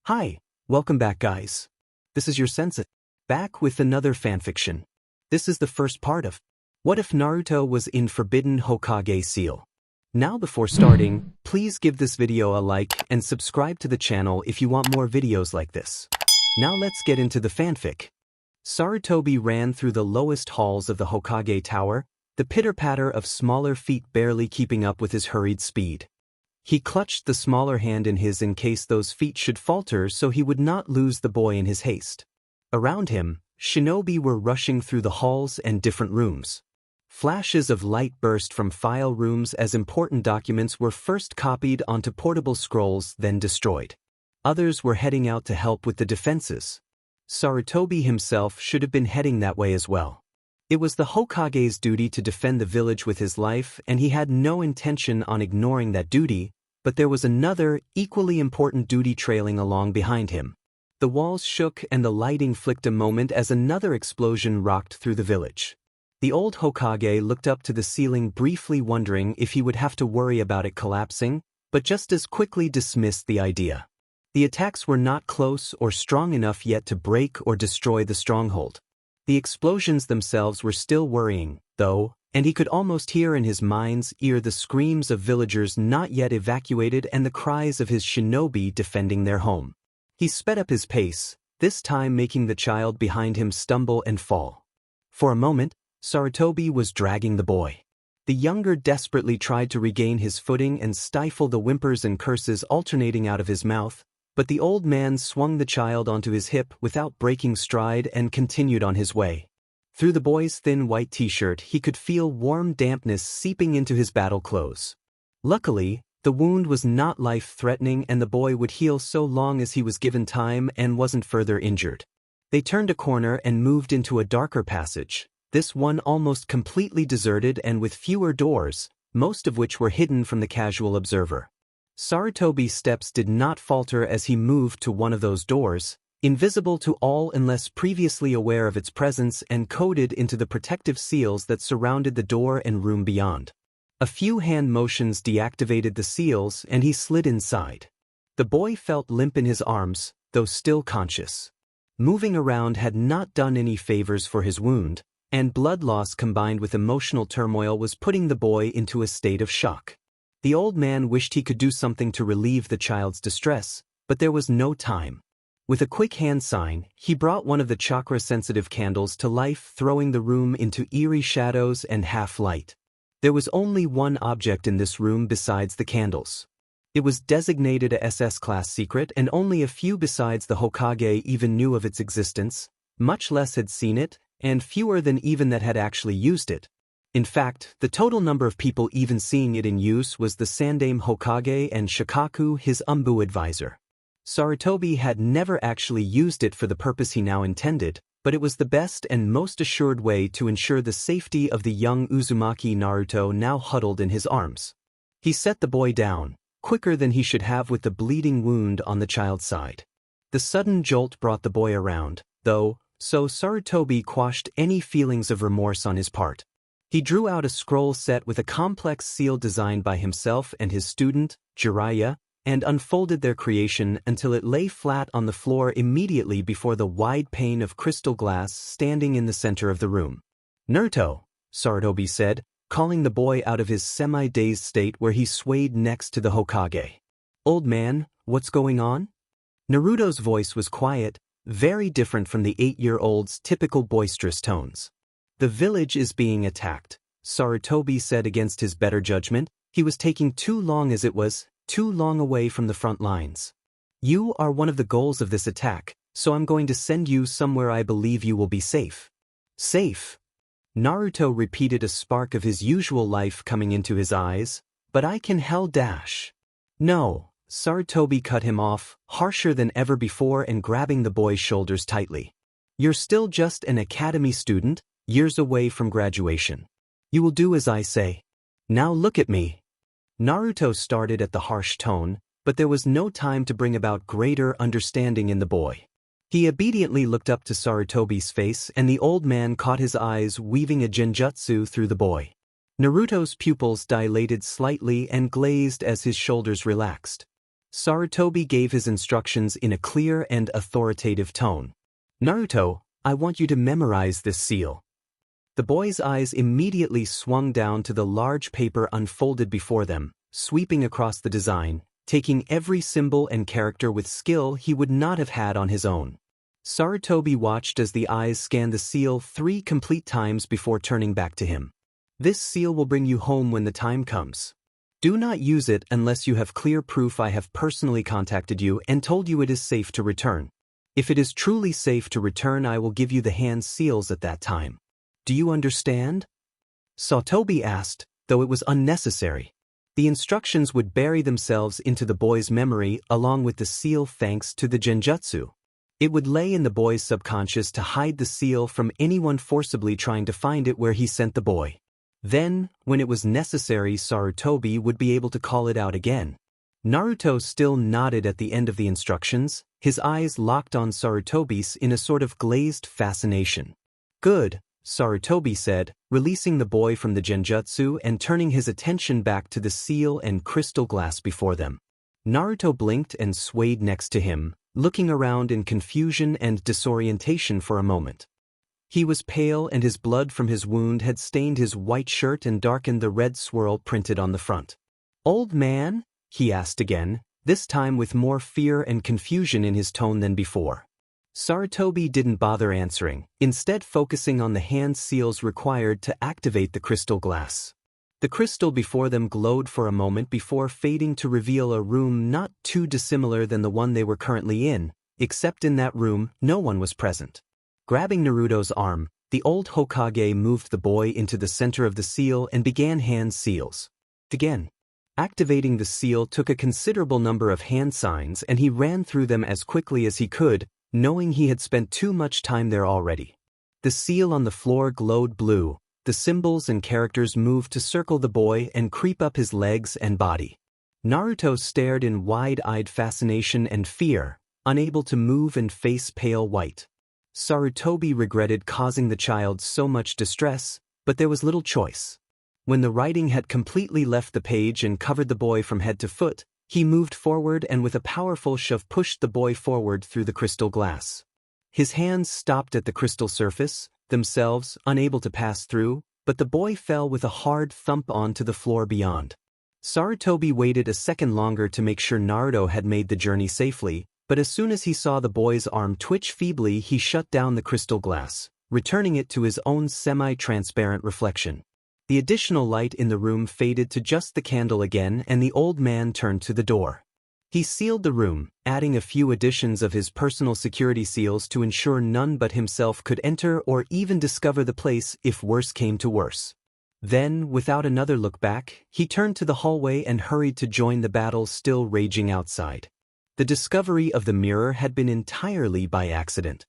Hi, welcome back guys. This is your sensei, back with another fanfiction. This is the first part of What If Naruto Was in Forbidden Hokage Seal. Now before starting, please give this video a like and subscribe to the channel if you want more videos like this. Now let's get into the fanfic. Sarutobi ran through the lowest halls of the Hokage Tower, the pitter-patter of smaller feet barely keeping up with his hurried speed. He clutched the smaller hand in his in case those feet should falter so he would not lose the boy in his haste. Around him, shinobi were rushing through the halls and different rooms. Flashes of light burst from file rooms as important documents were first copied onto portable scrolls then destroyed. Others were heading out to help with the defenses. Sarutobi himself should have been heading that way as well. It was the Hokage's duty to defend the village with his life, and he had no intention on ignoring that duty, but there was another, equally important duty trailing along behind him. The walls shook and the lighting flicked a moment as another explosion rocked through the village. The old Hokage looked up to the ceiling briefly wondering if he would have to worry about it collapsing, but just as quickly dismissed the idea. The attacks were not close or strong enough yet to break or destroy the stronghold. The explosions themselves were still worrying, though, and he could almost hear in his mind's ear the screams of villagers not yet evacuated and the cries of his shinobi defending their home. He sped up his pace, this time making the child behind him stumble and fall. For a moment, Sarutobi was dragging the boy. The younger desperately tried to regain his footing and stifle the whimpers and curses alternating out of his mouth, but the old man swung the child onto his hip without breaking stride and continued on his way. Through the boy's thin white t-shirt he could feel warm dampness seeping into his battle clothes. Luckily, the wound was not life-threatening and the boy would heal so long as he was given time and wasn't further injured. They turned a corner and moved into a darker passage, this one almost completely deserted and with fewer doors, most of which were hidden from the casual observer. Sarutobi's steps did not falter as he moved to one of those doors, invisible to all unless previously aware of its presence and coded into the protective seals that surrounded the door and room beyond. A few hand motions deactivated the seals and he slid inside. The boy felt limp in his arms, though still conscious. Moving around had not done any favors for his wound, and blood loss combined with emotional turmoil was putting the boy into a state of shock. The old man wished he could do something to relieve the child's distress, but there was no time. With a quick hand sign, he brought one of the chakra-sensitive candles to life, throwing the room into eerie shadows and half-light. There was only one object in this room besides the candles. It was designated a SS-class secret and only a few besides the Hokage even knew of its existence, much less had seen it, and fewer than even that had actually used it. In fact, the total number of people even seeing it in use was the Sandaime Hokage and Shikaku, his Umbu advisor. Sarutobi had never actually used it for the purpose he now intended, but it was the best and most assured way to ensure the safety of the young Uzumaki Naruto now huddled in his arms. He set the boy down, quicker than he should have with the bleeding wound on the child's side. The sudden jolt brought the boy around, though, so Sarutobi quashed any feelings of remorse on his part. He drew out a scroll set with a complex seal designed by himself and his student, Jiraiya, and unfolded their creation until it lay flat on the floor immediately before the wide pane of crystal glass standing in the center of the room. "Naruto," Sarutobi said, calling the boy out of his semi-dazed state where he swayed next to the Hokage. "Old man, what's going on?" Naruto's voice was quiet, very different from the 8-year-old's typical boisterous tones. "The village is being attacked," Sarutobi said against his better judgment. He was taking too long as it was, too long away from the front lines. "You are one of the goals of this attack, so I'm going to send you somewhere I believe you will be safe." "Safe?" Naruto repeated, a spark of his usual life coming into his eyes. "But I can hell dash." "No," Sarutobi cut him off, harsher than ever before and grabbing the boy's shoulders tightly. "You're still just an academy student, years away from graduation. You will do as I say. Now look at me." Naruto started at the harsh tone, but there was no time to bring about greater understanding in the boy. He obediently looked up to Sarutobi's face and the old man caught his eyes weaving a genjutsu through the boy. Naruto's pupils dilated slightly and glazed as his shoulders relaxed. Sarutobi gave his instructions in a clear and authoritative tone. Naruto, I want you to memorize this seal. The boy's eyes immediately swung down to the large paper unfolded before them, sweeping across the design, taking every symbol and character with skill he would not have had on his own. Sarutobi watched as the eyes scanned the seal 3 complete times before turning back to him. This seal will bring you home when the time comes. Do not use it unless you have clear proof I have personally contacted you and told you it is safe to return. If it is truly safe to return, I will give you the hand seals at that time. Do you understand? Sarutobi asked, though it was unnecessary. The instructions would bury themselves into the boy's memory along with the seal thanks to the genjutsu. It would lay in the boy's subconscious to hide the seal from anyone forcibly trying to find it where he sent the boy. Then, when it was necessary, Sarutobi would be able to call it out again. Naruto still nodded at the end of the instructions, his eyes locked on Sarutobi's in a sort of glazed fascination. Good, Sarutobi said, releasing the boy from the genjutsu and turning his attention back to the seal and crystal glass before them. Naruto blinked and swayed next to him, looking around in confusion and disorientation for a moment. He was pale and his blood from his wound had stained his white shirt and darkened the red swirl printed on the front. Old man? He asked again, this time with more fear and confusion in his tone than before. Sarutobi didn't bother answering, instead focusing on the hand seals required to activate the crystal glass. The crystal before them glowed for a moment before fading to reveal a room not too dissimilar than the one they were currently in, except in that room no one was present. Grabbing Naruto's arm, the old Hokage moved the boy into the center of the seal and began hand seals. Again. Activating the seal took a considerable number of hand signs and he ran through them as quickly as he could, knowing he had spent too much time there already. The seal on the floor glowed blue. The symbols and characters moved to circle the boy and creep up his legs and body. Naruto stared in wide-eyed fascination and fear, unable to move and face pale white. Sarutobi regretted causing the child so much distress, but there was little choice. When the writing had completely left the page and covered the boy from head to foot, he moved forward and with a powerful shove pushed the boy forward through the crystal glass. His hands stopped at the crystal surface, themselves unable to pass through, but the boy fell with a hard thump onto the floor beyond. Sarutobi waited a second longer to make sure Naruto had made the journey safely, but as soon as he saw the boy's arm twitch feebly, he shut down the crystal glass, returning it to his own semi-transparent reflection. The additional light in the room faded to just the candle again and the old man turned to the door. He sealed the room, adding a few additions of his personal security seals to ensure none but himself could enter or even discover the place if worse came to worse. Then, without another look back, he turned to the hallway and hurried to join the battle still raging outside. The discovery of the mirror had been entirely by accident.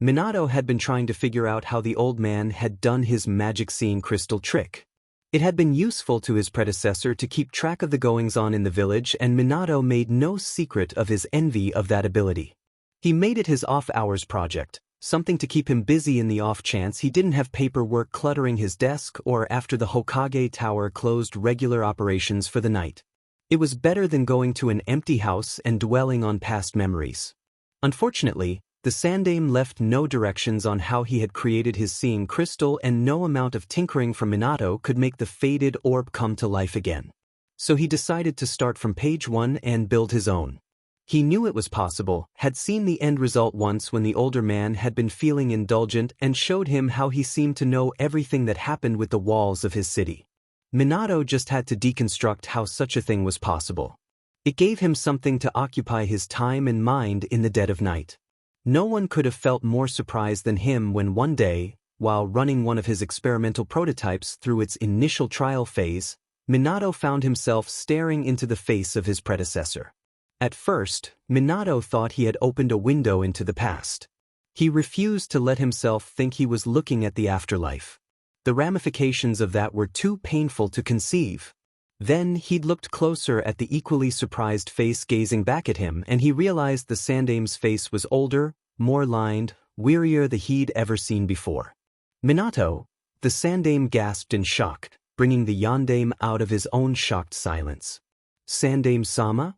Minato had been trying to figure out how the old man had done his magic-seeing crystal trick. It had been useful to his predecessor to keep track of the goings-on in the village, and Minato made no secret of his envy of that ability. He made it his off-hours project, something to keep him busy in the off-chance he didn't have paperwork cluttering his desk or after the Hokage Tower closed regular operations for the night. It was better than going to an empty house and dwelling on past memories. Unfortunately, the Sandaime left no directions on how he had created his seeing crystal, and no amount of tinkering from Minato could make the faded orb come to life again. So he decided to start from page 1 and build his own. He knew it was possible, had seen the end result once when the older man had been feeling indulgent and showed him how he seemed to know everything that happened with the walls of his city. Minato just had to deconstruct how such a thing was possible. It gave him something to occupy his time and mind in the dead of night. No one could have felt more surprised than him when one day, while running one of his experimental prototypes through its initial trial phase, Minato found himself staring into the face of his predecessor. At first, Minato thought he had opened a window into the past. He refused to let himself think he was looking at the afterlife. The ramifications of that were too painful to conceive. Then he'd looked closer at the equally surprised face gazing back at him, and he realized the Sandaime's face was older, more lined, wearier than he'd ever seen before. Minato, the Sandaime gasped in shock, bringing the Yondaime out of his own shocked silence. Sandaime-sama?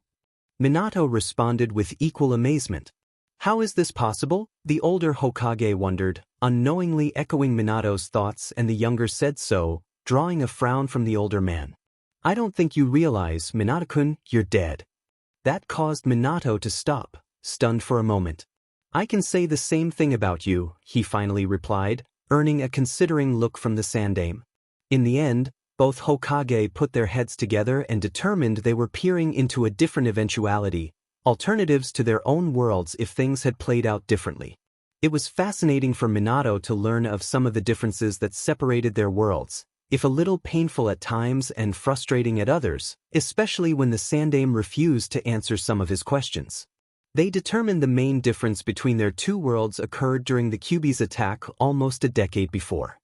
Minato responded with equal amazement. How is this possible? The older Hokage wondered, unknowingly echoing Minato's thoughts, and the younger said so, drawing a frown from the older man. I don't think you realize, Minato-kun, you're dead. That caused Minato to stop, stunned for a moment. I can say the same thing about you, he finally replied, earning a considering look from the Sandaime. In the end, both Hokage put their heads together and determined they were peering into a different eventuality, alternatives to their own worlds if things had played out differently. It was fascinating for Minato to learn of some of the differences that separated their worlds, if a little painful at times and frustrating at others, especially when the Sandaime refused to answer some of his questions. They determined the main difference between their two worlds occurred during the Kyuubi's attack almost a decade before.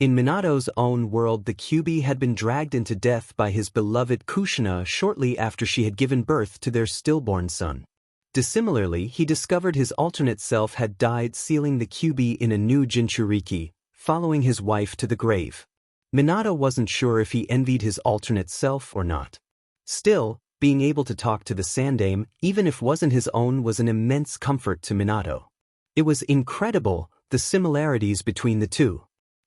In Minato's own world, the Kyuubi had been dragged into death by his beloved Kushina shortly after she had given birth to their stillborn son. Dissimilarly, he discovered his alternate self had died sealing the Kyuubi in a new Jinchuriki, following his wife to the grave. Minato wasn't sure if he envied his alternate self or not. Still, being able to talk to the Sandaime, even if wasn't his own, was an immense comfort to Minato. It was incredible, the similarities between the two.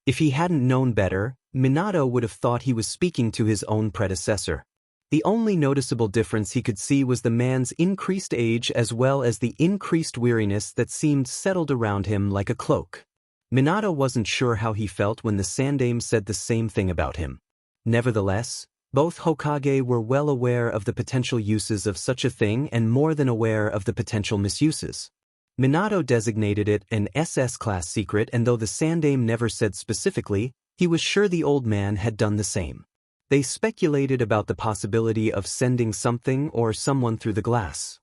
If he hadn't known better, Minato would have thought he was speaking to his own predecessor. The only noticeable difference he could see was the man's increased age as well as the increased weariness that seemed settled around him like a cloak. Minato wasn't sure how he felt when the Sandaime said the same thing about him. Nevertheless, both Hokage were well aware of the potential uses of such a thing and more than aware of the potential misuses. Minato designated it an SS-class secret, and though the Sandaime never said specifically, he was sure the old man had done the same. They speculated about the possibility of sending something or someone through the glass.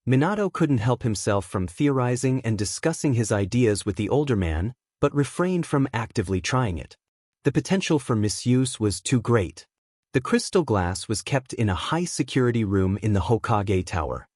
Minato couldn't help himself from theorizing and discussing his ideas with the older man, but refrained from actively trying it. The potential for misuse was too great. The crystal glass was kept in a high-security room in the Hokage Tower.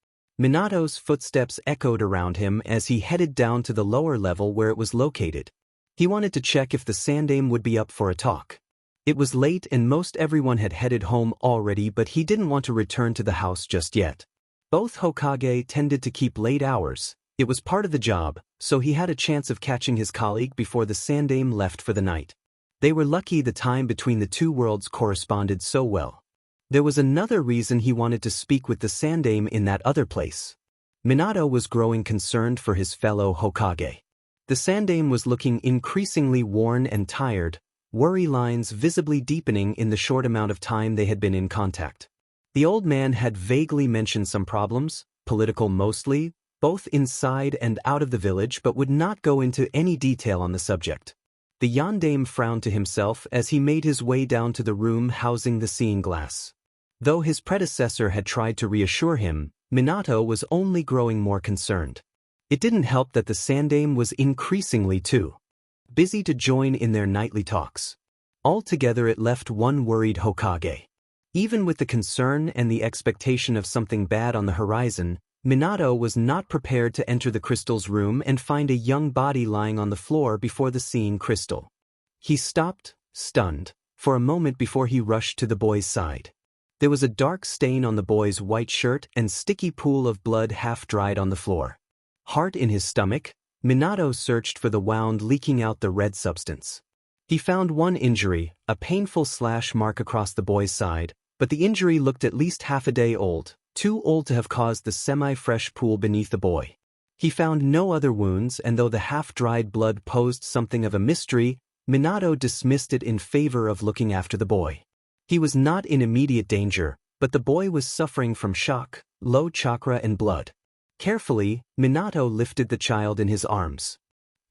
Minato's footsteps echoed around him as he headed down to the lower level where it was located. He wanted to check if the Sandaime would be up for a talk. It was late and most everyone had headed home already, but he didn't want to return to the house just yet. Both Hokage tended to keep late hours. It was part of the job, so he had a chance of catching his colleague before the Sandaime left for the night. They were lucky the time between the two worlds corresponded so well. There was another reason he wanted to speak with the Sandaime in that other place. Minato was growing concerned for his fellow Hokage. The Sandaime was looking increasingly worn and tired, worry lines visibly deepening in the short amount of time they had been in contact. The old man had vaguely mentioned some problems, political mostly, both inside and out of the village, but would not go into any detail on the subject. The Yondaime frowned to himself as he made his way down to the room housing the seeing glass. Though his predecessor had tried to reassure him, Minato was only growing more concerned. It didn't help that the Sandaime was increasingly too busy to join in their nightly talks. Altogether it left one worried Hokage. Even with the concern and the expectation of something bad on the horizon, Minato was not prepared to enter the crystal's room and find a young body lying on the floor before the seeing crystal. He stopped, stunned, for a moment before he rushed to the boy's side. There was a dark stain on the boy's white shirt and sticky pool of blood half-dried on the floor. Heart in his stomach, Minato searched for the wound leaking out the red substance. He found one injury, a painful slash mark across the boy's side, but the injury looked at least half a day old, too old to have caused the semi-fresh pool beneath the boy. He found no other wounds, and though the half-dried blood posed something of a mystery, Minato dismissed it in favor of looking after the boy. He was not in immediate danger, but the boy was suffering from shock, low chakra and blood. Carefully, Minato lifted the child in his arms.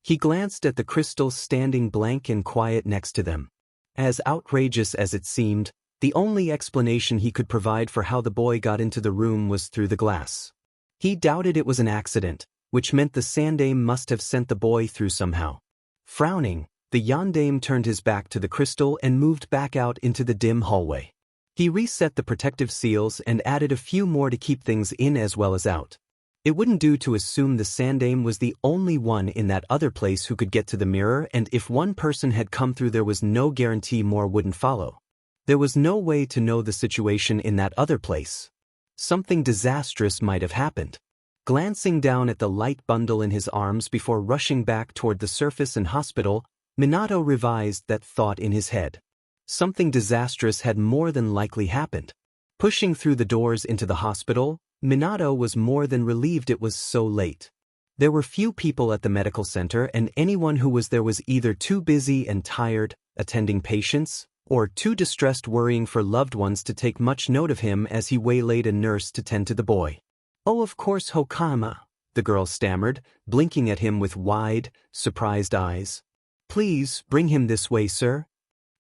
He glanced at the crystal standing blank and quiet next to them. As outrageous as it seemed, the only explanation he could provide for how the boy got into the room was through the glass. He doubted it was an accident, which meant the Sandaime must have sent the boy through somehow. Frowning, the Yondaime turned his back to the crystal and moved back out into the dim hallway. He reset the protective seals and added a few more to keep things in as well as out. It wouldn't do to assume the Sandaime was the only one in that other place who could get to the mirror, and if one person had come through, there was no guarantee more wouldn't follow. There was no way to know the situation in that other place. Something disastrous might have happened. Glancing down at the light bundle in his arms before rushing back toward the surface and hospital, Minato revised that thought in his head. Something disastrous had more than likely happened. Pushing through the doors into the hospital, Minato was more than relieved it was so late. There were few people at the medical center, and anyone who was there was either too busy and tired, attending patients, or too distressed worrying for loved ones to take much note of him as he waylaid a nurse to tend to the boy. "Oh, of course, Hokage," the girl stammered, blinking at him with wide, surprised eyes. "Please, bring him this way, sir."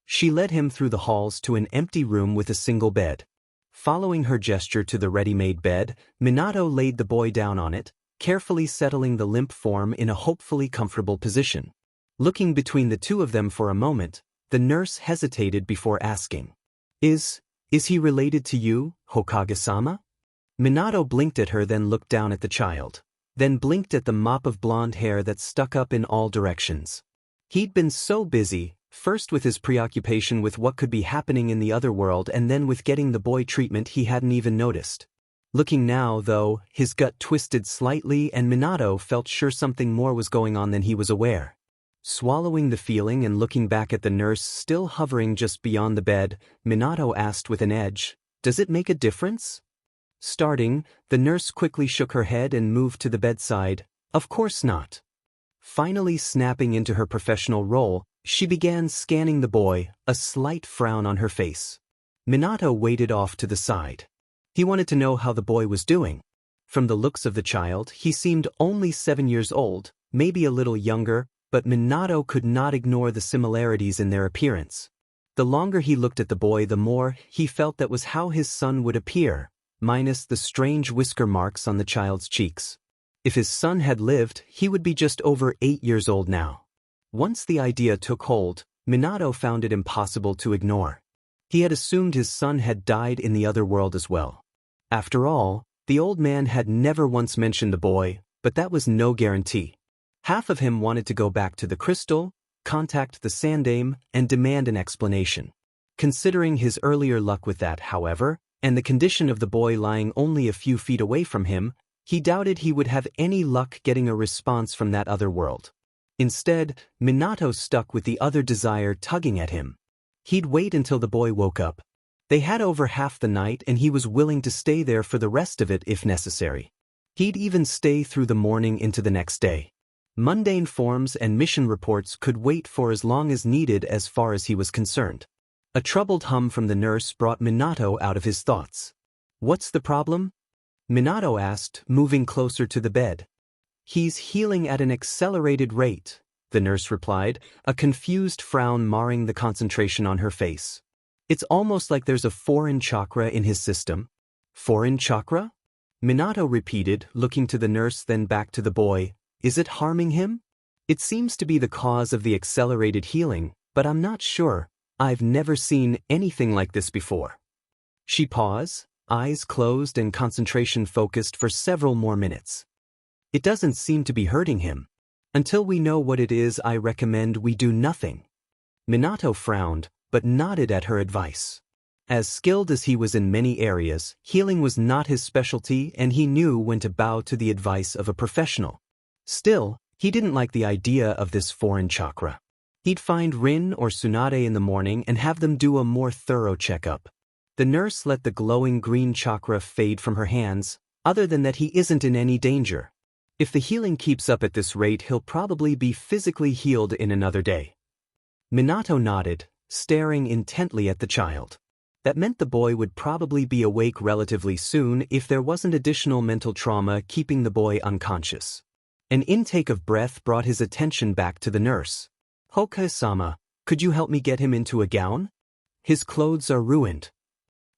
She led him through the halls to an empty room with a single bed. Following her gesture to the ready-made bed, Minato laid the boy down on it, carefully settling the limp form in a hopefully comfortable position. Looking between the two of them for a moment, the nurse hesitated before asking, Is he related to you, Hokage-sama?" Minato blinked at her, then looked down at the child, then blinked at the mop of blonde hair that stuck up in all directions. He'd been so busy, first with his preoccupation with what could be happening in the other world and then with getting the boy treatment he hadn't even noticed. Looking now, though, his gut twisted slightly and Minato felt sure something more was going on than he was aware. Swallowing the feeling and looking back at the nurse still hovering just beyond the bed, Minato asked with an edge, "Does it make a difference?" Starting, the nurse quickly shook her head and moved to the bedside. "Of course not." Finally snapping into her professional role, she began scanning the boy, a slight frown on her face. Minato waited off to the side. He wanted to know how the boy was doing. From the looks of the child, he seemed only 7 years old, maybe a little younger, but Minato could not ignore the similarities in their appearance. The longer he looked at the boy, the more he felt that was how his son would appear, minus the strange whisker marks on the child's cheeks. If his son had lived, he would be just over 8 years old now. Once the idea took hold, Minato found it impossible to ignore. He had assumed his son had died in the other world as well. After all, the old man had never once mentioned the boy, but that was no guarantee. Half of him wanted to go back to the crystal, contact the Sandaime, and demand an explanation. Considering his earlier luck with that, however, and the condition of the boy lying only a few feet away from him, he doubted he would have any luck getting a response from that other world. Instead, Minato stuck with the other desire tugging at him. He'd wait until the boy woke up. They had over half the night and he was willing to stay there for the rest of it if necessary. He'd even stay through the morning into the next day. Mundane forms and mission reports could wait for as long as needed as far as he was concerned. A troubled hum from the nurse brought Minato out of his thoughts. "What's the problem?" Minato asked, moving closer to the bed. "He's healing at an accelerated rate," the nurse replied, a confused frown marring the concentration on her face. "It's almost like there's a foreign chakra in his system." "Foreign chakra?" Minato repeated, looking to the nurse then back to the boy. "Is it harming him? It seems to be the cause of the accelerated healing, but I'm not sure. I've never seen anything like this before." She paused, eyes closed and concentration focused for several more minutes. "It doesn't seem to be hurting him. Until we know what it is, I recommend we do nothing." Minato frowned, but nodded at her advice. As skilled as he was in many areas, healing was not his specialty and he knew when to bow to the advice of a professional. Still, he didn't like the idea of this foreign chakra. He'd find Rin or Tsunade in the morning and have them do a more thorough checkup. The nurse let the glowing green chakra fade from her hands. "Other than that, he isn't in any danger. If the healing keeps up at this rate, he'll probably be physically healed in another day." Minato nodded, staring intently at the child. That meant the boy would probably be awake relatively soon if there wasn't additional mental trauma keeping the boy unconscious. An intake of breath brought his attention back to the nurse. "Hokage-sama, could you help me get him into a gown? His clothes are ruined."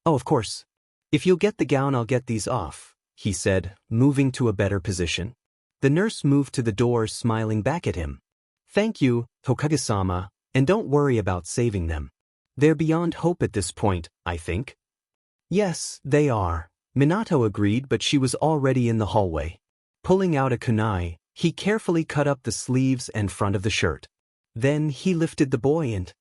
"Oh, of course. If you'll get the gown, I'll get these off," he said, moving to a better position. The nurse moved to the door, smiling back at him. "Thank you, Hokage-sama, and don't worry about saving them. They're beyond hope at this point, I think." "Yes, they are," Minato agreed, but she was already in the hallway. Pulling out a kunai, he carefully cut up the sleeves and front of the shirt. Then he lifted the boy and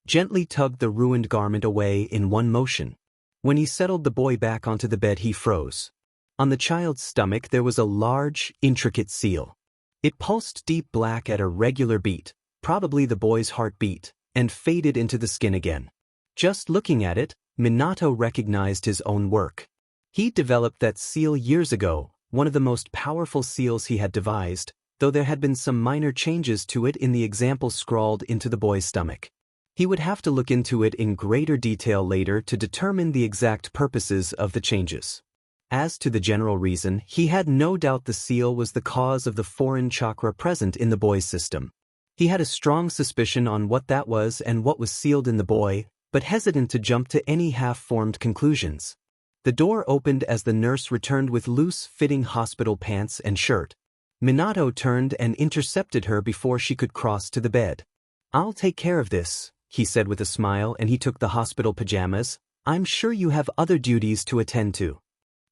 gently tugged the ruined garment away in one motion. When he settled the boy back onto the bed, he froze. On the child's stomach there was a large, intricate seal. It pulsed deep black at a regular beat, probably the boy's heartbeat, and faded into the skin again. Just looking at it, Minato recognized his own work. He'd developed that seal years ago, one of the most powerful seals he had devised, though there had been some minor changes to it in the example scrawled into the boy's stomach. He would have to look into it in greater detail later to determine the exact purposes of the changes. As to the general reason, he had no doubt the seal was the cause of the foreign chakra present in the boy's system. He had a strong suspicion on what that was and what was sealed in the boy, but hesitant to jump to any half-formed conclusions. The door opened as the nurse returned with loose-fitting hospital pants and shirt. Minato turned and intercepted her before she could cross to the bed. "I'll take care of this," he said with a smile, and he took the hospital pajamas. "I'm sure you have other duties to attend to."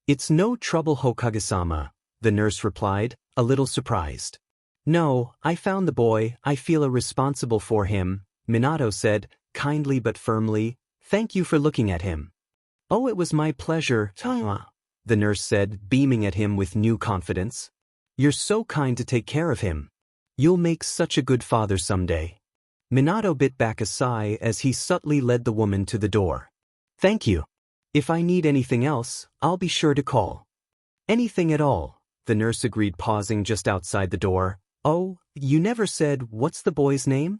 "It's no trouble, Hokage-sama," the nurse replied, a little surprised. "No, I found the boy, I feel responsible for him," Minato said, kindly but firmly. "Thank you for looking at him." "Oh, it was my pleasure, Tama," the nurse said, beaming at him with new confidence. "You're so kind to take care of him. You'll make such a good father someday." Minato bit back a sigh as he subtly led the woman to the door. "Thank you. If I need anything else, I'll be sure to call." "Anything at all," the nurse agreed, pausing just outside the door. "Oh, you never said, what's the boy's name?"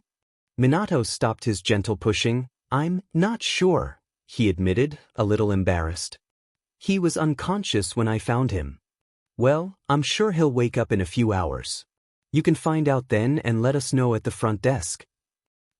Minato stopped his gentle pushing. "I'm not sure," he admitted, a little embarrassed. "He was unconscious when I found him." "Well, I'm sure he'll wake up in a few hours. You can find out then and let us know at the front desk."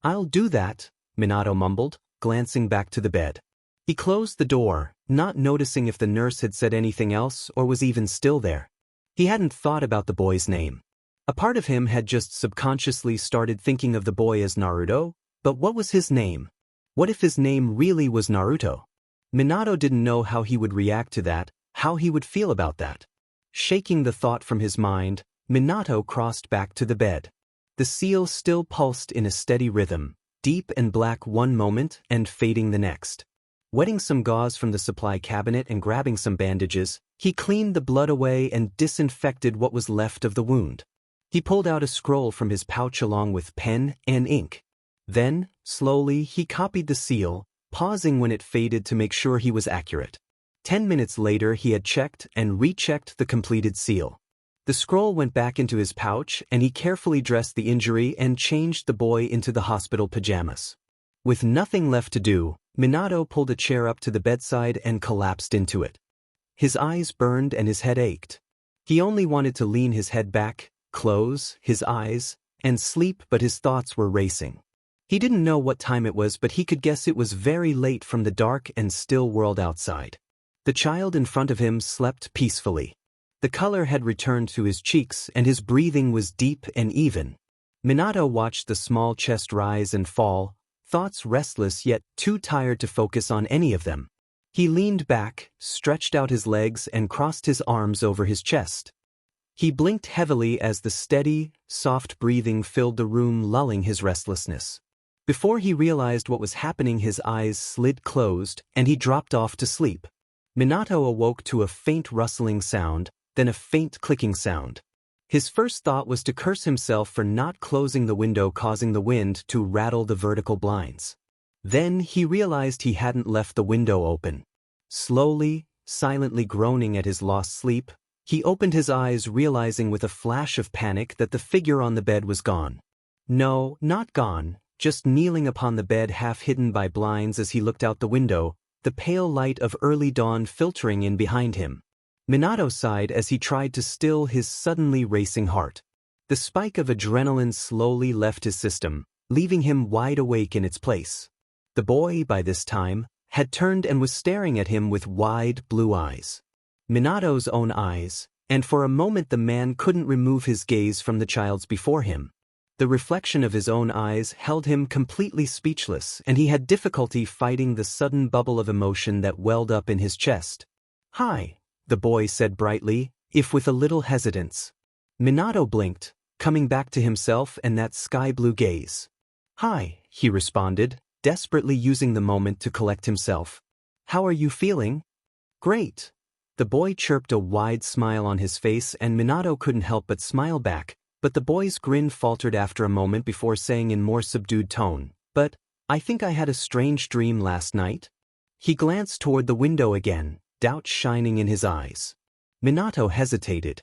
"I'll do that," Minato mumbled, glancing back to the bed. He closed the door, not noticing if the nurse had said anything else or was even still there. He hadn't thought about the boy's name. A part of him had just subconsciously started thinking of the boy as Naruto, but what was his name? What if his name really was Naruto? Minato didn't know how he would react to that, how he would feel about that. Shaking the thought from his mind, Minato crossed back to the bed. The seal still pulsed in a steady rhythm, deep and black one moment and fading the next. Wetting some gauze from the supply cabinet and grabbing some bandages, he cleaned the blood away and disinfected what was left of the wound. He pulled out a scroll from his pouch along with pen and ink. Then, slowly, he copied the seal, pausing when it faded to make sure he was accurate. 10 minutes later, he had checked and rechecked the completed seal. The scroll went back into his pouch, and he carefully dressed the injury and changed the boy into the hospital pajamas. With nothing left to do, Minato pulled a chair up to the bedside and collapsed into it. His eyes burned and his head ached. He only wanted to lean his head back, close his eyes, and sleep, but his thoughts were racing. He didn't know what time it was, but he could guess it was very late from the dark and still world outside. The child in front of him slept peacefully. The color had returned to his cheeks and his breathing was deep and even. Minato watched the small chest rise and fall, thoughts restless yet too tired to focus on any of them. He leaned back, stretched out his legs and crossed his arms over his chest. He blinked heavily as the steady, soft breathing filled the room, lulling his restlessness. Before he realized what was happening, his eyes slid closed and he dropped off to sleep. Minato awoke to a faint rustling sound, then a faint clicking sound. His first thought was to curse himself for not closing the window, causing the wind to rattle the vertical blinds. Then he realized he hadn't left the window open. Slowly, silently groaning at his lost sleep, he opened his eyes, realizing with a flash of panic that the figure on the bed was gone. No, not gone, just kneeling upon the bed, half hidden by blinds. As he looked out the window, the pale light of early dawn filtering in behind him. Minato sighed as he tried to still his suddenly racing heart. The spike of adrenaline slowly left his system, leaving him wide awake in its place. The boy, by this time, had turned and was staring at him with wide blue eyes. Minato's own eyes, and for a moment the man couldn't remove his gaze from the child's before him. The reflection of his own eyes held him completely speechless, and he had difficulty fighting the sudden bubble of emotion that welled up in his chest. "Hi," the boy said brightly, if with a little hesitance. Minato blinked, coming back to himself and that sky-blue gaze. "Hi," he responded, desperately using the moment to collect himself. How are you feeling? Great. The boy chirped, a wide smile on his face, and Minato couldn't help but smile back, but the boy's grin faltered after a moment before saying in more subdued tone, "But, I think I had a strange dream last night." He glanced toward the window again, doubt shining in his eyes. Minato hesitated.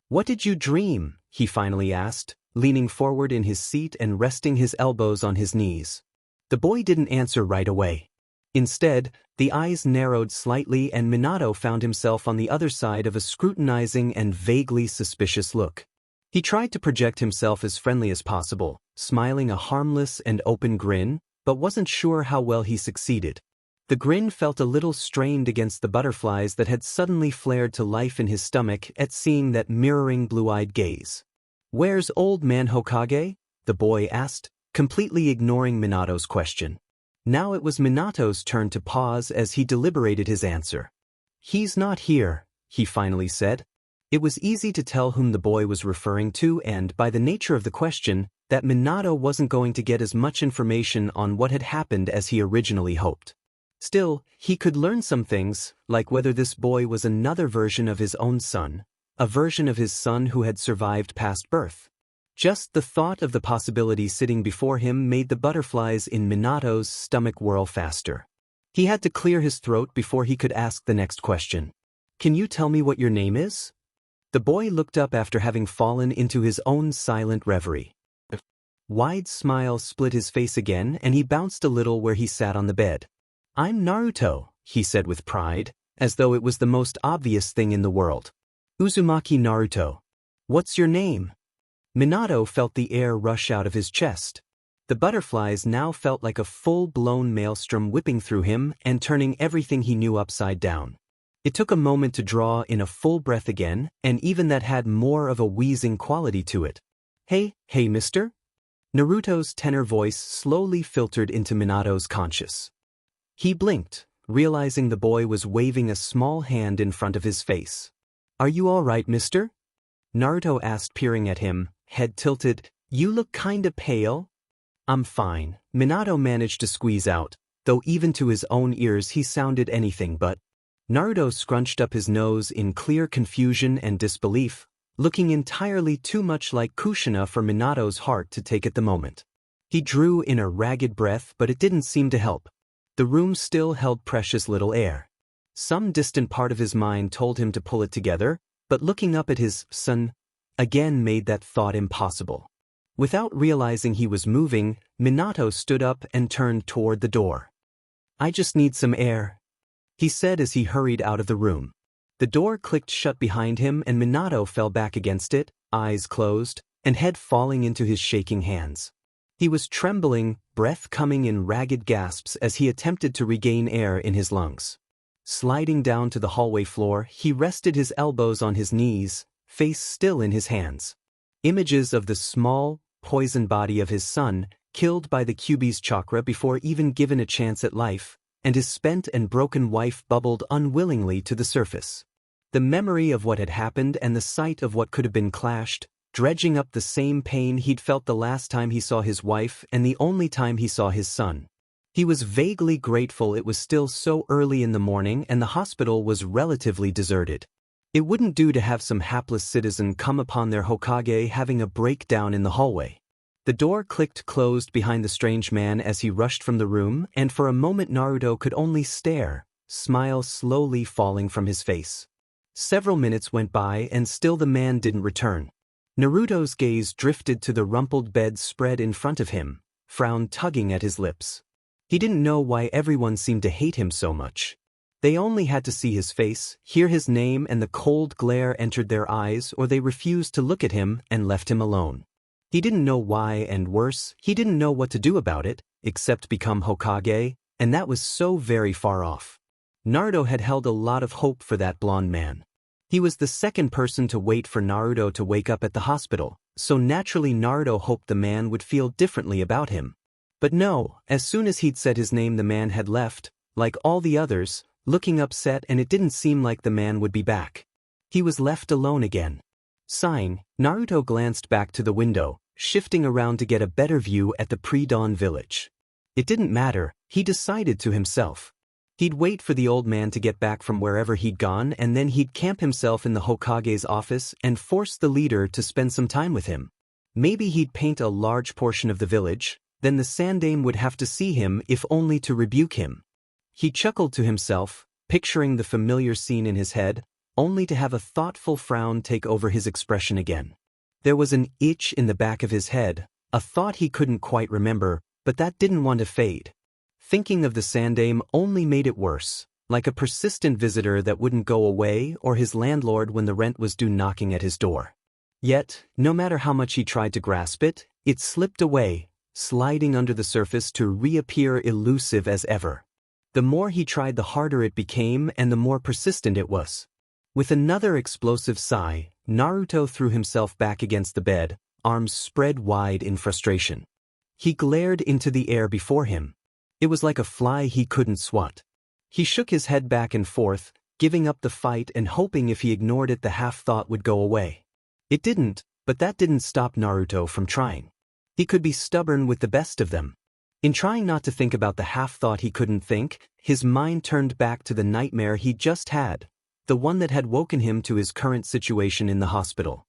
"What did you dream?" he finally asked, leaning forward in his seat and resting his elbows on his knees. The boy didn't answer right away. Instead, the eyes narrowed slightly and Minato found himself on the other side of a scrutinizing and vaguely suspicious look. He tried to project himself as friendly as possible, smiling a harmless and open grin, but wasn't sure how well he succeeded. The grin felt a little strained against the butterflies that had suddenly flared to life in his stomach at seeing that mirroring blue-eyed gaze. "Where's old man Hokage?" the boy asked, completely ignoring Minato's question. Now it was Minato's turn to pause as he deliberated his answer. "He's not here," he finally said. It was easy to tell whom the boy was referring to and, by the nature of the question, that Minato wasn't going to get as much information on what had happened as he originally hoped. Still, he could learn some things, like whether this boy was another version of his own son, a version of his son who had survived past birth. Just the thought of the possibility sitting before him made the butterflies in Minato's stomach whirl faster. He had to clear his throat before he could ask the next question. "Can you tell me what your name is?" The boy looked up after having fallen into his own silent reverie. A wide smile split his face again and he bounced a little where he sat on the bed. "I'm Naruto," he said with pride, as though it was the most obvious thing in the world. "Uzumaki Naruto. What's your name?" Minato felt the air rush out of his chest. The butterflies now felt like a full-blown maelstrom whipping through him and turning everything he knew upside down. It took a moment to draw in a full breath again, and even that had more of a wheezing quality to it. Hey, mister?" Naruto's tenor voice slowly filtered into Minato's conscious. He blinked, realizing the boy was waving a small hand in front of his face. "Are you all right, mister?" Naruto asked, peering at him, head tilted. "You look kinda pale." "I'm fine," Minato managed to squeeze out, though even to his own ears he sounded anything but. Naruto scrunched up his nose in clear confusion and disbelief, looking entirely too much like Kushina for Minato's heart to take at the moment. He drew in a ragged breath, but it didn't seem to help. The room still held precious little air. Some distant part of his mind told him to pull it together, but looking up at his son again made that thought impossible. Without realizing he was moving, Minato stood up and turned toward the door. "I just need some air," he said as he hurried out of the room. The door clicked shut behind him and Minato fell back against it, eyes closed, and head falling into his shaking hands. He was trembling, breath coming in ragged gasps as he attempted to regain air in his lungs. Sliding down to the hallway floor, he rested his elbows on his knees, face still in his hands. Images of the small, poisoned body of his son, killed by the Kyuubi's chakra before even given a chance at life, and his spent and broken wife bubbled unwillingly to the surface. The memory of what had happened and the sight of what could have been clashed, dredging up the same pain he'd felt the last time he saw his wife and the only time he saw his son. He was vaguely grateful it was still so early in the morning and the hospital was relatively deserted. It wouldn't do to have some hapless citizen come upon their Hokage having a breakdown in the hallway. The door clicked closed behind the strange man as he rushed from the room, and for a moment Naruto could only stare, smile slowly falling from his face. Several minutes went by and still the man didn't return. Naruto's gaze drifted to the rumpled bed spread in front of him, frown tugging at his lips. He didn't know why everyone seemed to hate him so much. They only had to see his face, hear his name, and the cold glare entered their eyes, or they refused to look at him and left him alone. He didn't know why, and worse, he didn't know what to do about it, except become Hokage, and that was so very far off. Naruto had held a lot of hope for that blonde man. He was the second person to wait for Naruto to wake up at the hospital, so naturally Naruto hoped the man would feel differently about him. But no, as soon as he'd said his name the man had left, like all the others, looking upset, and it didn't seem like the man would be back. He was left alone again. Sighing, Naruto glanced back to the window, shifting around to get a better view at the pre-dawn village. It didn't matter, he decided to himself. He'd wait for the old man to get back from wherever he'd gone, and then he'd camp himself in the Hokage's office and force the leader to spend some time with him. Maybe he'd paint a large portion of the village, then the Sandaime would have to see him if only to rebuke him. He chuckled to himself, picturing the familiar scene in his head, only to have a thoughtful frown take over his expression again. There was an itch in the back of his head, a thought he couldn't quite remember, but that didn't want to fade. Thinking of the Sandaime only made it worse, like a persistent visitor that wouldn't go away or his landlord when the rent was due knocking at his door. Yet, no matter how much he tried to grasp it, it slipped away, sliding under the surface to reappear elusive as ever. The more he tried, the harder it became and the more persistent it was. With another explosive sigh, Naruto threw himself back against the bed, arms spread wide in frustration. He glared into the air before him. It was like a fly he couldn't swat. He shook his head back and forth, giving up the fight and hoping if he ignored it the half-thought would go away. It didn't, but that didn't stop Naruto from trying. He could be stubborn with the best of them. In trying not to think about the half-thought he couldn't think, his mind turned back to the nightmare he'd just had, the one that had woken him to his current situation in the hospital.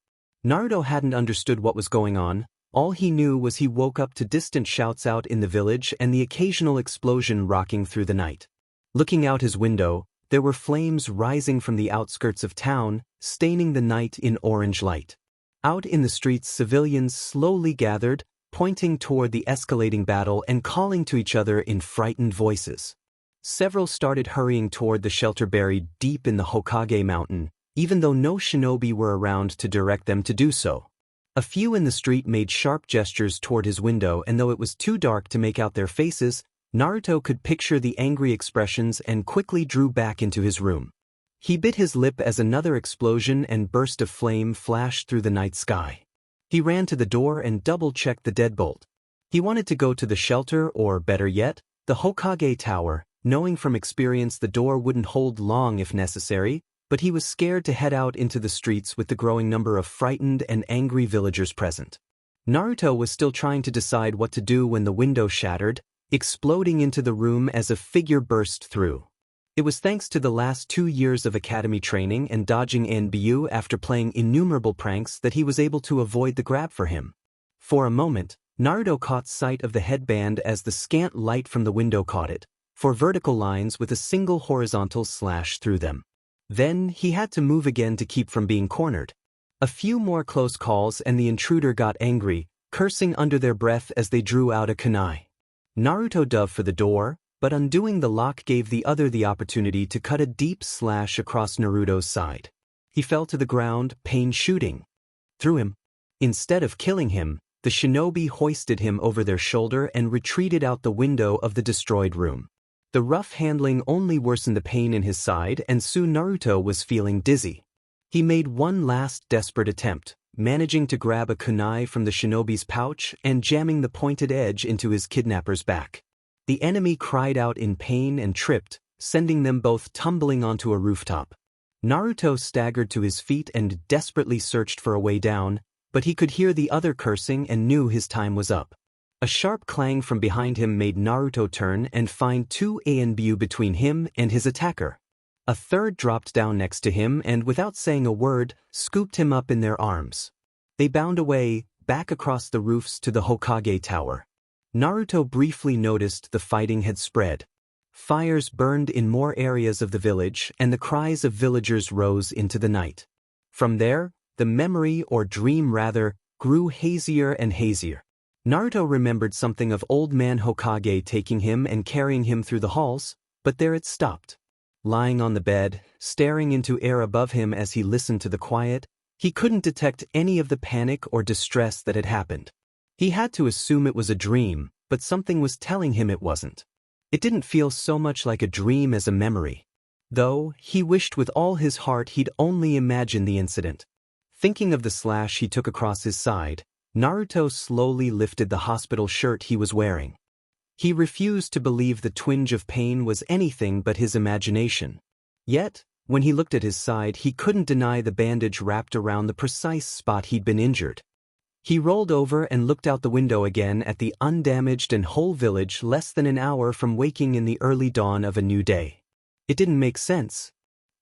Naruto hadn't understood what was going on. All he knew was he woke up to distant shouts out in the village and the occasional explosion rocking through the night. Looking out his window, there were flames rising from the outskirts of town, staining the night in orange light. Out in the streets, civilians slowly gathered, pointing toward the escalating battle and calling to each other in frightened voices. Several started hurrying toward the shelter buried deep in the Hokage mountain, even though no shinobi were around to direct them to do so. A few in the street made sharp gestures toward his window, and though it was too dark to make out their faces, Naruto could picture the angry expressions and quickly drew back into his room. He bit his lip as another explosion and burst of flame flashed through the night sky. He ran to the door and double-checked the deadbolt. He wanted to go to the shelter or, better yet, the Hokage tower, knowing from experience the door wouldn't hold long if necessary, but he was scared to head out into the streets with the growing number of frightened and angry villagers present. Naruto was still trying to decide what to do when the window shattered, exploding into the room as a figure burst through. It was thanks to the last 2 years of academy training and dodging Anbu after playing innumerable pranks that he was able to avoid the grab for him. For a moment, Naruto caught sight of the headband as the scant light from the window caught it, four vertical lines with a single horizontal slash through them. Then he had to move again to keep from being cornered. A few more close calls and the intruder got angry, cursing under their breath as they drew out a kunai. Naruto dove for the door, but undoing the lock gave the other the opportunity to cut a deep slash across Naruto's side. He fell to the ground, pain shooting through him. Instead of killing him, the shinobi hoisted him over their shoulder and retreated out the window of the destroyed room. The rough handling only worsened the pain in his side, and soon Naruto was feeling dizzy. He made one last desperate attempt, managing to grab a kunai from the shinobi's pouch and jamming the pointed edge into his kidnapper's back. The enemy cried out in pain and tripped, sending them both tumbling onto a rooftop. Naruto staggered to his feet and desperately searched for a way down, but he could hear the other cursing and knew his time was up. A sharp clang from behind him made Naruto turn and find 2 Anbu between him and his attacker. A third dropped down next to him and, without saying a word, scooped him up in their arms. They bound away, back across the roofs to the Hokage tower. Naruto briefly noticed the fighting had spread. Fires burned in more areas of the village, and the cries of villagers rose into the night. From there, the memory, or dream rather, grew hazier and hazier. Naruto remembered something of old man Hokage taking him and carrying him through the halls, but there it stopped. Lying on the bed, staring into air above him as he listened to the quiet, he couldn't detect any of the panic or distress that had happened. He had to assume it was a dream, but something was telling him it wasn't. It didn't feel so much like a dream as a memory. Though, he wished with all his heart he'd only imagined the incident. Thinking of the slash he took across his side, Naruto slowly lifted the hospital shirt he was wearing. He refused to believe the twinge of pain was anything but his imagination. Yet, when he looked at his side, he couldn't deny the bandage wrapped around the precise spot he'd been injured. He rolled over and looked out the window again at the undamaged and whole village less than an hour from waking in the early dawn of a new day. It didn't make sense.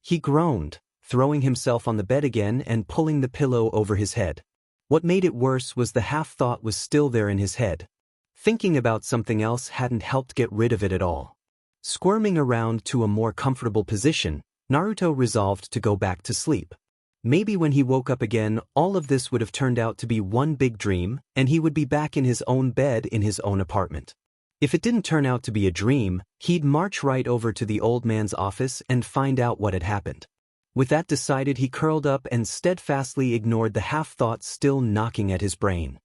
He groaned, throwing himself on the bed again and pulling the pillow over his head. What made it worse was the half-thought was still there in his head. Thinking about something else hadn't helped get rid of it at all. Squirming around to a more comfortable position, Naruto resolved to go back to sleep. Maybe when he woke up again, all of this would have turned out to be one big dream, and he would be back in his own bed in his own apartment. If it didn't turn out to be a dream, he'd march right over to the old man's office and find out what had happened. With that decided, he curled up and steadfastly ignored the half-thought still knocking at his brain.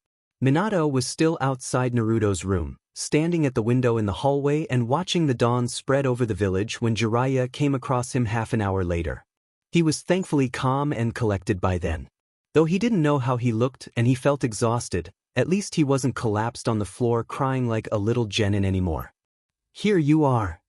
Minato was still outside Naruto's room, standing at the window in the hallway and watching the dawn spread over the village when Jiraiya came across him half an hour later. He was thankfully calm and collected by then. Though he didn't know how he looked and he felt exhausted, at least he wasn't collapsed on the floor crying like a little genin anymore. "Here you are."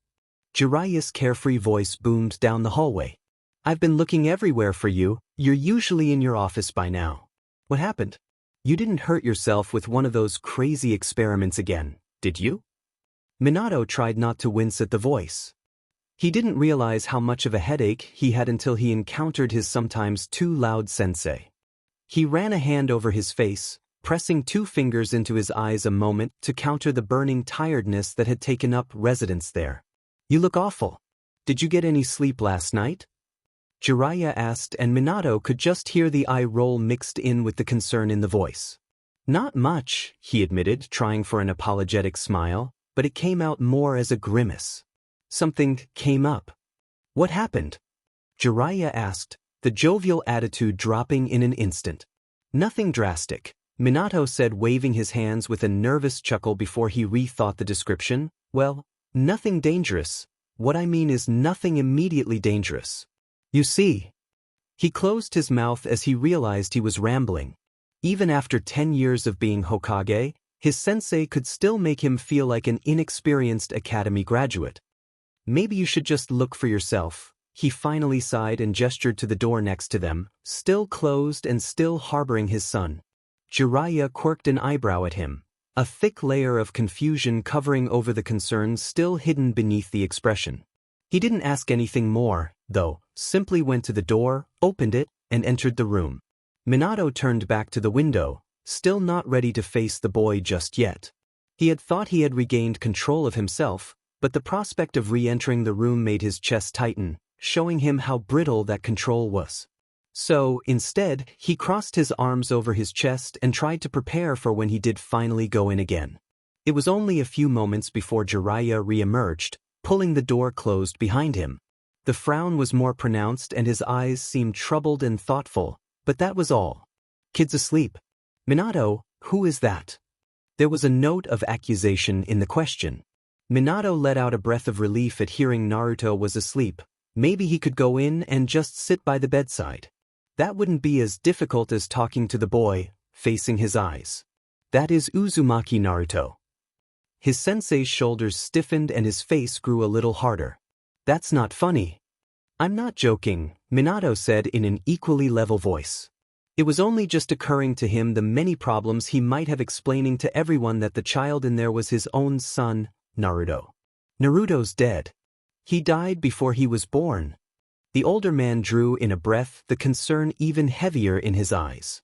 Jiraiya's carefree voice boomed down the hallway. "I've been looking everywhere for you. You're usually in your office by now. What happened? You didn't hurt yourself with one of those crazy experiments again, did you?" Minato tried not to wince at the voice. He didn't realize how much of a headache he had until he encountered his sometimes too loud sensei. He ran a hand over his face, pressing 2 fingers into his eyes a moment to counter the burning tiredness that had taken up residence there. "You look awful. Did you get any sleep last night?" Jiraiya asked, and Minato could just hear the eye roll mixed in with the concern in the voice. "Not much," he admitted, trying for an apologetic smile, but it came out more as a grimace. "Something came up." "What happened?" Jiraiya asked, the jovial attitude dropping in an instant. "Nothing drastic," Minato said, waving his hands with a nervous chuckle before he rethought the description. "Well, nothing dangerous. What I mean is nothing immediately dangerous. You see." He closed his mouth as he realized he was rambling. Even after 10 years of being Hokage, his sensei could still make him feel like an inexperienced academy graduate. "Maybe you should just look for yourself." He finally sighed and gestured to the door next to them, still closed and still harboring his son. Jiraiya quirked an eyebrow at him, a thick layer of confusion covering over the concern still hidden beneath the expression. He didn't ask anything more, though, simply went to the door, opened it, and entered the room. Minato turned back to the window, still not ready to face the boy just yet. He had thought he had regained control of himself, but the prospect of re-entering the room made his chest tighten, showing him how brittle that control was. So, instead, he crossed his arms over his chest and tried to prepare for when he did finally go in again. It was only a few moments before Jiraiya re-emerged, pulling the door closed behind him. The frown was more pronounced and his eyes seemed troubled and thoughtful, but that was all. "Kid's asleep." "Minato, who is that?" There was a note of accusation in the question. Minato let out a breath of relief at hearing Naruto was asleep. Maybe he could go in and just sit by the bedside. That wouldn't be as difficult as talking to the boy, facing his eyes. "That is Uzumaki Naruto." His sensei's shoulders stiffened and his face grew a little harder. "That's not funny." "I'm not joking," Minato said in an equally level voice. It was only just occurring to him the many problems he might have explaining to everyone that the child in there was his own son, Naruto. "Naruto's dead. He died before he was born." The older man drew in a breath, the concern even heavier in his eyes.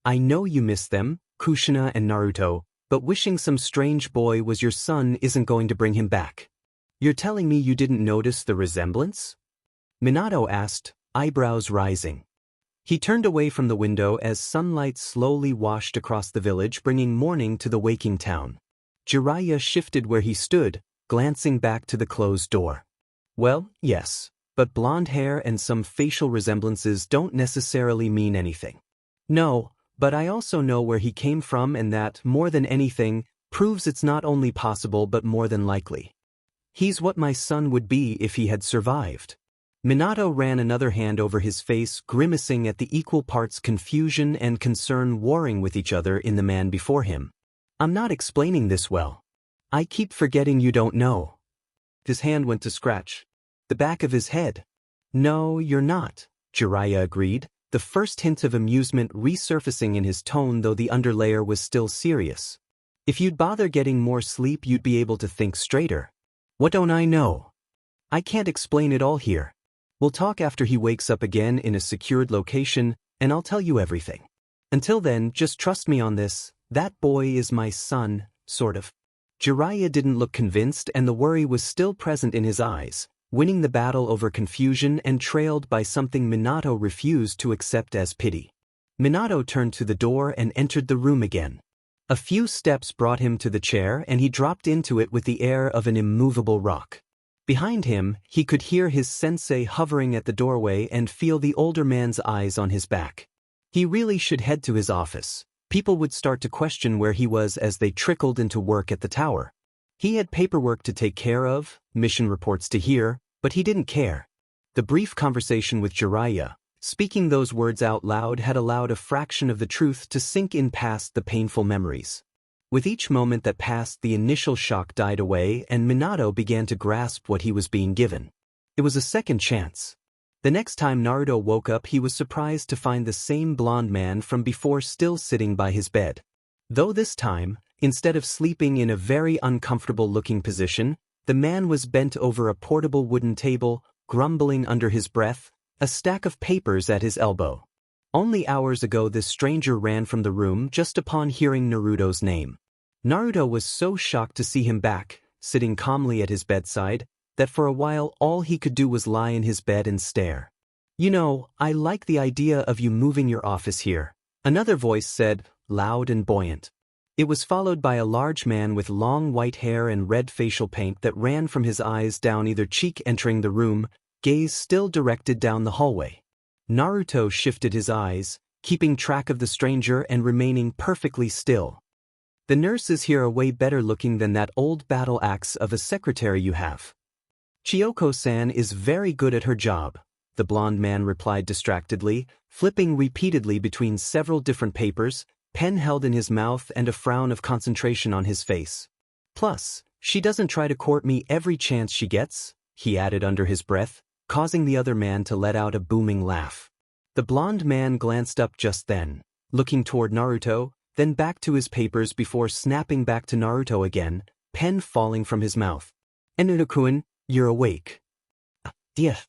"I know you miss them, Kushina and Naruto, but wishing some strange boy was your son isn't going to bring him back. You're telling me you didn't notice the resemblance?" Minato asked, eyebrows rising. He turned away from the window as sunlight slowly washed across the village, bringing morning to the waking town. Jiraiya shifted where he stood, glancing back to the closed door. "Well, yes, but blonde hair and some facial resemblances don't necessarily mean anything." "No, but I also know where he came from, and that, more than anything, proves it's not only possible but more than likely. He's what my son would be if he had survived." Minato ran another hand over his face, grimacing at the equal parts confusion and concern warring with each other in the man before him. "I'm not explaining this well. I keep forgetting you don't know." His hand went to scratch the back of his head. "No, you're not," Jiraiya agreed, the first hint of amusement resurfacing in his tone, though the underlayer was still serious. "If you'd bother getting more sleep, you'd be able to think straighter." "What don't I know?" I can't explain it all here. We'll talk after he wakes up again in a secured location, and I'll tell you everything. Until then, just trust me on this. That boy is my son, sort of. Jiraiya didn't look convinced, and the worry was still present in his eyes, winning the battle over confusion and trailed by something Minato refused to accept as pity. Minato turned to the door and entered the room again. A few steps brought him to the chair, and he dropped into it with the air of an immovable rock. Behind him, he could hear his sensei hovering at the doorway and feel the older man's eyes on his back. He really should head to his office. People would start to question where he was as they trickled into work at the tower. He had paperwork to take care of, mission reports to hear, but he didn't care. The brief conversation with Jiraiya, speaking those words out loud, had allowed a fraction of the truth to sink in past the painful memories. With each moment that passed, the initial shock died away and Minato began to grasp what he was being given. It was a second chance. The next time Naruto woke up, he was surprised to find the same blonde man from before still sitting by his bed. Though this time, instead of sleeping in a very uncomfortable-looking position, the man was bent over a portable wooden table, grumbling under his breath, a stack of papers at his elbow. Only hours ago this stranger ran from the room just upon hearing Naruto's name. Naruto was so shocked to see him back, sitting calmly at his bedside, that for a while all he could do was lie in his bed and stare. "You know, I like the idea of you moving your office here," another voice said, loud and buoyant. It was followed by a large man with long white hair and red facial paint that ran from his eyes down either cheek, entering the room, gaze still directed down the hallway. Naruto shifted his eyes, keeping track of the stranger and remaining perfectly still. "The nurses here are way better looking than that old battle axe of a secretary you have." "Chiyoko-san is very good at her job," the blonde man replied distractedly, flipping repeatedly between several different papers, pen held in his mouth and a frown of concentration on his face. "Plus, she doesn't try to court me every chance she gets," he added under his breath, causing the other man to let out a booming laugh. The blonde man glanced up just then, looking toward Naruto, then back to his papers before snapping back to Naruto again, pen falling from his mouth. "Naruto-kun, you're awake." "Yeah,"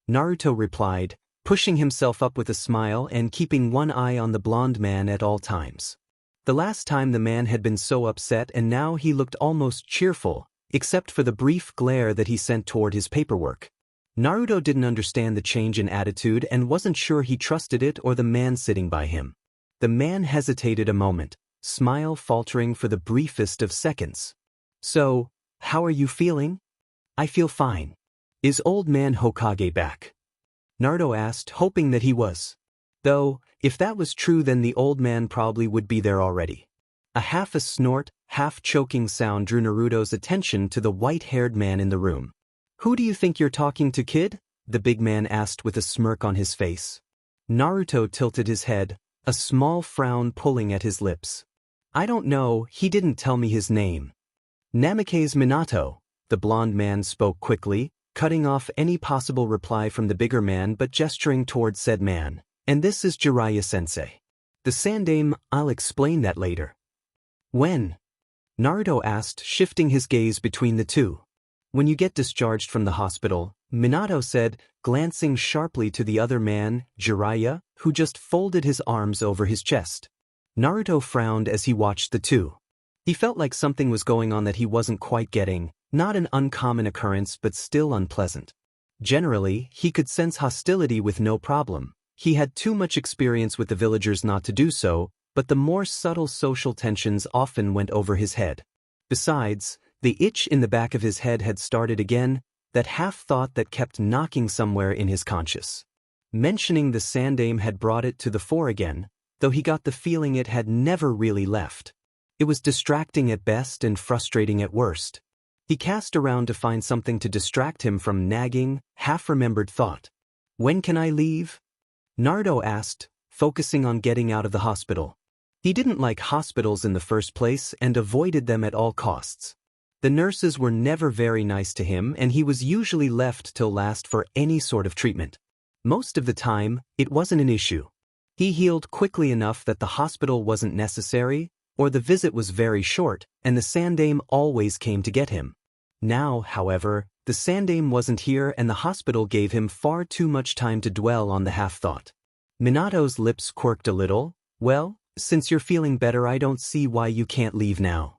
Naruto replied, pushing himself up with a smile and keeping one eye on the blonde man at all times. The last time the man had been so upset, and now he looked almost cheerful, except for the brief glare that he sent toward his paperwork. Naruto didn't understand the change in attitude and wasn't sure he trusted it or the man sitting by him. The man hesitated a moment, smile faltering for the briefest of seconds. "So, how are you feeling?" "I feel fine." "Is old man Hokage back?" Naruto asked, hoping that he was. Though, if that was true, then the old man probably would be there already. A snort, half-choking sound drew Naruto's attention to the white-haired man in the room. "Who do you think you're talking to, kid?" the big man asked with a smirk on his face. Naruto tilted his head, a small frown pulling at his lips. "I don't know, he didn't tell me his name." "Namake's Minato," the blonde man spoke quickly, cutting off any possible reply from the bigger man but gesturing toward said man. "And this is Jiraiya-sensei. The Sandaime, I'll explain that later." "When?" Naruto asked, shifting his gaze between the two. "When you get discharged from the hospital," Minato said, glancing sharply to the other man, Jiraiya, who just folded his arms over his chest. Naruto frowned as he watched the two. He felt like something was going on that he wasn't quite getting, not an uncommon occurrence but still unpleasant. Generally, he could sense hostility with no problem. He had too much experience with the villagers not to do so, but the more subtle social tensions often went over his head. Besides, the itch in the back of his head had started again, that half-thought that kept knocking somewhere in his conscious. Mentioning the Sandaime had brought it to the fore again, though he got the feeling it had never really left. It was distracting at best and frustrating at worst. He cast around to find something to distract him from nagging, half-remembered thought. "When can I leave?" Naruto asked, focusing on getting out of the hospital. He didn't like hospitals in the first place and avoided them at all costs. The nurses were never very nice to him, and he was usually left till last for any sort of treatment. Most of the time, it wasn't an issue. He healed quickly enough that the hospital wasn't necessary, or the visit was very short, and the Sandaime always came to get him. Now, however, the Sandaime wasn't here and the hospital gave him far too much time to dwell on the half-thought. Minato's lips quirked a little. Well, since you're feeling better, I don't see why you can't leave now.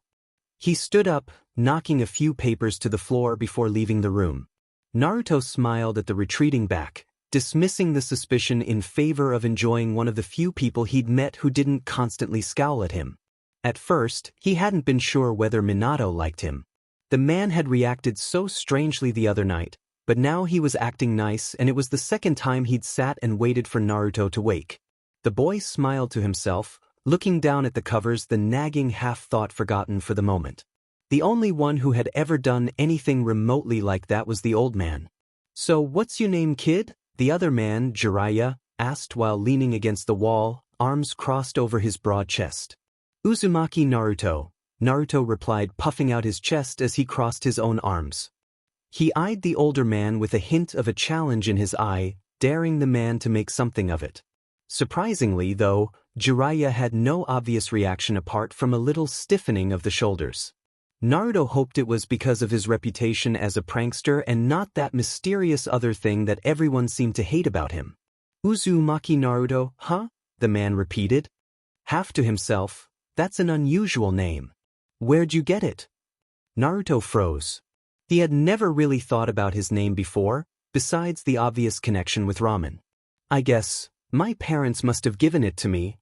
He stood up, knocking a few papers to the floor before leaving the room. Naruto smiled at the retreating back, dismissing the suspicion in favor of enjoying one of the few people he'd met who didn't constantly scowl at him. At first, he hadn't been sure whether Minato liked him. The man had reacted so strangely the other night, but now he was acting nice and it was the second time he'd sat and waited for Naruto to wake. The boy smiled to himself, looking down at the covers, the nagging half-thought forgotten for the moment. The only one who had ever done anything remotely like that was the old man. So what's your name, kid? The other man, Jiraiya, asked while leaning against the wall, arms crossed over his broad chest. Uzumaki Naruto, Naruto replied, puffing out his chest as he crossed his own arms. He eyed the older man with a hint of a challenge in his eye, daring the man to make something of it. Surprisingly, though, Jiraiya had no obvious reaction apart from a little stiffening of the shoulders. Naruto hoped it was because of his reputation as a prankster and not that mysterious other thing that everyone seemed to hate about him. Uzumaki Naruto, huh? The man repeated. Half to himself, that's an unusual name. Where'd you get it? Naruto froze. He had never really thought about his name before, besides the obvious connection with ramen. I guess, my parents must have given it to me,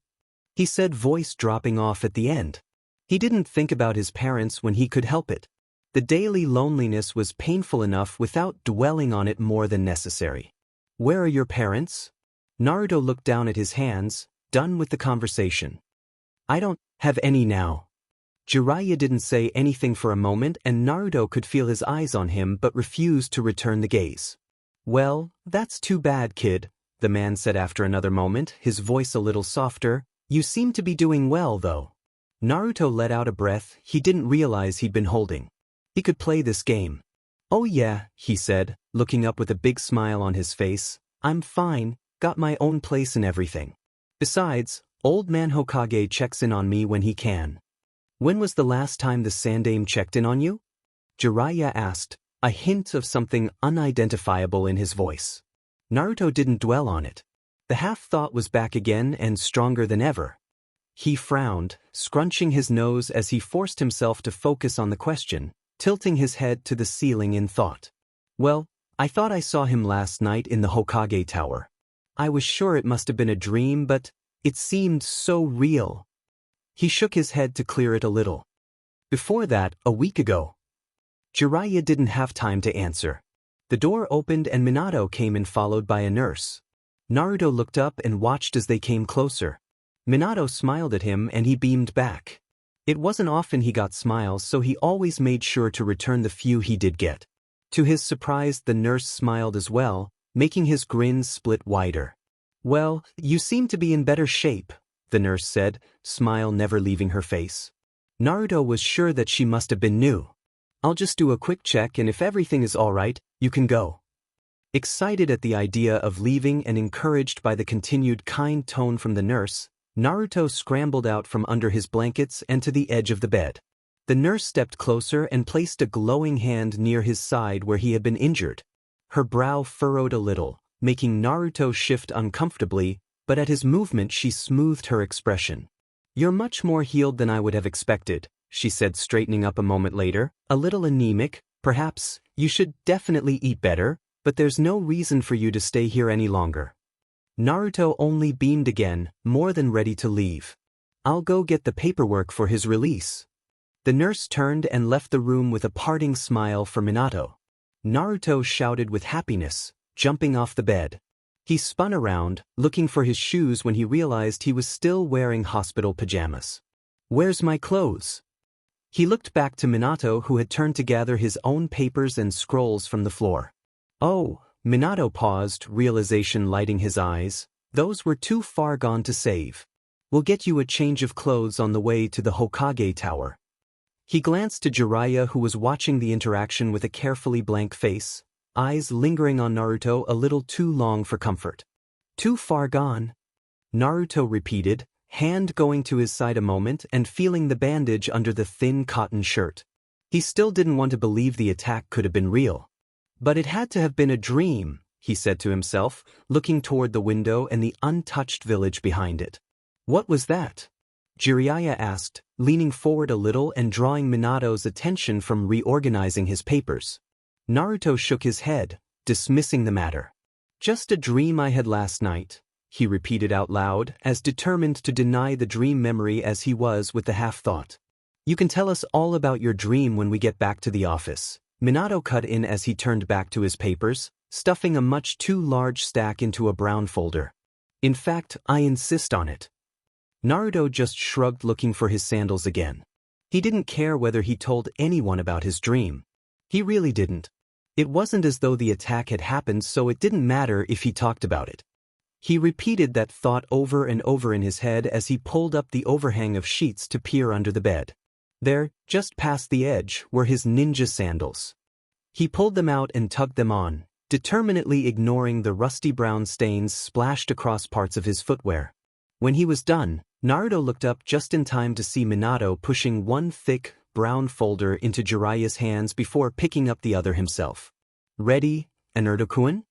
he said, voice dropping off at the end. He didn't think about his parents when he could help it. The daily loneliness was painful enough without dwelling on it more than necessary. Where are your parents? Naruto looked down at his hands, done with the conversation. I don't have any now. Jiraiya didn't say anything for a moment and Naruto could feel his eyes on him but refused to return the gaze. Well, that's too bad, kid, the man said after another moment, his voice a little softer. You seem to be doing well, though. Naruto let out a breath he didn't realize he'd been holding. He could play this game. Oh yeah, he said, looking up with a big smile on his face. I'm fine, got my own place and everything. Besides, old man Hokage checks in on me when he can. When was the last time the Sandaime checked in on you? Jiraiya asked, a hint of something unidentifiable in his voice. Naruto didn't dwell on it. The half-thought was back again and stronger than ever. He frowned, scrunching his nose as he forced himself to focus on the question, tilting his head to the ceiling in thought. Well, I thought I saw him last night in the Hokage tower. I was sure it must have been a dream, but it seemed so real. He shook his head to clear it a little. Before that, a week ago. Jiraiya didn't have time to answer. The door opened and Minato came in, followed by a nurse. Naruto looked up and watched as they came closer. Minato smiled at him and he beamed back. It wasn't often he got smiles, so he always made sure to return the few he did get. To his surprise, the nurse smiled as well, making his grin split wider. Well, you seem to be in better shape, the nurse said, smile never leaving her face. Naruto was sure that she must have been new. I'll just do a quick check and if everything is all right, you can go. Excited at the idea of leaving and encouraged by the continued kind tone from the nurse, Naruto scrambled out from under his blankets and to the edge of the bed. The nurse stepped closer and placed a glowing hand near his side where he had been injured. Her brow furrowed a little, making Naruto shift uncomfortably, but at his movement she smoothed her expression. You're much more healed than I would have expected, she said, straightening up a moment later. A little anemic, perhaps. You should definitely eat better, but there's no reason for you to stay here any longer. Naruto only beamed again, more than ready to leave. I'll go get the paperwork for his release. The nurse turned and left the room with a parting smile for Minato. Naruto shouted with happiness, jumping off the bed. He spun around, looking for his shoes when he realized he was still wearing hospital pajamas. Where's my clothes? He looked back to Minato, who had turned to gather his own papers and scrolls from the floor. Oh, Minato paused, realization lighting his eyes. Those were too far gone to save. We'll get you a change of clothes on the way to the Hokage tower. He glanced to Jiraiya, who was watching the interaction with a carefully blank face, eyes lingering on Naruto a little too long for comfort. Too far gone? Naruto repeated, hand going to his side a moment and feeling the bandage under the thin cotton shirt. He still didn't want to believe the attack could have been real. But it had to have been a dream, he said to himself, looking toward the window and the untouched village behind it. What was that? Jiraiya asked, leaning forward a little and drawing Minato's attention from reorganizing his papers. Naruto shook his head, dismissing the matter. Just a dream I had last night, he repeated out loud, as determined to deny the dream memory as he was with the half-thought. You can tell us all about your dream when we get back to the office, Minato cut in as he turned back to his papers, stuffing a much too large stack into a brown folder. In fact, I insist on it. Naruto just shrugged, looking for his sandals again. He didn't care whether he told anyone about his dream. He really didn't. It wasn't as though the attack had happened, so it didn't matter if he talked about it. He repeated that thought over and over in his head as he pulled up the overhang of sheets to peer under the bed. There, just past the edge, were his ninja sandals. He pulled them out and tugged them on, determinedly ignoring the rusty brown stains splashed across parts of his footwear. When he was done, Naruto looked up just in time to see Minato pushing one thick, brown folder into Jiraiya's hands before picking up the other himself. Ready, Naruto-kun?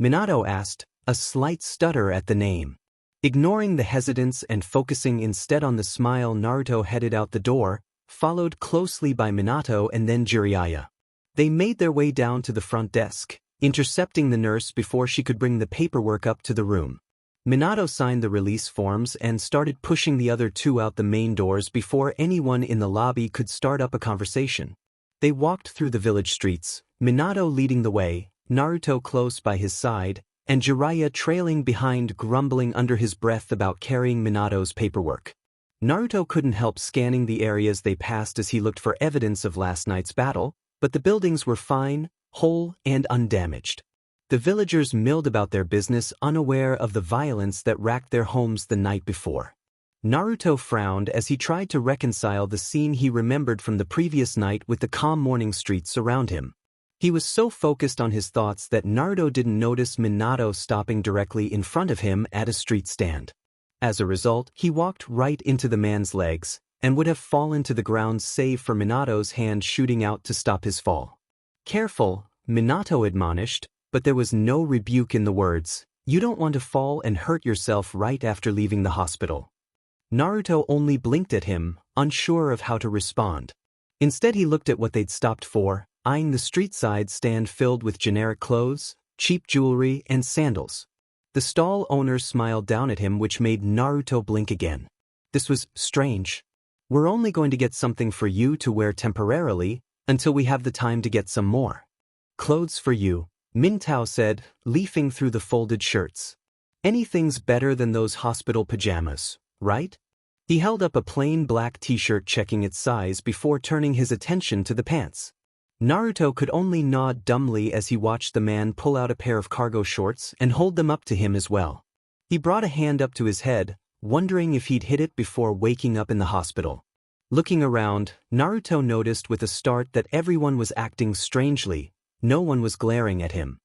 Minato asked, a slight stutter at the name. Ignoring the hesitance and focusing instead on the smile, Naruto headed out the door, followed closely by Minato and then Jiraiya. They made their way down to the front desk, intercepting the nurse before she could bring the paperwork up to the room. Minato signed the release forms and started pushing the other two out the main doors before anyone in the lobby could start up a conversation. They walked through the village streets, Minato leading the way, Naruto close by his side, and Jiraiya trailing behind, grumbling under his breath about carrying Minato's paperwork. Naruto couldn't help scanning the areas they passed as he looked for evidence of last night's battle, but the buildings were fine, whole, and undamaged. The villagers milled about their business, unaware of the violence that racked their homes the night before. Naruto frowned as he tried to reconcile the scene he remembered from the previous night with the calm morning streets around him. He was so focused on his thoughts that Naruto didn't notice Minato stopping directly in front of him at a street stand. As a result, he walked right into the man's legs, and would have fallen to the ground save for Minato's hand shooting out to stop his fall. Careful, Minato admonished, but there was no rebuke in the words. You don't want to fall and hurt yourself right after leaving the hospital. Naruto only blinked at him, unsure of how to respond. Instead he looked at what they'd stopped for, eyeing the street-side stand filled with generic clothes, cheap jewelry, and sandals. The stall owner smiled down at him, which made Naruto blink again. This was strange. We're only going to get something for you to wear temporarily, until we have the time to get some more. Clothes for you, Mintao said, leafing through the folded shirts. Anything's better than those hospital pajamas, right? He held up a plain black t-shirt, checking its size before turning his attention to the pants. Naruto could only nod dumbly as he watched the man pull out a pair of cargo shorts and hold them up to him as well. He brought a hand up to his head, wondering if he'd hit it before waking up in the hospital. Looking around, Naruto noticed with a start that everyone was acting strangely. No one was glaring at him.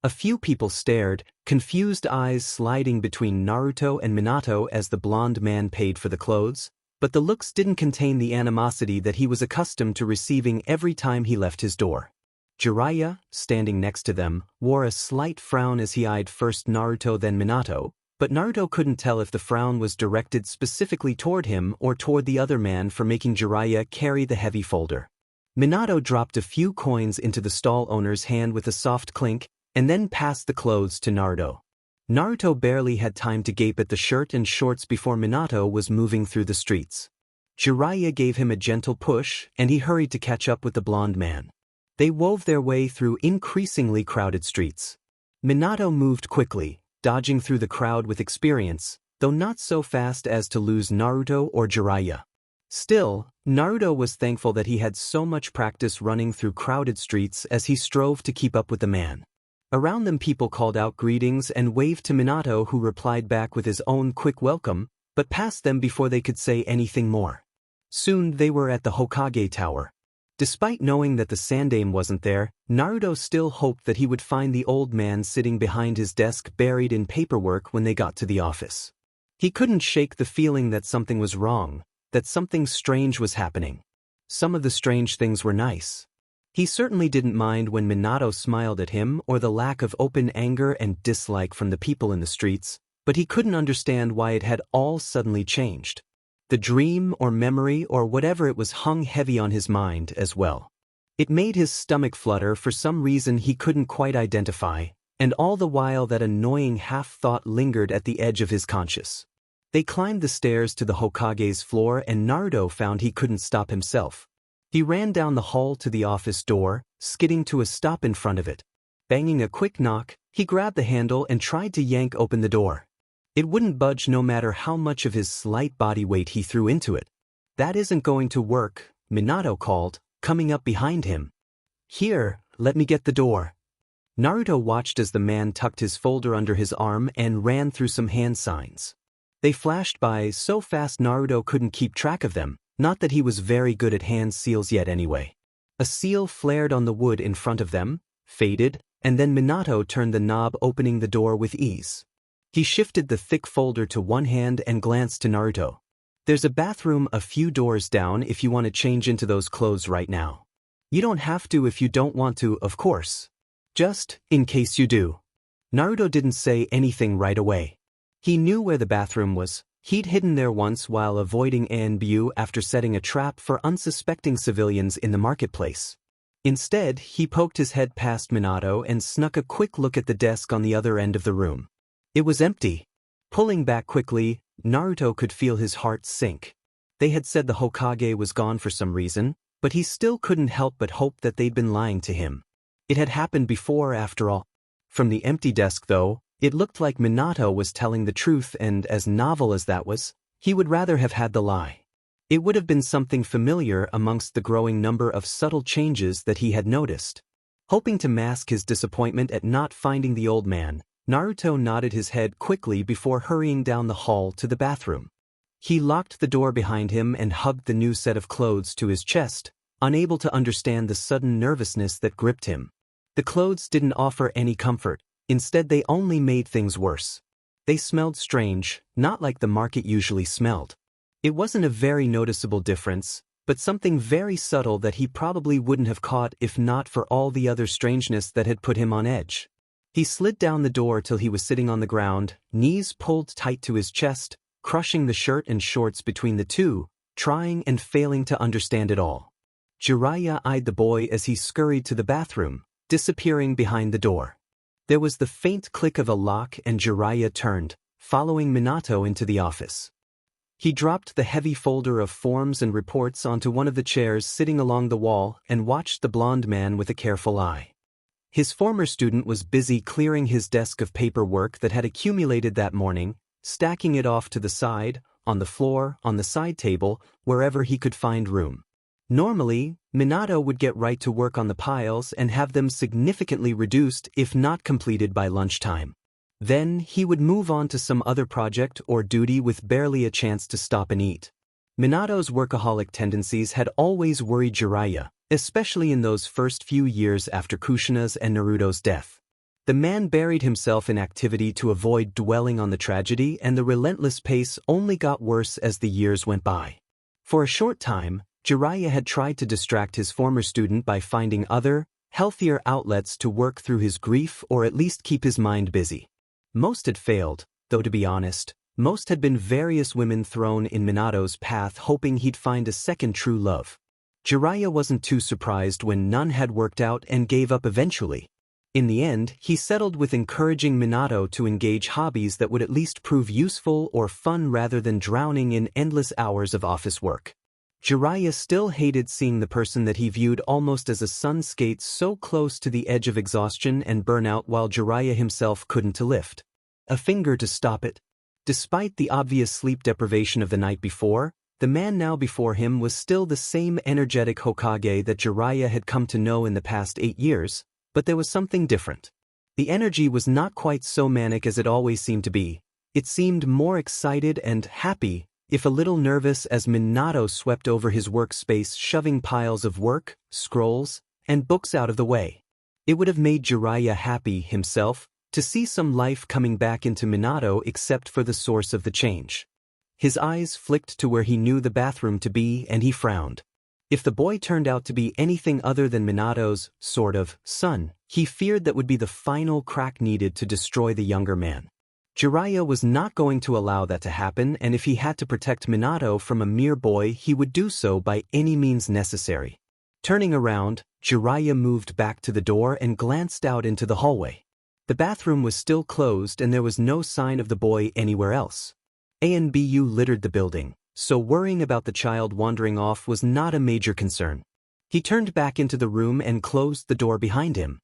A few people stared, confused eyes sliding between Naruto and Minato as the blonde man paid for the clothes, but the looks didn't contain the animosity that he was accustomed to receiving every time he left his door. Jiraiya, standing next to them, wore a slight frown as he eyed first Naruto then Minato, but Naruto couldn't tell if the frown was directed specifically toward him or toward the other man for making Jiraiya carry the heavy folder. Minato dropped a few coins into the stall owner's hand with a soft clink, and then passed the clothes to Naruto. Naruto barely had time to gape at the shirt and shorts before Minato was moving through the streets. Jiraiya gave him a gentle push, and he hurried to catch up with the blonde man. They wove their way through increasingly crowded streets. Minato moved quickly, dodging through the crowd with experience, though not so fast as to lose Naruto or Jiraiya. Still, Naruto was thankful that he had so much practice running through crowded streets as he strove to keep up with the man. Around them people called out greetings and waved to Minato, who replied back with his own quick welcome, but passed them before they could say anything more. Soon they were at the Hokage tower. Despite knowing that the Sandaime wasn't there, Naruto still hoped that he would find the old man sitting behind his desk buried in paperwork when they got to the office. He couldn't shake the feeling that something was wrong, that something strange was happening. Some of the strange things were nice. He certainly didn't mind when Minato smiled at him or the lack of open anger and dislike from the people in the streets, but he couldn't understand why it had all suddenly changed. The dream or memory or whatever it was hung heavy on his mind as well. It made his stomach flutter for some reason he couldn't quite identify, and all the while that annoying half-thought lingered at the edge of his conscience. They climbed the stairs to the Hokage's floor and Naruto found he couldn't stop himself. He ran down the hall to the office door, skidding to a stop in front of it. Banging a quick knock, he grabbed the handle and tried to yank open the door. It wouldn't budge no matter how much of his slight body weight he threw into it. "That isn't going to work," Minato called, coming up behind him. "Here, let me get the door." Naruto watched as the man tucked his folder under his arm and ran through some hand signs. They flashed by so fast Naruto couldn't keep track of them, not that he was very good at hand seals yet anyway. A seal flared on the wood in front of them, faded, and then Minato turned the knob opening the door with ease. He shifted the thick folder to one hand and glanced to Naruto. "There's a bathroom a few doors down if you want to change into those clothes right now. You don't have to if you don't want to, of course. Just in case you do." Naruto didn't say anything right away. He knew where the bathroom was. He'd hidden there once while avoiding Anbu after setting a trap for unsuspecting civilians in the marketplace. Instead, he poked his head past Minato and snuck a quick look at the desk on the other end of the room. It was empty. Pulling back quickly, Naruto could feel his heart sink. They had said the Hokage was gone for some reason, but he still couldn't help but hope that they'd been lying to him. It had happened before, after all. From the empty desk, though, it looked like Minato was telling the truth, and as novel as that was, he would rather have had the lie. It would have been something familiar amongst the growing number of subtle changes that he had noticed. Hoping to mask his disappointment at not finding the old man, Naruto nodded his head quickly before hurrying down the hall to the bathroom. He locked the door behind him and hugged the new set of clothes to his chest, unable to understand the sudden nervousness that gripped him. The clothes didn't offer any comfort. Instead, they only made things worse. They smelled strange, not like the market usually smelled. It wasn't a very noticeable difference, but something very subtle that he probably wouldn't have caught if not for all the other strangeness that had put him on edge. He slid down the door till he was sitting on the ground, knees pulled tight to his chest, crushing the shirt and shorts between the two, trying and failing to understand it all. Jiraiya eyed the boy as he scurried to the bathroom, disappearing behind the door. There was the faint click of a lock and Jiraiya turned, following Minato into the office. He dropped the heavy folder of forms and reports onto one of the chairs sitting along the wall and watched the blond man with a careful eye. His former student was busy clearing his desk of paperwork that had accumulated that morning, stacking it off to the side, on the floor, on the side table, wherever he could find room. Normally, Minato would get right to work on the piles and have them significantly reduced if not completed by lunchtime. Then he would move on to some other project or duty with barely a chance to stop and eat. Minato's workaholic tendencies had always worried Jiraiya, especially in those first few years after Kushina's and Naruto's death. The man buried himself in activity to avoid dwelling on the tragedy, and the relentless pace only got worse as the years went by. For a short time, Jiraiya had tried to distract his former student by finding other, healthier outlets to work through his grief or at least keep his mind busy. Most had failed, though to be honest, most had been various women thrown in Minato's path hoping he'd find a second true love. Jiraiya wasn't too surprised when none had worked out and gave up eventually. In the end, he settled with encouraging Minato to engage hobbies that would at least prove useful or fun rather than drowning in endless hours of office work. Jiraiya still hated seeing the person that he viewed almost as a son skate so close to the edge of exhaustion and burnout while Jiraiya himself couldn't lift a finger to stop it. Despite the obvious sleep deprivation of the night before, the man now before him was still the same energetic Hokage that Jiraiya had come to know in the past 8 years, but there was something different. The energy was not quite so manic as it always seemed to be. It seemed more excited and happy, if a little nervous, as Minato swept over his workspace shoving piles of work, scrolls, and books out of the way. It would have made Jiraiya happy himself to see some life coming back into Minato except for the source of the change. His eyes flicked to where he knew the bathroom to be and he frowned. If the boy turned out to be anything other than Minato's, sort of, son, he feared that would be the final crack needed to destroy the younger man. Jiraiya was not going to allow that to happen, and if he had to protect Minato from a mere boy, he would do so by any means necessary. Turning around, Jiraiya moved back to the door and glanced out into the hallway. The bathroom was still closed and there was no sign of the boy anywhere else. ANBU littered the building, so worrying about the child wandering off was not a major concern. He turned back into the room and closed the door behind him.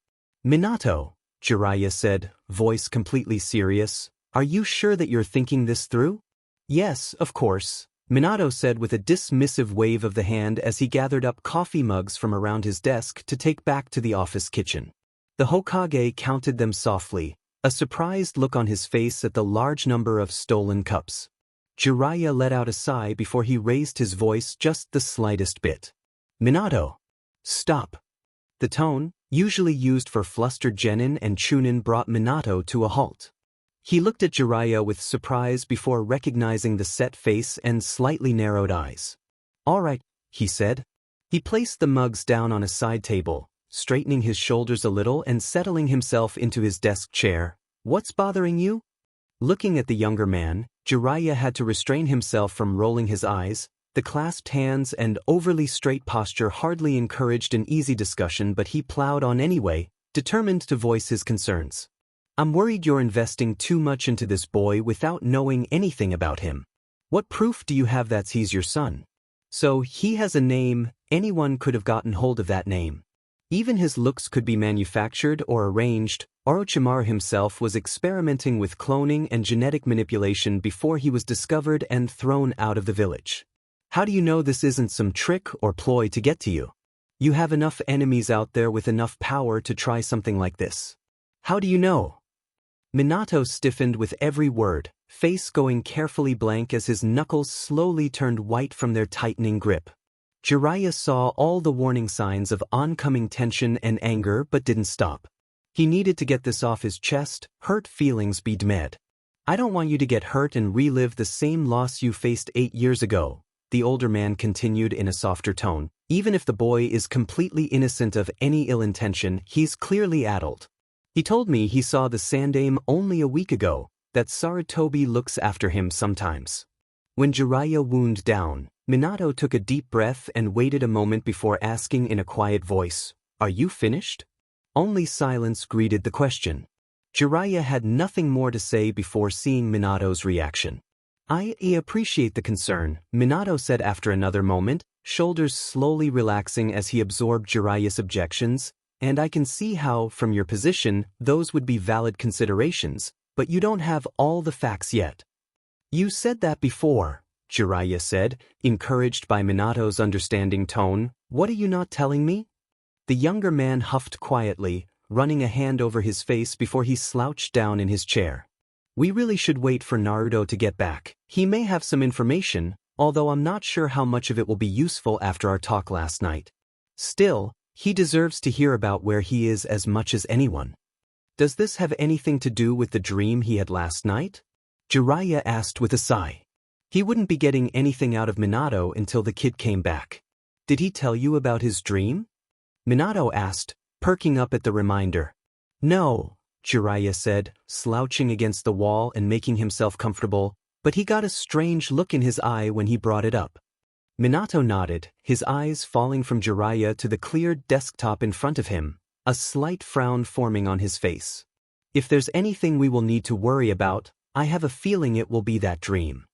Minato, Jiraiya said, voice completely serious, are you sure that you're thinking this through? Yes, of course, Minato said with a dismissive wave of the hand as he gathered up coffee mugs from around his desk to take back to the office kitchen. The Hokage counted them softly, a surprised look on his face at the large number of stolen cups. Jiraiya let out a sigh before he raised his voice just the slightest bit. Minato! Stop! The tone, usually used for flustered genin and chunin, brought Minato to a halt. He looked at Jiraiya with surprise before recognizing the set face and slightly narrowed eyes. All right, he said. He placed the mugs down on a side table, straightening his shoulders a little and settling himself into his desk chair. What's bothering you? Looking at the younger man, Jiraiya had to restrain himself from rolling his eyes. The clasped hands and overly straight posture hardly encouraged an easy discussion, but he plowed on anyway, determined to voice his concerns. I'm worried you're investing too much into this boy without knowing anything about him. What proof do you have that he's your son? So he has a name, anyone could have gotten hold of that name. Even his looks could be manufactured or arranged. Orochimaru himself was experimenting with cloning and genetic manipulation before he was discovered and thrown out of the village. How do you know this isn't some trick or ploy to get to you? You have enough enemies out there with enough power to try something like this. How do you know? Minato stiffened with every word, face going carefully blank as his knuckles slowly turned white from their tightening grip. Jiraiya saw all the warning signs of oncoming tension and anger but didn't stop. He needed to get this off his chest, hurt feelings be damned. I don't want you to get hurt and relive the same loss you faced 8 years ago, the older man continued in a softer tone. Even if the boy is completely innocent of any ill intention, he's clearly addled. He told me he saw the Sandaime only a week ago, that Sarutobi looks after him sometimes. When Jiraiya wound down, Minato took a deep breath and waited a moment before asking in a quiet voice, "Are you finished?" Only silence greeted the question. Jiraiya had nothing more to say before seeing Minato's reaction. I appreciate the concern, Minato said after another moment, shoulders slowly relaxing as he absorbed Jiraiya's objections, and I can see how, from your position, those would be valid considerations, but you don't have all the facts yet. You said that before, Jiraiya said, encouraged by Minato's understanding tone. What are you not telling me? The younger man huffed quietly, running a hand over his face before he slouched down in his chair. We really should wait for Naruto to get back. He may have some information, although I'm not sure how much of it will be useful after our talk last night. Still, he deserves to hear about where he is as much as anyone. Does this have anything to do with the dream he had last night? Jiraiya asked with a sigh. He wouldn't be getting anything out of Minato until the kid came back. Did he tell you about his dream? Minato asked, perking up at the reminder. No, Jiraiya said, slouching against the wall and making himself comfortable, but he got a strange look in his eye when he brought it up. Minato nodded, his eyes falling from Jiraiya to the cleared desktop in front of him, a slight frown forming on his face. If there's anything we will need to worry about, I have a feeling it will be that dream.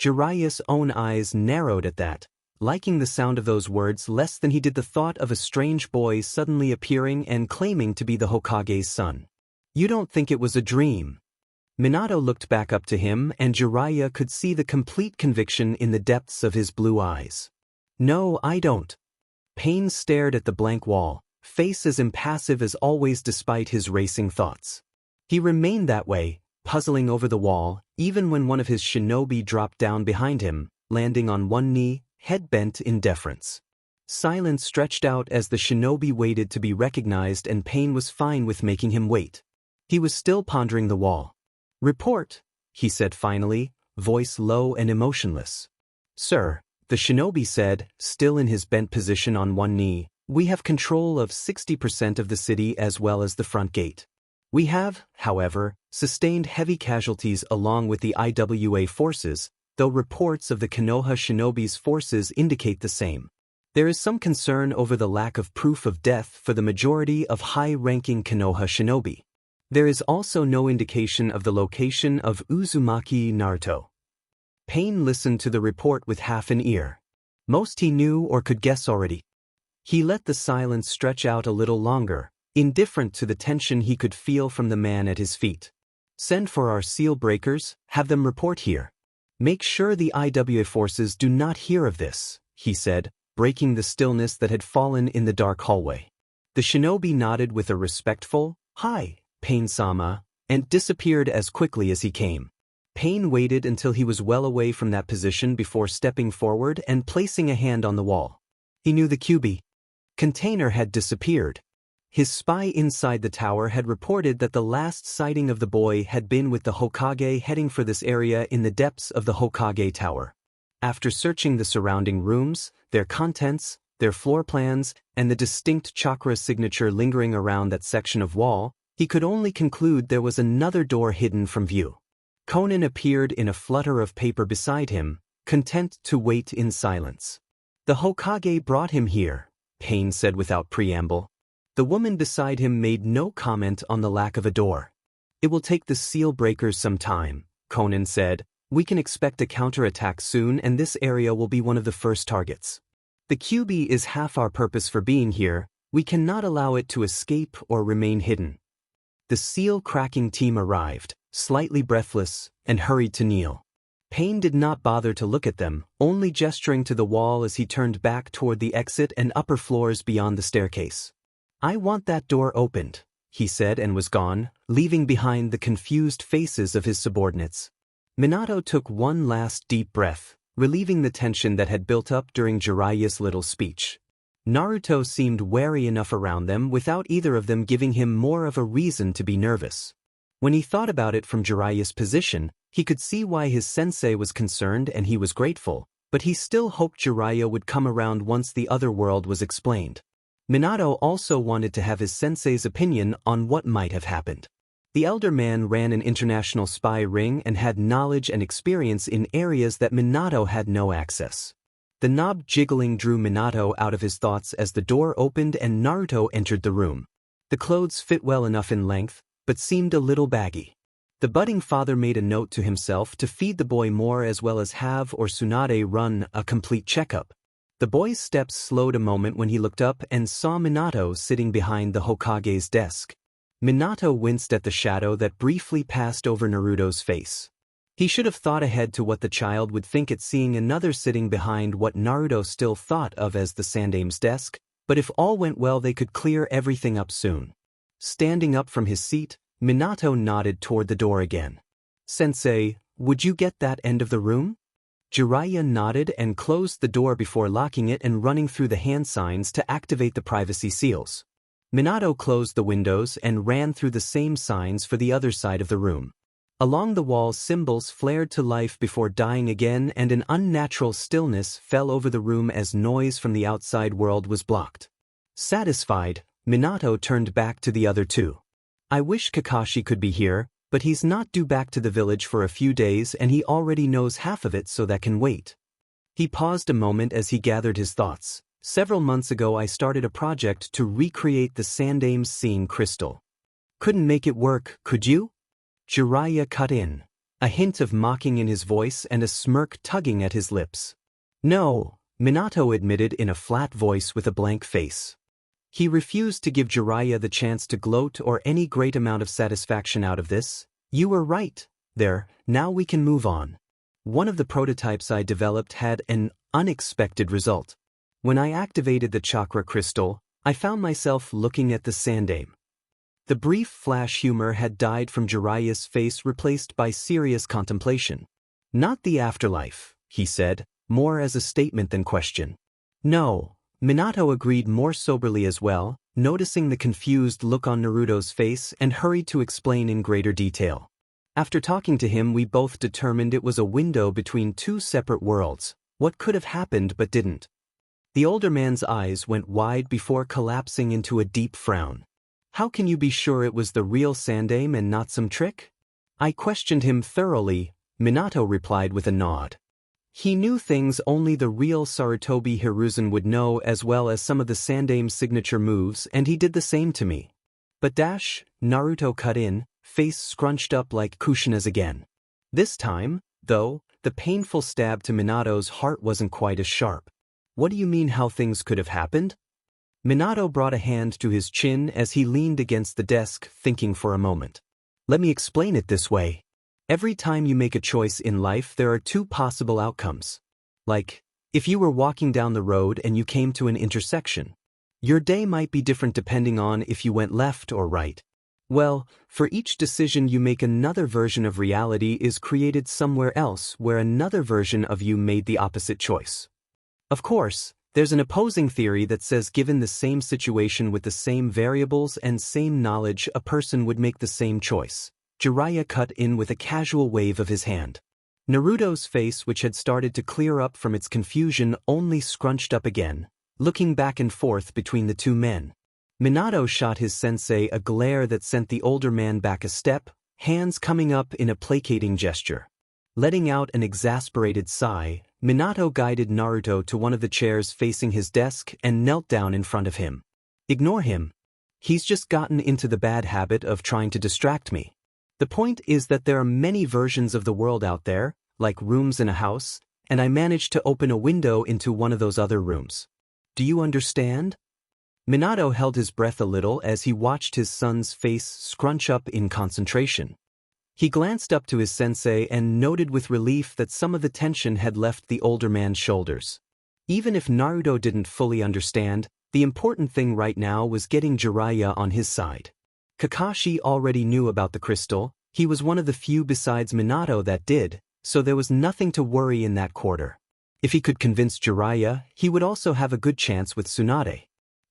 Jiraiya's own eyes narrowed at that, liking the sound of those words less than he did the thought of a strange boy suddenly appearing and claiming to be the Hokage's son. You don't think it was a dream? Minato looked back up to him and Jiraiya could see the complete conviction in the depths of his blue eyes. No, I don't. Pain stared at the blank wall, face as impassive as always despite his racing thoughts. He remained that way, puzzling over the wall, even when one of his shinobi dropped down behind him, landing on one knee, head bent in deference. Silence stretched out as the shinobi waited to be recognized and Pain was fine with making him wait. He was still pondering the wall. Report, he said finally, voice low and emotionless. Sir, The shinobi said, still in his bent position on one knee, "We have control of 60% of the city as well as the front gate. We have, however, sustained heavy casualties along with the IWA forces, though reports of the Konoha shinobi's forces indicate the same. There is some concern over the lack of proof of death for the majority of high-ranking Konoha shinobi. There is also no indication of the location of Uzumaki Naruto." Pain listened to the report with half an ear. Most he knew or could guess already. He let the silence stretch out a little longer, indifferent to the tension he could feel from the man at his feet. "Send for our seal breakers, have them report here. Make sure the IWA forces do not hear of this," he said, breaking the stillness that had fallen in the dark hallway. The shinobi nodded with a respectful, "Hi, Pain-sama," and disappeared as quickly as he came. Pain waited until he was well away from that position before stepping forward and placing a hand on the wall. He knew the QB container had disappeared. His spy inside the tower had reported that the last sighting of the boy had been with the Hokage heading for this area in the depths of the Hokage tower. After searching the surrounding rooms, their contents, their floor plans, and the distinct chakra signature lingering around that section of wall, he could only conclude there was another door hidden from view. Conan appeared in a flutter of paper beside him, content to wait in silence. "The Hokage brought him here," Pain said without preamble. The woman beside him made no comment on the lack of a door. "It will take the seal breakers some time," Conan said. "We can expect a counterattack soon and this area will be one of the first targets. The QB is half our purpose for being here. We cannot allow it to escape or remain hidden." The seal-cracking team arrived, slightly breathless, and hurried to kneel. Pain did not bother to look at them, only gesturing to the wall as he turned back toward the exit and upper floors beyond the staircase. "I want that door opened," he said and was gone, leaving behind the confused faces of his subordinates. Minato took one last deep breath, relieving the tension that had built up during Jiraiya's little speech. Naruto seemed wary enough around them without either of them giving him more of a reason to be nervous. When he thought about it from Jiraiya's position, he could see why his sensei was concerned and he was grateful, but he still hoped Jiraiya would come around once the other world was explained. Minato also wanted to have his sensei's opinion on what might have happened. The elder man ran an international spy ring and had knowledge and experience in areas that Minato had no access. The knob jiggling drew Minato out of his thoughts as the door opened and Naruto entered the room. The clothes fit well enough in length, but seemed a little baggy. The budding father made a note to himself to feed the boy more as well as have or Tsunade run a complete checkup. The boy's steps slowed a moment when he looked up and saw Minato sitting behind the Hokage's desk. Minato winced at the shadow that briefly passed over Naruto's face. He should have thought ahead to what the child would think at seeing another sitting behind what Naruto still thought of as the Sandame's desk, but if all went well they could clear everything up soon. Standing up from his seat, Minato nodded toward the door again. "Sensei, would you get that end of the room?" Jiraiya nodded and closed the door before locking it and running through the hand signs to activate the privacy seals. Minato closed the windows and ran through the same signs for the other side of the room. Along the walls symbols flared to life before dying again and an unnatural stillness fell over the room as noise from the outside world was blocked. Satisfied, Minato turned back to the other two. "I wish Kakashi could be here, but he's not due back to the village for a few days and he already knows half of it so that can wait." He paused a moment as he gathered his thoughts. "Several months ago I started a project to recreate the Sandame's seeing crystal. Couldn't make it work, could you?" Jiraiya cut in, a hint of mocking in his voice and a smirk tugging at his lips. "No," Minato admitted in a flat voice with a blank face. He refused to give Jiraiya the chance to gloat or any great amount of satisfaction out of this. "You were right. There, now we can move on. One of the prototypes I developed had an unexpected result. When I activated the chakra crystal, I found myself looking at the Sandame." The brief flash humor had died from Jiraiya's face, replaced by serious contemplation. "Not the afterlife," he said, more as a statement than question. "No," Minato agreed more soberly as well, noticing the confused look on Naruto's face and hurried to explain in greater detail. "After talking to him we both determined it was a window between two separate worlds, What could have happened but didn't? The older man's eyes went wide before collapsing into a deep frown. How can you be sure it was the real Sandaime and not some trick? I questioned him thoroughly, Minato replied with a nod. He knew things only the real Sarutobi Hiruzen would know, as well as some of the Sandaime's signature moves, and he did the same to me. But Naruto cut in, face scrunched up like Kushina's again. This time, though, the painful stab to Minato's heart wasn't quite as sharp. What do you mean how things could have happened? Minato brought a hand to his chin as he leaned against the desk, thinking for a moment. Let me explain it this way. Every time you make a choice in life, there are two possible outcomes. Like, if you were walking down the road and you came to an intersection. Your day might be different depending on if you went left or right. Well, for each decision you make, another version of reality is created somewhere else where another version of you made the opposite choice. Of course, there's an opposing theory that says given the same situation with the same variables and same knowledge, a person would make the same choice. Jiraiya cut in with a casual wave of his hand. Naruto's face, which had started to clear up from its confusion, only scrunched up again, looking back and forth between the two men. Minato shot his sensei a glare that sent the older man back a step, hands coming up in a placating gesture. Letting out an exasperated sigh, Minato guided Naruto to one of the chairs facing his desk and knelt down in front of him. Ignore him. He's just gotten into the bad habit of trying to distract me. The point is that there are many versions of the world out there, like rooms in a house, and I managed to open a window into one of those other rooms. Do you understand? Minato held his breath a little as he watched his son's face scrunch up in concentration. He glanced up to his sensei and noted with relief that some of the tension had left the older man's shoulders. Even if Naruto didn't fully understand, the important thing right now was getting Jiraiya on his side. Kakashi already knew about the crystal, he was one of the few besides Minato that did, so there was nothing to worry in that quarter. If he could convince Jiraiya, he would also have a good chance with Tsunade.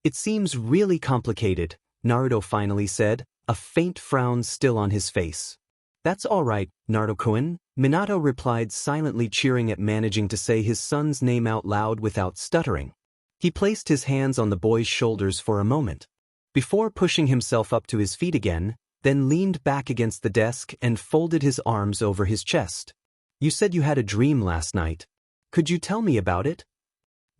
It seems really complicated, Naruto finally said, a faint frown still on his face. That's all right, Naruto-kun, Minato replied, silently cheering at managing to say his son's name out loud without stuttering. He placed his hands on the boy's shoulders for a moment, before pushing himself up to his feet again, then leaned back against the desk and folded his arms over his chest. You said you had a dream last night. Could you tell me about it?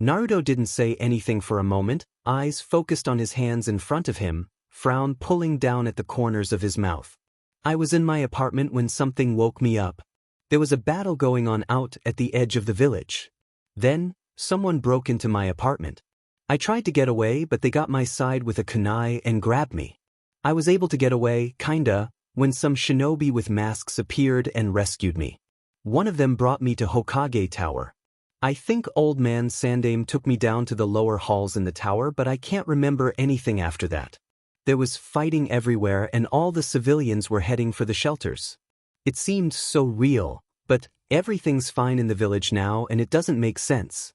Naruto didn't say anything for a moment, eyes focused on his hands in front of him, frown pulling down at the corners of his mouth. I was in my apartment when something woke me up. There was a battle going on out at the edge of the village. Then, someone broke into my apartment. I tried to get away, but they got my side with a kunai and grabbed me. I was able to get away, kinda, when some shinobi with masks appeared and rescued me. One of them brought me to Hokage Tower. I think old man Sandaime took me down to the lower halls in the tower, but I can't remember anything after that. There was fighting everywhere and all the civilians were heading for the shelters. It seemed so real, but everything's fine in the village now and it doesn't make sense.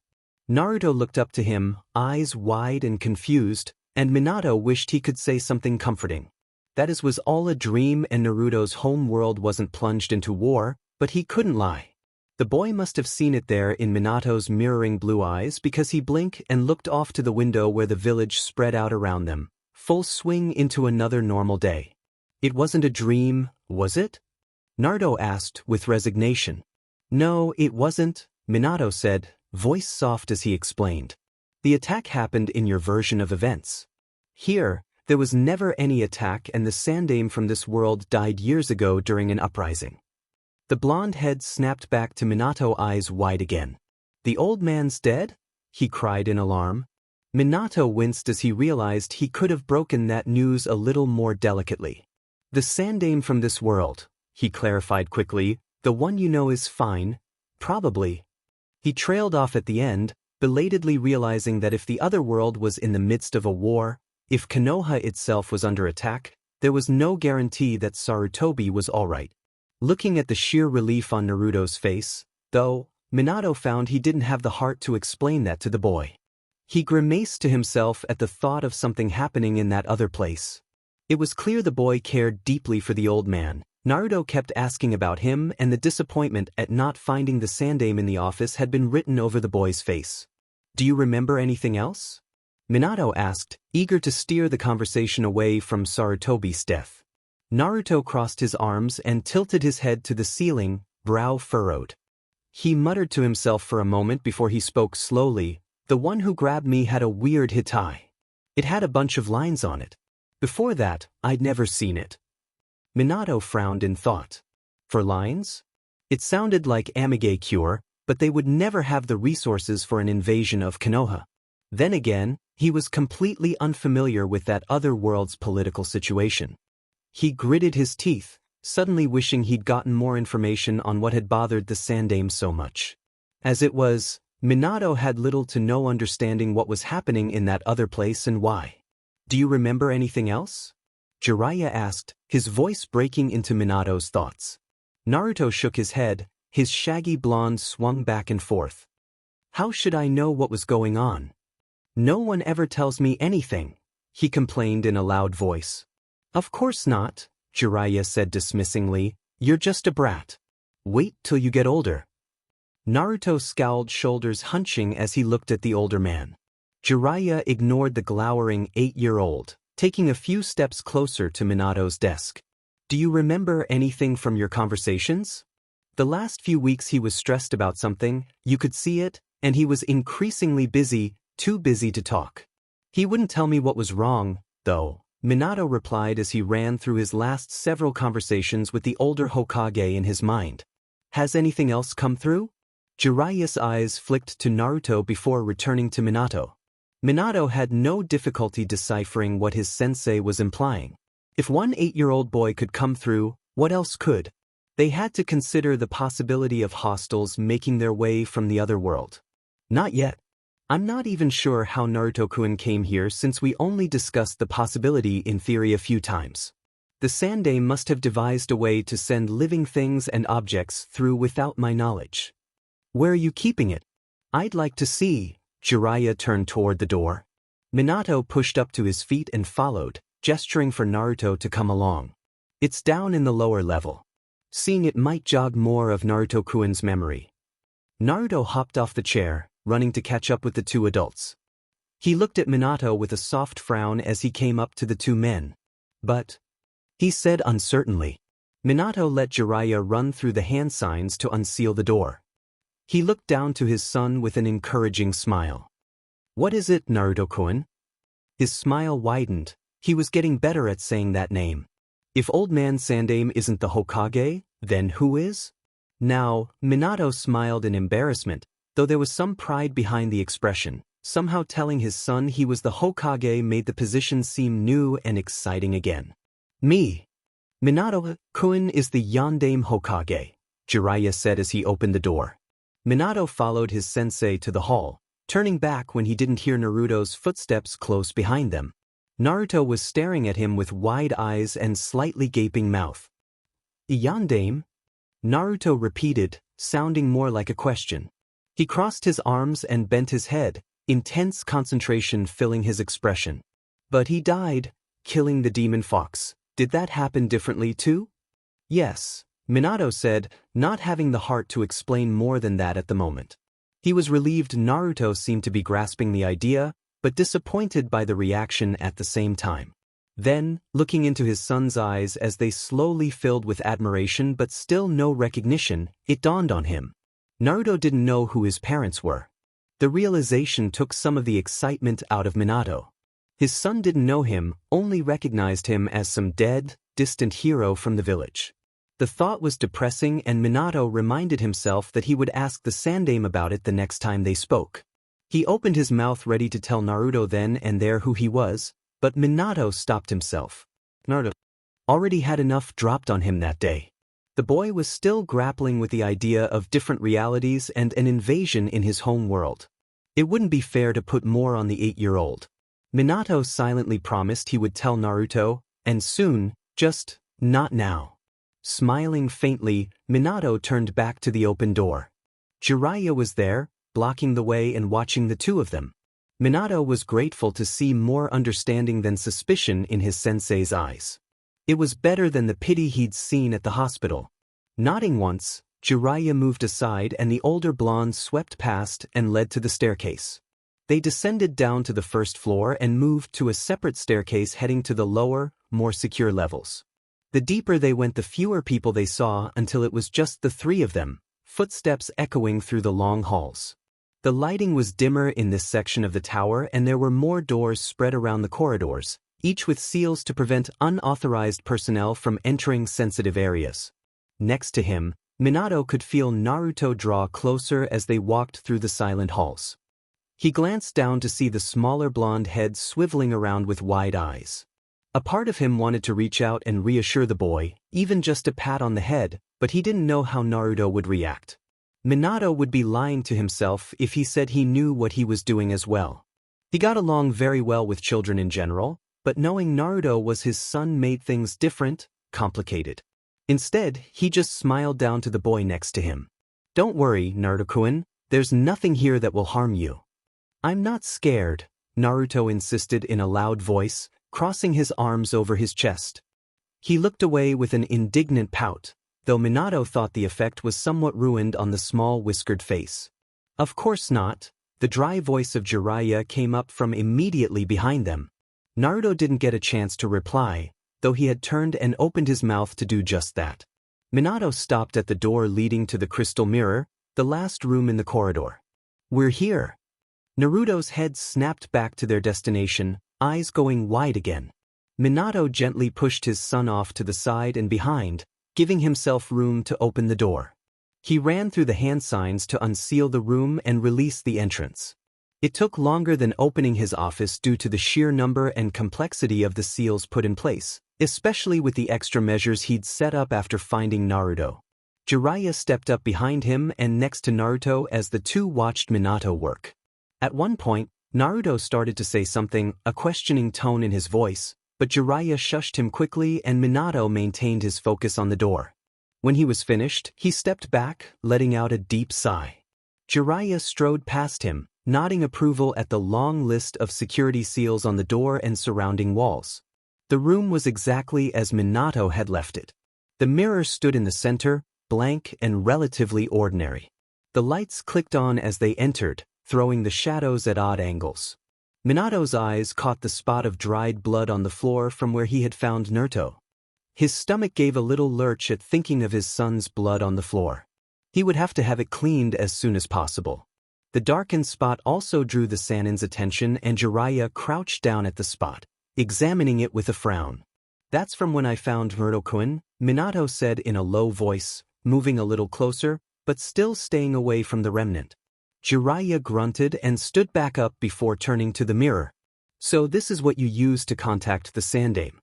Naruto looked up to him, eyes wide and confused, and Minato wished he could say something comforting. That it was all a dream and Naruto's home world wasn't plunged into war, but he couldn't lie. The boy must have seen it there in Minato's mirroring blue eyes because he blinked and looked off to the window where the village spread out around them, full swing into another normal day. It wasn't a dream, was it? Naruto asked with resignation. No, it wasn't, Minato said, voice soft as he explained. The attack happened in your version of events. Here, there was never any attack and the Sandaime from this world died years ago during an uprising. The blonde head snapped back to Minato, eyes wide again. The old man's dead? He cried in alarm. Minato winced as he realized he could have broken that news a little more delicately. The Sandaime from this world, he clarified quickly, the one you know is fine, probably. He trailed off at the end, belatedly realizing that if the other world was in the midst of a war, if Konoha itself was under attack, there was no guarantee that Sarutobi was alright. Looking at the sheer relief on Naruto's face, though, Minato found he didn't have the heart to explain that to the boy. He grimaced to himself at the thought of something happening in that other place. It was clear the boy cared deeply for the old man, Naruto kept asking about him, and the disappointment at not finding the Sandaime in the office had been written over the boy's face. Do you remember anything else? Minato asked, eager to steer the conversation away from Sarutobi's death. Naruto crossed his arms and tilted his head to the ceiling, brow furrowed. He muttered to himself for a moment before he spoke slowly. The one who grabbed me had a weird hitai. It had a bunch of lines on it. Before that, I'd never seen it. Minato frowned in thought. For lines? It sounded like Amige cure, but they would never have the resources for an invasion of Konoha. Then again, he was completely unfamiliar with that other world's political situation. He gritted his teeth, suddenly wishing he'd gotten more information on what had bothered the Sandaime so much. As it was, Minato had little to no understanding what was happening in that other place and why. Do you remember anything else? Jiraiya asked, his voice breaking into Minato's thoughts. Naruto shook his head, his shaggy blonde swung back and forth. How should I know what was going on? No one ever tells me anything, he complained in a loud voice. Of course not, Jiraiya said dismissingly, you're just a brat. Wait till you get older. Naruto scowled, shoulders hunching as he looked at the older man. Jiraiya ignored the glowering 8-year-old, taking a few steps closer to Minato's desk. Do you remember anything from your conversations? The last few weeks he was stressed about something, you could see it, and he was increasingly busy, too busy to talk. He wouldn't tell me what was wrong, though, Minato replied as he ran through his last several conversations with the older Hokage in his mind. Has anything else come through? Jiraiya's eyes flicked to Naruto before returning to Minato. Minato had no difficulty deciphering what his sensei was implying. If one 8-year-old boy could come through, what else could? They had to consider the possibility of hostiles making their way from the other world. Not yet. I'm not even sure how Naruto-kun came here since we only discussed the possibility in theory a few times. The Sandaime must have devised a way to send living things and objects through without my knowledge. Where are you keeping it? I'd like to see. Jiraiya turned toward the door. Minato pushed up to his feet and followed, gesturing for Naruto to come along. It's down in the lower level. Seeing it might jog more of Naruto-kun's memory. Naruto hopped off the chair, running to catch up with the two adults. He looked at Minato with a soft frown as he came up to the two men. But, he said uncertainly. Minato let Jiraiya run through the hand signs to unseal the door. He looked down to his son with an encouraging smile. What is it, Naruto-kun? His smile widened. He was getting better at saying that name. If Old Man Sandaime isn't the Hokage, then who is? Now, Minato smiled in embarrassment, though there was some pride behind the expression. Somehow telling his son he was the Hokage made the position seem new and exciting again. Me. Minato-kun is the Yondaime Hokage, Jiraiya said as he opened the door. Minato followed his sensei to the hall, turning back when he didn't hear Naruto's footsteps close behind them. Naruto was staring at him with wide eyes and slightly gaping mouth. Yondaime? Naruto repeated, sounding more like a question. He crossed his arms and bent his head, intense concentration filling his expression. But he died, killing the demon fox. Did that happen differently too? Yes, Minato said, not having the heart to explain more than that at the moment. He was relieved Naruto seemed to be grasping the idea, but disappointed by the reaction at the same time. Then, looking into his son's eyes as they slowly filled with admiration but still no recognition, it dawned on him. Naruto didn't know who his parents were. The realization took some of the excitement out of Minato. His son didn't know him, only recognized him as some dead, distant hero from the village. The thought was depressing, and Minato reminded himself that he would ask the Sandaime about it the next time they spoke. He opened his mouth ready to tell Naruto then and there who he was, but Minato stopped himself. Naruto already had enough dropped on him that day. The boy was still grappling with the idea of different realities and an invasion in his home world. It wouldn't be fair to put more on the 8-year-old. Minato silently promised he would tell Naruto, and soon, just not now. Smiling faintly, Minato turned back to the open door. Jiraiya was there, blocking the way and watching the two of them. Minato was grateful to see more understanding than suspicion in his sensei's eyes. It was better than the pity he'd seen at the hospital. Nodding once, Jiraiya moved aside and the older blonde swept past and led to the staircase. They descended down to the first floor and moved to a separate staircase heading to the lower, more secure levels. The deeper they went, the fewer people they saw until it was just the three of them, footsteps echoing through the long halls. The lighting was dimmer in this section of the tower and there were more doors spread around the corridors, each with seals to prevent unauthorized personnel from entering sensitive areas. Next to him, Minato could feel Naruto draw closer as they walked through the silent halls. He glanced down to see the smaller blonde head swiveling around with wide eyes. A part of him wanted to reach out and reassure the boy, even just a pat on the head, but he didn't know how Naruto would react. Minato would be lying to himself if he said he knew what he was doing as well. He got along very well with children in general, but knowing Naruto was his son made things different, complicated. Instead, he just smiled down to the boy next to him. "Don't worry, Naruto-kun, there's nothing here that will harm you." "I'm not scared," Naruto insisted in a loud voice, crossing his arms over his chest. He looked away with an indignant pout, though Minato thought the effect was somewhat ruined on the small whiskered face. "Of course not," the dry voice of Jiraiya came up from immediately behind them. Naruto didn't get a chance to reply, though he had turned and opened his mouth to do just that. Minato stopped at the door leading to the crystal mirror, the last room in the corridor. "We're here." Naruto's head snapped back to their destination, eyes going wide again. Minato gently pushed his son off to the side and behind, giving himself room to open the door. He ran through the hand signs to unseal the room and release the entrance. It took longer than opening his office due to the sheer number and complexity of the seals put in place, especially with the extra measures he'd set up after finding Naruto. Jiraiya stepped up behind him and next to Naruto as the two watched Minato work. At one point, Naruto started to say something, a questioning tone in his voice, but Jiraiya shushed him quickly and Minato maintained his focus on the door. When he was finished, he stepped back, letting out a deep sigh. Jiraiya strode past him, nodding approval at the long list of security seals on the door and surrounding walls. The room was exactly as Minato had left it. The mirror stood in the center, blank and relatively ordinary. The lights clicked on as they entered, throwing the shadows at odd angles. Minato's eyes caught the spot of dried blood on the floor from where he had found Naruto. His stomach gave a little lurch at thinking of his son's blood on the floor. He would have to have it cleaned as soon as possible. The darkened spot also drew the Sanin's attention and Jiraiya crouched down at the spot, examining it with a frown. "That's from when I found Naruto-kun," Minato said in a low voice, moving a little closer, but still staying away from the remnant. Jiraiya grunted and stood back up before turning to the mirror. "So this is what you used to contact the Sandaime?"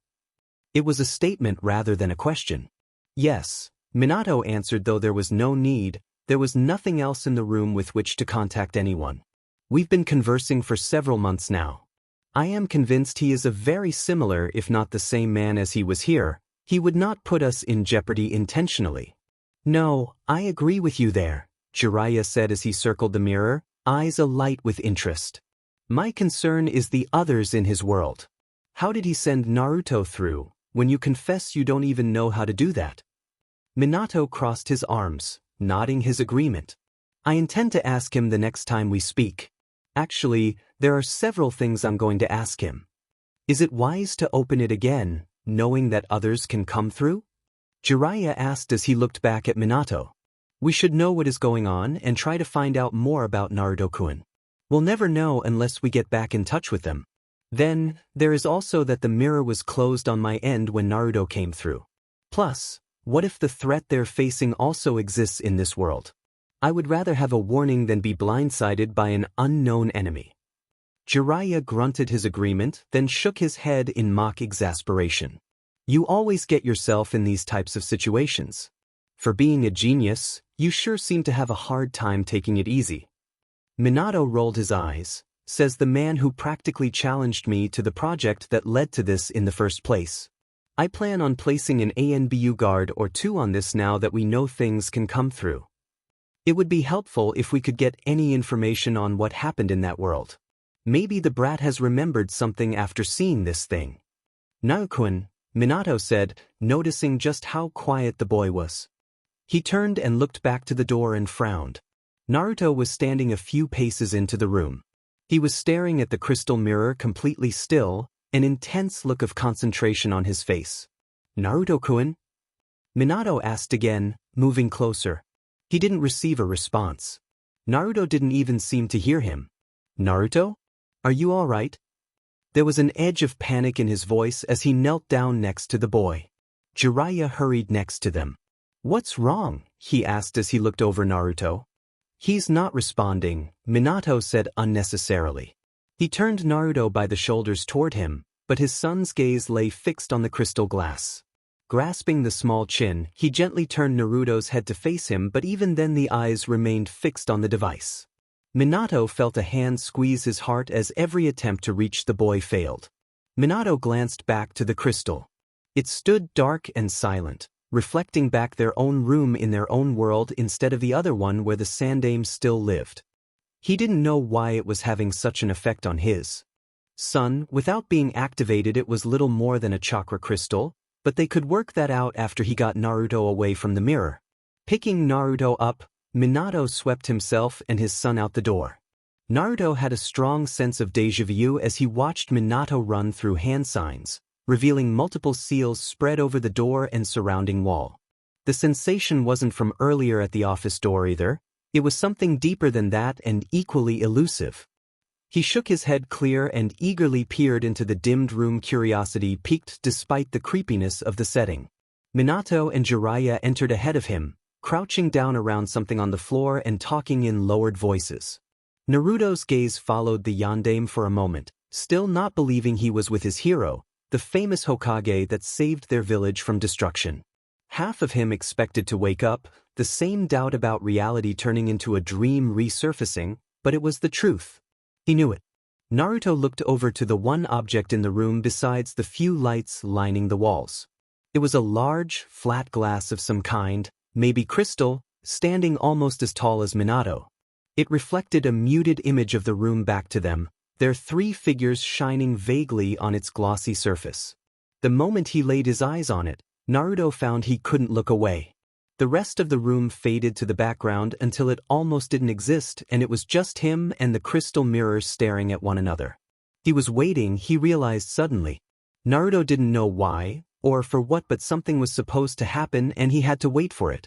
It was a statement rather than a question. "Yes," Minato answered, though there was no need. There was nothing else in the room with which to contact anyone. "We've been conversing for several months now. I am convinced he is a very similar if not the same man as he was here. He would not put us in jeopardy intentionally." "No, I agree with you there," Jiraiya said as he circled the mirror, eyes alight with interest. "My concern is the others in his world. How did he send Naruto through, when you confess you don't even know how to do that?" Minato crossed his arms, nodding his agreement. "I intend to ask him the next time we speak. Actually, there are several things I'm going to ask him. Is it wise to open it again, knowing that others can come through?" Jiraiya asked as he looked back at Minato. "We should know what is going on and try to find out more about Naruto-kun. We'll never know unless we get back in touch with them. Then, there is also that the mirror was closed on my end when Naruto came through. Plus, what if the threat they're facing also exists in this world? I would rather have a warning than be blindsided by an unknown enemy." Jiraiya grunted his agreement, then shook his head in mock exasperation. "You always get yourself in these types of situations. For being a genius, you sure seem to have a hard time taking it easy." Minato rolled his eyes, says the man who practically challenged me to the project that led to this in the first place. "I plan on placing an ANBU guard or two on this now that we know things can come through. It would be helpful if we could get any information on what happened in that world. Maybe the brat has remembered something after seeing this thing." "Naruto-kun, Minato said, noticing just how quiet the boy was. He turned and looked back to the door and frowned. Naruto was standing a few paces into the room. He was staring at the crystal mirror completely still, an intense look of concentration on his face. "Naruto-kun?" Minato asked again, moving closer. He didn't receive a response. Naruto didn't even seem to hear him. "Naruto? Are you all right?" There was an edge of panic in his voice as he knelt down next to the boy. Jiraiya hurried next to them. "What's wrong?" he asked as he looked over Naruto. "He's not responding," Minato said unnecessarily. He turned Naruto by the shoulders toward him, but his son's gaze lay fixed on the crystal glass. Grasping the small chin, he gently turned Naruto's head to face him, but even then the eyes remained fixed on the device. Minato felt a hand squeeze his heart as every attempt to reach the boy failed. Minato glanced back to the crystal. It stood dark and silent, reflecting back their own room in their own world instead of the other one where the Sandaime still lived. He didn't know why it was having such an effect on his son. Without being activated, it was little more than a chakra crystal, but they could work that out after he got Naruto away from the mirror. Picking Naruto up, Minato swept himself and his son out the door. Naruto had a strong sense of déjà vu as he watched Minato run through hand signs, revealing multiple seals spread over the door and surrounding wall. The sensation wasn't from earlier at the office door either, it was something deeper than that and equally elusive. He shook his head clear and eagerly peered into the dimmed room. Curiosity piqued despite the creepiness of the setting. Minato and Jiraiya entered ahead of him, crouching down around something on the floor and talking in lowered voices. Naruto's gaze followed the Yondaime for a moment, still not believing he was with his hero, the famous Hokage that saved their village from destruction. Half of him expected to wake up, the same doubt about reality turning into a dream resurfacing, but it was the truth. He knew it. Naruto looked over to the one object in the room besides the few lights lining the walls. It was a large, flat glass of some kind, maybe crystal, standing almost as tall as Minato. It reflected a muted image of the room back to them, their three figures shining vaguely on its glossy surface. The moment he laid his eyes on it, Naruto found he couldn't look away. The rest of the room faded to the background until it almost didn't exist, and it was just him and the crystal mirrors staring at one another. He was waiting, he realized suddenly. Naruto didn't know why, or for what, but something was supposed to happen and he had to wait for it.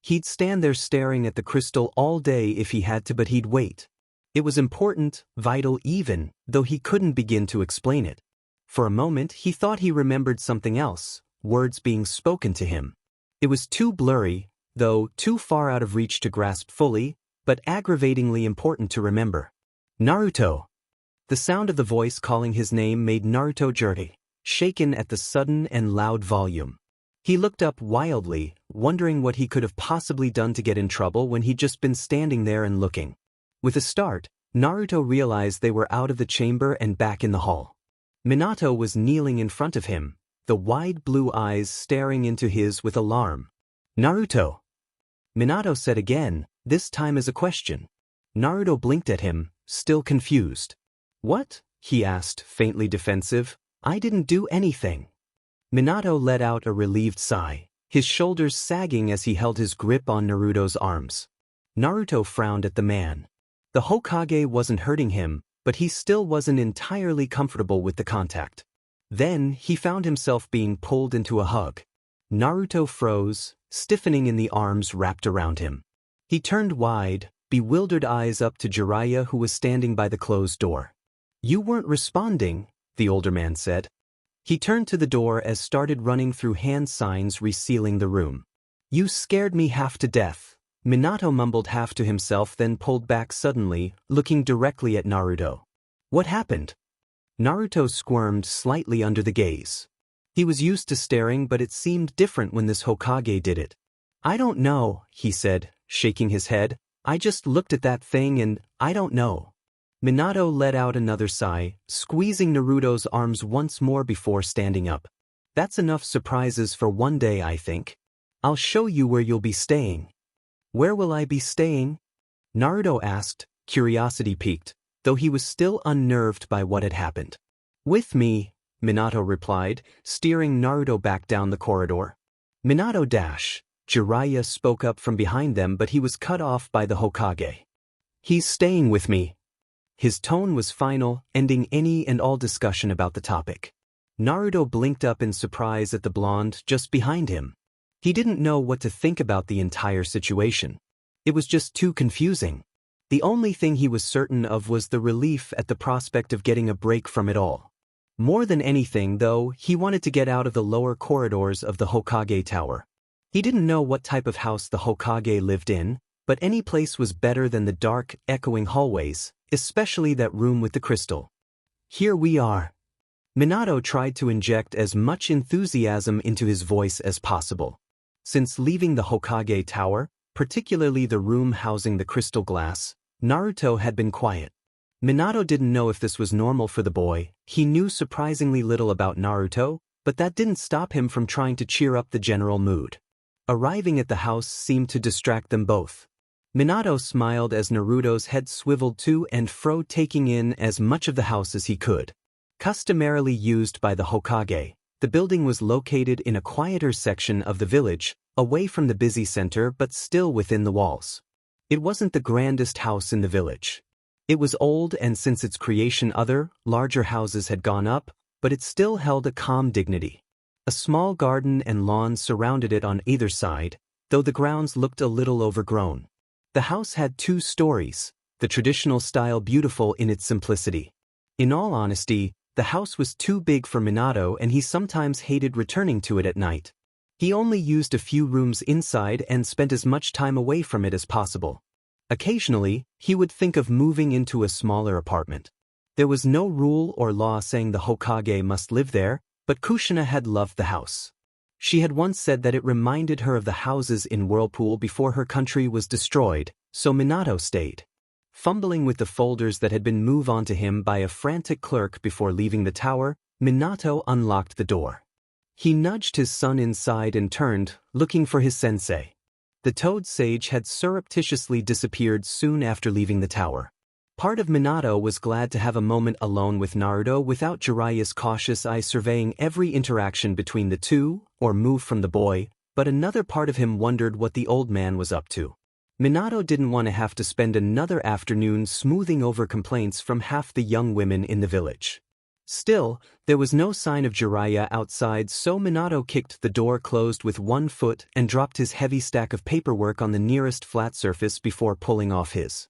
He'd stand there staring at the crystal all day if he had to, but he'd wait. It was important, vital even, though he couldn't begin to explain it. For a moment he thought he remembered something else, words being spoken to him. It was too blurry, though too far out of reach to grasp fully, but aggravatingly important to remember. "Naruto!" The sound of the voice calling his name made Naruto jerky, shaken at the sudden and loud volume. He looked up wildly, wondering what he could have possibly done to get in trouble when he'd just been standing there and looking. With a start, Naruto realized they were out of the chamber and back in the hall. Minato was kneeling in front of him, the wide blue eyes staring into his with alarm. "Naruto!" Minato said again, this time as a question. Naruto blinked at him, still confused. "What?" he asked, faintly defensive. "I didn't do anything." Minato let out a relieved sigh, his shoulders sagging as he held his grip on Naruto's arms. Naruto frowned at the man. The Hokage wasn't hurting him, but he still wasn't entirely comfortable with the contact. Then he found himself being pulled into a hug. Naruto froze, stiffening in the arms wrapped around him. He turned wide, bewildered eyes up to Jiraiya, who was standing by the closed door. "You weren't responding," the older man said. He turned to the door as started running through hand signs resealing the room. "You scared me half to death," Minato mumbled half to himself, then pulled back suddenly, looking directly at Naruto. "What happened?" Naruto squirmed slightly under the gaze. He was used to staring, but it seemed different when this Hokage did it. "I don't know," he said, shaking his head. "I just looked at that thing and I don't know." Minato let out another sigh, squeezing Naruto's arms once more before standing up. "That's enough surprises for one day, I think. I'll show you where you'll be staying." "Where will I be staying?" Naruto asked, curiosity piqued, though he was still unnerved by what had happened. "With me," Minato replied, steering Naruto back down the corridor. Minato dash. Jiraiya spoke up from behind them, but he was cut off by the Hokage. He's staying with me. His tone was final, ending any and all discussion about the topic. Naruto blinked up in surprise at the blonde just behind him. He didn't know what to think about the entire situation. It was just too confusing. The only thing he was certain of was the relief at the prospect of getting a break from it all. More than anything, though, he wanted to get out of the lower corridors of the Hokage Tower. He didn't know what type of house the Hokage lived in, but any place was better than the dark, echoing hallways, especially that room with the crystal. Here we are. Minato tried to inject as much enthusiasm into his voice as possible. Since leaving the Hokage Tower, particularly the room housing the crystal glass, Naruto had been quiet. Minato didn't know if this was normal for the boy. He knew surprisingly little about Naruto, but that didn't stop him from trying to cheer up the general mood. Arriving at the house seemed to distract them both. Minato smiled as Naruto's head swiveled to and fro, taking in as much of the house as he could. Customarily used by the Hokage, the building was located in a quieter section of the village, away from the busy center but still within the walls. It wasn't the grandest house in the village. It was old, and since its creation other, larger houses had gone up, but it still held a calm dignity. A small garden and lawn surrounded it on either side, though the grounds looked a little overgrown. The house had 2 stories, the traditional style beautiful in its simplicity. In all honesty, the house was too big for Minato, and he sometimes hated returning to it at night. He only used a few rooms inside and spent as much time away from it as possible. Occasionally, he would think of moving into a smaller apartment. There was no rule or law saying the Hokage must live there, but Kushina had loved the house. She had once said that it reminded her of the houses in Whirlpool before her country was destroyed, so Minato stayed. Fumbling with the folders that had been moved onto him by a frantic clerk before leaving the tower, Minato unlocked the door. He nudged his son inside and turned, looking for his sensei. The Toad Sage had surreptitiously disappeared soon after leaving the tower. Part of Minato was glad to have a moment alone with Naruto without Jiraiya's cautious eye surveying every interaction between the two, or move from the boy, but another part of him wondered what the old man was up to. Minato didn't want to have to spend another afternoon smoothing over complaints from half the young women in the village. Still, there was no sign of Jiraiya outside, so Minato kicked the door closed with one foot and dropped his heavy stack of paperwork on the nearest flat surface before pulling off his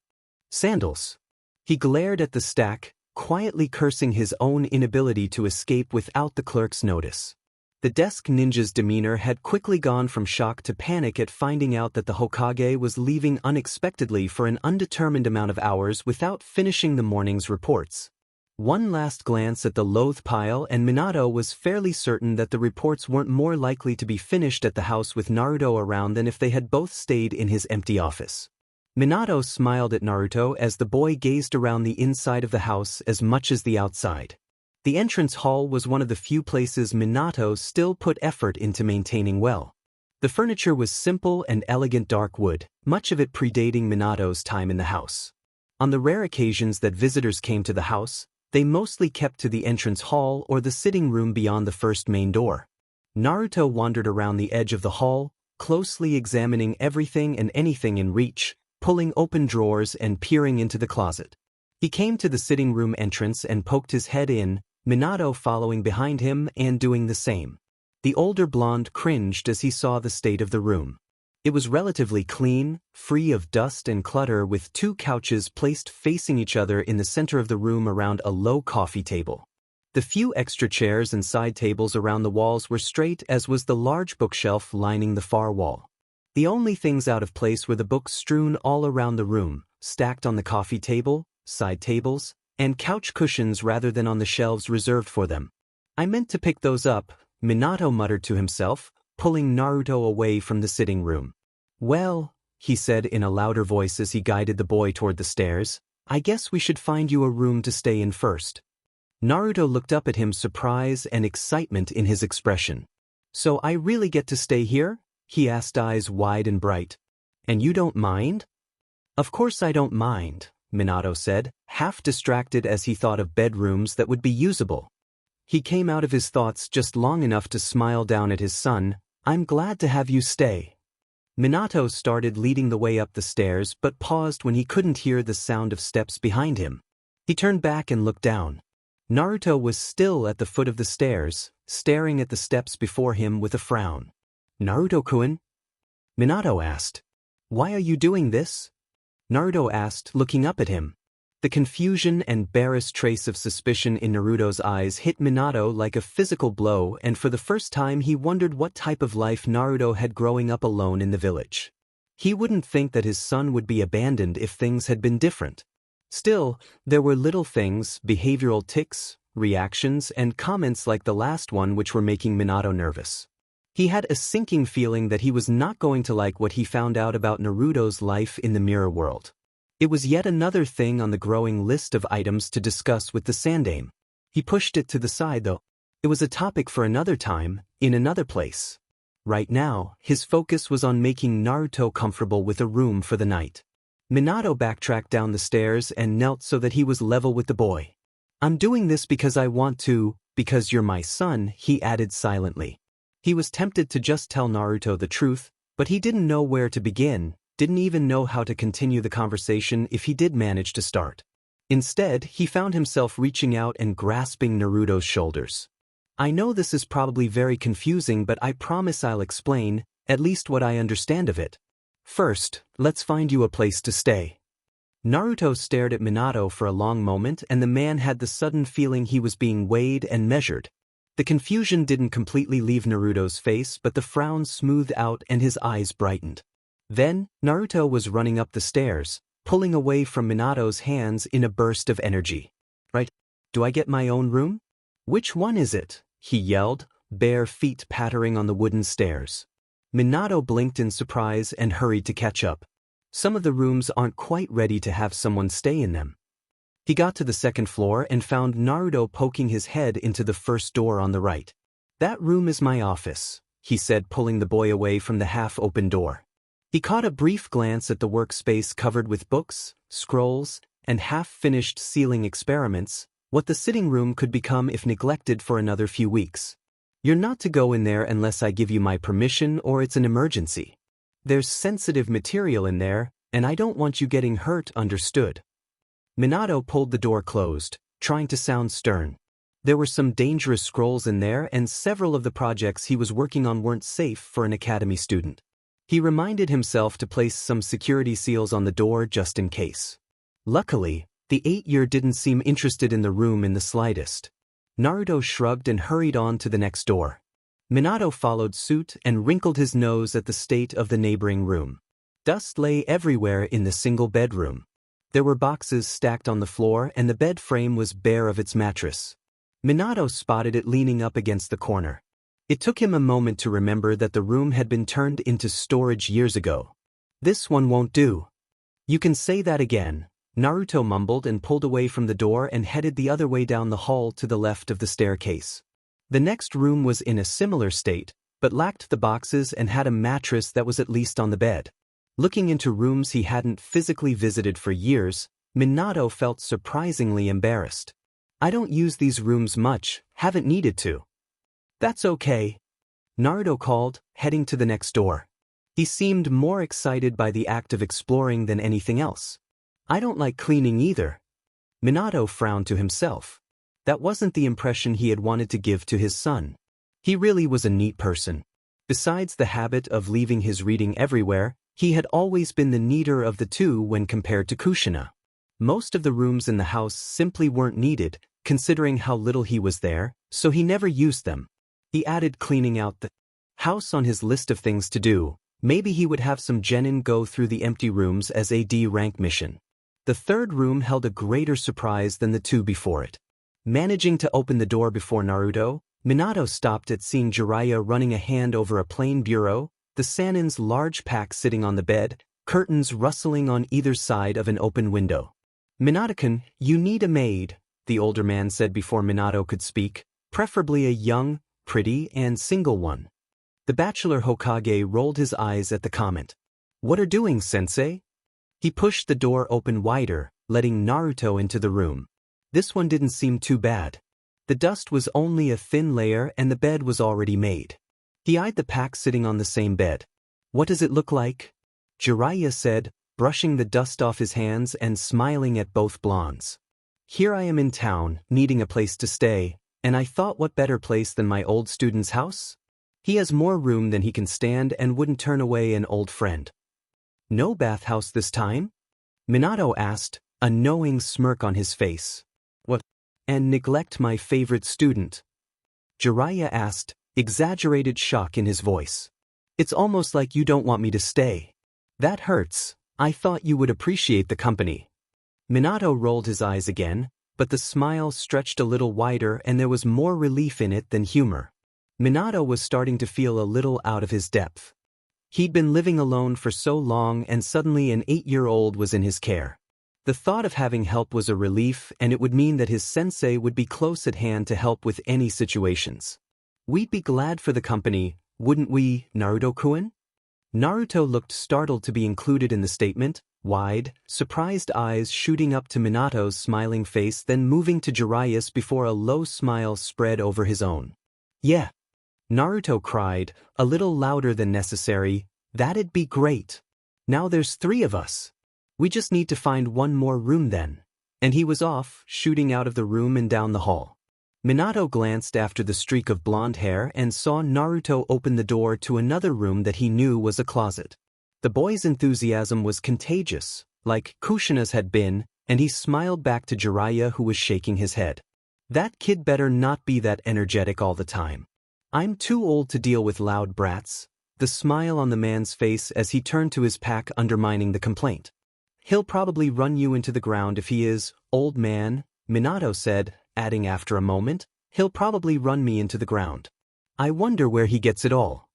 sandals. He glared at the stack, quietly cursing his own inability to escape without the clerk's notice. The desk ninja's demeanor had quickly gone from shock to panic at finding out that the Hokage was leaving unexpectedly for an undetermined amount of hours without finishing the morning's reports. One last glance at the loathe pile and Minato was fairly certain that the reports weren't more likely to be finished at the house with Naruto around than if they had both stayed in his empty office. Minato smiled at Naruto as the boy gazed around the inside of the house as much as the outside. The entrance hall was one of the few places Minato still put effort into maintaining well. The furniture was simple and elegant dark wood, much of it predating Minato's time in the house. On the rare occasions that visitors came to the house, they mostly kept to the entrance hall or the sitting room beyond the first main door. Naruto wandered around the edge of the hall, closely examining everything and anything in reach, pulling open drawers and peering into the closet. He came to the sitting room entrance and poked his head in, Minato following behind him and doing the same. The older blonde cringed as he saw the state of the room. It was relatively clean, free of dust and clutter, with 2 couches placed facing each other in the center of the room around a low coffee table. The few extra chairs and side tables around the walls were straight, as was the large bookshelf lining the far wall. The only things out of place were the books strewn all around the room, stacked on the coffee table, side tables, and couch cushions rather than on the shelves reserved for them. "I meant to pick those up," Minato muttered to himself, pulling Naruto away from the sitting room. "Well," he said in a louder voice as he guided the boy toward the stairs, "I guess we should find you a room to stay in first." Naruto looked up at him, surprise and excitement in his expression. "So I really get to stay here?" he asked, eyes wide and bright. "And you don't mind?" "Of course I don't mind," Minato said, half distracted as he thought of bedrooms that would be usable. He came out of his thoughts just long enough to smile down at his son. "I'm glad to have you stay." Minato started leading the way up the stairs but paused when he couldn't hear the sound of steps behind him. He turned back and looked down. Naruto was still at the foot of the stairs, staring at the steps before him with a frown. "Naruto-kun?" Minato asked. "Why are you doing this?" Naruto asked, looking up at him. The confusion and barest trace of suspicion in Naruto's eyes hit Minato like a physical blow, and for the first time he wondered what type of life Naruto had growing up alone in the village. He wouldn't think that his son would be abandoned if things had been different. Still, there were little things, behavioral tics, reactions, and comments like the last one which were making Minato nervous. He had a sinking feeling that he was not going to like what he found out about Naruto's life in the mirror world. It was yet another thing on the growing list of items to discuss with the Sandaime. He pushed it to the side though. It was a topic for another time, in another place. Right now, his focus was on making Naruto comfortable with a room for the night. Minato backtracked down the stairs and knelt so that he was level with the boy. "I'm doing this because I want to, because you're my son," he added silently. He was tempted to just tell Naruto the truth, but he didn't know where to begin, didn't even know how to continue the conversation if he did manage to start. Instead, he found himself reaching out and grasping Naruto's shoulders. "I know this is probably very confusing, but I promise I'll explain, at least what I understand of it. First, let's find you a place to stay." Naruto stared at Minato for a long moment, and the man had the sudden feeling he was being weighed and measured. The confusion didn't completely leave Naruto's face, but the frown smoothed out and his eyes brightened. Then, Naruto was running up the stairs, pulling away from Minato's hands in a burst of energy. "Right, do I get my own room?" "Which one is it?" he yelled, bare feet pattering on the wooden stairs. Minato blinked in surprise and hurried to catch up. Some of the rooms aren't quite ready to have someone stay in them. He got to the second floor and found Naruto poking his head into the first door on the right. "That room is my office," he said, pulling the boy away from the half-open door. He caught a brief glance at the workspace covered with books, scrolls, and half-finished ceiling experiments, what the sitting room could become if neglected for another few weeks. "You're not to go in there unless I give you my permission or it's an emergency. There's sensitive material in there, and I don't want you getting hurt, understood?" Minato pulled the door closed, trying to sound stern. There were some dangerous scrolls in there, and several of the projects he was working on weren't safe for an academy student. He reminded himself to place some security seals on the door just in case. Luckily, the 8-year didn't seem interested in the room in the slightest. Naruto shrugged and hurried on to the next door. Minato followed suit and wrinkled his nose at the state of the neighboring room. Dust lay everywhere in the single bedroom. There were boxes stacked on the floor and the bed frame was bare of its mattress. Minato spotted it leaning up against the corner. It took him a moment to remember that the room had been turned into storage years ago. "This one won't do." "You can say that again," Naruto mumbled and pulled away from the door and headed the other way down the hall to the left of the staircase. The next room was in a similar state, but lacked the boxes and had a mattress that was at least on the bed. Looking into rooms he hadn't physically visited for years, Minato felt surprisingly embarrassed. "I don't use these rooms much, haven't needed to." "That's okay," Naruto called, heading to the next door. He seemed more excited by the act of exploring than anything else. "I don't like cleaning either." Minato frowned to himself. That wasn't the impression he had wanted to give to his son. He really was a neat person. Besides the habit of leaving his reading everywhere, he had always been the neater of the two when compared to Kushina. Most of the rooms in the house simply weren't needed, considering how little he was there, so he never used them. He added cleaning out the house on his list of things to do. Maybe he would have some genin go through the empty rooms as a D-rank mission. The third room held a greater surprise than the two before it. Managing to open the door before Naruto, Minato stopped at seeing Jiraiya running a hand over a plain bureau, the Sannin's large pack sitting on the bed, curtains rustling on either side of an open window. "Minato-kun, you need a maid," the older man said before Minato could speak, "preferably a young, pretty, and single one." The bachelor Hokage rolled his eyes at the comment. "What are doing, sensei?" He pushed the door open wider, letting Naruto into the room. This one didn't seem too bad. The dust was only a thin layer and the bed was already made. He eyed the pack sitting on the same bed. What does it look like? Jiraiya said, brushing the dust off his hands and smiling at both blondes. Here I am in town, needing a place to stay, and I thought what better place than my old student's house? He has more room than he can stand and wouldn't turn away an old friend. No bathhouse this time? Minato asked, a knowing smirk on his face. What? And neglect my favorite student? Jiraiya asked, exaggerated shock in his voice. It's almost like you don't want me to stay. That hurts. I thought you would appreciate the company. Minato rolled his eyes again, but the smile stretched a little wider and there was more relief in it than humor. Minato was starting to feel a little out of his depth. He'd been living alone for so long and suddenly an 8-year-old was in his care. The thought of having help was a relief and it would mean that his sensei would be close at hand to help with any situations. We'd be glad for the company, wouldn't we, Naruto-kun? Naruto looked startled to be included in the statement, wide, surprised eyes shooting up to Minato's smiling face then moving to Jiraiya's before a low smile spread over his own. Yeah. Naruto cried, a little louder than necessary, that'd be great. Now there's 3 of us. We just need to find one more room then. And he was off, shooting out of the room and down the hall. Minato glanced after the streak of blonde hair and saw Naruto open the door to another room that he knew was a closet. The boy's enthusiasm was contagious, like Kushina's had been, and he smiled back to Jiraiya who was shaking his head. That kid better not be that energetic all the time. I'm too old to deal with loud brats. The smile on the man's face as he turned to his pack undermining the complaint. He'll probably run you into the ground if he is, old man, Minato said, adding after a moment, he'll probably run me into the ground. I wonder where he gets it all.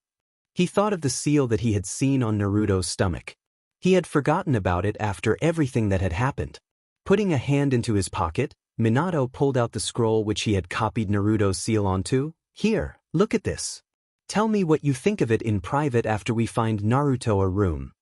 He thought of the seal that he had seen on Naruto's stomach. He had forgotten about it after everything that had happened. Putting a hand into his pocket, Minato pulled out the scroll which he had copied Naruto's seal onto. Here, look at this. Tell me what you think of it in private after we find Naruto a room.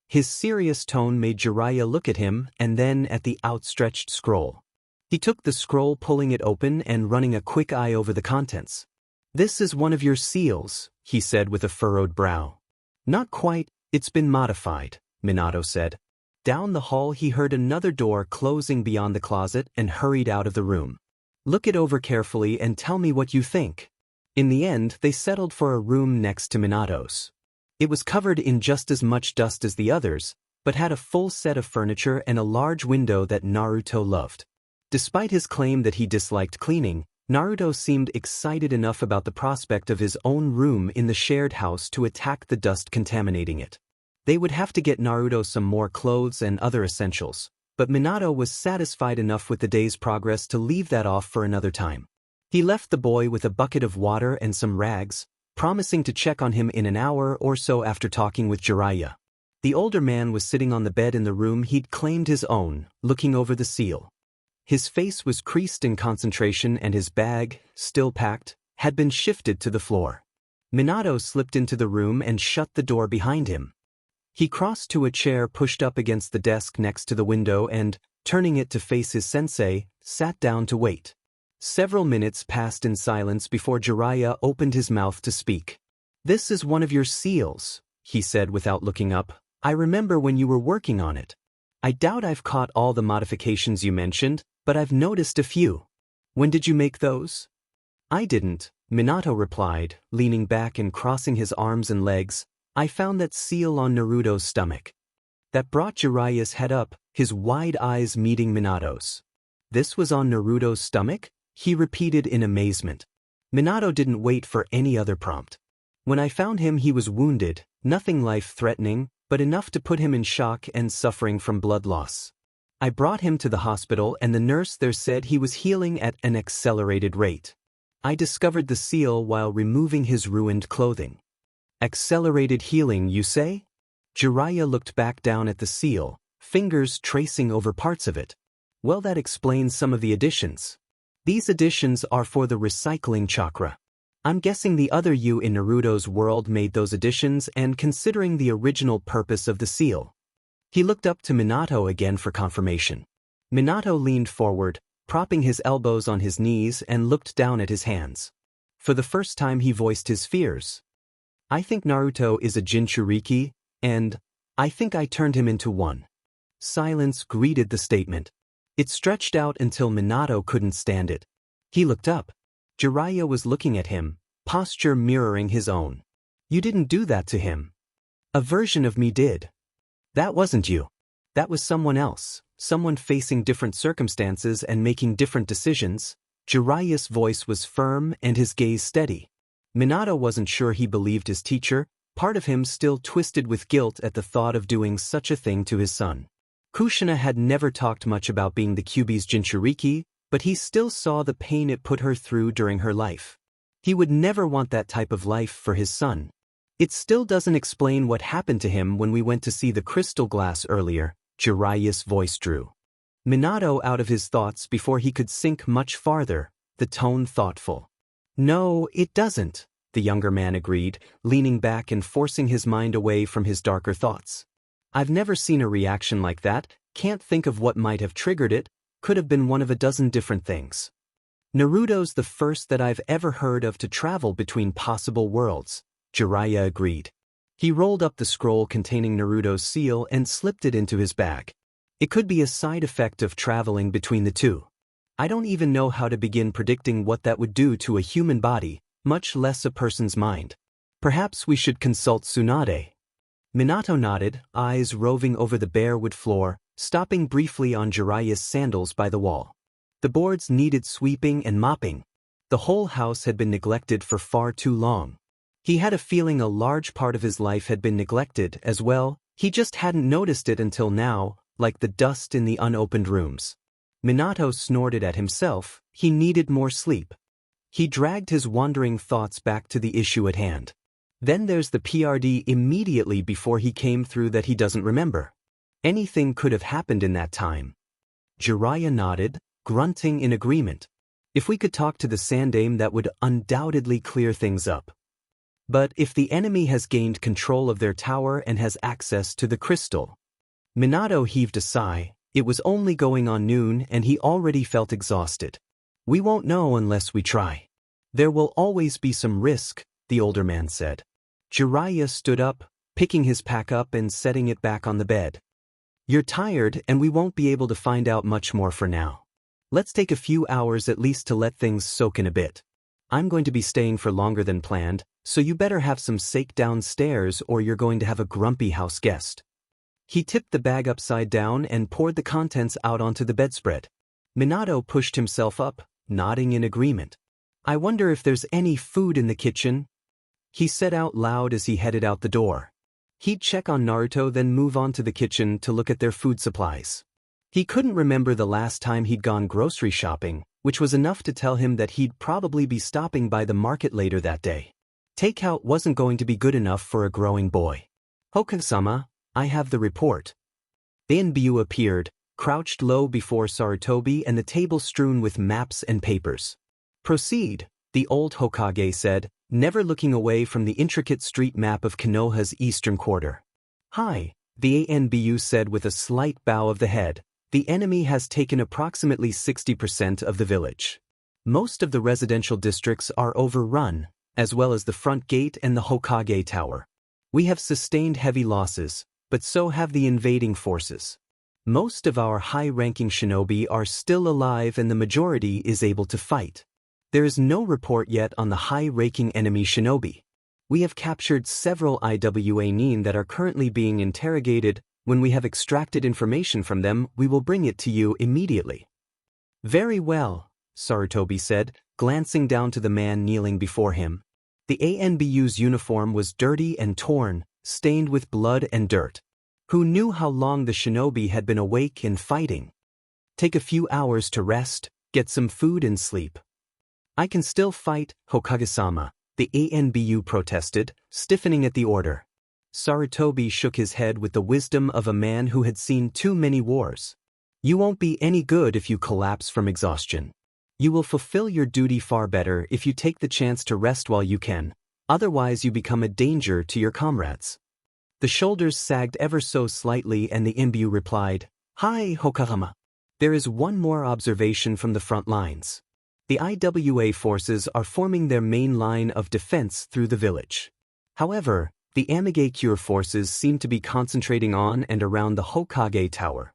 His serious tone made Jiraiya look at him and then at the outstretched scroll. He took the scroll, pulling it open and running a quick eye over the contents. This is one of your seals, he said with a furrowed brow. Not quite, it's been modified, Minato said. Down the hall he heard another door closing beyond the closet and hurried out of the room. Look it over carefully and tell me what you think. In the end, they settled for a room next to Minato's. It was covered in just as much dust as the others, but had a full set of furniture and a large window that Naruto loved. Despite his claim that he disliked cleaning, Naruto seemed excited enough about the prospect of his own room in the shared house to attack the dust contaminating it. They would have to get Naruto some more clothes and other essentials, but Minato was satisfied enough with the day's progress to leave that off for another time. He left the boy with a bucket of water and some rags, promising to check on him in an hour or so after talking with Jiraiya. The older man was sitting on the bed in the room he'd claimed his own, looking over the seal. His face was creased in concentration and his bag, still packed, had been shifted to the floor. Minato slipped into the room and shut the door behind him. He crossed to a chair pushed up against the desk next to the window and, turning it to face his sensei, sat down to wait. Several minutes passed in silence before Jiraiya opened his mouth to speak. This is one of your seals, he said without looking up. I remember when you were working on it. I doubt I've caught all the modifications you mentioned, but I've noticed a few. When did you make those? I didn't, Minato replied, leaning back and crossing his arms and legs. I found that seal on Naruto's stomach. That brought Jiraiya's head up, his wide eyes meeting Minato's. This was on Naruto's stomach? He repeated in amazement. Minato didn't wait for any other prompt. When I found him he was wounded, nothing life-threatening, but enough to put him in shock and suffering from blood loss. I brought him to the hospital and the nurse there said he was healing at an accelerated rate. I discovered the seal while removing his ruined clothing. Accelerated healing, you say? Jiraiya looked back down at the seal, fingers tracing over parts of it. Well, that explains some of the additions. These additions are for the recycling chakra. I'm guessing the other you in Naruto's world made those additions and considering the original purpose of the seal. He looked up to Minato again for confirmation. Minato leaned forward, propping his elbows on his knees and looked down at his hands. For the first time he voiced his fears. I think Naruto is a Jinchuriki, and I think I turned him into one. Silence greeted the statement. It stretched out until Minato couldn't stand it. He looked up. Jiraiya was looking at him, posture mirroring his own. You didn't do that to him. A version of me did. That wasn't you. That was someone else, someone facing different circumstances and making different decisions. Jiraiya's voice was firm and his gaze steady. Minato wasn't sure he believed his teacher, part of him still twisted with guilt at the thought of doing such a thing to his son. Kushina had never talked much about being the Kyuubi's Jinchuriki, but he still saw the pain it put her through during her life. He would never want that type of life for his son. It still doesn't explain what happened to him when we went to see the crystal glass earlier, Jiraiya's voice drew. Minato out of his thoughts before he could sink much farther, the tone thoughtful. No, it doesn't, the younger man agreed, leaning back and forcing his mind away from his darker thoughts. I've never seen a reaction like that, can't think of what might have triggered it, could have been one of a dozen different things. Naruto's the first that I've ever heard of to travel between possible worlds, Jiraiya agreed. He rolled up the scroll containing Naruto's seal and slipped it into his bag. It could be a side effect of traveling between the two. I don't even know how to begin predicting what that would do to a human body, much less a person's mind. Perhaps we should consult Tsunade. Minato nodded, eyes roving over the bare wood floor, stopping briefly on Jiraiya's sandals by the wall. The boards needed sweeping and mopping. The whole house had been neglected for far too long. He had a feeling a large part of his life had been neglected as well, he just hadn't noticed it until now, like the dust in the unopened rooms. Minato snorted at himself, he needed more sleep. He dragged his wandering thoughts back to the issue at hand. Then there's the PRD immediately before he came through that he doesn't remember. Anything could have happened in that time. Jiraiya nodded, grunting in agreement. If we could talk to the Sandaime, that would undoubtedly clear things up. But if the enemy has gained control of their tower and has access to the crystal. Minato heaved a sigh, it was only going on noon and he already felt exhausted. We won't know unless we try. There will always be some risk, the older man said. Jiraiya stood up, picking his pack up and setting it back on the bed. You're tired and we won't be able to find out much more for now. Let's take a few hours at least to let things soak in a bit. I'm going to be staying for longer than planned, so you better have some sake downstairs or you're going to have a grumpy house guest. He tipped the bag upside down and poured the contents out onto the bedspread. Minato pushed himself up, nodding in agreement. I wonder if there's any food in the kitchen? He said out loud as he headed out the door. He'd check on Naruto then move on to the kitchen to look at their food supplies. He couldn't remember the last time he'd gone grocery shopping, which was enough to tell him that he'd probably be stopping by the market later that day. Takeout wasn't going to be good enough for a growing boy. Hokage-sama, I have the report. Anbu appeared, crouched low before Sarutobi and the table strewn with maps and papers. Proceed, the old Hokage said, never looking away from the intricate street map of Konoha's eastern quarter. Hi, the Anbu said with a slight bow of the head. The enemy has taken approximately 60% of the village. Most of the residential districts are overrun, as well as the front gate and the Hokage tower. We have sustained heavy losses, but so have the invading forces. Most of our high-ranking shinobi are still alive and the majority is able to fight. There is no report yet on the high-ranking enemy shinobi. We have captured several IWA nin that are currently being interrogated. When we have extracted information from them, we will bring it to you immediately. Very well, Sarutobi said, glancing down to the man kneeling before him. The ANBU's uniform was dirty and torn, stained with blood and dirt. Who knew how long the shinobi had been awake and fighting? Take a few hours to rest, get some food and sleep. I can still fight, Hokage-sama, the ANBU protested, stiffening at the order. Sarutobi shook his head with the wisdom of a man who had seen too many wars. You won't be any good if you collapse from exhaustion. You will fulfill your duty far better if you take the chance to rest while you can, otherwise you become a danger to your comrades. The shoulders sagged ever so slightly and the imbu replied, Hi, Hokage-sama. There is one more observation from the front lines. The IWA forces are forming their main line of defense through the village. However, the Amigakure forces seem to be concentrating on and around the Hokage Tower.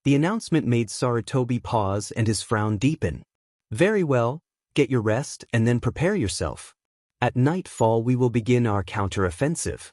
The announcement made Sarutobi pause and his frown deepen. Very well, get your rest and then prepare yourself. At nightfall we will begin our counter-offensive.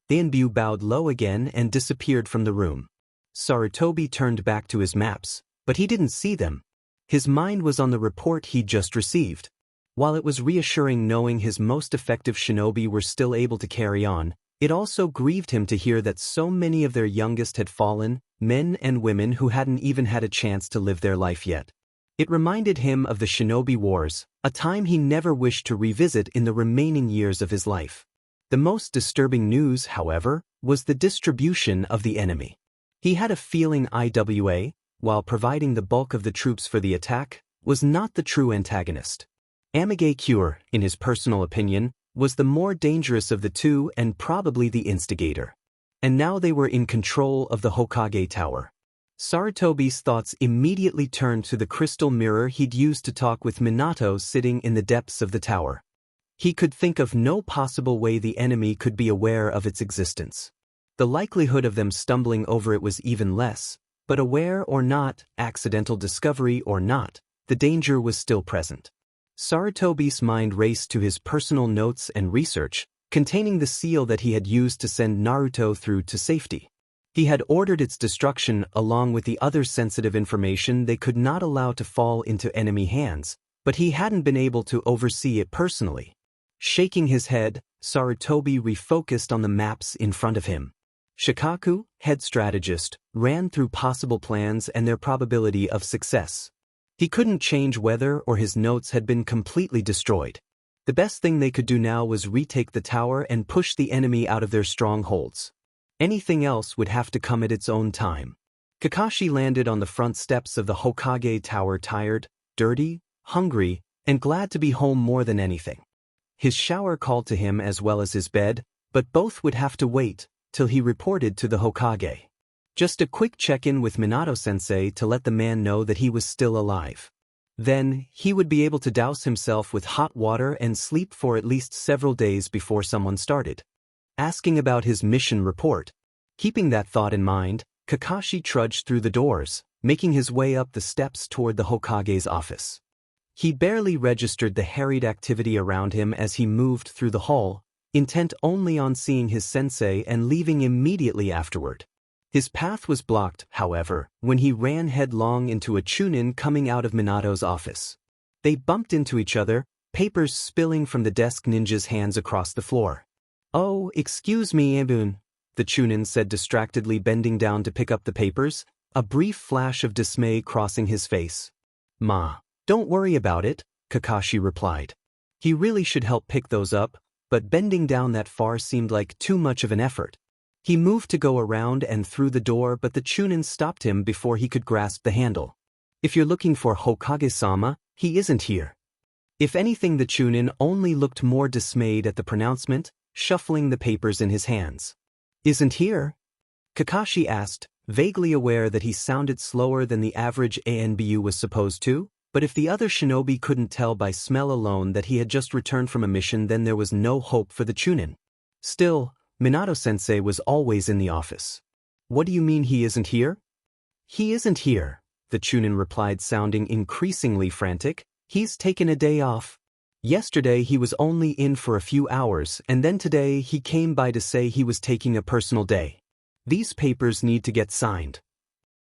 The Inbu bowed low again and disappeared from the room. Sarutobi turned back to his maps, but he didn't see them. His mind was on the report he'd just received. While it was reassuring knowing his most effective shinobi were still able to carry on, it also grieved him to hear that so many of their youngest had fallen, men and women who hadn't even had a chance to live their life yet. It reminded him of the Shinobi Wars, a time he never wished to revisit in the remaining years of his life. The most disturbing news, however, was the distribution of the enemy. He had a feeling IWA, while providing the bulk of the troops for the attack, was not the true antagonist. Amigakure, in his personal opinion, was the more dangerous of the two and probably the instigator. And now they were in control of the Hokage Tower. Sarutobi's thoughts immediately turned to the crystal mirror he'd used to talk with Minato sitting in the depths of the tower. He could think of no possible way the enemy could be aware of its existence. The likelihood of them stumbling over it was even less, but aware or not, accidental discovery or not, the danger was still present. Sarutobi's mind raced to his personal notes and research, containing the seal that he had used to send Naruto through to safety. He had ordered its destruction along with the other sensitive information they could not allow to fall into enemy hands, but he hadn't been able to oversee it personally. Shaking his head, Sarutobi refocused on the maps in front of him. Shikaku, head strategist, ran through possible plans and their probability of success. He couldn't change whether or his notes had been completely destroyed. The best thing they could do now was retake the tower and push the enemy out of their strongholds. Anything else would have to come at its own time. Kakashi landed on the front steps of the Hokage Tower tired, dirty, hungry, and glad to be home more than anything. His shower called to him as well as his bed, but both would have to wait till he reported to the Hokage. Just a quick check-in with Minato-sensei to let the man know that he was still alive. Then, he would be able to douse himself with hot water and sleep for at least several days before someone started asking about his mission report. Keeping that thought in mind, Kakashi trudged through the doors, making his way up the steps toward the Hokage's office. He barely registered the harried activity around him as he moved through the hall, intent only on seeing his sensei and leaving immediately afterward. His path was blocked, however, when he ran headlong into a Chunin coming out of Minato's office. They bumped into each other, papers spilling from the desk ninja's hands across the floor. "Oh, excuse me, Ebun," the Chunin said distractedly bending down to pick up the papers, a brief flash of dismay crossing his face. "Ma, don't worry about it," Kakashi replied. He really should help pick those up, but bending down that far seemed like too much of an effort. He moved to go around and through the door, but the Chunin stopped him before he could grasp the handle. "If you're looking for Hokage-sama, he isn't here." If anything, the Chunin only looked more dismayed at the pronouncement, shuffling the papers in his hands. "Isn't here?" Kakashi asked, vaguely aware that he sounded slower than the average ANBU was supposed to, but if the other shinobi couldn't tell by smell alone that he had just returned from a mission, then there was no hope for the Chunin. Still, Minato-sensei was always in the office. "What do you mean he isn't here?" "He isn't here," the Chunin replied, sounding increasingly frantic. "He's taken a day off. Yesterday he was only in for a few hours, and then today he came by to say he was taking a personal day. These papers need to get signed."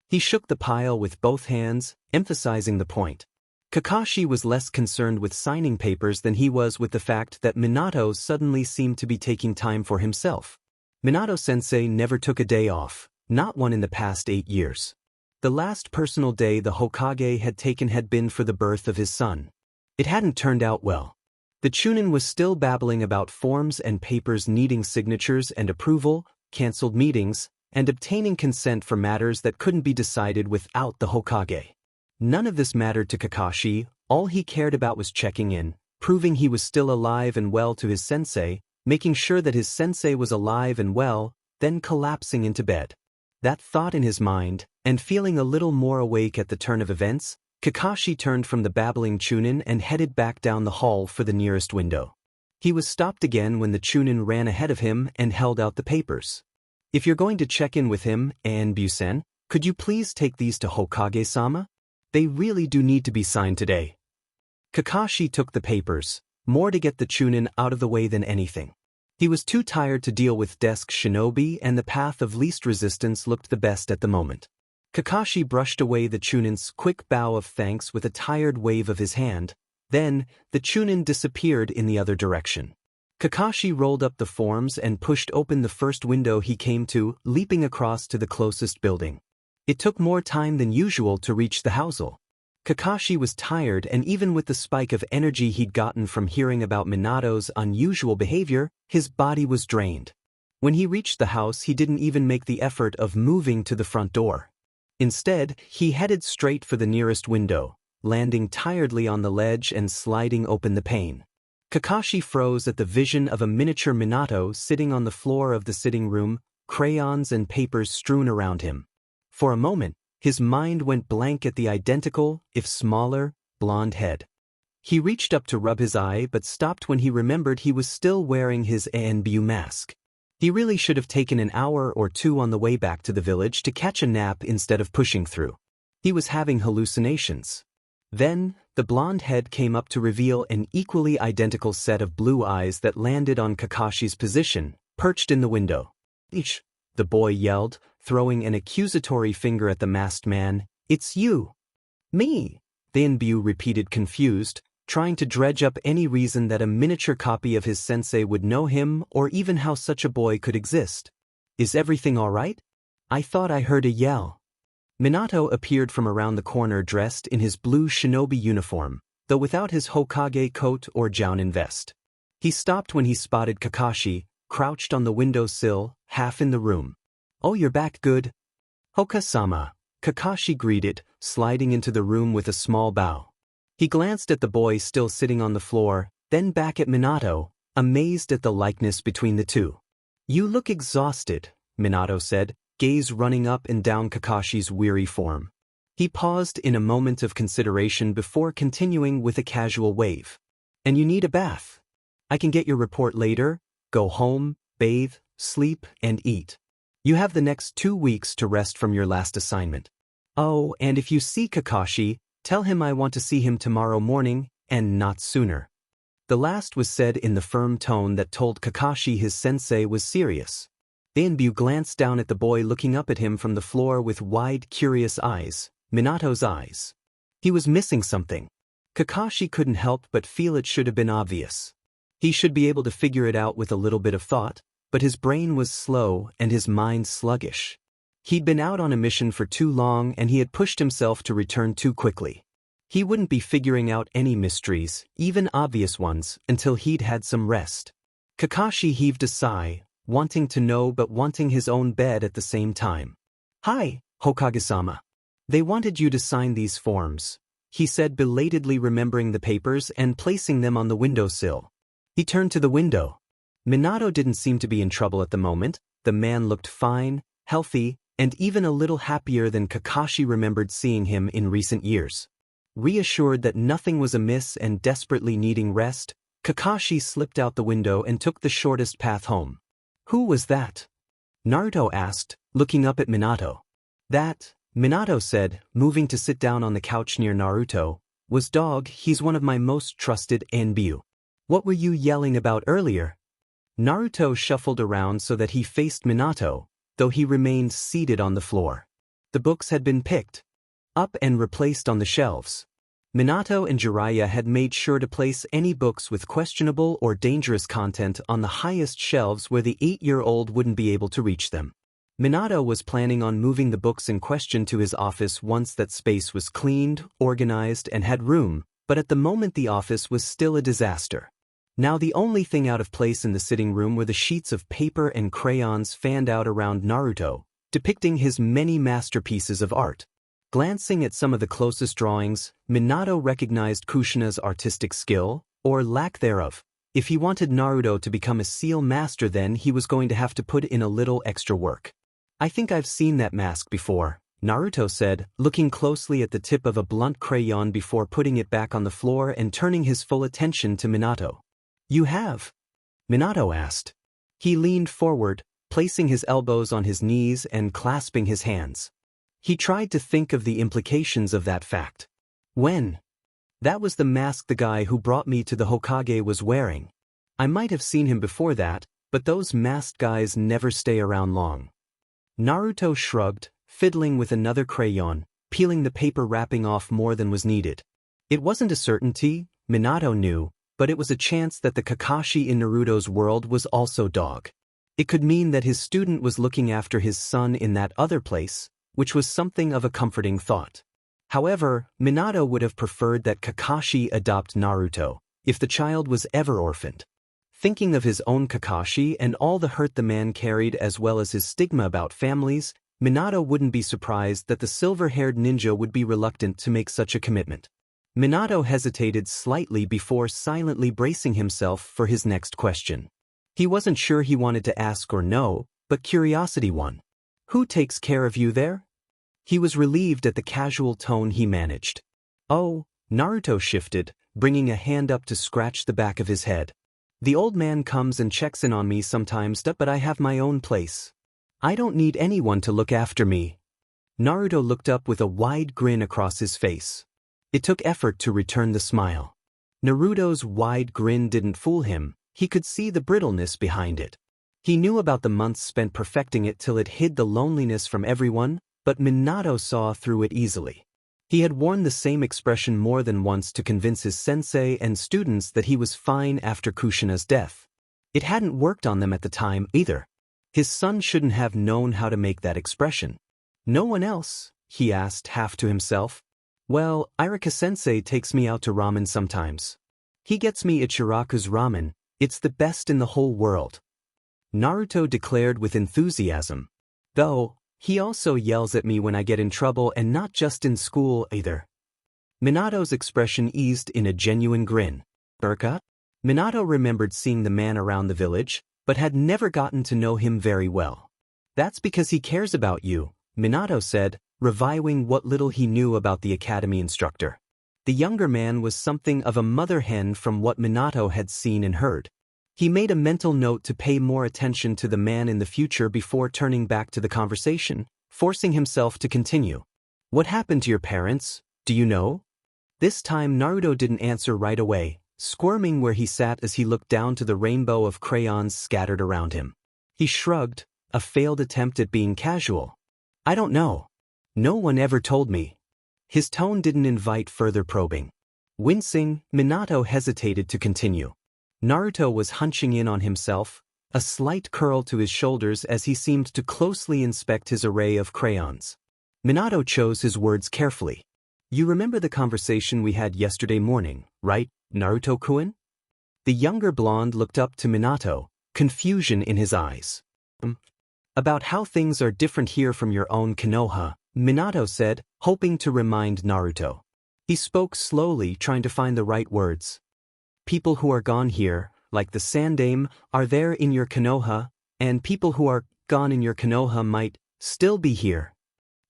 He shook the pile with both hands, emphasizing the point. Kakashi was less concerned with signing papers than he was with the fact that Minato suddenly seemed to be taking time for himself. Minato-sensei never took a day off, not one in the past 8 years. The last personal day the Hokage had taken had been for the birth of his son. It hadn't turned out well. The Chunin was still babbling about forms and papers needing signatures and approval, cancelled meetings, and obtaining consent for matters that couldn't be decided without the Hokage. None of this mattered to Kakashi. All he cared about was checking in, proving he was still alive and well to his sensei, making sure that his sensei was alive and well, then collapsing into bed. That thought in his mind, and feeling a little more awake at the turn of events, Kakashi turned from the babbling Chunin and headed back down the hall for the nearest window. He was stopped again when the Chunin ran ahead of him and held out the papers. "If you're going to check in with him, Anbu-sen, could you please take these to Hokage-sama? They really do need to be signed today." Kakashi took the papers, more to get the Chunin out of the way than anything. He was too tired to deal with desk shinobi, and the path of least resistance looked the best at the moment. Kakashi brushed away the Chunin's quick bow of thanks with a tired wave of his hand. Then, the Chunin disappeared in the other direction. Kakashi rolled up the forms and pushed open the first window he came to, leaping across to the closest building. It took more time than usual to reach the housel. Kakashi was tired, and even with the spike of energy he'd gotten from hearing about Minato's unusual behavior, his body was drained. When he reached the house, he didn't even make the effort of moving to the front door. Instead, he headed straight for the nearest window, landing tiredly on the ledge and sliding open the pane. Kakashi froze at the vision of a miniature Minato sitting on the floor of the sitting room, crayons and papers strewn around him. For a moment, his mind went blank at the identical, if smaller, blonde head. He reached up to rub his eye but stopped when he remembered he was still wearing his Anbu mask. He really should have taken an hour or two on the way back to the village to catch a nap instead of pushing through. He was having hallucinations. Then, the blonde head came up to reveal an equally identical set of blue eyes that landed on Kakashi's position, perched in the window. "Eesh," the boy yelled, throwing an accusatory finger at the masked man. "It's you." "Me," the Anbu repeated confused, trying to dredge up any reason that a miniature copy of his sensei would know him or even how such a boy could exist. "Is everything all right? I thought I heard a yell." Minato appeared from around the corner dressed in his blue shinobi uniform, though without his Hokage coat or Jounin vest. He stopped when he spotted Kakashi, crouched on the windowsill, half in the room. "Oh, you're back, good." "Hoka-sama," Kakashi greeted, sliding into the room with a small bow. He glanced at the boy still sitting on the floor, then back at Minato, amazed at the likeness between the two. "You look exhausted," Minato said, gaze running up and down Kakashi's weary form. He paused in a moment of consideration before continuing with a casual wave. "And you need a bath. I can get your report later. Go home, bathe, sleep, and eat. You have the next 2 weeks to rest from your last assignment. Oh, and if you see Kakashi, tell him I want to see him tomorrow morning, and not sooner." The last was said in the firm tone that told Kakashi his sensei was serious. Anbu glanced down at the boy looking up at him from the floor with wide, curious eyes, Minato's eyes. He was missing something. Kakashi couldn't help but feel it should have been obvious. He should be able to figure it out with a little bit of thought, but his brain was slow and his mind sluggish. He'd been out on a mission for too long and he had pushed himself to return too quickly. He wouldn't be figuring out any mysteries, even obvious ones, until he'd had some rest. Kakashi heaved a sigh, wanting to know but wanting his own bed at the same time. "Hi, Hokage-sama. They wanted you to sign these forms," he said, belatedly remembering the papers and placing them on the windowsill. He turned to the window. Minato didn't seem to be in trouble at the moment. The man looked fine, healthy, and even a little happier than Kakashi remembered seeing him in recent years. Reassured that nothing was amiss and desperately needing rest, Kakashi slipped out the window and took the shortest path home. "Who was that?" Naruto asked, looking up at Minato. "That," Minato said, moving to sit down on the couch near Naruto, "was Dog. He's one of my most trusted Anbu. What were you yelling about earlier?" Naruto shuffled around so that he faced Minato, though he remained seated on the floor. The books had been picked up and replaced on the shelves. Minato and Jiraiya had made sure to place any books with questionable or dangerous content on the highest shelves where the 8-year-old wouldn't be able to reach them. Minato was planning on moving the books in question to his office once that space was cleaned, organized, and had room, but at the moment the office was still a disaster. Now the only thing out of place in the sitting room were the sheets of paper and crayons fanned out around Naruto, depicting his many masterpieces of art. Glancing at some of the closest drawings, Minato recognized Kushina's artistic skill, or lack thereof. If he wanted Naruto to become a seal master, then he was going to have to put in a little extra work. I think I've seen that mask before, Naruto said, looking closely at the tip of a blunt crayon before putting it back on the floor and turning his full attention to Minato. You have? Minato asked. He leaned forward, placing his elbows on his knees and clasping his hands. He tried to think of the implications of that fact. When? That was the mask the guy who brought me to the Hokage was wearing. I might have seen him before that, but those masked guys never stay around long. Naruto shrugged, fiddling with another crayon, peeling the paper wrapping off more than was needed. It wasn't a certainty, Minato knew, but it was a chance that the Kakashi in Naruto's world was also dog. It could mean that his student was looking after his son in that other place, which was something of a comforting thought. However, Minato would have preferred that Kakashi adopt Naruto, if the child was ever orphaned. Thinking of his own Kakashi and all the hurt the man carried as well as his stigma about families, Minato wouldn't be surprised that the silver-haired ninja would be reluctant to make such a commitment. Minato hesitated slightly before silently bracing himself for his next question. He wasn't sure he wanted to ask or no, but curiosity won. Who takes care of you there? He was relieved at the casual tone he managed. Oh, Naruto shifted, bringing a hand up to scratch the back of his head. The old man comes and checks in on me sometimes, but I have my own place. I don't need anyone to look after me. Naruto looked up with a wide grin across his face. It took effort to return the smile. Naruto's wide grin didn't fool him, he could see the brittleness behind it. He knew about the months spent perfecting it till it hid the loneliness from everyone, but Minato saw through it easily. He had worn the same expression more than once to convince his sensei and students that he was fine after Kushina's death. It hadn't worked on them at the time either. His son shouldn't have known how to make that expression. No one else? He asked half to himself. Well, Irika-sensei takes me out to ramen sometimes. He gets me Ichiraku's ramen, it's the best in the whole world. Naruto declared with enthusiasm. Though, he also yells at me when I get in trouble and not just in school either. Minato's expression eased in a genuine grin. Irika? Minato remembered seeing the man around the village, but had never gotten to know him very well. That's because he cares about you, Minato said, reviving what little he knew about the academy instructor. The younger man was something of a mother hen from what Minato had seen and heard. He made a mental note to pay more attention to the man in the future before turning back to the conversation, forcing himself to continue. What happened to your parents, do you know? This time Naruto didn't answer right away, squirming where he sat as he looked down to the rainbow of crayons scattered around him. He shrugged, a failed attempt at being casual. I don't know. No one ever told me. His tone didn't invite further probing. Wincing, Minato hesitated to continue. Naruto was hunching in on himself, a slight curl to his shoulders as he seemed to closely inspect his array of crayons. Minato chose his words carefully. You remember the conversation we had yesterday morning, right, Naruto-kun? The younger blonde looked up to Minato, confusion in his eyes. About how things are different here from your own Konoha, Minato said, hoping to remind Naruto. He spoke slowly, trying to find the right words. People who are gone here, like the Sandaime, are there in your Konoha, and people who are gone in your Konoha might still be here.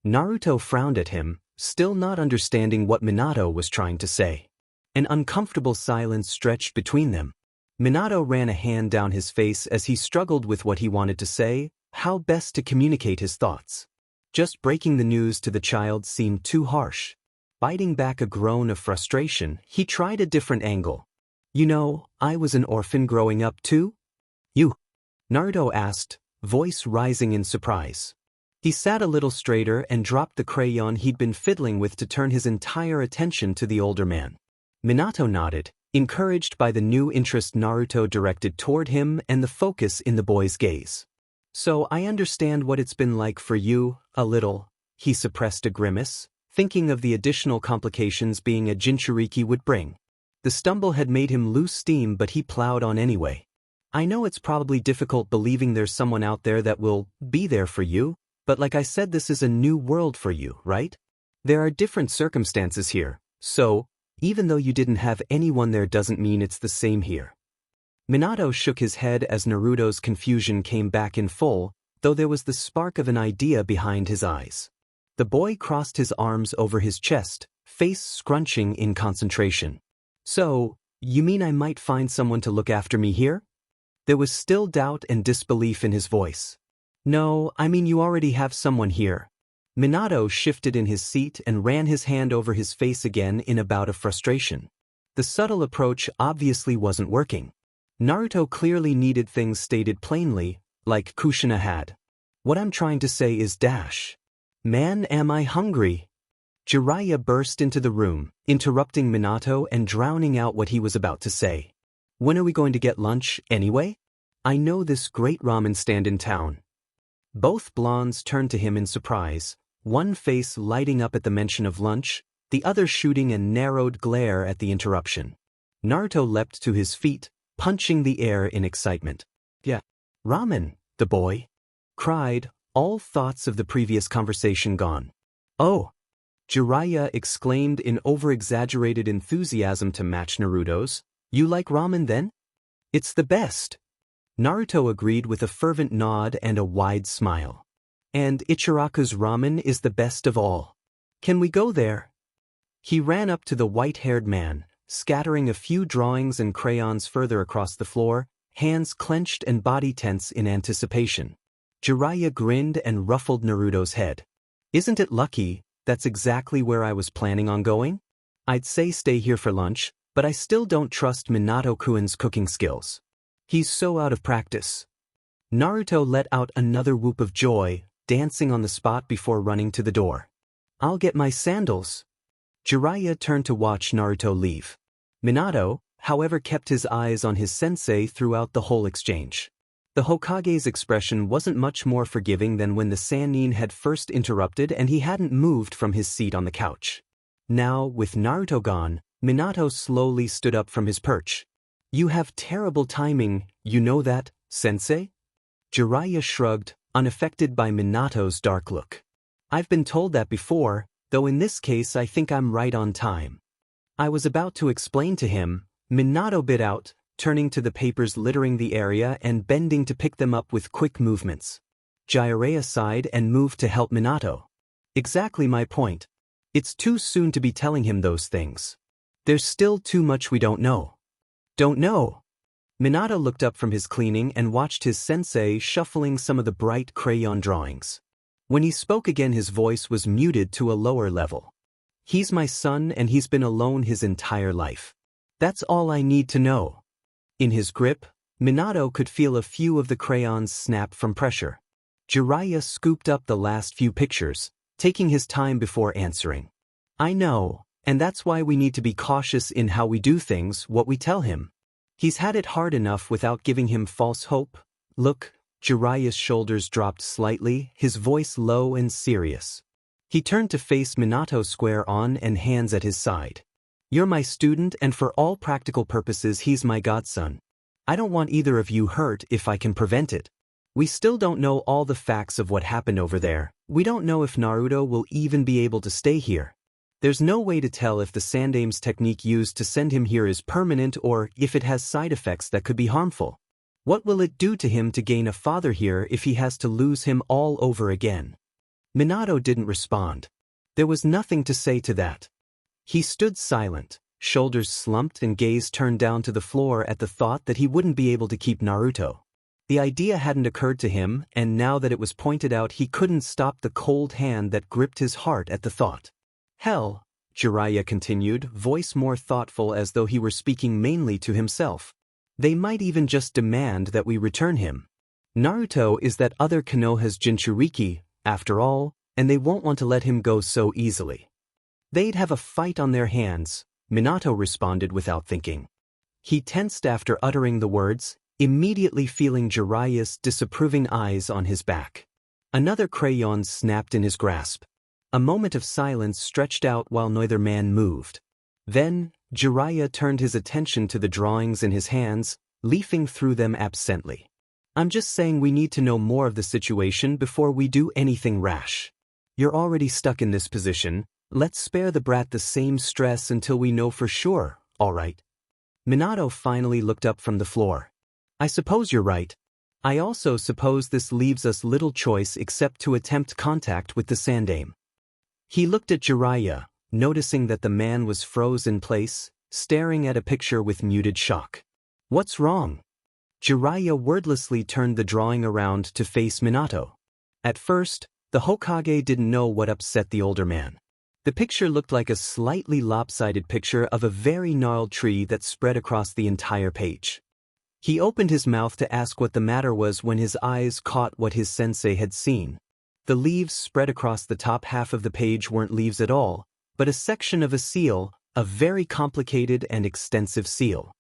Naruto frowned at him, still not understanding what Minato was trying to say. An uncomfortable silence stretched between them. Minato ran a hand down his face as he struggled with what he wanted to say, how best to communicate his thoughts. Just breaking the news to the child seemed too harsh. Biting back a groan of frustration, he tried a different angle. You know, I was an orphan growing up too? You? Naruto asked, voice rising in surprise. He sat a little straighter and dropped the crayon he'd been fiddling with to turn his entire attention to the older man. Minato nodded, encouraged by the new interest Naruto directed toward him and the focus in the boy's gaze. So I understand what it's been like for you, a little. He suppressed a grimace, thinking of the additional complications being a Jinchuriki would bring. The stumble had made him lose steam, but he plowed on anyway. I know it's probably difficult believing there's someone out there that will be there for you, but like I said, this is a new world for you, right? There are different circumstances here, so even though you didn't have anyone there doesn't mean it's the same here. Minato shook his head as Naruto's confusion came back in full, though there was the spark of an idea behind his eyes. The boy crossed his arms over his chest, face scrunching in concentration. So, you mean I might find someone to look after me here? There was still doubt and disbelief in his voice. No, I mean you already have someone here. Minato shifted in his seat and ran his hand over his face again in a bout of frustration. The subtle approach obviously wasn't working. Naruto clearly needed things stated plainly, like Kushina had. What I'm trying to say is dash. Man, am I hungry? Jiraiya burst into the room, interrupting Minato and drowning out what he was about to say. When are we going to get lunch, anyway? I know this great ramen stand in town. Both blondes turned to him in surprise, one face lighting up at the mention of lunch, the other shooting a narrowed glare at the interruption. Naruto leapt to his feet, punching the air in excitement. Yeah, ramen, the boy cried, all thoughts of the previous conversation gone. Oh! Jiraiya exclaimed in over-exaggerated enthusiasm to match Naruto's. You like ramen then? It's the best. Naruto agreed with a fervent nod and a wide smile. And Ichiraku's ramen is the best of all. Can we go there? He ran up to the white-haired man, scattering a few drawings and crayons further across the floor, hands clenched and body tense in anticipation. Jiraiya grinned and ruffled Naruto's head. Isn't it lucky? That's exactly where I was planning on going? I'd say stay here for lunch, but I still don't trust Minato-kun's cooking skills. He's so out of practice. Naruto let out another whoop of joy, dancing on the spot before running to the door. I'll get my sandals. Jiraiya turned to watch Naruto leave. Minato, however, kept his eyes on his sensei throughout the whole exchange. The Hokage's expression wasn't much more forgiving than when the Sannin had first interrupted and he hadn't moved from his seat on the couch. Now, with Naruto gone, Minato slowly stood up from his perch. You have terrible timing, you know that, sensei? Jiraiya shrugged, unaffected by Minato's dark look. I've been told that before, though in this case I think I'm right on time. I was about to explain to him, Minato bit out, turning to the papers littering the area and bending to pick them up with quick movements. Jiraiya sighed and moved to help Minato. Exactly my point. It's too soon to be telling him those things. There's still too much we don't know. Don't know. Minato looked up from his cleaning and watched his sensei shuffling some of the bright crayon drawings. When he spoke again, his voice was muted to a lower level. He's my son and he's been alone his entire life. That's all I need to know. In his grip, Minato could feel a few of the crayons snap from pressure. Jiraiya scooped up the last few pictures, taking his time before answering. I know, and that's why we need to be cautious in how we do things, what we tell him. He's had it hard enough without giving him false hope. Look, Jiraiya's shoulders dropped slightly, his voice low and serious. He turned to face Minato square on and hands at his side. You're my student and for all practical purposes he's my godson. I don't want either of you hurt if I can prevent it. We still don't know all the facts of what happened over there. We don't know if Naruto will even be able to stay here. There's no way to tell if the Sandame's technique used to send him here is permanent or if it has side effects that could be harmful. What will it do to him to gain a father here if he has to lose him all over again? Minato didn't respond. There was nothing to say to that. He stood silent, shoulders slumped and gaze turned down to the floor at the thought that he wouldn't be able to keep Naruto. The idea hadn't occurred to him, and now that it was pointed out he couldn't stop the cold hand that gripped his heart at the thought. Hell, Jiraiya continued, voice more thoughtful as though he were speaking mainly to himself. They might even just demand that we return him. Naruto is that other Konoha's Jinchuriki, after all, and they won't want to let him go so easily. They'd have a fight on their hands, Minato responded without thinking. He tensed after uttering the words, immediately feeling Jiraiya's disapproving eyes on his back. Another crayon snapped in his grasp. A moment of silence stretched out while neither man moved. Then, Jiraiya turned his attention to the drawings in his hands, leafing through them absently. I'm just saying we need to know more of the situation before we do anything rash. You're already stuck in this position. Let's spare the brat the same stress until we know for sure, all right? Minato finally looked up from the floor. I suppose you're right. I also suppose this leaves us little choice except to attempt contact with the Sandaime. He looked at Jiraiya, noticing that the man was froze in place, staring at a picture with muted shock. What's wrong? Jiraiya wordlessly turned the drawing around to face Minato. At first, the Hokage didn't know what upset the older man. The picture looked like a slightly lopsided picture of a very gnarled tree that spread across the entire page. He opened his mouth to ask what the matter was when his eyes caught what his sensei had seen. The leaves spread across the top half of the page weren't leaves at all, but a section of a seal, a very complicated and extensive seal.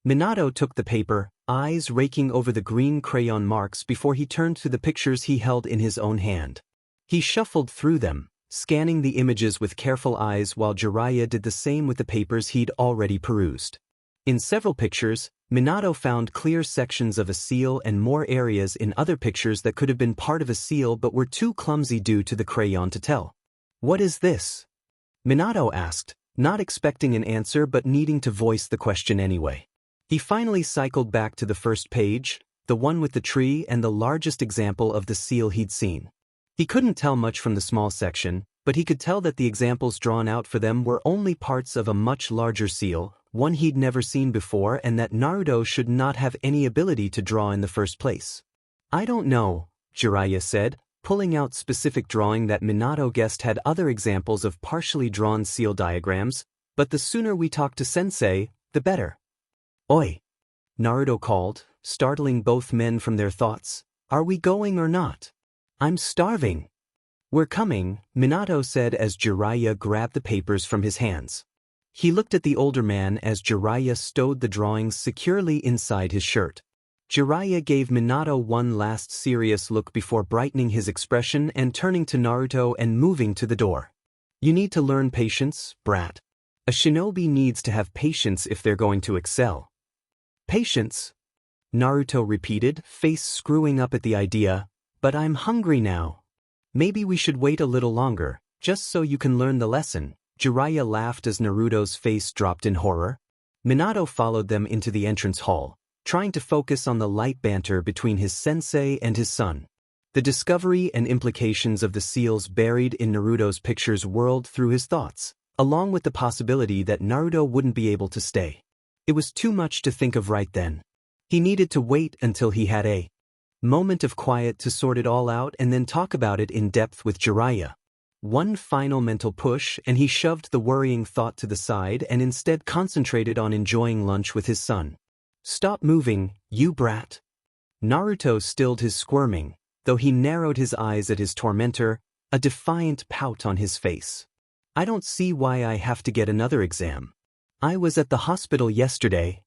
Minato took the paper, eyes raking over the green crayon marks before he turned to the pictures he held in his own hand. He shuffled through them, scanning the images with careful eyes while Jiraiya did the same with the papers he'd already perused. In several pictures, Minato found clear sections of a seal and more areas in other pictures that could have been part of a seal but were too clumsy due to the crayon to tell. What is this? Minato asked, not expecting an answer but needing to voice the question anyway. He finally cycled back to the first page, the one with the tree and the largest example of the seal he'd seen. He couldn't tell much from the small section, but he could tell that the examples drawn out for them were only parts of a much larger seal, one he'd never seen before, and that Naruto should not have any ability to draw in the first place. I don't know, Jiraiya said, pulling out specific drawing that Minato guessed had other examples of partially drawn seal diagrams, but the sooner we talk to Sensei, the better. Oi! Naruto called, startling both men from their thoughts. Are we going or not? I'm starving. We're coming, Minato said as Jiraiya grabbed the papers from his hands. He looked at the older man as Jiraiya stowed the drawings securely inside his shirt. Jiraiya gave Minato one last serious look before brightening his expression and turning to Naruto and moving to the door. You need to learn patience, brat. A shinobi needs to have patience if they're going to excel. Patience? Naruto repeated, face screwing up at the idea, but I'm hungry now. Maybe we should wait a little longer, just so you can learn the lesson. Jiraiya laughed as Naruto's face dropped in horror. Minato followed them into the entrance hall, trying to focus on the light banter between his sensei and his son. The discovery and implications of the seals buried in Naruto's pictures whirled through his thoughts, along with the possibility that Naruto wouldn't be able to stay. It was too much to think of right then. He needed to wait until he had a moment of quiet to sort it all out and then talk about it in depth with Jiraiya. One final mental push and he shoved the worrying thought to the side and instead concentrated on enjoying lunch with his son. Stop moving, you brat. Naruto stilled his squirming, though he narrowed his eyes at his tormentor, a defiant pout on his face. I don't see why I have to get another exam. I was at the hospital yesterday.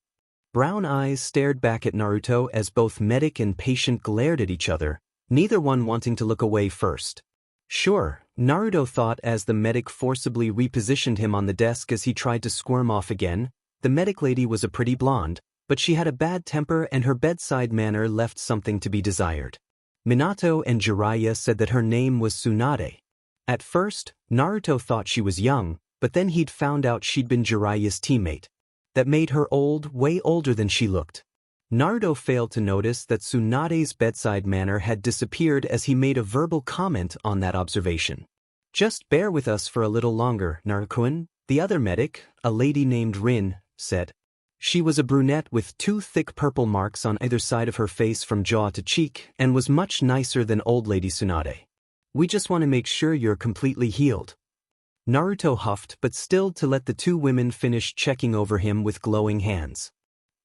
Brown eyes stared back at Naruto as both medic and patient glared at each other, neither one wanting to look away first. Sure, Naruto thought as the medic forcibly repositioned him on the desk as he tried to squirm off again. The medic lady was a pretty blonde, but she had a bad temper and her bedside manner left something to be desired. Minato and Jiraiya said that her name was Tsunade. At first, Naruto thought she was young, but then he'd found out she'd been Jiraiya's teammate. That made her old, way older than she looked. Naruto failed to notice that Tsunade's bedside manner had disappeared as he made a verbal comment on that observation. Just bear with us for a little longer, Naruto-kun, the other medic, a lady named Rin, said. She was a brunette with two thick purple marks on either side of her face from jaw to cheek and was much nicer than old lady Tsunade. We just want to make sure you're completely healed. Naruto huffed but stilled to let the two women finish checking over him with glowing hands.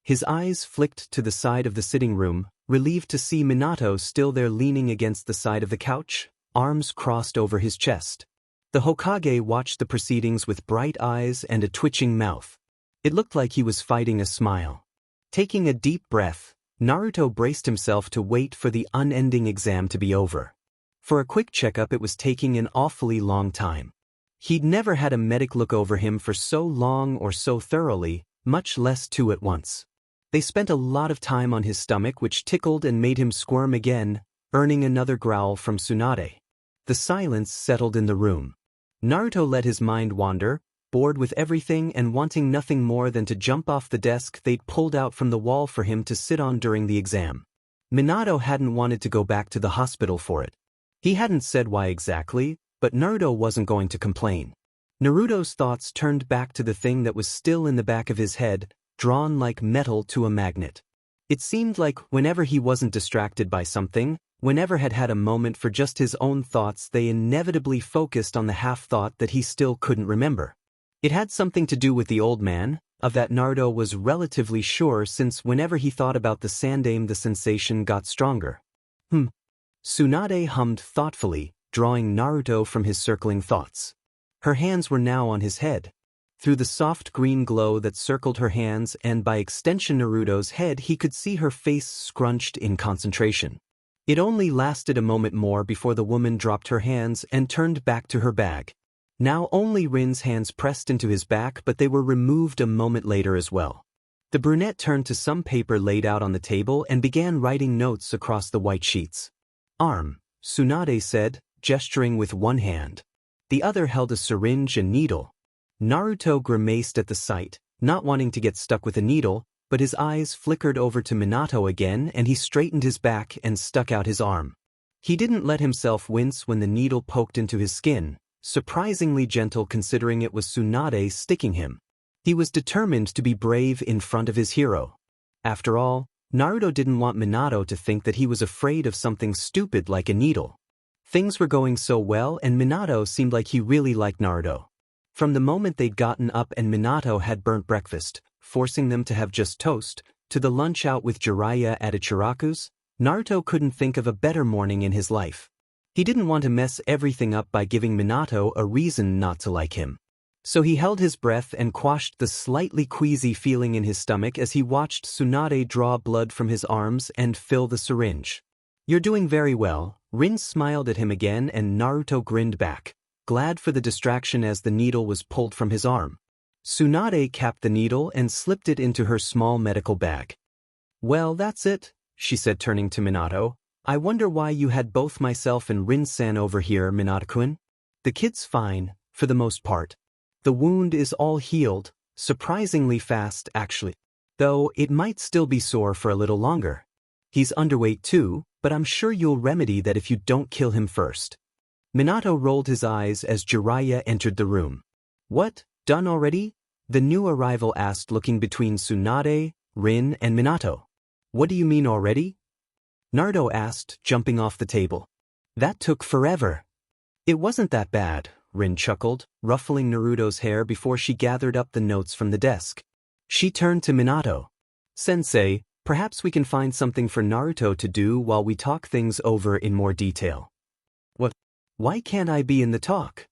His eyes flicked to the side of the sitting room, relieved to see Minato still there leaning against the side of the couch, arms crossed over his chest. The Hokage watched the proceedings with bright eyes and a twitching mouth. It looked like he was fighting a smile. Taking a deep breath, Naruto braced himself to wait for the unending exam to be over. For a quick checkup it was taking an awfully long time. He'd never had a medic look over him for so long or so thoroughly, much less two at once. They spent a lot of time on his stomach which tickled and made him squirm again, earning another growl from Tsunade. The silence settled in the room. Naruto let his mind wander, bored with everything and wanting nothing more than to jump off the desk they'd pulled out from the wall for him to sit on during the exam. Minato hadn't wanted to go back to the hospital for it. He hadn't said why exactly, but Naruto wasn't going to complain. Naruto's thoughts turned back to the thing that was still in the back of his head, drawn like metal to a magnet. It seemed like whenever he wasn't distracted by something, whenever had a moment for just his own thoughts, they inevitably focused on the half-thought that he still couldn't remember. It had something to do with the old man, of that Naruto was relatively sure, since whenever he thought about the Sandaime the sensation got stronger. Tsunade hummed thoughtfully, drawing Naruto from his circling thoughts. Her hands were now on his head. Through the soft green glow that circled her hands and by extension Naruto's head, he could see her face scrunched in concentration. It only lasted a moment more before the woman dropped her hands and turned back to her bag. Now only Rin's hands pressed into his back, but they were removed a moment later as well. The brunette turned to some paper laid out on the table and began writing notes across the white sheets. "Arm," Tsunade said, gesturing with one hand. The other held a syringe and needle. Naruto grimaced at the sight, not wanting to get stuck with a needle, but his eyes flickered over to Minato again and he straightened his back and stuck out his arm. He didn't let himself wince when the needle poked into his skin, surprisingly gentle considering it was Tsunade sticking him. He was determined to be brave in front of his hero. After all, Naruto didn't want Minato to think that he was afraid of something stupid like a needle. Things were going so well and Minato seemed like he really liked Naruto. From the moment they'd gotten up and Minato had burnt breakfast, forcing them to have just toast, to the lunch out with Jiraiya at Ichiraku's, Naruto couldn't think of a better morning in his life. He didn't want to mess everything up by giving Minato a reason not to like him. So he held his breath and quashed the slightly queasy feeling in his stomach as he watched Tsunade draw blood from his arms and fill the syringe. "You're doing very well," Rin smiled at him again and Naruto grinned back, glad for the distraction as the needle was pulled from his arm. Tsunade capped the needle and slipped it into her small medical bag. "Well, that's it," she said, turning to Minato. "I wonder why you had both myself and Rin-san over here, Minato-kun." "The kid's fine, for the most part. The wound is all healed, surprisingly fast actually. Though it might still be sore for a little longer. He's underweight too, but I'm sure you'll remedy that if you don't kill him first." Minato rolled his eyes as Jiraiya entered the room. "What, done already?" the new arrival asked, looking between Tsunade, Rin, and Minato. "What do you mean already?" Naruto asked, jumping off the table. "That took forever." "It wasn't that bad," Rin chuckled, ruffling Naruto's hair before she gathered up the notes from the desk. She turned to Minato. "Sensei, perhaps we can find something for Naruto to do while we talk things over in more detail." "What? Why can't I be in the talk?"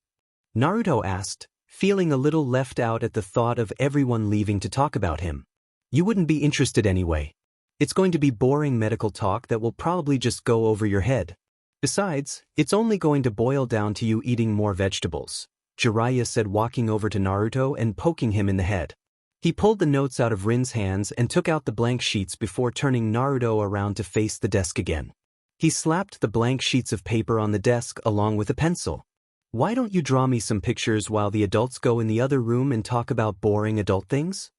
Naruto asked, feeling a little left out at the thought of everyone leaving to talk about him. "You wouldn't be interested anyway. It's going to be boring medical talk that will probably just go over your head. Besides, it's only going to boil down to you eating more vegetables," Jiraiya said, walking over to Naruto and poking him in the head. He pulled the notes out of Rin's hands and took out the blank sheets before turning Naruto around to face the desk again. He slapped the blank sheets of paper on the desk along with a pencil. "Why don't you draw me some pictures while the adults go in the other room and talk about boring adult things?"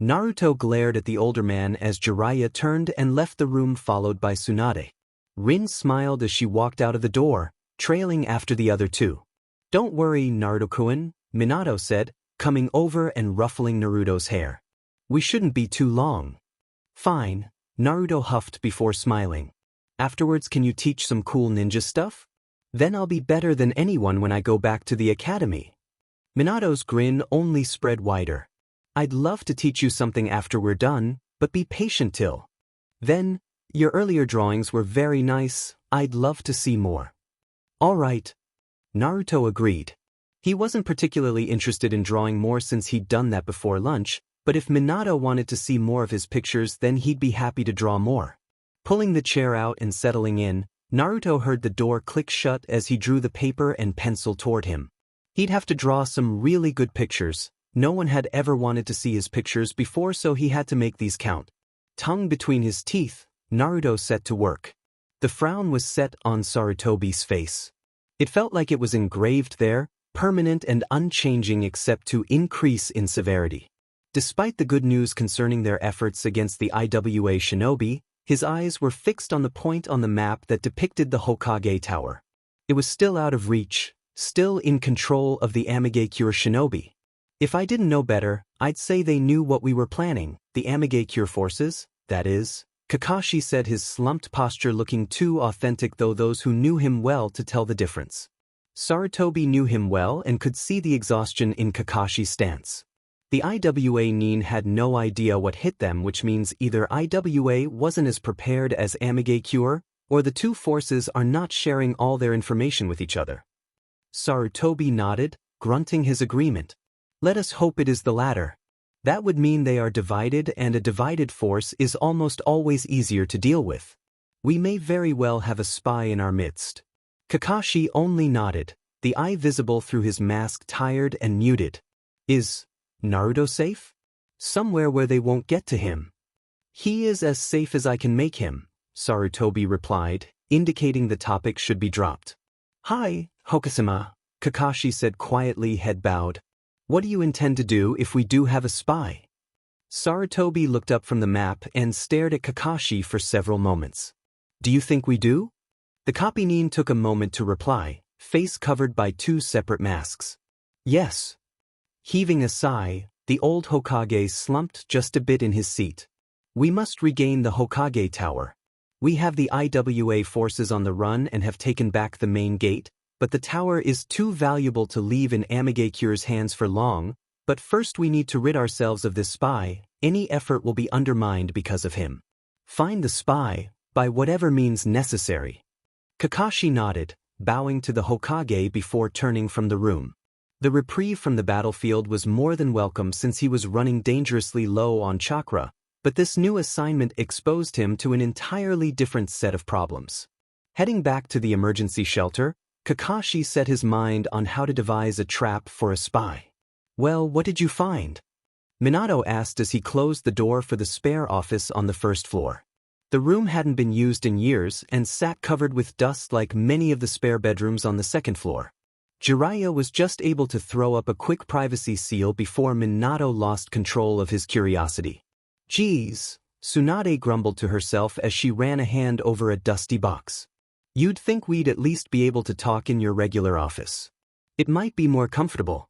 Naruto glared at the older man as Jiraiya turned and left the room, followed by Tsunade. Rin smiled as she walked out of the door, trailing after the other two. "Don't worry, Naruto-kun," Minato said, coming over and ruffling Naruto's hair. "We shouldn't be too long." "Fine," Naruto huffed before smiling. "Afterwards, can you teach some cool ninja stuff? Then I'll be better than anyone when I go back to the academy." Minato's grin only spread wider. "I'd love to teach you something after we're done, but be patient till then. Your earlier drawings were very nice, I'd love to see more." "All right," Naruto agreed. He wasn't particularly interested in drawing more since he'd done that before lunch, but if Minato wanted to see more of his pictures, then he'd be happy to draw more. Pulling the chair out and settling in, Naruto heard the door click shut as he drew the paper and pencil toward him. He'd have to draw some really good pictures. No one had ever wanted to see his pictures before, so he had to make these count. Tongue between his teeth, Naruto set to work. The frown was set on Sarutobi's face. It felt like it was engraved there, permanent and unchanging except to increase in severity. Despite the good news concerning their efforts against the IWA shinobi, His eyes were fixed on the point on the map that depicted the Hokage Tower. It was still out of reach, still in control of the Amigakure shinobi. If I didn't know better, I'd say they knew what we were planning, the Amigakure forces, that is. Kakashi said, his slumped posture looking too authentic, though those who knew him well to tell the difference. Sarutobi knew him well and could see the exhaustion in Kakashi's stance. The IWA Nin had no idea what hit them, which means either IWA wasn't as prepared as Amigakure, or the two forces are not sharing all their information with each other. Sarutobi nodded, grunting his agreement. Let us hope it is the latter. That would mean they are divided, and a divided force is almost always easier to deal with. We may very well have a spy in our midst. Kakashi only nodded, the eye visible through his mask tired and muted. Is Naruto safe? Somewhere where they won't get to him. He is as safe as I can make him, Sarutobi replied, indicating the topic should be dropped. Hi, Hokage-sama, Kakashi said quietly, head bowed. What do you intend to do if we do have a spy? Sarutobi looked up from the map and stared at Kakashi for several moments. Do you think we do? The copy Nin took a moment to reply, face covered by two separate masks. Yes. Heaving a sigh, the old Hokage slumped just a bit in his seat. We must regain the Hokage Tower. We have the IWA forces on the run and have taken back the main gate, but the tower is too valuable to leave in Amigakure's hands for long. But first we need to rid ourselves of this spy. Any effort will be undermined because of him. Find the spy, by whatever means necessary. Kakashi nodded, bowing to the Hokage before turning from the room. The reprieve from the battlefield was more than welcome since he was running dangerously low on chakra, but this new assignment exposed him to an entirely different set of problems. Heading back to the emergency shelter, Kakashi set his mind on how to devise a trap for a spy. Well, what did you find? Minato asked as he closed the door for the spare office on the first floor. The room hadn't been used in years and sat covered with dust like many of the spare bedrooms on the second floor. Jiraiya was just able to throw up a quick privacy seal before Minato lost control of his curiosity. Geez, Tsunade grumbled to herself as she ran a hand over a dusty box. You'd think we'd at least be able to talk in your regular office. It might be more comfortable.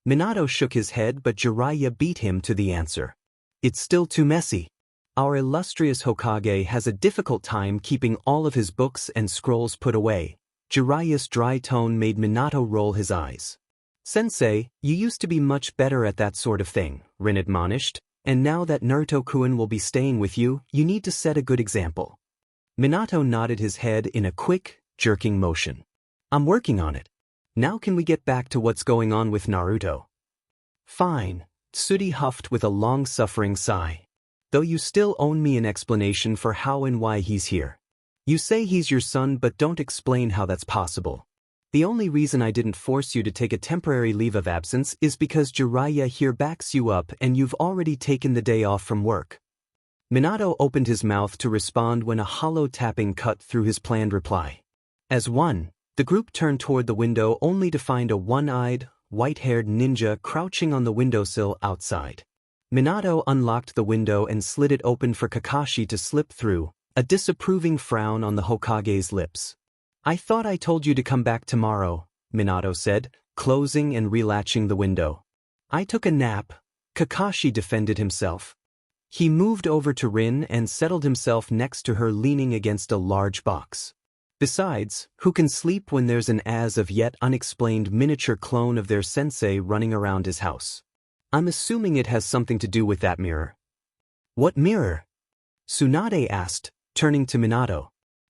Minato shook his head, but Jiraiya beat him to the answer. It's still too messy. Our illustrious Hokage has a difficult time keeping all of his books and scrolls put away. Jiraiya's dry tone made Minato roll his eyes. Sensei, you used to be much better at that sort of thing, Rin admonished, and now that Naruto-kun will be staying with you, you need to set a good example. Minato nodded his head in a quick, jerking motion. I'm working on it. Now can we get back to what's going on with Naruto? Fine, Tsuri huffed with a long-suffering sigh. Though you still owe me an explanation for how and why he's here. You say he's your son but don't explain how that's possible. The only reason I didn't force you to take a temporary leave of absence is because Jiraiya here backs you up and you've already taken the day off from work. Minato opened his mouth to respond when a hollow tapping cut through his planned reply. As one, the group turned toward the window only to find a one-eyed, white-haired ninja crouching on the windowsill outside. Minato unlocked the window and slid it open for Kakashi to slip through, a disapproving frown on the Hokage's lips. I thought I told you to come back tomorrow, Minato said, closing and relatching the window. I took a nap, Kakashi defended himself. He moved over to Rin and settled himself next to her, leaning against a large box. Besides, who can sleep when there's an as of yet unexplained miniature clone of their sensei running around his house? I'm assuming it has something to do with that mirror. What mirror? Tsunade asked, turning to Minato.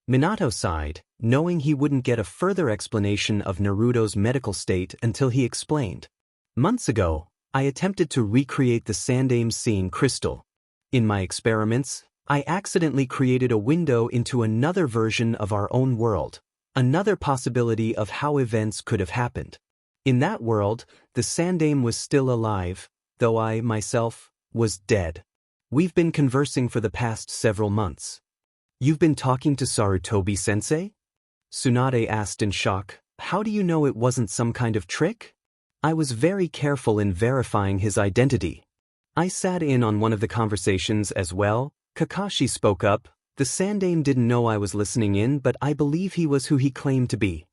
Minato sighed, knowing he wouldn't get a further explanation of Naruto's medical state until he explained. Months ago, I attempted to recreate the Sandaime scene crystal. In my experiments, I accidentally created a window into another version of our own world, another possibility of how events could have happened. In that world, the Sandaime was still alive, though I, myself, was dead. We've been conversing for the past several months. You've been talking to Sarutobi-sensei? Tsunade asked in shock. How do you know it wasn't some kind of trick? I was very careful in verifying his identity. I sat in on one of the conversations as well, Kakashi spoke up, The Sandaime didn't know I was listening in, but I believe he was who he claimed to be.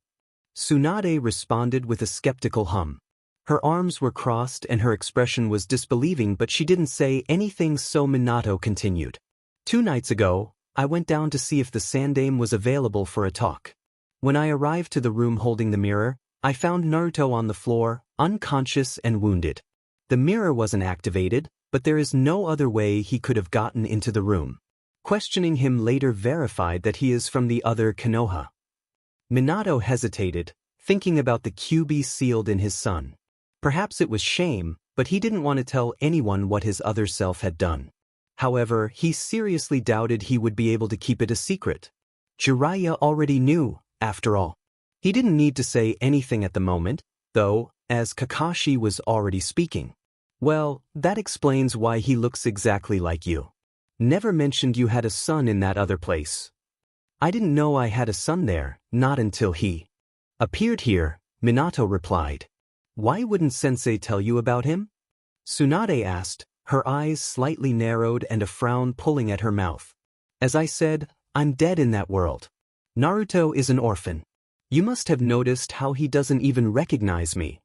Tsunade responded with a skeptical hum. Her arms were crossed and her expression was disbelieving, but she didn't say anything, so Minato continued. 2 nights ago, I went down to see if the Sandaime was available for a talk. When I arrived to the room holding the mirror, I found Naruto on the floor, unconscious and wounded. The mirror wasn't activated, but there is no other way he could have gotten into the room. Questioning him later verified that he is from the other Konoha. Minato hesitated, thinking about the QB sealed in his son. Perhaps it was shame, but he didn't want to tell anyone what his other self had done. However, he seriously doubted he would be able to keep it a secret. Jiraiya already knew, after all. He didn't need to say anything at the moment, though, as Kakashi was already speaking. Well, that explains why he looks exactly like you. Never mentioned you had a son in that other place. I didn't know I had a son there, not until he appeared here, Minato replied. Why wouldn't Sensei tell you about him? Tsunade asked, her eyes slightly narrowed and a frown pulling at her mouth. As I said, I'm dead in that world. Naruto is an orphan. You must have noticed how he doesn't even recognize me.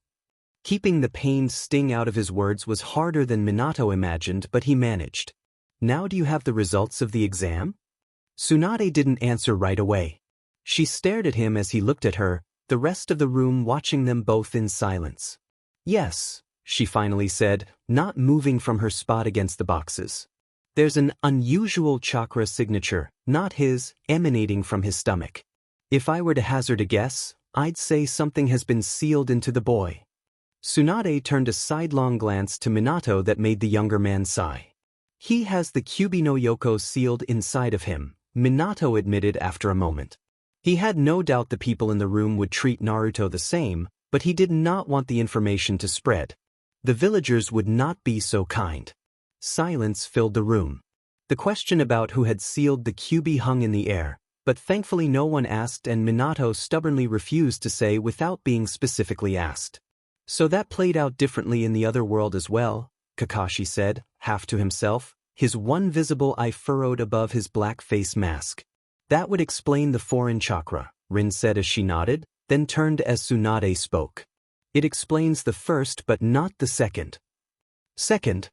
Keeping the pained sting out of his words was harder than Minato imagined, but he managed. Now do you have the results of the exam? Tsunade didn't answer right away. She stared at him as he looked at her, the rest of the room watching them both in silence. Yes, she finally said, not moving from her spot against the boxes. There's an unusual chakra signature, not his, emanating from his stomach. If I were to hazard a guess, I'd say something has been sealed into the boy. Tsunade turned a sidelong glance to Minato that made the younger man sigh. He has the Kyubi no Yoko sealed inside of him, Minato admitted after a moment. He had no doubt the people in the room would treat Naruto the same, but he did not want the information to spread. The villagers would not be so kind. Silence filled the room. The question about who had sealed the Kyubi hung in the air, but thankfully no one asked, and Minato stubbornly refused to say without being specifically asked. So that played out differently in the other world as well, Kakashi said, half to himself, his one visible eye furrowed above his black face mask. That would explain the foreign chakra, Rin said as she nodded, then turned as Tsunade spoke. It explains the first but not the second. Second?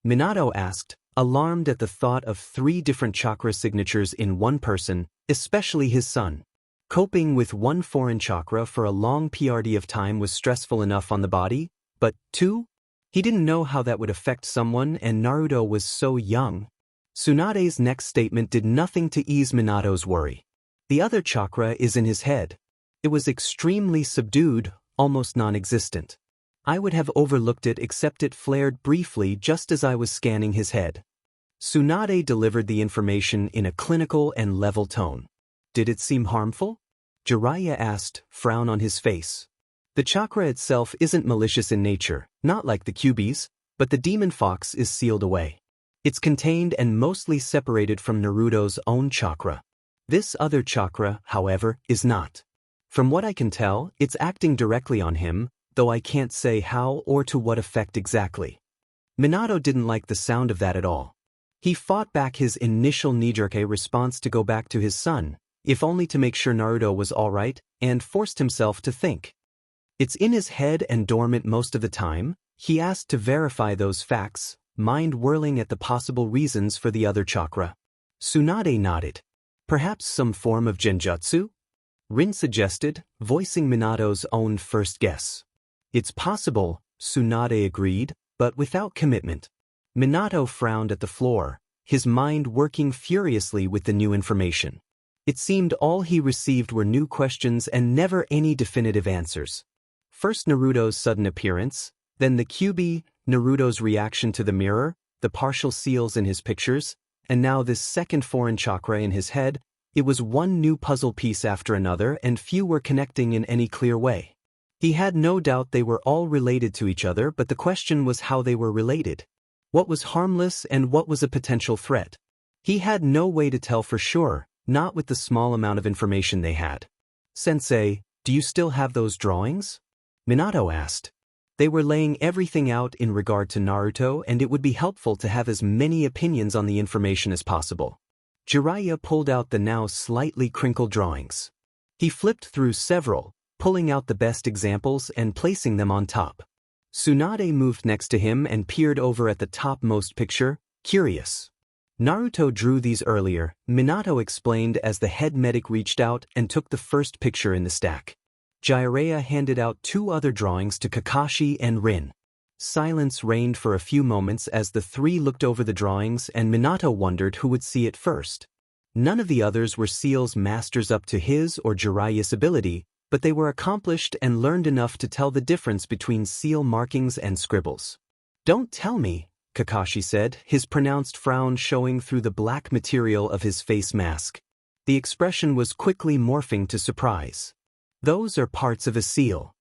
Minato asked, alarmed at the thought of 3 different chakra signatures in one person, especially his son. Coping with one foreign chakra for a long period of time was stressful enough on the body, but 2? He didn't know how that would affect someone, and Naruto was so young. Tsunade's next statement did nothing to ease Minato's worry. The other chakra is in his head. It was extremely subdued, almost non-existent. I would have overlooked it except it flared briefly just as I was scanning his head. Tsunade delivered the information in a clinical and level tone. Did it seem harmful? Jiraiya asked, frown on his face. The chakra itself isn't malicious in nature, not like the Kyubis, but the demon fox is sealed away. It's contained and mostly separated from Naruto's own chakra. This other chakra, however, is not. From what I can tell, it's acting directly on him, though I can't say how or to what effect exactly. Minato didn't like the sound of that at all. He fought back his initial knee-jerk response to go back to his son, if only to make sure Naruto was all right, and forced himself to think. It's in his head and dormant most of the time. He asked to verify those facts, mind whirling at the possible reasons for the other chakra. Tsunade nodded. Perhaps some form of genjutsu? Rin suggested, voicing Minato's own first guess. It's possible, Tsunade agreed, but without commitment. Minato frowned at the floor, his mind working furiously with the new information. It seemed all he received were new questions and never any definitive answers. First Naruto's sudden appearance, then the Kyubi, Naruto's reaction to the mirror, the partial seals in his pictures, and now this second foreign chakra in his head. It was one new puzzle piece after another, and few were connecting in any clear way. He had no doubt they were all related to each other, but the question was how they were related. What was harmless and what was a potential threat? He had no way to tell for sure, not with the small amount of information they had. Sensei, do you still have those drawings? Minato asked. They were laying everything out in regard to Naruto, and it would be helpful to have as many opinions on the information as possible. Jiraiya pulled out the now slightly crinkled drawings. He flipped through several, pulling out the best examples and placing them on top. Tsunade moved next to him and peered over at the topmost picture, curious. Naruto drew these earlier, Minato explained as the head medic reached out and took the first picture in the stack. Jiraiya handed out 2 other drawings to Kakashi and Rin. Silence reigned for a few moments as the 3 looked over the drawings and Minato wondered who would see it first. None of the others were Seal's masters up to his or Jiraiya's ability, but they were accomplished and learned enough to tell the difference between Seal markings and scribbles. "Don't tell me," Kakashi said, his pronounced frown showing through the black material of his face mask. The expression was quickly morphing to surprise. "Those are parts of a seal."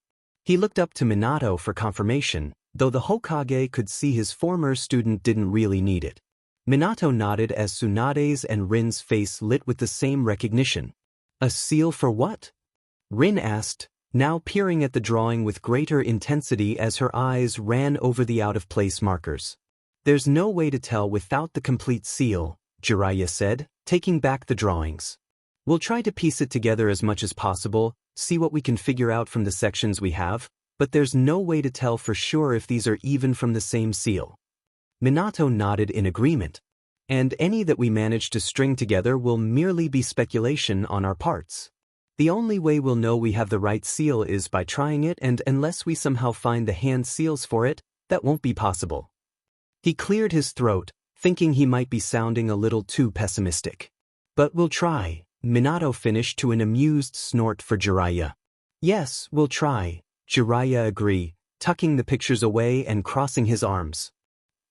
He looked up to Minato for confirmation, though the Hokage could see his former student didn't really need it. Minato nodded as Tsunade's and Rin's face lit with the same recognition. "A seal for what?" Rin asked, now peering at the drawing with greater intensity as her eyes ran over the out-of-place markers. "There's no way to tell without the complete seal," Jiraiya said, taking back the drawings. "We'll try to piece it together as much as possible, see what we can figure out from the sections we have, but there's no way to tell for sure if these are even from the same seal." Minato nodded in agreement. "And any that we manage to string together will merely be speculation on our parts. The only way we'll know we have the right seal is by trying it, and unless we somehow find the hand seals for it, that won't be possible." He cleared his throat, thinking he might be sounding a little too pessimistic. "But we'll try," Minato finished to an amused snort for Jiraiya. "Yes, we'll try," Jiraiya agreed, tucking the pictures away and crossing his arms.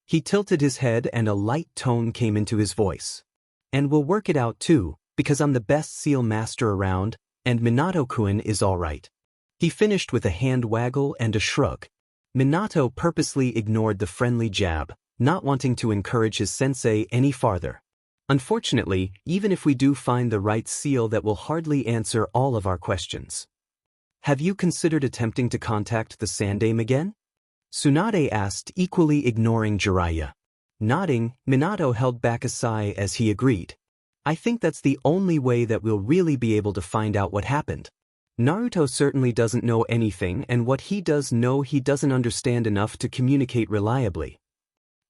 He tilted his head and a light tone came into his voice. "And we'll work it out too, because I'm the best seal master around, and Minato-kun is all right." He finished with a hand waggle and a shrug. Minato purposely ignored the friendly jab, not wanting to encourage his sensei any farther. "Unfortunately, even if we do find the right seal, that will hardly answer all of our questions." "Have you considered attempting to contact the Sandaime again?" Tsunade asked, equally ignoring Jiraiya. Nodding, Minato held back a sigh as he agreed. "I think that's the only way that we'll really be able to find out what happened. Naruto certainly doesn't know anything, and what he does know he doesn't understand enough to communicate reliably."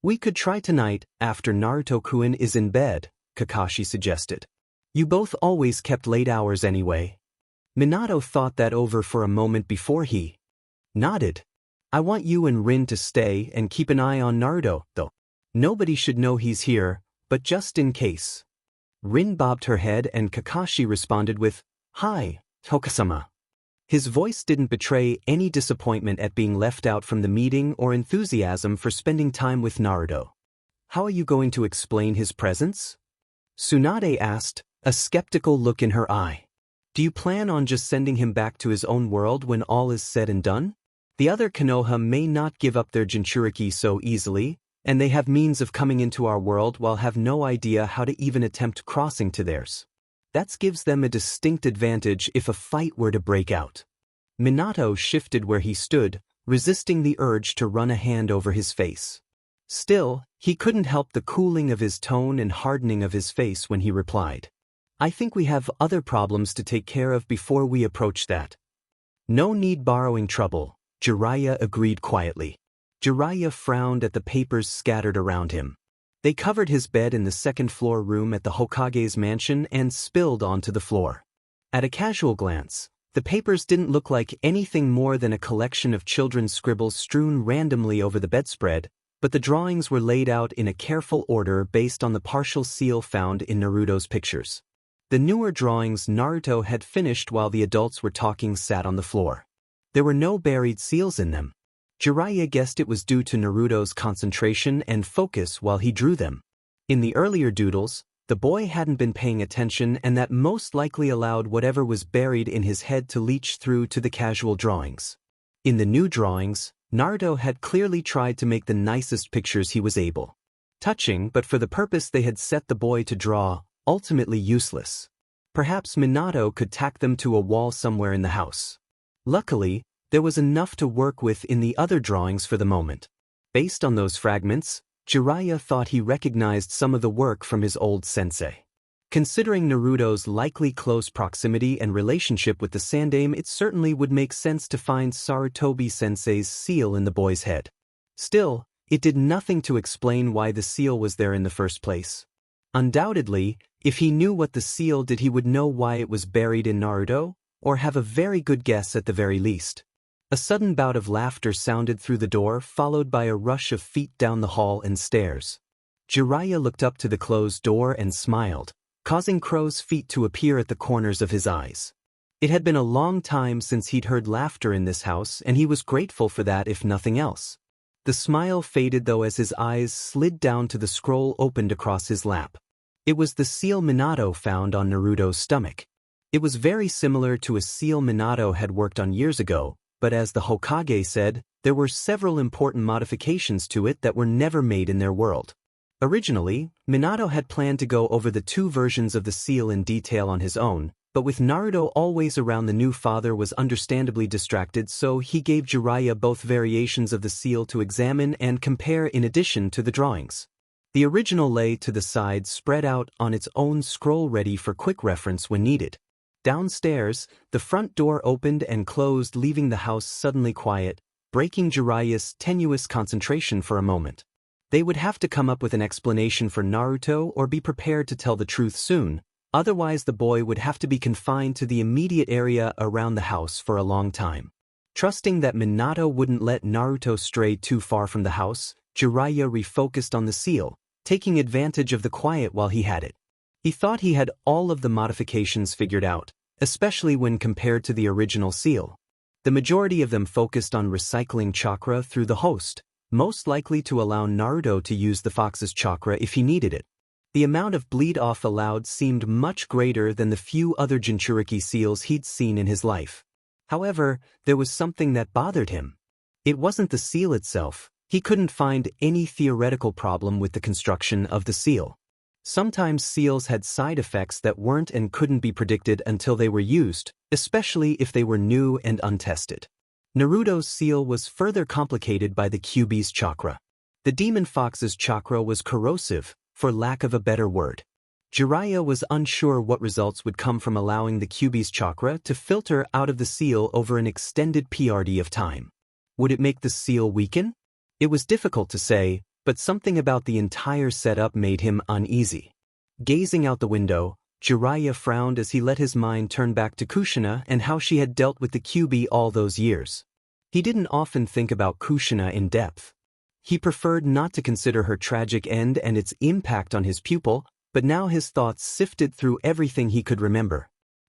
"We could try tonight, after Naruto-kun is in bed," Kakashi suggested. "You both always kept late hours anyway." Minato thought that over for a moment before he nodded. "I want you and Rin to stay and keep an eye on Naruto, though. Nobody should know he's here, but just in case." Rin bobbed her head and Kakashi responded with, "Hi, Tokasama." His voice didn't betray any disappointment at being left out from the meeting or enthusiasm for spending time with Naruto. "How are you going to explain his presence?" Tsunade asked, a skeptical look in her eye. "Do you plan on just sending him back to his own world when all is said and done? The other Konoha may not give up their Jinchuriki so easily, and they have means of coming into our world while have no idea how to even attempt crossing to theirs. That gives them a distinct advantage if a fight were to break out." Minato shifted where he stood, resisting the urge to run a hand over his face. Still, he couldn't help the cooling of his tone and hardening of his face when he replied. "I think we have other problems to take care of before we approach that." "No need borrowing trouble," Jiraiya agreed quietly. Jiraiya frowned at the papers scattered around him. They covered his bed in the second-floor room at the Hokage's mansion and spilled onto the floor. At a casual glance, the papers didn't look like anything more than a collection of children's scribbles strewn randomly over the bedspread, but the drawings were laid out in a careful order based on the partial seal found in Naruto's pictures. The newer drawings Naruto had finished while the adults were talking sat on the floor. There were no buried seals in them. Jiraiya guessed it was due to Naruto's concentration and focus while he drew them. In the earlier doodles, the boy hadn't been paying attention, and that most likely allowed whatever was buried in his head to leach through to the casual drawings. In the new drawings, Naruto had clearly tried to make the nicest pictures he was able. Touching, but for the purpose they had set the boy to draw, ultimately useless. Perhaps Minato could tack them to a wall somewhere in the house. Luckily, there was enough to work with in the other drawings for the moment. Based on those fragments, Jiraiya thought he recognized some of the work from his old sensei. Considering Naruto's likely close proximity and relationship with the Sandaime, it certainly would make sense to find Sarutobi-sensei's seal in the boy's head. Still, it did nothing to explain why the seal was there in the first place. Undoubtedly, if he knew what the seal did, he would know why it was buried in Naruto, or have a very good guess at the very least. A sudden bout of laughter sounded through the door, followed by a rush of feet down the hall and stairs. Jiraiya looked up to the closed door and smiled, causing crow's feet to appear at the corners of his eyes. It had been a long time since he'd heard laughter in this house, and he was grateful for that if nothing else. The smile faded though as his eyes slid down to the scroll opened across his lap. It was the seal Minato found on Naruto's stomach. It was very similar to a seal Minato had worked on years ago, but as the Hokage said, there were several important modifications to it that were never made in their world. Originally, Minato had planned to go over the two versions of the seal in detail on his own, but with Naruto always around, the new father was understandably distracted, so he gave Jiraiya both variations of the seal to examine and compare in addition to the drawings. The original lay to the side, spread out on its own scroll, ready for quick reference when needed. Downstairs, the front door opened and closed, leaving the house suddenly quiet, breaking Jiraiya's tenuous concentration for a moment. They would have to come up with an explanation for Naruto or be prepared to tell the truth soon, otherwise the boy would have to be confined to the immediate area around the house for a long time. Trusting that Minato wouldn't let Naruto stray too far from the house, Jiraiya refocused on the seal, taking advantage of the quiet while he had it. He thought he had all of the modifications figured out, especially when compared to the original seal. The majority of them focused on recycling chakra through the host, most likely to allow Naruto to use the fox's chakra if he needed it. The amount of bleed-off allowed seemed much greater than the few other Jinchuriki seals he'd seen in his life. However, there was something that bothered him. It wasn't the seal itself. He couldn't find any theoretical problem with the construction of the seal. Sometimes seals had side effects that weren't and couldn't be predicted until they were used, especially if they were new and untested. Naruto's seal was further complicated by the Kyuubi's chakra. The demon fox's chakra was corrosive, for lack of a better word. Jiraiya was unsure what results would come from allowing the Kyuubi's chakra to filter out of the seal over an extended period of time. Would it make the seal weaken? It was difficult to say, but something about the entire setup made him uneasy. Gazing out the window, Jiraiya frowned as he let his mind turn back to Kushina and how she had dealt with the Kyuubi all those years. He didn't often think about Kushina in depth. He preferred not to consider her tragic end and its impact on his pupil, but now his thoughts sifted through everything he could remember.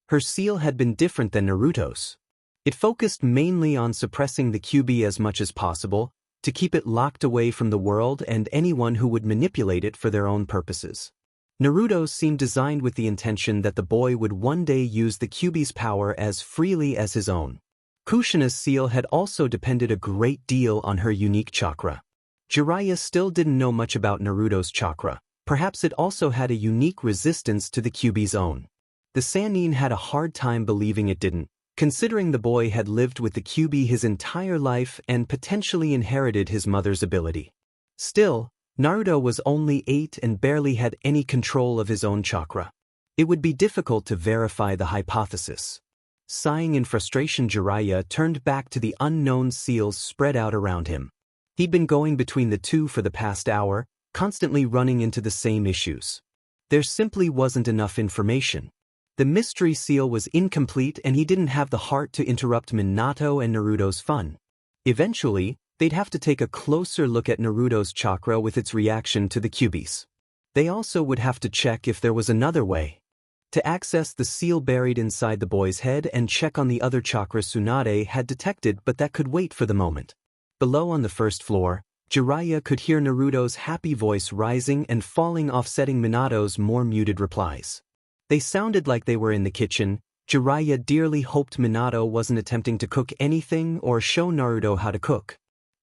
Her seal had been different than Naruto's. It focused mainly on suppressing the Kyuubi as much as possible, to keep it locked away from the world and anyone who would manipulate it for their own purposes. Naruto seemed designed with the intention that the boy would one day use the Kyuubi's power as freely as his own. Kushina's seal had also depended a great deal on her unique chakra. Jiraiya still didn't know much about Naruto's chakra. Perhaps it also had a unique resistance to the Kyuubi's own. The Sannin had a hard time believing it didn't, considering the boy had lived with the Kyuubi his entire life and potentially inherited his mother's ability. Still, Naruto was only 8 and barely had any control of his own chakra. It would be difficult to verify the hypothesis. Sighing in frustration, Jiraiya turned back to the unknown seals spread out around him. He'd been going between the two for the past hour, constantly running into the same issues. There simply wasn't enough information. The mystery seal was incomplete and he didn't have the heart to interrupt Minato and Naruto's fun. Eventually, they'd have to take a closer look at Naruto's chakra with its reaction to the Kyuubi's. They also would have to check if there was another way to access the seal buried inside the boy's head and check on the other chakra Tsunade had detected, but that could wait for the moment. Below on the first floor, Jiraiya could hear Naruto's happy voice rising and falling, offsetting Minato's more muted replies. They sounded like they were in the kitchen. Jiraiya dearly hoped Minato wasn't attempting to cook anything or show Naruto how to cook.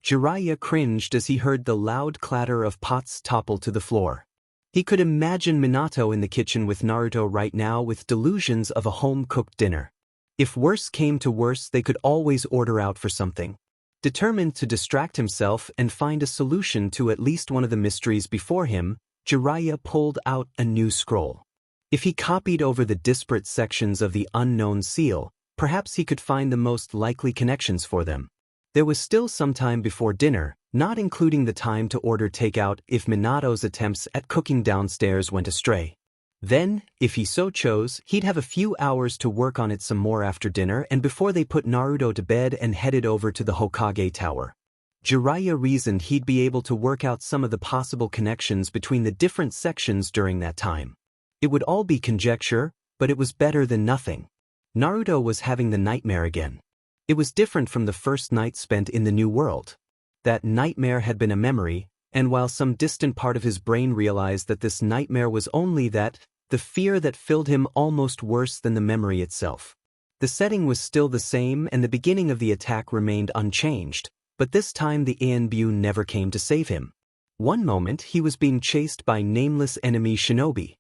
Jiraiya cringed as he heard the loud clatter of pots topple to the floor. He could imagine Minato in the kitchen with Naruto right now with delusions of a home-cooked dinner. If worse came to worse, they could always order out for something. Determined to distract himself and find a solution to at least one of the mysteries before him, Jiraiya pulled out a new scroll. If he copied over the disparate sections of the unknown seal, perhaps he could find the most likely connections for them. There was still some time before dinner, not including the time to order takeout if Minato's attempts at cooking downstairs went astray. Then, if he so chose, he'd have a few hours to work on it some more after dinner and before they put Naruto to bed and headed over to the Hokage Tower. Jiraiya reasoned he'd be able to work out some of the possible connections between the different sections during that time. It would all be conjecture, but it was better than nothing. Naruto was having the nightmare again. It was different from the first night spent in the new world. That nightmare had been a memory, and while some distant part of his brain realized that this nightmare was only that, the fear that filled him almost worse than the memory itself. The setting was still the same and the beginning of the attack remained unchanged, but this time the Anbu never came to save him. One moment he was being chased by nameless enemy shinobi.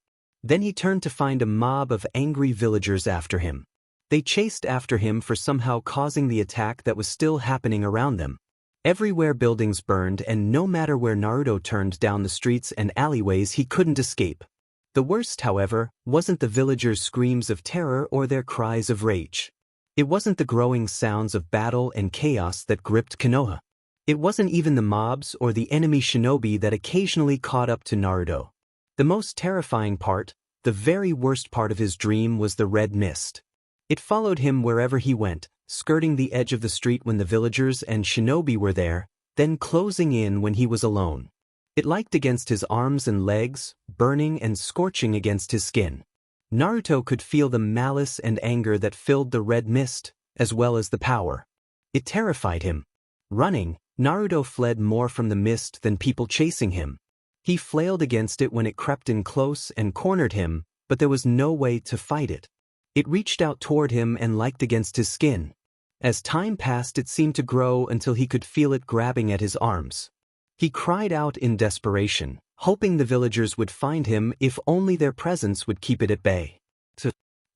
Then he turned to find a mob of angry villagers after him. They chased after him for somehow causing the attack that was still happening around them. Everywhere buildings burned and no matter where Naruto turned down the streets and alleyways he couldn't escape. The worst, however, wasn't the villagers' screams of terror or their cries of rage. It wasn't the growing sounds of battle and chaos that gripped Konoha. It wasn't even the mobs or the enemy shinobi that occasionally caught up to Naruto. The most terrifying part, the very worst part of his dream was the red mist. It followed him wherever he went, skirting the edge of the street when the villagers and shinobi were there, then closing in when he was alone. It liked against his arms and legs, burning and scorching against his skin. Naruto could feel the malice and anger that filled the red mist, as well as the power. It terrified him. Running, Naruto fled more from the mist than people chasing him. He flailed against it when it crept in close and cornered him, but there was no way to fight it. It reached out toward him and liked against his skin. As time passed it seemed to grow until he could feel it grabbing at his arms. He cried out in desperation, hoping the villagers would find him if only their presence would keep it at bay.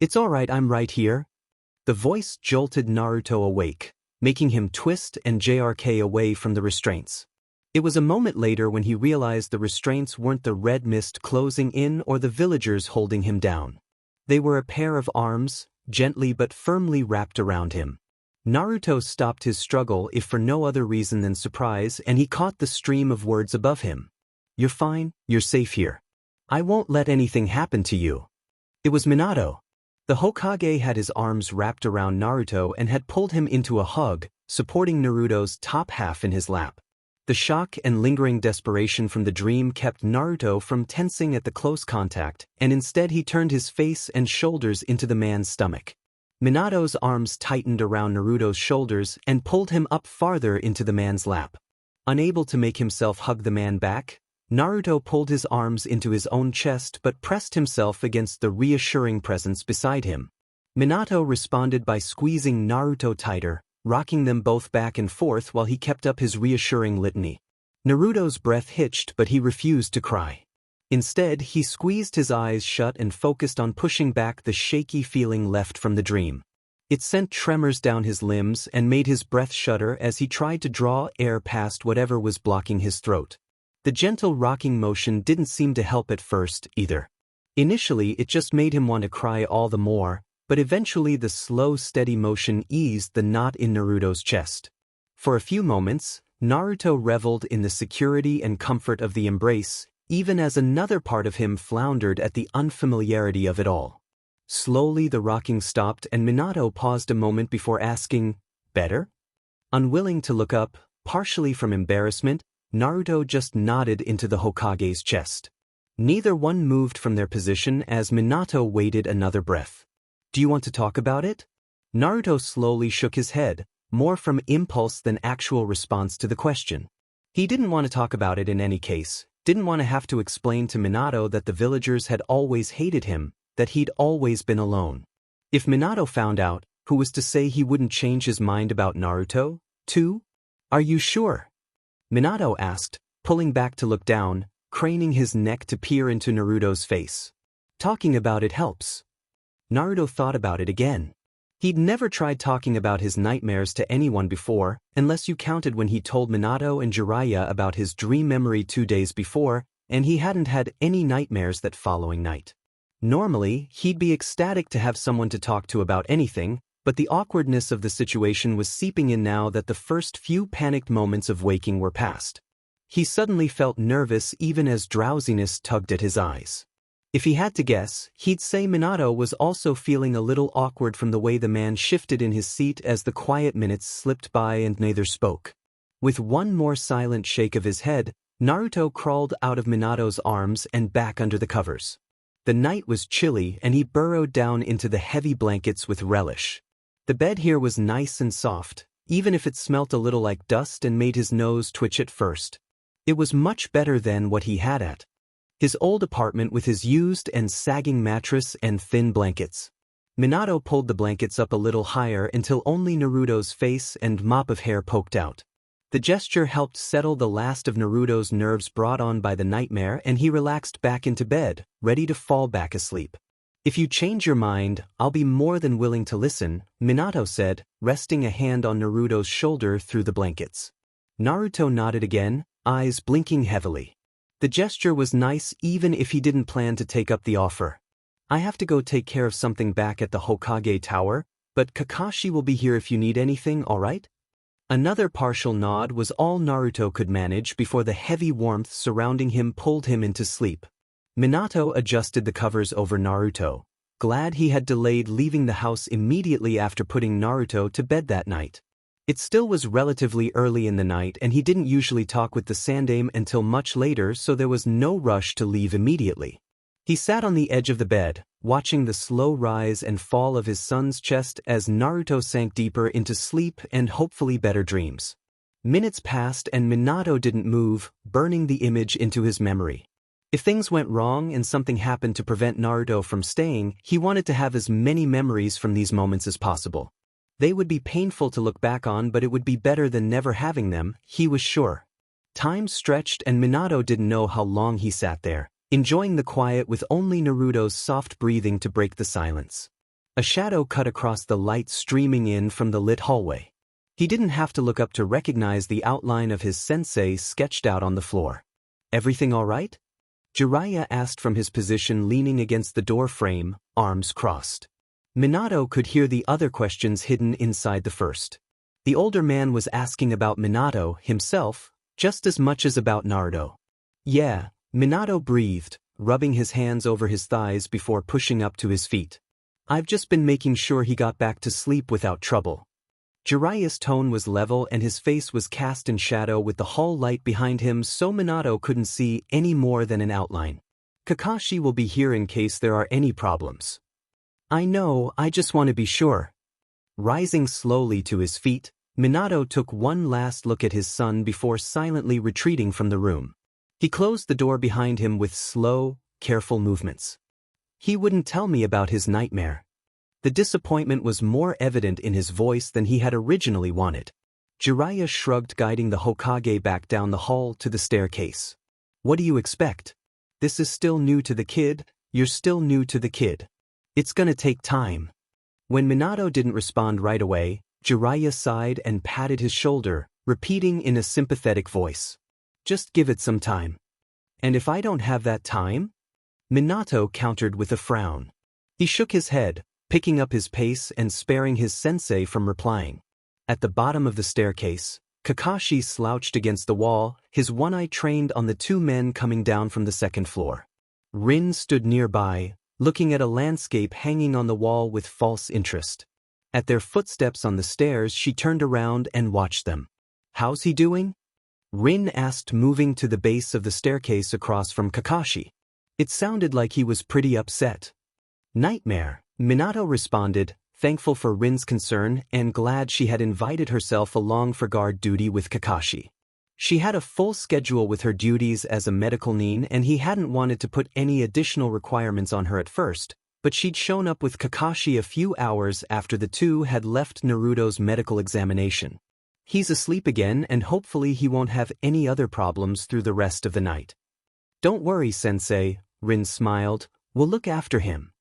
"It's all right, I'm right here." The voice jolted Naruto awake, making him twist and JRK away from the restraints. It was a moment later when he realized the restraints weren't the red mist closing in or the villagers holding him down. They were a pair of arms, gently but firmly wrapped around him. Naruto stopped his struggle if for no other reason than surprise and he caught the stream of words above him. "You're fine, you're safe here. I won't let anything happen to you." It was Minato. The Hokage had his arms wrapped around Naruto and had pulled him into a hug, supporting Naruto's top half in his lap. The shock and lingering desperation from the dream kept Naruto from tensing at the close contact, and instead he turned his face and shoulders into the man's stomach. Minato's arms tightened around Naruto's shoulders and pulled him up farther into the man's lap. Unable to make himself hug the man back, Naruto pulled his arms into his own chest but pressed himself against the reassuring presence beside him. Minato responded by squeezing Naruto tighter, rocking them both back and forth while he kept up his reassuring litany. Naruto's breath hitched but he refused to cry. Instead, he squeezed his eyes shut and focused on pushing back the shaky feeling left from the dream. It sent tremors down his limbs and made his breath shudder as he tried to draw air past whatever was blocking his throat. The gentle rocking motion didn't seem to help at first, either. Initially, it just made him want to cry all the more, but eventually the slow, steady motion eased the knot in Naruto's chest. For a few moments, Naruto reveled in the security and comfort of the embrace, even as another part of him floundered at the unfamiliarity of it all. Slowly the rocking stopped and Minato paused a moment before asking, "Better?" Unwilling to look up, partially from embarrassment, Naruto just nodded into the Hokage's chest. Neither one moved from their position as Minato waited another breath. "Do you want to talk about it?" Naruto slowly shook his head, more from impulse than actual response to the question. He didn't want to talk about it in any case, didn't want to have to explain to Minato that the villagers had always hated him, that he'd always been alone. If Minato found out, who was to say he wouldn't change his mind about Naruto, too? "Are you sure?" Minato asked, pulling back to look down, craning his neck to peer into Naruto's face. "Talking about it helps." Naruto thought about it again. He'd never tried talking about his nightmares to anyone before, unless you counted when he told Minato and Jiraiya about his dream memory 2 days before, and he hadn't had any nightmares that following night. Normally, he'd be ecstatic to have someone to talk to about anything, but the awkwardness of the situation was seeping in now that the first few panicked moments of waking were past. He suddenly felt nervous even as drowsiness tugged at his eyes. If he had to guess, he'd say Minato was also feeling a little awkward from the way the man shifted in his seat as the quiet minutes slipped by and neither spoke. With one more silent shake of his head, Naruto crawled out of Minato's arms and back under the covers. The night was chilly and he burrowed down into the heavy blankets with relish. The bed here was nice and soft, even if it smelt a little like dust and made his nose twitch at first. It was much better than what he had at his old apartment with his used and sagging mattress and thin blankets. Minato pulled the blankets up a little higher until only Naruto's face and mop of hair poked out. The gesture helped settle the last of Naruto's nerves brought on by the nightmare and he relaxed back into bed, ready to fall back asleep. "If you change your mind, I'll be more than willing to listen," Minato said, resting a hand on Naruto's shoulder through the blankets. Naruto nodded again, eyes blinking heavily. The gesture was nice even if he didn't plan to take up the offer. "I have to go take care of something back at the Hokage Tower, but Kakashi will be here if you need anything, alright?" Another partial nod was all Naruto could manage before the heavy warmth surrounding him pulled him into sleep. Minato adjusted the covers over Naruto, glad he had delayed leaving the house immediately after putting Naruto to bed that night. It still was relatively early in the night and he didn't usually talk with the Sandaime until much later, so there was no rush to leave immediately. He sat on the edge of the bed, watching the slow rise and fall of his son's chest as Naruto sank deeper into sleep and hopefully better dreams. Minutes passed and Minato didn't move, burning the image into his memory. If things went wrong and something happened to prevent Naruto from staying, he wanted to have as many memories from these moments as possible. They would be painful to look back on, but it would be better than never having them, he was sure. Time stretched and Minato didn't know how long he sat there, enjoying the quiet with only Naruto's soft breathing to break the silence. A shadow cut across the light streaming in from the lit hallway. He didn't have to look up to recognize the outline of his sensei sketched out on the floor. "Everything all right?" Jiraiya asked from his position leaning against the door frame, arms crossed. Minato could hear the other questions hidden inside the first. The older man was asking about Minato himself, just as much as about Naruto. "Yeah," Minato breathed, rubbing his hands over his thighs before pushing up to his feet. "I've just been making sure he got back to sleep without trouble." Jiraiya's tone was level and his face was cast in shadow with the hall light behind him, so Minato couldn't see any more than an outline. "Kakashi will be here in case there are any problems." "I know, I just want to be sure." Rising slowly to his feet, Minato took one last look at his son before silently retreating from the room. He closed the door behind him with slow, careful movements. "He wouldn't tell me about his nightmare." The disappointment was more evident in his voice than he had originally wanted. Jiraiya shrugged, guiding the Hokage back down the hall to the staircase. "What do you expect? This is still new to the kid, you're still new to the kid. It's gonna take time." When Minato didn't respond right away, Jiraiya sighed and patted his shoulder, repeating in a sympathetic voice, "Just give it some time." "And if I don't have that time?" Minato countered with a frown. He shook his head, picking up his pace and sparing his sensei from replying. At the bottom of the staircase, Kakashi slouched against the wall, his one eye trained on the two men coming down from the second floor. Rin stood nearby, looking at a landscape hanging on the wall with false interest. At their footsteps on the stairs, she turned around and watched them. "How's he doing?" Rin asked, moving to the base of the staircase across from Kakashi. It sounded like he was pretty upset. "Nightmare," Minato responded, thankful for Rin's concern and glad she had invited herself along for guard duty with Kakashi. She had a full schedule with her duties as a medical nin and he hadn't wanted to put any additional requirements on her at first, but she'd shown up with Kakashi a few hours after the two had left Naruto's medical examination. He's asleep again and hopefully he won't have any other problems through the rest of the night. "Don't worry, Sensei," Rin smiled, "we'll look after him."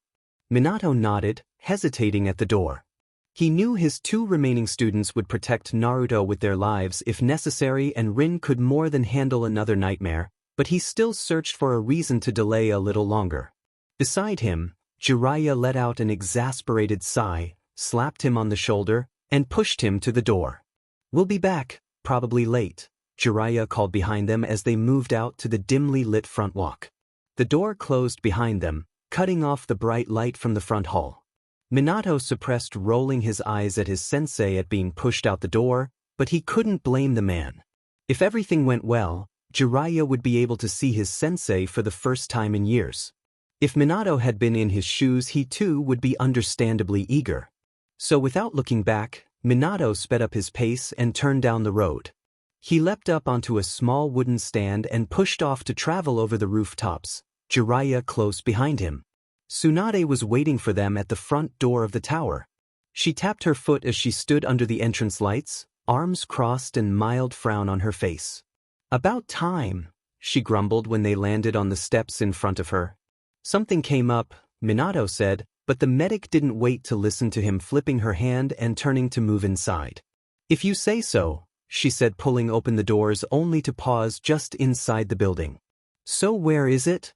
Minato nodded, hesitating at the door. He knew his two remaining students would protect Naruto with their lives if necessary and Rin could more than handle another nightmare, but he still searched for a reason to delay a little longer. Beside him, Jiraiya let out an exasperated sigh, slapped him on the shoulder, and pushed him to the door. "We'll be back, probably late," Jiraiya called behind them as they moved out to the dimly lit front walk. The door closed behind them, cutting off the bright light from the front hall. Minato suppressed rolling his eyes at his sensei at being pushed out the door, but he couldn't blame the man. If everything went well, Jiraiya would be able to see his sensei for the first time in years. If Minato had been in his shoes, he too would be understandably eager. So without looking back, Minato sped up his pace and turned down the road. He leapt up onto a small wooden stand and pushed off to travel over the rooftops, Jiraiya close behind him. Tsunade was waiting for them at the front door of the tower. She tapped her foot as she stood under the entrance lights, arms crossed and mild frown on her face. "About time," she grumbled when they landed on the steps in front of her. "Something came up," Minato said, but the medic didn't wait to listen to him, flipping her hand and turning to move inside. "If you say so," she said, pulling open the doors only to pause just inside the building. "So where is it?"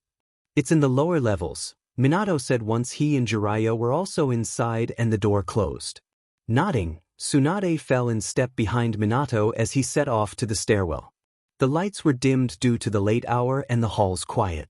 "It's in the lower levels," Minato said once he and Jiraiya were also inside and the door closed. Nodding, Tsunade fell in step behind Minato as he set off to the stairwell. The lights were dimmed due to the late hour and the halls quiet.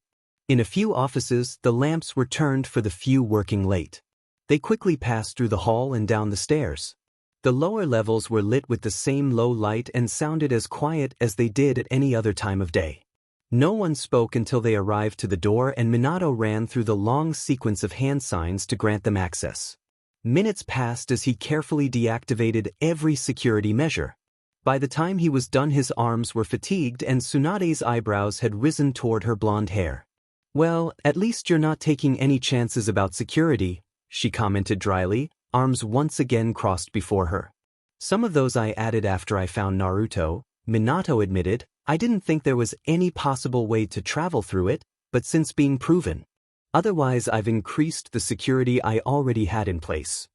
In a few offices, the lamps were turned for the few working late. They quickly passed through the hall and down the stairs. The lower levels were lit with the same low light and sounded as quiet as they did at any other time of day. No one spoke until they arrived to the door, and Minato ran through the long sequence of hand signs to grant them access. Minutes passed as he carefully deactivated every security measure. By the time he was done, his arms were fatigued and Tsunade's eyebrows had risen toward her blonde hair. "Well, at least you're not taking any chances about security," she commented dryly, arms once again crossed before her. "Some of those I added after I found Naruto," Minato admitted. "I didn't think there was any possible way to travel through it, but since being proven. Otherwise, I've increased the security I already had in place."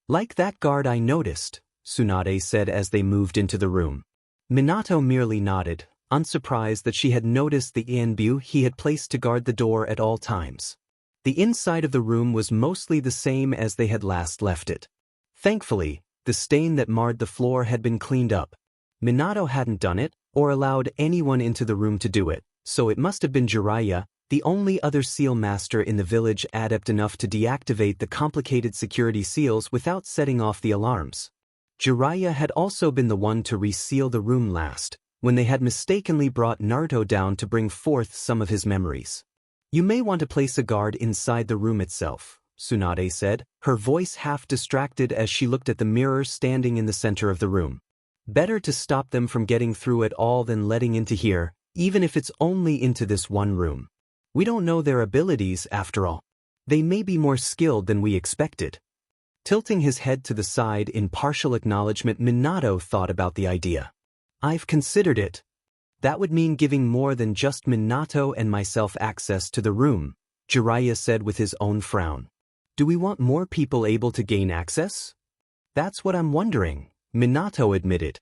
"Like that guard I noticed," Tsunade said as they moved into the room. Minato merely nodded, unsurprised that she had noticed the Anbu he had placed to guard the door at all times. The inside of the room was mostly the same as they had last left it. Thankfully, the stain that marred the floor had been cleaned up. Minato hadn't done it, or allowed anyone into the room to do it, so it must have been Jiraiya, the only other seal master in the village adept enough to deactivate the complicated security seals without setting off the alarms. Jiraiya had also been the one to reseal the room last, when they had mistakenly brought Naruto down to bring forth some of his memories. "You may want to place a guard inside the room itself," Tsunade said, her voice half distracted as she looked at the mirror standing in the center of the room. "Better to stop them from getting through it all than letting into here, even if it's only into this one room. We don't know their abilities after all. They may be more skilled than we expected." Tilting his head to the side in partial acknowledgement, Minato thought about the idea. "I've considered it. That would mean giving more than just Minato and myself access to the room," Jiraiya said with his own frown. "Do we want more people able to gain access?" "That's what I'm wondering," Minato admitted.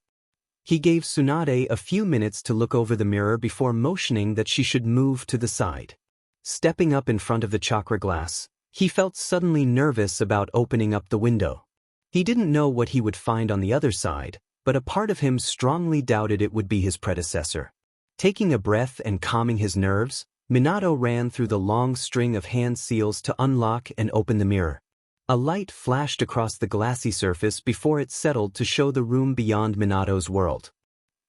He gave Tsunade a few minutes to look over the mirror before motioning that she should move to the side. Stepping up in front of the chakra glass, he felt suddenly nervous about opening up the window. He didn't know what he would find on the other side, but a part of him strongly doubted it would be his predecessor. Taking a breath and calming his nerves, Minato ran through the long string of hand seals to unlock and open the mirror. A light flashed across the glassy surface before it settled to show the room beyond Minato's world.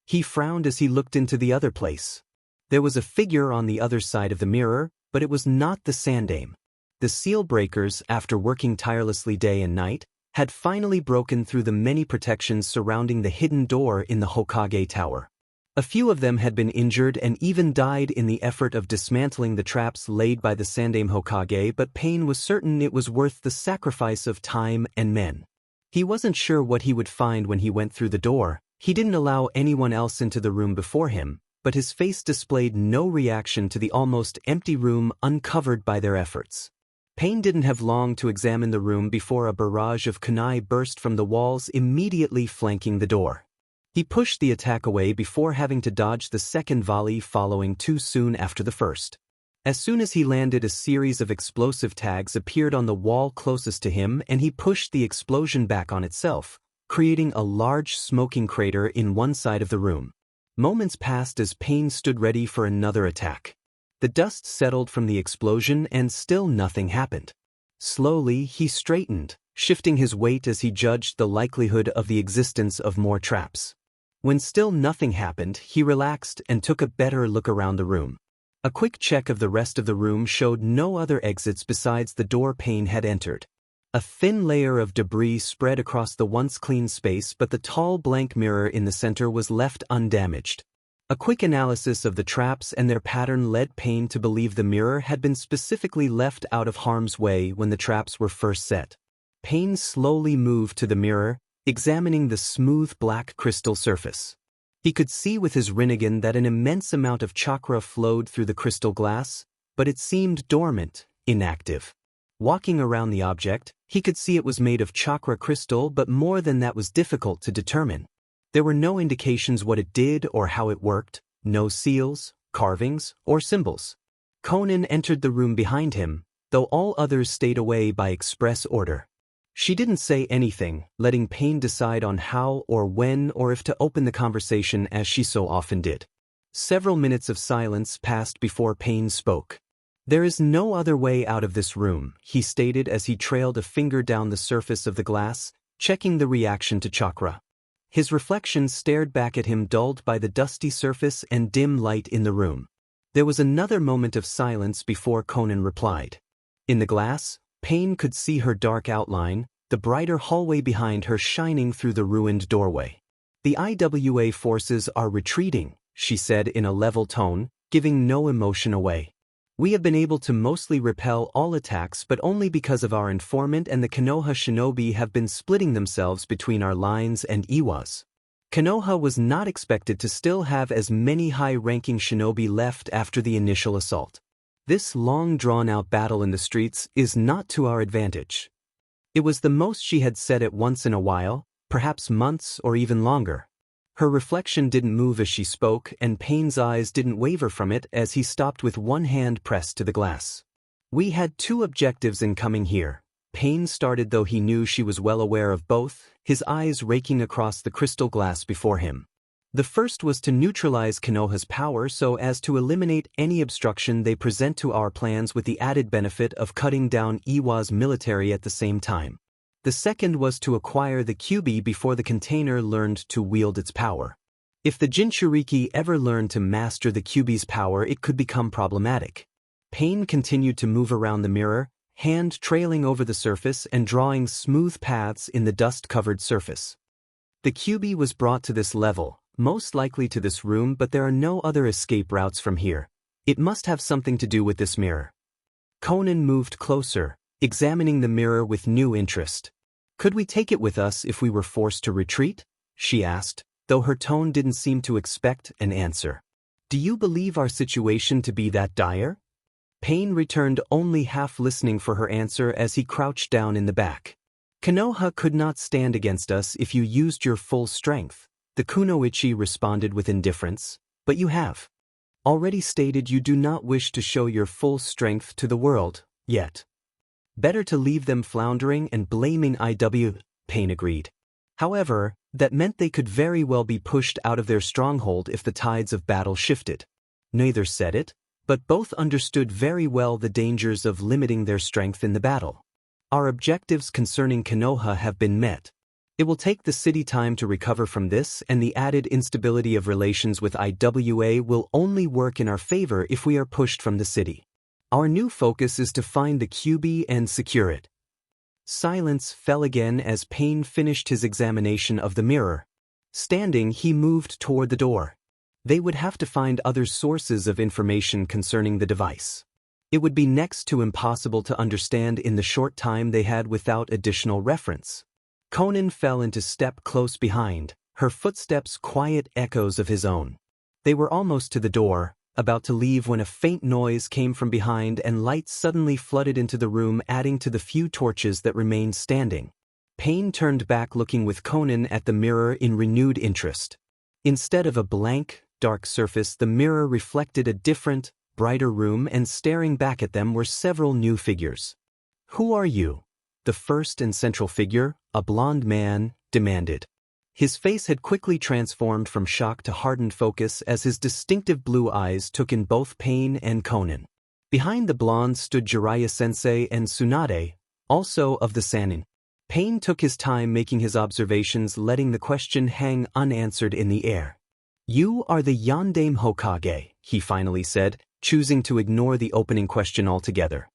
He frowned as he looked into the other place. There was a figure on the other side of the mirror, but it was not the Sandaime. The seal breakers, after working tirelessly day and night, had finally broken through the many protections surrounding the hidden door in the Hokage tower. A few of them had been injured and even died in the effort of dismantling the traps laid by the Sandaime Hokage, but Pain was certain it was worth the sacrifice of time and men. He wasn't sure what he would find when he went through the door. He didn't allow anyone else into the room before him, but his face displayed no reaction to the almost empty room uncovered by their efforts. Pain didn't have long to examine the room before a barrage of kunai burst from the walls immediately flanking the door. He pushed the attack away before having to dodge the second volley following too soon after the first. As soon as he landed, a series of explosive tags appeared on the wall closest to him, and he pushed the explosion back on itself, creating a large smoking crater in one side of the room. Moments passed as Pain stood ready for another attack. The dust settled from the explosion and still nothing happened. Slowly, he straightened, shifting his weight as he judged the likelihood of the existence of more traps. When still nothing happened, he relaxed and took a better look around the room. A quick check of the rest of the room showed no other exits besides the door Pain had entered. A thin layer of debris spread across the once clean space, but the tall blank mirror in the center was left undamaged. A quick analysis of the traps and their pattern led Pain to believe the mirror had been specifically left out of harm's way when the traps were first set. Pain slowly moved to the mirror, examining the smooth black crystal surface. He could see with his Rinnegan that an immense amount of chakra flowed through the crystal glass, but it seemed dormant, inactive. Walking around the object, he could see it was made of chakra crystal, but more than that was difficult to determine. There were no indications what it did or how it worked, no seals, carvings, or symbols. Conan entered the room behind him, though all others stayed away by express order. She didn't say anything, letting Pain decide on how or when or if to open the conversation as she so often did. Several minutes of silence passed before Pain spoke. "There is no other way out of this room," he stated as he trailed a finger down the surface of the glass, checking the reaction to chakra. His reflection stared back at him, dulled by the dusty surface and dim light in the room. There was another moment of silence before Conan replied. In the glass, Pain could see her dark outline, the brighter hallway behind her shining through the ruined doorway. "The IWA forces are retreating," she said in a level tone, giving no emotion away. "We have been able to mostly repel all attacks, but only because of our informant, and the Konoha shinobi have been splitting themselves between our lines and Iwa's. Konoha was not expected to still have as many high-ranking shinobi left after the initial assault. This long drawn-out battle in the streets is not to our advantage." It was the most she had said it once in a while, perhaps months or even longer. Her reflection didn't move as she spoke, and Pain's eyes didn't waver from it as he stopped with one hand pressed to the glass. "We had two objectives in coming here," Pain started, though he knew she was well aware of both, his eyes raking across the crystal glass before him. "The first was to neutralize Konoha's power so as to eliminate any obstruction they present to our plans, with the added benefit of cutting down Iwa's military at the same time. The second was to acquire the Kyuubi before the container learned to wield its power. If the Jinchuriki ever learned to master the Kyuubi's power, it could become problematic." Pain continued to move around the mirror, hand trailing over the surface and drawing smooth paths in the dust-covered surface. "The Kyuubi was brought to this level, most likely to this room, but there are no other escape routes from here. It must have something to do with this mirror." Conan moved closer, examining the mirror with new interest. "Could we take it with us if we were forced to retreat?" she asked, though her tone didn't seem to expect an answer. "Do you believe our situation to be that dire?" Pain returned, only half listening for her answer as he crouched down in the back. "Konoha could not stand against us if you used your full strength," the kunoichi responded with indifference, "but you have already stated you do not wish to show your full strength to the world, yet. Better to leave them floundering and blaming IW, Pain agreed. However, that meant they could very well be pushed out of their stronghold if the tides of battle shifted. Neither said it, but both understood very well the dangers of limiting their strength in the battle. Our objectives concerning Konoha have been met. It will take the city time to recover from this, and the added instability of relations with IWA will only work in our favor if we are pushed from the city. Our new focus is to find the Kyuubi and secure it." Silence fell again as Pain finished his examination of the mirror. Standing, he moved toward the door. They would have to find other sources of information concerning the device. It would be next to impossible to understand in the short time they had without additional reference. Conan fell into step close behind, her footsteps quiet echoes of his own. They were almost to the door, about to leave, when a faint noise came from behind and light suddenly flooded into the room, adding to the few torches that remained standing. Pain turned back, looking with Conan at the mirror in renewed interest. Instead of a blank, dark surface, the mirror reflected a different, brighter room, and staring back at them were several new figures. "Who are you?" The first and central figure, a blond man, demanded. His face had quickly transformed from shock to hardened focus as his distinctive blue eyes took in both Pain and Konan. Behind the blonde stood Jiraiya-sensei and Tsunade, also of the Sannin. Pain took his time making his observations, letting the question hang unanswered in the air. "You are the Yondaime Hokage," he finally said, choosing to ignore the opening question altogether.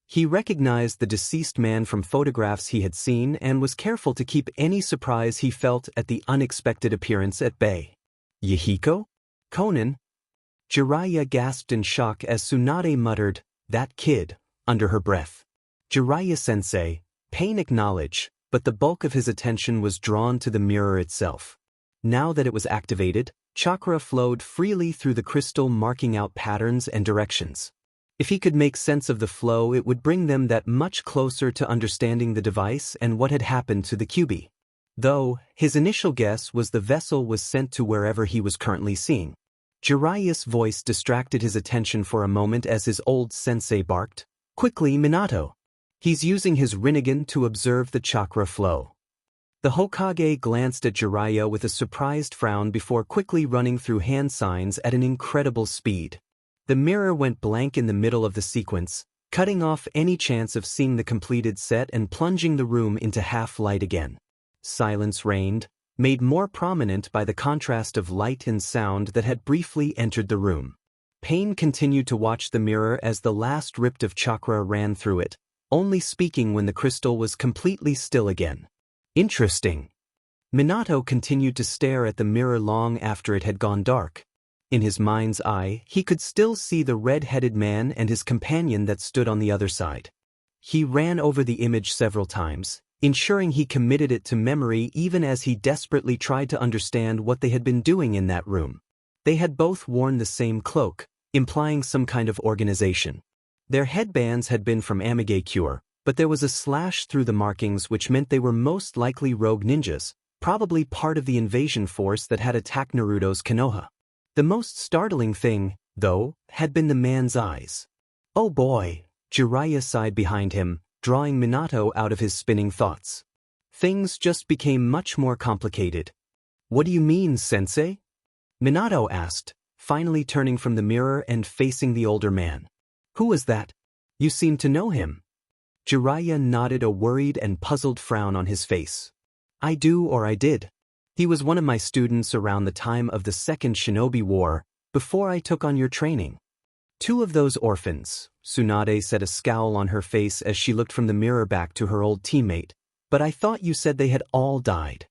He recognized the deceased man from photographs he had seen and was careful to keep any surprise he felt at the unexpected appearance at bay. "Yahiko? Konan?" Jiraiya gasped in shock as Tsunade muttered, "That kid," under her breath. Jiraiya-sensei, Pain acknowledged, but the bulk of his attention was drawn to the mirror itself. Now that it was activated, chakra flowed freely through the crystal, marking out patterns and directions. If he could make sense of the flow, it would bring them that much closer to understanding the device and what had happened to the Kyuubi. Though, his initial guess was the vessel was sent to wherever he was currently seeing. Jiraiya's voice distracted his attention for a moment as his old sensei barked, "Quickly, Minato! He's using his Rinnegan to observe the chakra flow." The Hokage glanced at Jiraiya with a surprised frown before quickly running through hand signs at an incredible speed. The mirror went blank in the middle of the sequence, cutting off any chance of seeing the completed set and plunging the room into half-light again. Silence reigned, made more prominent by the contrast of light and sound that had briefly entered the room. Pain continued to watch the mirror as the last rift of chakra ran through it, only speaking when the crystal was completely still again. "Interesting." Minato continued to stare at the mirror long after it had gone dark. In his mind's eye, he could still see the red-headed man and his companion that stood on the other side. He ran over the image several times, ensuring he committed it to memory even as he desperately tried to understand what they had been doing in that room. They had both worn the same cloak, implying some kind of organization. Their headbands had been from Amigakure, but there was a slash through the markings which meant they were most likely rogue ninjas, probably part of the invasion force that had attacked Naruto's Konoha. The most startling thing, though, had been the man's eyes. "Oh boy," Jiraiya sighed behind him, drawing Minato out of his spinning thoughts. Things just became much more complicated. "What do you mean, sensei?" Minato asked, finally turning from the mirror and facing the older man. "Who was that? You seem to know him." Jiraiya nodded, a worried and puzzled frown on his face. "I do, or I did. He was one of my students around the time of the Second Shinobi War, before I took on your training." "Two of those orphans," Tsunade said, a scowl on her face as she looked from the mirror back to her old teammate, "but I thought you said they had all died."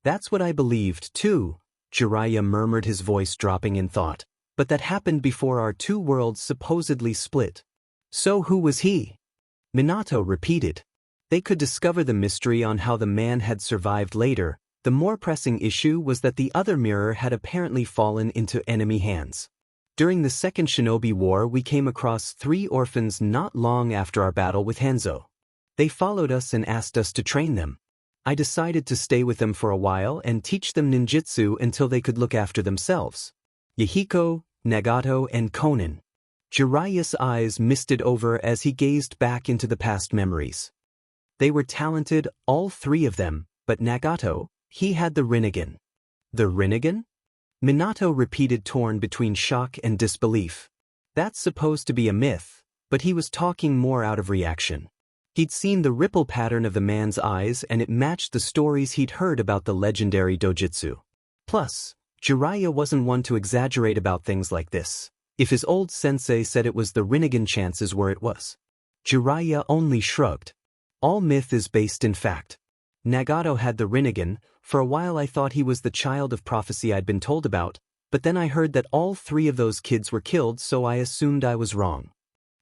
"That's what I believed, too," Jiraiya murmured, his voice dropping in thought, "but that happened before our two worlds supposedly split." "So who was he?" Minato repeated. They could discover the mystery on how the man had survived later. The more pressing issue was that the other mirror had apparently fallen into enemy hands. "During the Second Shinobi War, we came across 3 orphans not long after our battle with Hanzo. They followed us and asked us to train them. I decided to stay with them for a while and teach them ninjutsu until they could look after themselves. Yahiko, Nagato, and Konan." Jiraiya's eyes misted over as he gazed back into the past memories. They were talented, all 3 of them, but Nagato, he had the Rinnegan. "The Rinnegan?" Minato repeated, torn between shock and disbelief. That's supposed to be a myth, but he was talking more out of reaction. He'd seen the ripple pattern of the man's eyes and it matched the stories he'd heard about the legendary dojutsu. Plus, Jiraiya wasn't one to exaggerate about things like this. If his old sensei said it was the Rinnegan, chances were it was. Jiraiya only shrugged. "All myth is based in fact. Nagato had the Rinnegan. For a while I thought he was the child of prophecy I'd been told about, but then I heard that all 3 of those kids were killed, so I assumed I was wrong.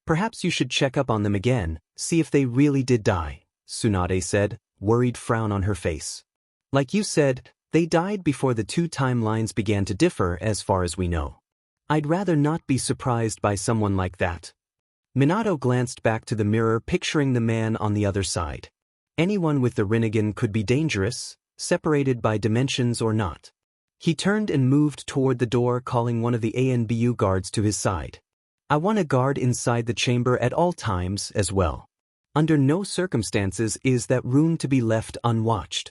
Perhaps you should check up on them again, see if they really did die," Tsunade said, worried frown on her face. "Like you said, they died before the 2 timelines began to differ as far as we know. I'd rather not be surprised by someone like that." Minato glanced back to the mirror, picturing the man on the other side. Anyone with the Rinnegan could be dangerous, separated by dimensions or not. He turned and moved toward the door, calling one of the ANBU guards to his side. I want a guard inside the chamber at all times as well. Under no circumstances is that room to be left unwatched.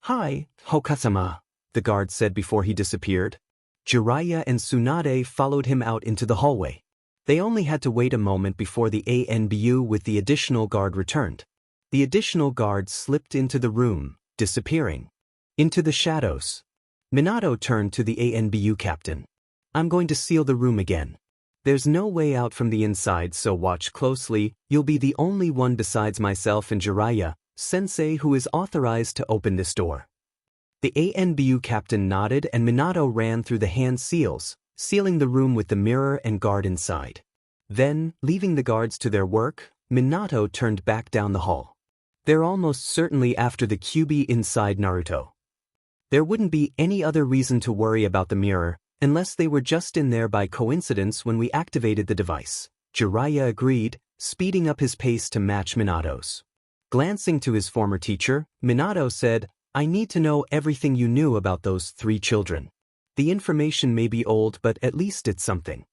Hi, Hokage-sama, the guard said before he disappeared. Jiraiya and Tsunade followed him out into the hallway. They only had to wait a moment before the ANBU with the additional guard returned. The additional guard slipped into the room, disappearing into the shadows. Minato turned to the ANBU captain. I'm going to seal the room again. There's no way out from the inside, so watch closely. You'll be the only one besides myself and Jiraiya, sensei, who is authorized to open this door. The ANBU captain nodded and Minato ran through the hand seals, sealing the room with the mirror and guard inside. Then, leaving the guards to their work, Minato turned back down the hall. They're almost certainly after the QB inside Naruto. There wouldn't be any other reason to worry about the mirror, unless they were just in there by coincidence when we activated the device. Jiraiya agreed, speeding up his pace to match Minato's. Glancing to his former teacher, Minato said, I need to know everything you knew about those 3 children. The information may be old, but at least it's something.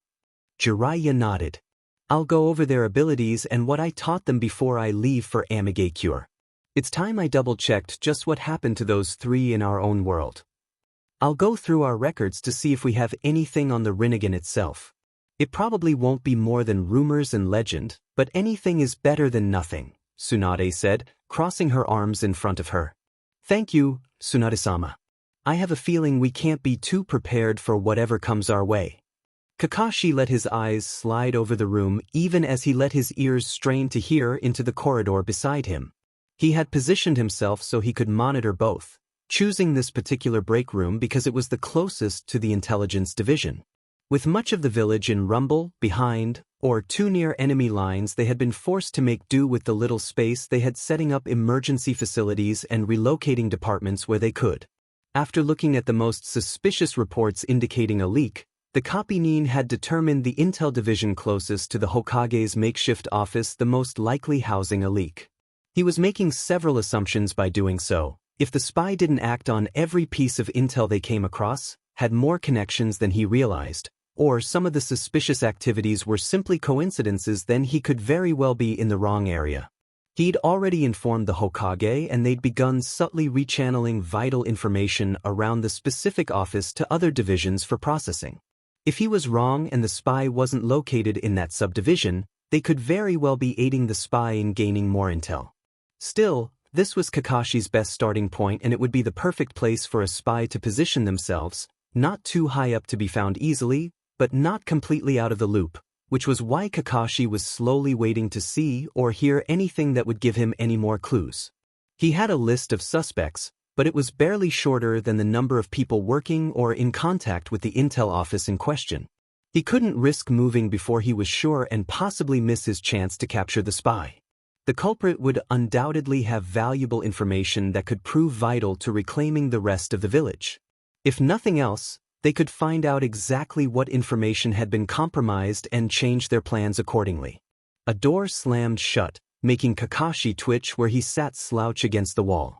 Jiraiya nodded. I'll go over their abilities and what I taught them before I leave for Amigakure. It's time I double-checked just what happened to those 3 in our own world. I'll go through our records to see if we have anything on the Rinnegan itself. It probably won't be more than rumors and legend, but anything is better than nothing, Tsunade said, crossing her arms in front of her. Thank you, Tsunade-sama. I have a feeling we can't be too prepared for whatever comes our way. Kakashi let his eyes slide over the room even as he let his ears strain to hear into the corridor beside him. He had positioned himself so he could monitor both, choosing this particular break room because it was the closest to the intelligence division. With much of the village in rumble, behind, or too near enemy lines, they had been forced to make do with the little space they had, setting up emergency facilities and relocating departments where they could. After looking at the most suspicious reports indicating a leak, the Kopinin had determined the intel division closest to the Hokage's makeshift office the most likely housing a leak. He was making several assumptions by doing so. If the spy didn't act on every piece of intel they came across, had more connections than he realized, or some of the suspicious activities were simply coincidences, then he could very well be in the wrong area. He'd already informed the Hokage and they'd begun subtly rechanneling vital information around the specific office to other divisions for processing. If he was wrong and the spy wasn't located in that subdivision, they could very well be aiding the spy in gaining more intel. Still, this was Kakashi's best starting point, and it would be the perfect place for a spy to position themselves, not too high up to be found easily, but not completely out of the loop, which was why Kakashi was slowly waiting to see or hear anything that would give him any more clues. He had a list of suspects, but it was barely shorter than the number of people working or in contact with the intel office in question. He couldn't risk moving before he was sure and possibly miss his chance to capture the spy. The culprit would undoubtedly have valuable information that could prove vital to reclaiming the rest of the village. If nothing else, they could find out exactly what information had been compromised and change their plans accordingly. A door slammed shut, making Kakashi twitch where he sat slouch against the wall.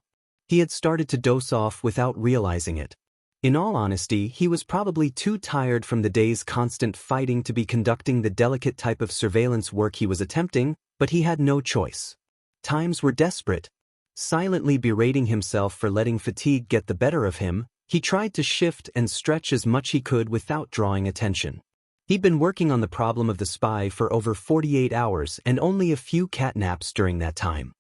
He had started to doze off without realizing it. In all honesty, he was probably too tired from the day's constant fighting to be conducting the delicate type of surveillance work he was attempting, but he had no choice. Times were desperate. Silently berating himself for letting fatigue get the better of him, he tried to shift and stretch as much he could without drawing attention. He'd been working on the problem of the spy for over 48 hours and only a few catnaps during that time.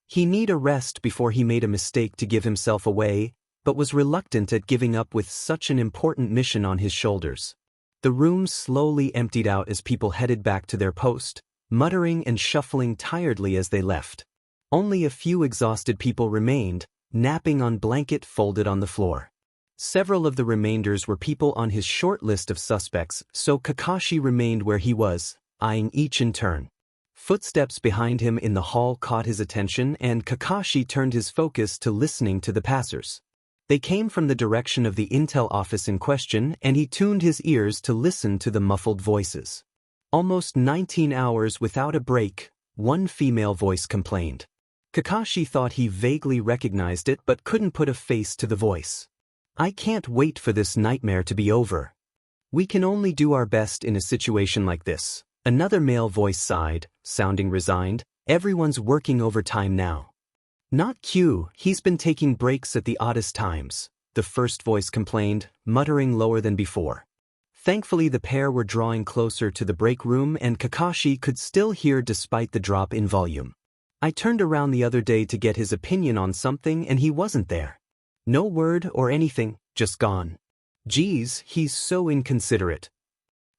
He needed a rest before he made a mistake to give himself away, but was reluctant at giving up with such an important mission on his shoulders. The room slowly emptied out as people headed back to their post, muttering and shuffling tiredly as they left. Only a few exhausted people remained, napping on blanket folded on the floor. Several of the remainders were people on his short list of suspects, so Kakashi remained where he was, eyeing each in turn. Footsteps behind him in the hall caught his attention, and Kakashi turned his focus to listening to the passers. They came from the direction of the intel office in question, and he tuned his ears to listen to the muffled voices. Almost 19 hours without a break, one female voice complained. Kakashi thought he vaguely recognized it but couldn't put a face to the voice. I can't wait for this nightmare to be over. We can only do our best in a situation like this, Another male voice sighed, sounding resigned. Everyone's working overtime now. Not Q, he's been taking breaks at the oddest times, the first voice complained, muttering lower than before. Thankfully the pair were drawing closer to the break room and Kakashi could still hear despite the drop in volume. I turned around the other day to get his opinion on something and he wasn't there. No word or anything, just gone. Geez, he's so inconsiderate.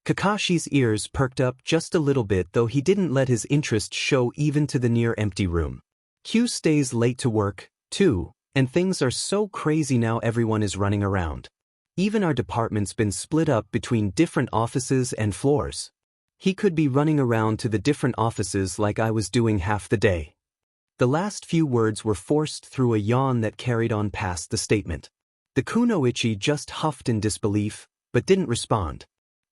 Kakashi's ears perked up just a little bit, though he didn't let his interest show even to the near-empty room. Q stays late to work, too, and things are so crazy now everyone is running around. Even our department's been split up between different offices and floors. He could be running around to the different offices like I was doing half the day. The last few words were forced through a yawn that carried on past the statement. The kunoichi just huffed in disbelief, but didn't respond.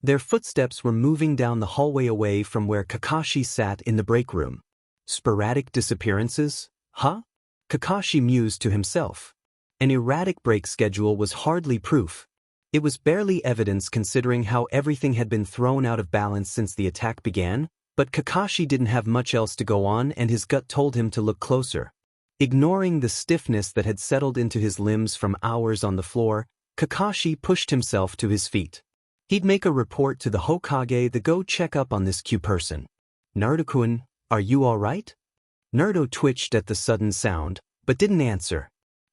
Their footsteps were moving down the hallway away from where Kakashi sat in the break room. Sporadic disappearances? Huh? Kakashi mused to himself. An erratic break schedule was hardly proof. It was barely evidence considering how everything had been thrown out of balance since the attack began, but Kakashi didn't have much else to go on and his gut told him to look closer. Ignoring the stiffness that had settled into his limbs from hours on the floor, Kakashi pushed himself to his feet. He'd make a report to the Hokage to go check up on this Q person. Naruto-kun, are you alright? Naruto twitched at the sudden sound, but didn't answer.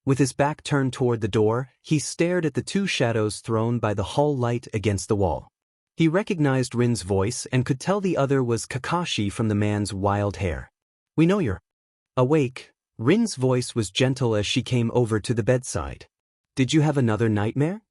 With his back turned toward the door, he stared at the two shadows thrown by the hall light against the wall. He recognized Rin's voice and could tell the other was Kakashi from the man's wild hair. We know you're awake. Rin's voice was gentle as she came over to the bedside. Did you have another nightmare?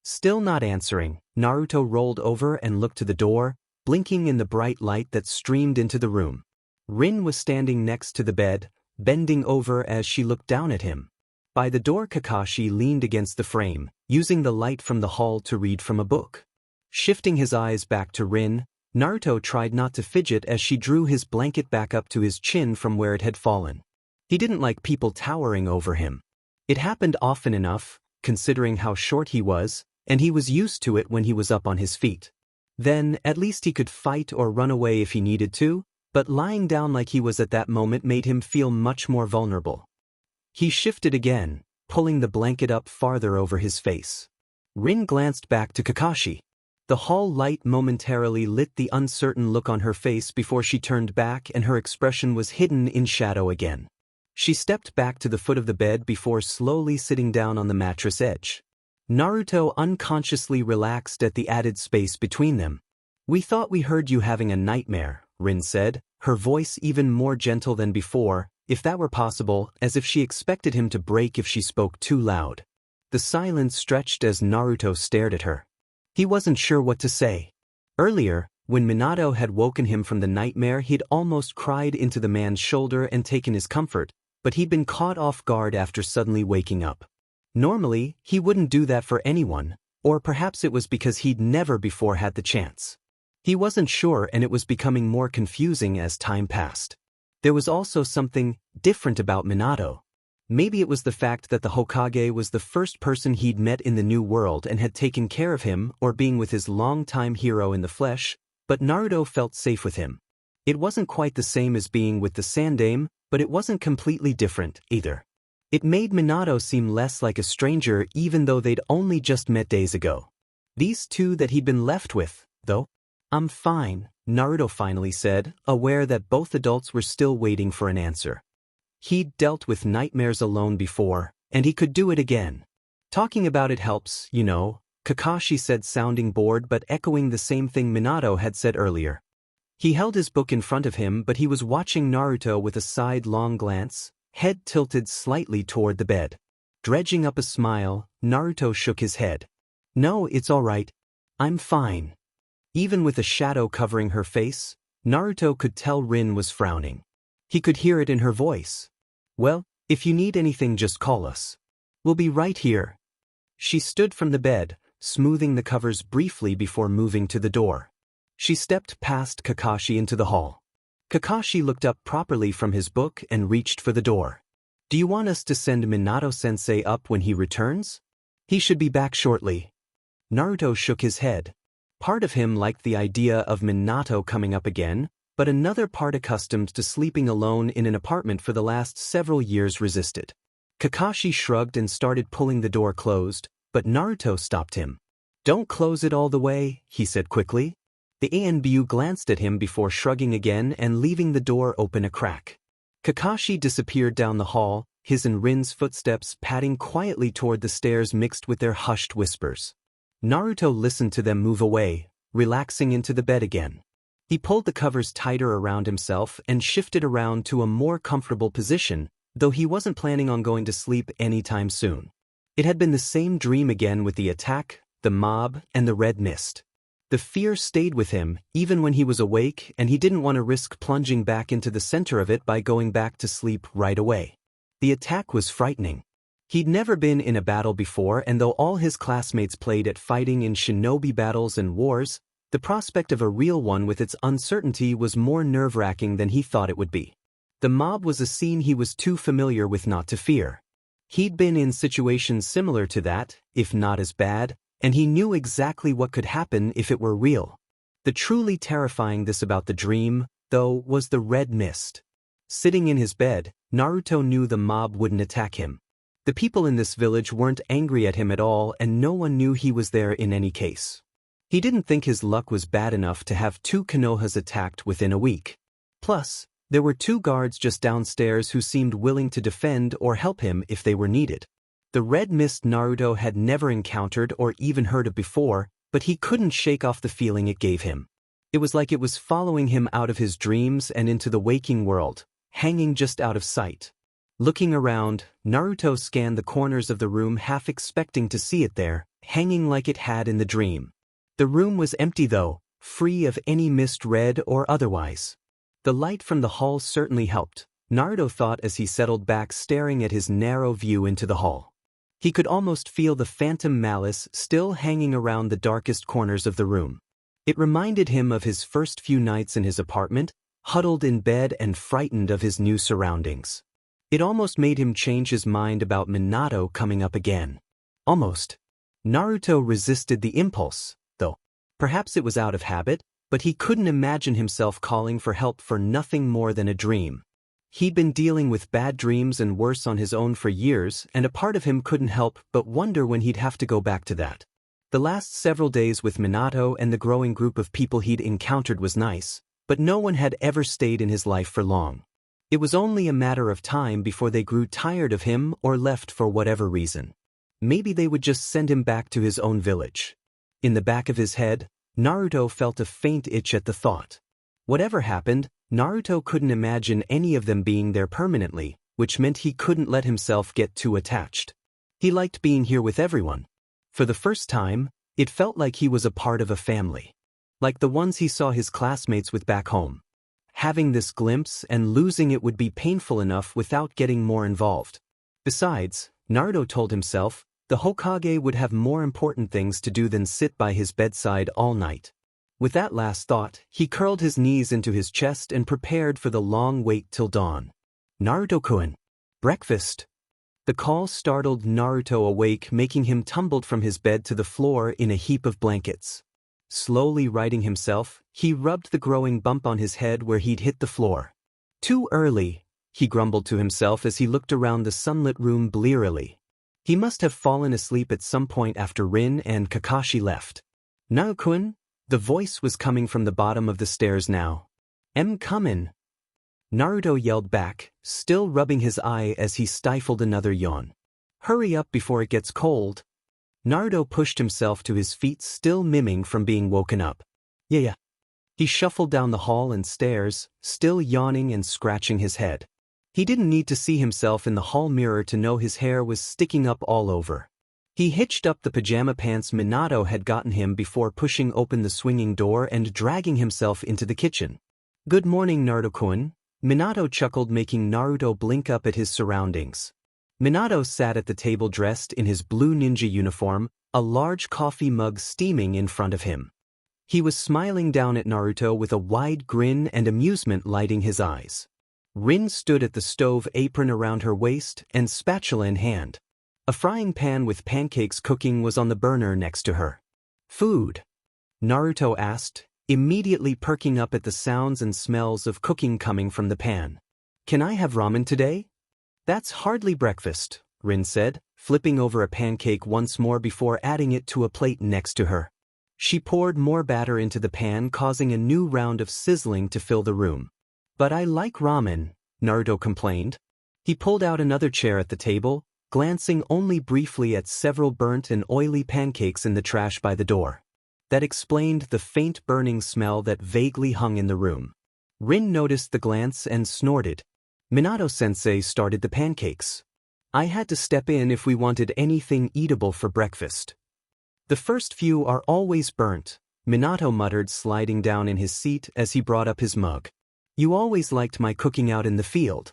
Still not answering, Naruto rolled over and looked to the door, blinking in the bright light that streamed into the room. Rin was standing next to the bed, bending over as she looked down at him. By the door Kakashi leaned against the frame, using the light from the hall to read from a book. Shifting his eyes back to Rin, Naruto tried not to fidget as she drew his blanket back up to his chin from where it had fallen. He didn't like people towering over him. It happened often enough, considering how short he was, and he was used to it when he was up on his feet. Then, at least he could fight or run away if he needed to, but lying down like he was at that moment made him feel much more vulnerable. He shifted again, pulling the blanket up farther over his face. Rin glanced back to Kakashi. The hall light momentarily lit the uncertain look on her face before she turned back and her expression was hidden in shadow again. She stepped back to the foot of the bed before slowly sitting down on the mattress edge. Naruto unconsciously relaxed at the added space between them. We thought we heard you having a nightmare, Rin said, her voice even more gentle than before, if that were possible, as if she expected him to break if she spoke too loud. The silence stretched as Naruto stared at her. He wasn't sure what to say. Earlier, when Minato had woken him from the nightmare, he'd almost cried into the man's shoulder and taken his comfort, but he'd been caught off guard after suddenly waking up. Normally, he wouldn't do that for anyone, or perhaps it was because he'd never before had the chance. He wasn't sure and it was becoming more confusing as time passed. There was also something different about Minato. Maybe it was the fact that the Hokage was the first person he'd met in the new world and had taken care of him, or being with his longtime hero in the flesh, but Naruto felt safe with him. It wasn't quite the same as being with the Sandaime, but it wasn't completely different, either. It made Minato seem less like a stranger even though they'd only just met days ago. These two that he'd been left with, though. I'm fine, Naruto finally said, aware that both adults were still waiting for an answer. He'd dealt with nightmares alone before, and he could do it again. Talking about it helps, you know, Kakashi said, sounding bored but echoing the same thing Minato had said earlier. He held his book in front of him, but he was watching Naruto with a sidelong glance, head tilted slightly toward the bed. Dredging up a smile, Naruto shook his head. No, it's all right. I'm fine. Even with a shadow covering her face, Naruto could tell Rin was frowning. He could hear it in her voice. Well, if you need anything, just call us. We'll be right here. She stood from the bed, smoothing the covers briefly before moving to the door. She stepped past Kakashi into the hall. Kakashi looked up properly from his book and reached for the door. Do you want us to send Minato-sensei up when he returns? He should be back shortly. Naruto shook his head. Part of him liked the idea of Minato coming up again, but another part accustomed to sleeping alone in an apartment for the last several years resisted. Kakashi shrugged and started pulling the door closed, but Naruto stopped him. "Don't close it all the way," he said quickly. The ANBU glanced at him before shrugging again and leaving the door open a crack. Kakashi disappeared down the hall, his and Rin's footsteps padding quietly toward the stairs mixed with their hushed whispers. Naruto listened to them move away, relaxing into the bed again. He pulled the covers tighter around himself and shifted around to a more comfortable position, though he wasn't planning on going to sleep anytime soon. It had been the same dream again with the attack, the mob, and the red mist. The fear stayed with him even when he was awake, and he didn't want to risk plunging back into the center of it by going back to sleep right away. The attack was frightening. He'd never been in a battle before, and though all his classmates played at fighting in shinobi battles and wars, the prospect of a real one with its uncertainty was more nerve-wracking than he thought it would be. The mob was a scene he was too familiar with not to fear. He'd been in situations similar to that, if not as bad, and he knew exactly what could happen if it were real. The truly terrifying this about the dream, though, was the red mist. Sitting in his bed, Naruto knew the mob wouldn't attack him. The people in this village weren't angry at him at all, and no one knew he was there in any case. He didn't think his luck was bad enough to have 2 Konohas attacked within a week. Plus, there were 2 guards just downstairs who seemed willing to defend or help him if they were needed. The red mist Naruto had never encountered or even heard of before, but he couldn't shake off the feeling it gave him. It was like it was following him out of his dreams and into the waking world, hanging just out of sight. Looking around, Naruto scanned the corners of the room, half expecting to see it there, hanging like it had in the dream. The room was empty though, free of any mist, red or otherwise. The light from the hall certainly helped, Naruto thought as he settled back staring at his narrow view into the hall. He could almost feel the phantom malice still hanging around the darkest corners of the room. It reminded him of his first few nights in his apartment, huddled in bed and frightened of his new surroundings. It almost made him change his mind about Minato coming up again. Almost. Naruto resisted the impulse, though. Perhaps it was out of habit, but he couldn't imagine himself calling for help for nothing more than a dream. He'd been dealing with bad dreams and worse on his own for years, and a part of him couldn't help but wonder when he'd have to go back to that. The last several days with Minato and the growing group of people he'd encountered was nice, but no one had ever stayed in his life for long. It was only a matter of time before they grew tired of him or left for whatever reason. Maybe they would just send him back to his own village. In the back of his head, Naruto felt a faint itch at the thought. Whatever happened, Naruto couldn't imagine any of them being there permanently, which meant he couldn't let himself get too attached. He liked being here with everyone. For the first time, it felt like he was a part of a family. Like the ones he saw his classmates with back home. Having this glimpse and losing it would be painful enough without getting more involved. Besides, Naruto told himself, the Hokage would have more important things to do than sit by his bedside all night. With that last thought, he curled his knees into his chest and prepared for the long wait till dawn. Naruto-kun. Breakfast. The call startled Naruto awake, making him tumbled from his bed to the floor in a heap of blankets. Slowly righting himself, he rubbed the growing bump on his head where he'd hit the floor. Too early, he grumbled to himself as he looked around the sunlit room blearily. He must have fallen asleep at some point after Rin and Kakashi left. Naruto-kun? The voice was coming from the bottom of the stairs now. Comin'. Naruto yelled back, still rubbing his eye as he stifled another yawn. Hurry up before it gets cold. Naruto pushed himself to his feet, still miming from being woken up. Yeah. He shuffled down the hall and stairs, still yawning and scratching his head. He didn't need to see himself in the hall mirror to know his hair was sticking up all over. He hitched up the pajama pants Minato had gotten him before pushing open the swinging door and dragging himself into the kitchen. Good morning, Naruto-kun. Minato chuckled, making Naruto blink up at his surroundings. Minato sat at the table dressed in his blue ninja uniform, a large coffee mug steaming in front of him. He was smiling down at Naruto with a wide grin and amusement lighting his eyes. Rin stood at the stove, apron around her waist and spatula in hand. A frying pan with pancakes cooking was on the burner next to her. Food. Naruto asked, immediately perking up at the sounds and smells of cooking coming from the pan. Can I have ramen today? That's hardly breakfast, Rin said, flipping over a pancake once more before adding it to a plate next to her. She poured more batter into the pan, causing a new round of sizzling to fill the room. But I like ramen, Naruto complained. He pulled out another chair at the table, glancing only briefly at several burnt and oily pancakes in the trash by the door. That explained the faint burning smell that vaguely hung in the room. Rin noticed the glance and snorted. Minato-sensei started the pancakes. I had to step in if we wanted anything eatable for breakfast. The first few are always burnt, Minato muttered, sliding down in his seat as he brought up his mug. You always liked my cooking out in the field.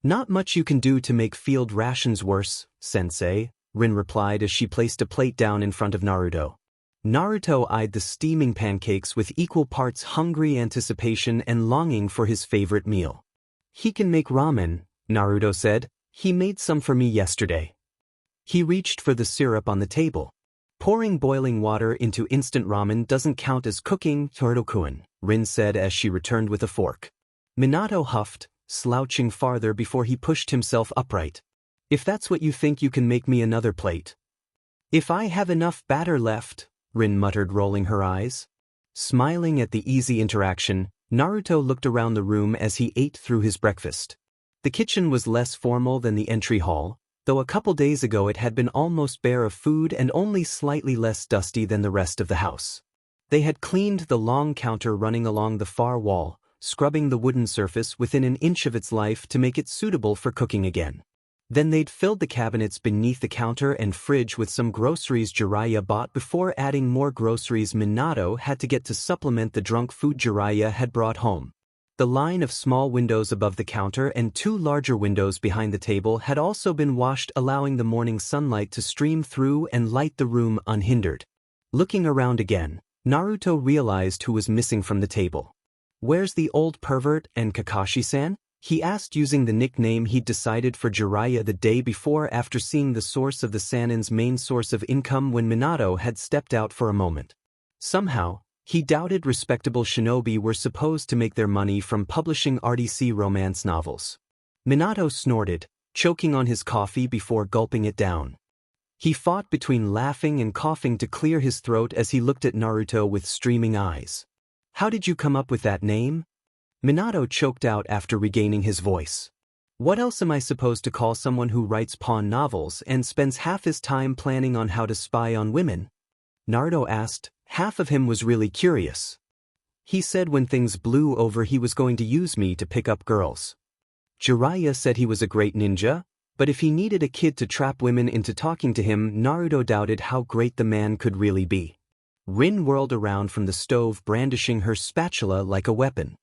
Not much you can do to make field rations worse, sensei, Rin replied as she placed a plate down in front of Naruto. Naruto eyed the steaming pancakes with equal parts hungry anticipation and longing for his favorite meal. He can make ramen, Naruto said. He made some for me yesterday. He reached for the syrup on the table. Pouring boiling water into instant ramen doesn't count as cooking, Naruto-kun, Rin said as she returned with a fork. Minato huffed, slouching farther before he pushed himself upright. If that's what you think, you can make me another plate. If I have enough batter left, Rin muttered, rolling her eyes. Smiling at the easy interaction, Naruto looked around the room as he ate through his breakfast. The kitchen was less formal than the entry hall, though a couple days ago it had been almost bare of food and only slightly less dusty than the rest of the house. They had cleaned the long counter running along the far wall, scrubbing the wooden surface within an inch of its life to make it suitable for cooking again. Then they'd filled the cabinets beneath the counter and fridge with some groceries Jiraiya bought before adding more groceries Minato had to get to supplement the junk food Jiraiya had brought home. The line of small windows above the counter and two larger windows behind the table had also been washed, allowing the morning sunlight to stream through and light the room unhindered. Looking around again, Naruto realized who was missing from the table. Where's the old pervert and Kakashi-san? He asked, using the nickname he'd decided for Jiraiya the day before after seeing the source of the Sanin's main source of income when Minato had stepped out for a moment. Somehow, he doubted respectable shinobi were supposed to make their money from publishing RDC romance novels. Minato snorted, choking on his coffee before gulping it down. He fought between laughing and coughing to clear his throat as he looked at Naruto with streaming eyes. How did you come up with that name? Minato choked out after regaining his voice. What else am I supposed to call someone who writes pawn novels and spends half his time planning on how to spy on women? Naruto asked. Half of him was really curious. He said when things blew over he was going to use me to pick up girls. Jiraiya said he was a great ninja, but if he needed a kid to trap women into talking to him, Naruto doubted how great the man could really be. Rin whirled around from the stove, brandishing her spatula like a weapon.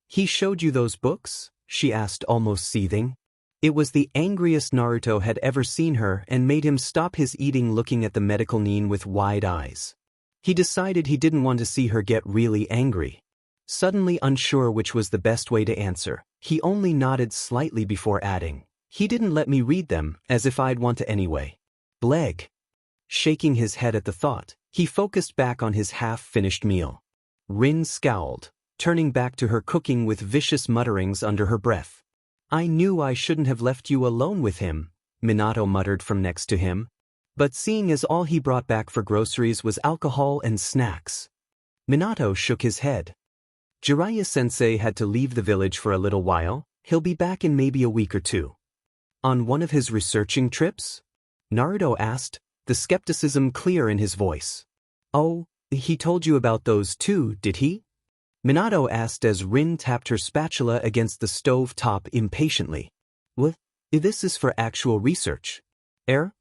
He showed you those books? She asked, almost seething. It was the angriest Naruto had ever seen her and made him stop his eating, looking at the medical nin with wide eyes. He decided he didn't want to see her get really angry. Suddenly unsure which was the best way to answer, he only nodded slightly before adding, he didn't let me read them, as if I'd want to anyway. Bleg. Shaking his head at the thought, he focused back on his half-finished meal. Rin scowled, turning back to her cooking with vicious mutterings under her breath. I knew I shouldn't have left you alone with him, Minato muttered from next to him. But seeing as all he brought back for groceries was alcohol and snacks. Minato shook his head. Jiraiya-sensei had to leave the village for a little while. He'll be back in maybe a week or two. On one of his researching trips? Naruto asked, the skepticism clear in his voice. Oh, he told you about those too, did he? Minato asked as Rin tapped her spatula against the stove top impatiently. What? This is for actual research.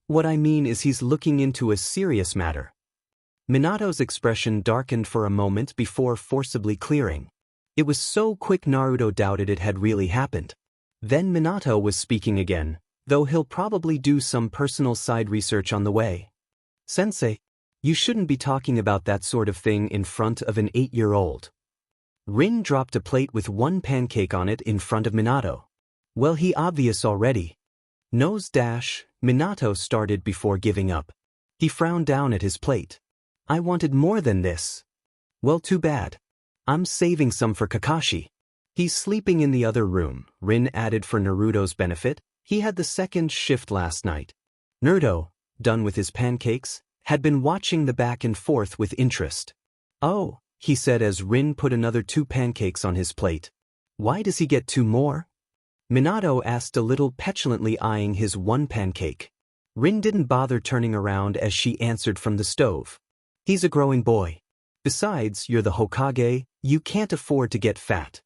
What I mean is he's looking into a serious matter. Minato's expression darkened for a moment before forcibly clearing. It was so quick Naruto doubted it had really happened. Then Minato was speaking again, though he'll probably do some personal side research on the way. Sensei, you shouldn't be talking about that sort of thing in front of an 8-year-old. Rin dropped a plate with one pancake on it in front of Minato. Well, he obvious already. Nose dash, Minato started before giving up. He frowned down at his plate. I wanted more than this. Well, too bad. I'm saving some for Kakashi. He's sleeping in the other room, Rin added for Naruto's benefit. He had the second shift last night. Naruto, done with his pancakes, had been watching the back and forth with interest. Oh, he said as Rin put another 2 pancakes on his plate. Why does he get 2 more? Minato asked a little petulantly, eyeing his 1 pancake. Rin didn't bother turning around as she answered from the stove. He's a growing boy. Besides, you're the Hokage, you can't afford to get fat.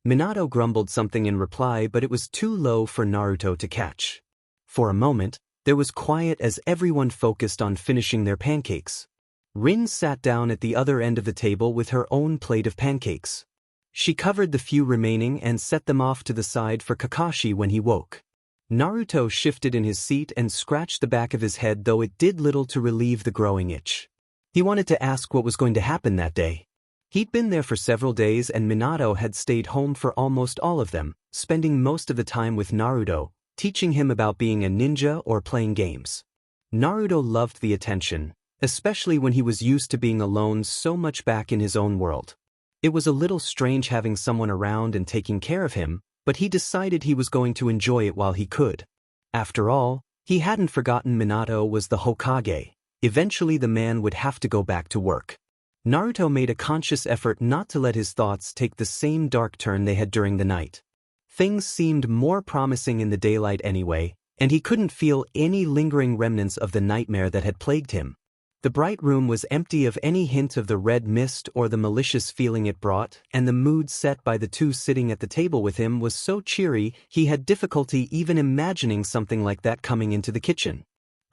Minato grumbled something in reply, but it was too low for Naruto to catch. For a moment, there was quiet as everyone focused on finishing their pancakes. Rin sat down at the other end of the table with her own plate of pancakes. She covered the few remaining and set them off to the side for Kakashi when he woke. Naruto shifted in his seat and scratched the back of his head, though it did little to relieve the growing itch. He wanted to ask what was going to happen that day. He'd been there for several days and Minato had stayed home for almost all of them, spending most of the time with Naruto, teaching him about being a ninja or playing games. Naruto loved the attention, especially when he was used to being alone so much back in his own world. It was a little strange having someone around and taking care of him, but he decided he was going to enjoy it while he could. After all, he hadn't forgotten Minato was the Hokage. Eventually the man would have to go back to work. Naruto made a conscious effort not to let his thoughts take the same dark turn they had during the night. Things seemed more promising in the daylight anyway, and he couldn't feel any lingering remnants of the nightmare that had plagued him. The bright room was empty of any hint of the red mist or the malicious feeling it brought, and the mood set by the 2 sitting at the table with him was so cheery he had difficulty even imagining something like that coming into the kitchen.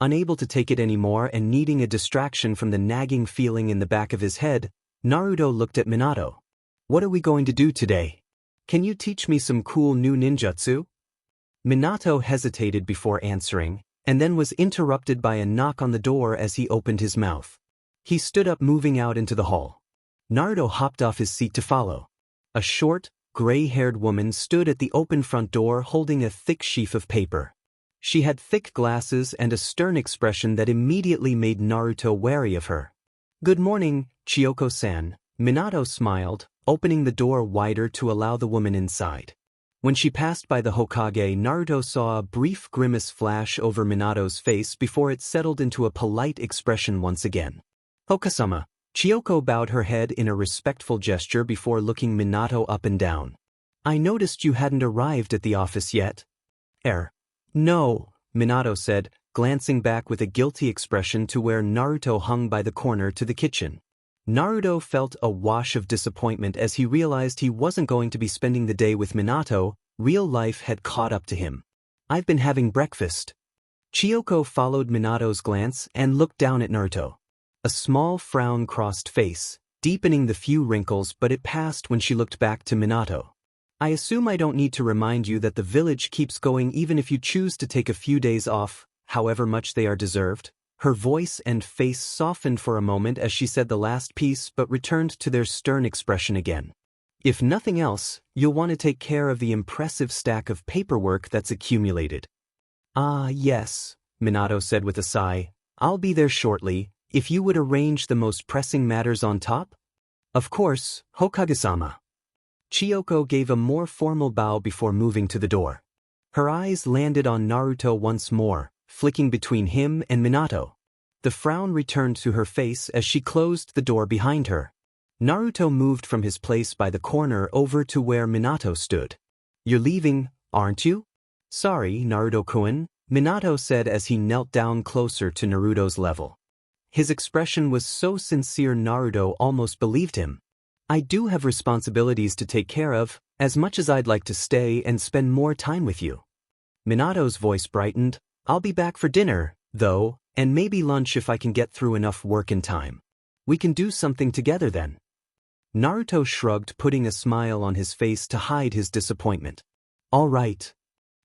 Unable to take it anymore and needing a distraction from the nagging feeling in the back of his head, Naruto looked at Minato. What are we going to do today? Can you teach me some cool new ninjutsu? Minato hesitated before answering, and then was interrupted by a knock on the door as he opened his mouth. He stood up, moving out into the hall. Naruto hopped off his seat to follow. A short, gray-haired woman stood at the open front door holding a thick sheaf of paper. She had thick glasses and a stern expression that immediately made Naruto wary of her. Good morning, Chiyoko-san, Minato smiled, opening the door wider to allow the woman inside. When she passed by the Hokage, Naruto saw a brief grimace flash over Minato's face before it settled into a polite expression once again. Hokasama, Chiyoko bowed her head in a respectful gesture before looking Minato up and down. I noticed you hadn't arrived at the office yet. No, Minato said, glancing back with a guilty expression to where Naruto hung by the corner to the kitchen. Naruto felt a wash of disappointment as he realized he wasn't going to be spending the day with Minato. Real life had caught up to him. I've been having breakfast. Chiyoko followed Minato's glance and looked down at Naruto. A small frown crossed face, deepening the few wrinkles, but it passed when she looked back to Minato. I assume I don't need to remind you that the village keeps going even if you choose to take a few days off, however much they are deserved. Her voice and face softened for a moment as she said the last piece but returned to their stern expression again. If nothing else, you'll want to take care of the impressive stack of paperwork that's accumulated. Ah, yes, Minato said with a sigh. I'll be there shortly, if you would arrange the most pressing matters on top. Of course, Hokage-sama. Chiyoko gave a more formal bow before moving to the door. Her eyes landed on Naruto once more, flicking between him and Minato. The frown returned to her face as she closed the door behind her. Naruto moved from his place by the corner over to where Minato stood. You're leaving, aren't you? Sorry, Naruto-kun, Minato said as he knelt down closer to Naruto's level. His expression was so sincere Naruto almost believed him. I do have responsibilities to take care of, as much as I'd like to stay and spend more time with you. Minato's voice brightened. I'll be back for dinner, though, and maybe lunch if I can get through enough work in time. We can do something together then. Naruto shrugged, putting a smile on his face to hide his disappointment. All right.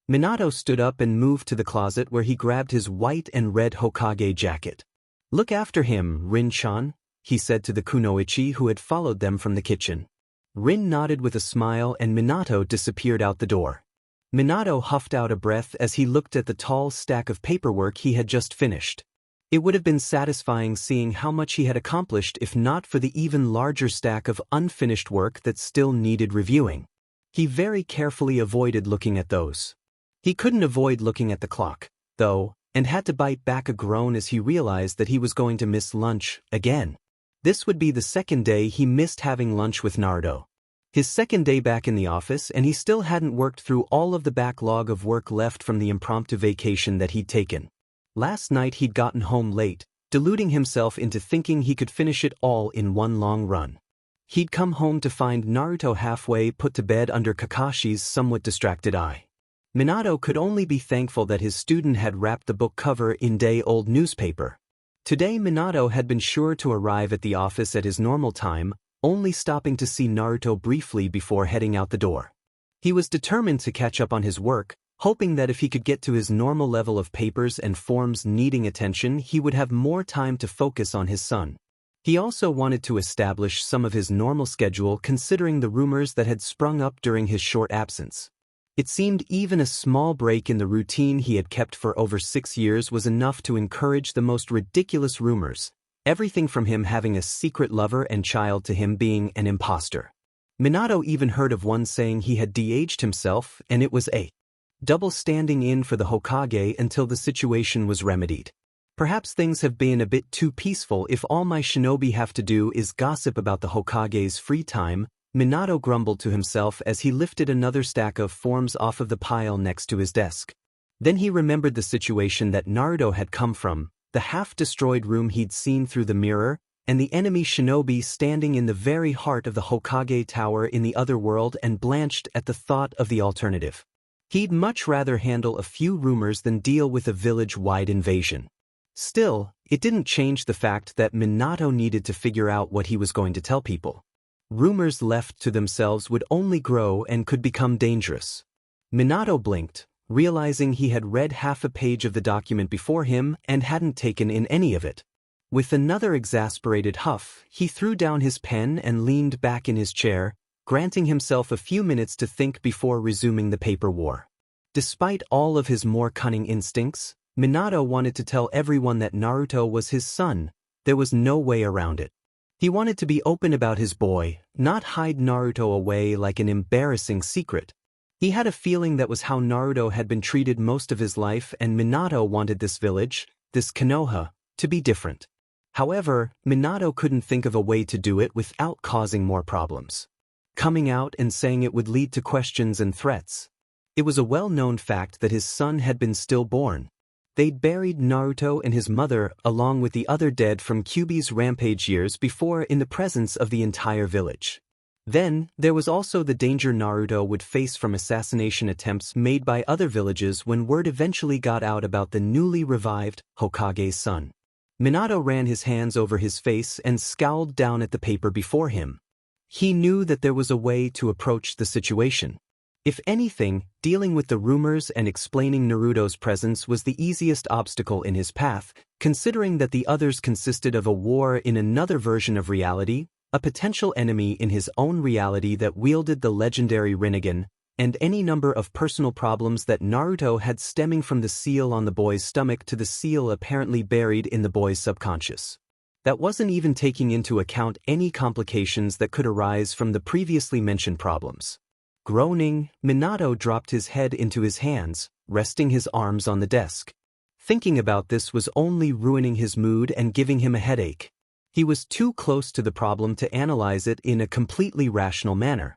Minato stood up and moved to the closet where he grabbed his white and red Hokage jacket. Look after him, Rin-chan, he said to the kunoichi who had followed them from the kitchen. Rin nodded with a smile and Minato disappeared out the door. Minato huffed out a breath as he looked at the tall stack of paperwork he had just finished. It would have been satisfying seeing how much he had accomplished if not for the even larger stack of unfinished work that still needed reviewing. He very carefully avoided looking at those. He couldn't avoid looking at the clock, though, and had to bite back a groan as he realized that he was going to miss lunch again. This would be the second day he missed having lunch with Naruto. His second day back in the office, and he still hadn't worked through all of the backlog of work left from the impromptu vacation that he'd taken. Last night he'd gotten home late, deluding himself into thinking he could finish it all in one long run. He'd come home to find Naruto halfway put to bed under Kakashi's somewhat distracted eye. Minato could only be thankful that his student had wrapped the book cover in day-old newspaper. Today Minato had been sure to arrive at the office at his normal time, only stopping to see Naruto briefly before heading out the door. He was determined to catch up on his work, hoping that if he could get to his normal level of papers and forms needing attention, he would have more time to focus on his son. He also wanted to establish some of his normal schedule considering the rumors that had sprung up during his short absence. It seemed even a small break in the routine he had kept for over 6 years was enough to encourage the most ridiculous rumors, everything from him having a secret lover and child to him being an imposter. Minato even heard of one saying he had de-aged himself and it was a double standing in for the Hokage until the situation was remedied. Perhaps things have been a bit too peaceful if all my shinobi have to do is gossip about the Hokage's free time, Minato grumbled to himself as he lifted another stack of forms off of the pile next to his desk. Then he remembered the situation that Naruto had come from, the half-destroyed room he'd seen through the mirror, and the enemy shinobi standing in the very heart of the Hokage Tower in the other world, and blanched at the thought of the alternative. He'd much rather handle a few rumors than deal with a village-wide invasion. Still, it didn't change the fact that Minato needed to figure out what he was going to tell people. Rumors left to themselves would only grow and could become dangerous. Minato blinked, realizing he had read half a page of the document before him and hadn't taken in any of it. With another exasperated huff, he threw down his pen and leaned back in his chair, granting himself a few minutes to think before resuming the paper war. Despite all of his more cunning instincts, Minato wanted to tell everyone that Naruto was his son. There was no way around it. He wanted to be open about his boy, not hide Naruto away like an embarrassing secret. He had a feeling that was how Naruto had been treated most of his life, and Minato wanted this village, this Konoha, to be different. However, Minato couldn't think of a way to do it without causing more problems. Coming out and saying it would lead to questions and threats. It was a well-known fact that his son had been stillborn. They'd buried Naruto and his mother along with the other dead from Kyuubi's rampage years before in the presence of the entire village. Then, there was also the danger Naruto would face from assassination attempts made by other villages when word eventually got out about the newly revived Hokage's son. Minato ran his hands over his face and scowled down at the paper before him. He knew that there was a way to approach the situation. If anything, dealing with the rumors and explaining Naruto's presence was the easiest obstacle in his path, considering that the others consisted of a war in another version of reality, a potential enemy in his own reality that wielded the legendary Rinnegan, and any number of personal problems that Naruto had stemming from the seal on the boy's stomach to the seal apparently buried in the boy's subconscious. That wasn't even taking into account any complications that could arise from the previously mentioned problems. Groaning, Minato dropped his head into his hands, resting his arms on the desk. Thinking about this was only ruining his mood and giving him a headache. He was too close to the problem to analyze it in a completely rational manner.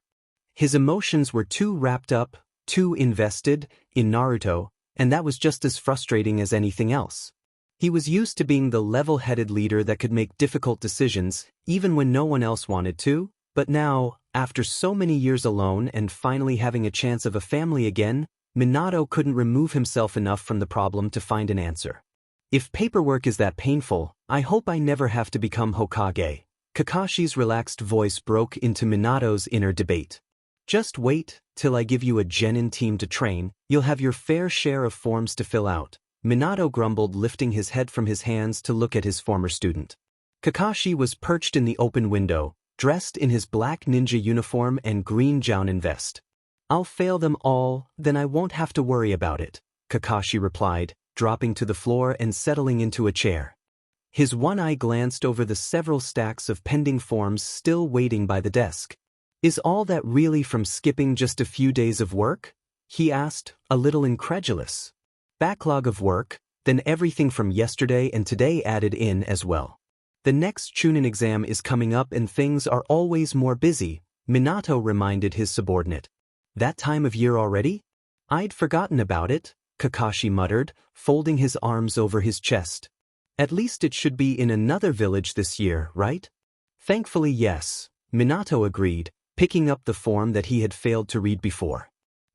His emotions were too wrapped up, too invested, in Naruto, and that was just as frustrating as anything else. He was used to being the level-headed leader that could make difficult decisions, even when no one else wanted to, but now, after so many years alone and finally having a chance of a family again, Minato couldn't remove himself enough from the problem to find an answer. If paperwork is that painful, I hope I never have to become Hokage. Kakashi's relaxed voice broke into Minato's inner debate. Just wait till I give you a genin team to train, you'll have your fair share of forms to fill out, Minato grumbled, lifting his head from his hands to look at his former student. Kakashi was perched in the open window, dressed in his black ninja uniform and green jounin vest. I'll fail them all, then I won't have to worry about it, Kakashi replied, dropping to the floor and settling into a chair. His one eye glanced over the several stacks of pending forms still waiting by the desk. Is all that really from skipping just a few days of work? He asked, a little incredulous. Backlog of work, then everything from yesterday and today added in as well. The next Chunin exam is coming up and things are always more busy, Minato reminded his subordinate. That time of year already? I'd forgotten about it, Kakashi muttered, folding his arms over his chest. At least it should be in another village this year, right? Thankfully yes, Minato agreed, picking up the form that he had failed to read before.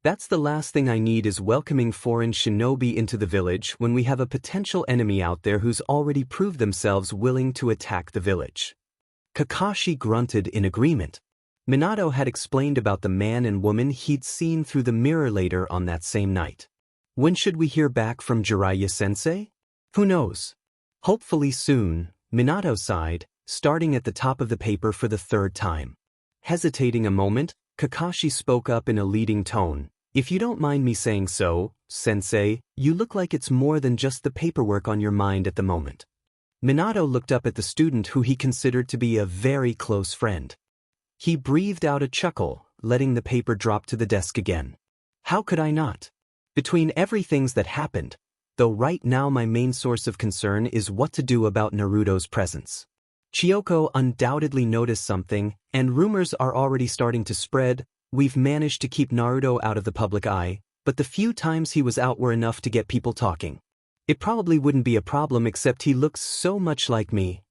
That's the last thing I need is welcoming foreign shinobi into the village when we have a potential enemy out there who's already proved themselves willing to attack the village. Kakashi grunted in agreement. Minato had explained about the man and woman he'd seen through the mirror later on that same night. When should we hear back from Jiraiya-sensei? Who knows? Hopefully soon, Minato sighed, starting at the top of the paper for the third time. Hesitating a moment, Kakashi spoke up in a leading tone. If you don't mind me saying so, sensei, you look like it's more than just the paperwork on your mind at the moment. Minato looked up at the student who he considered to be a very close friend. He breathed out a chuckle, letting the paper drop to the desk again. How could I not? Between everything that happened, though right now my main source of concern is what to do about Naruto's presence. Chiyoko undoubtedly noticed something, and rumors are already starting to spread. We've managed to keep Naruto out of the public eye, but the few times he was out were enough to get people talking. It probably wouldn't be a problem except he looks so much like me.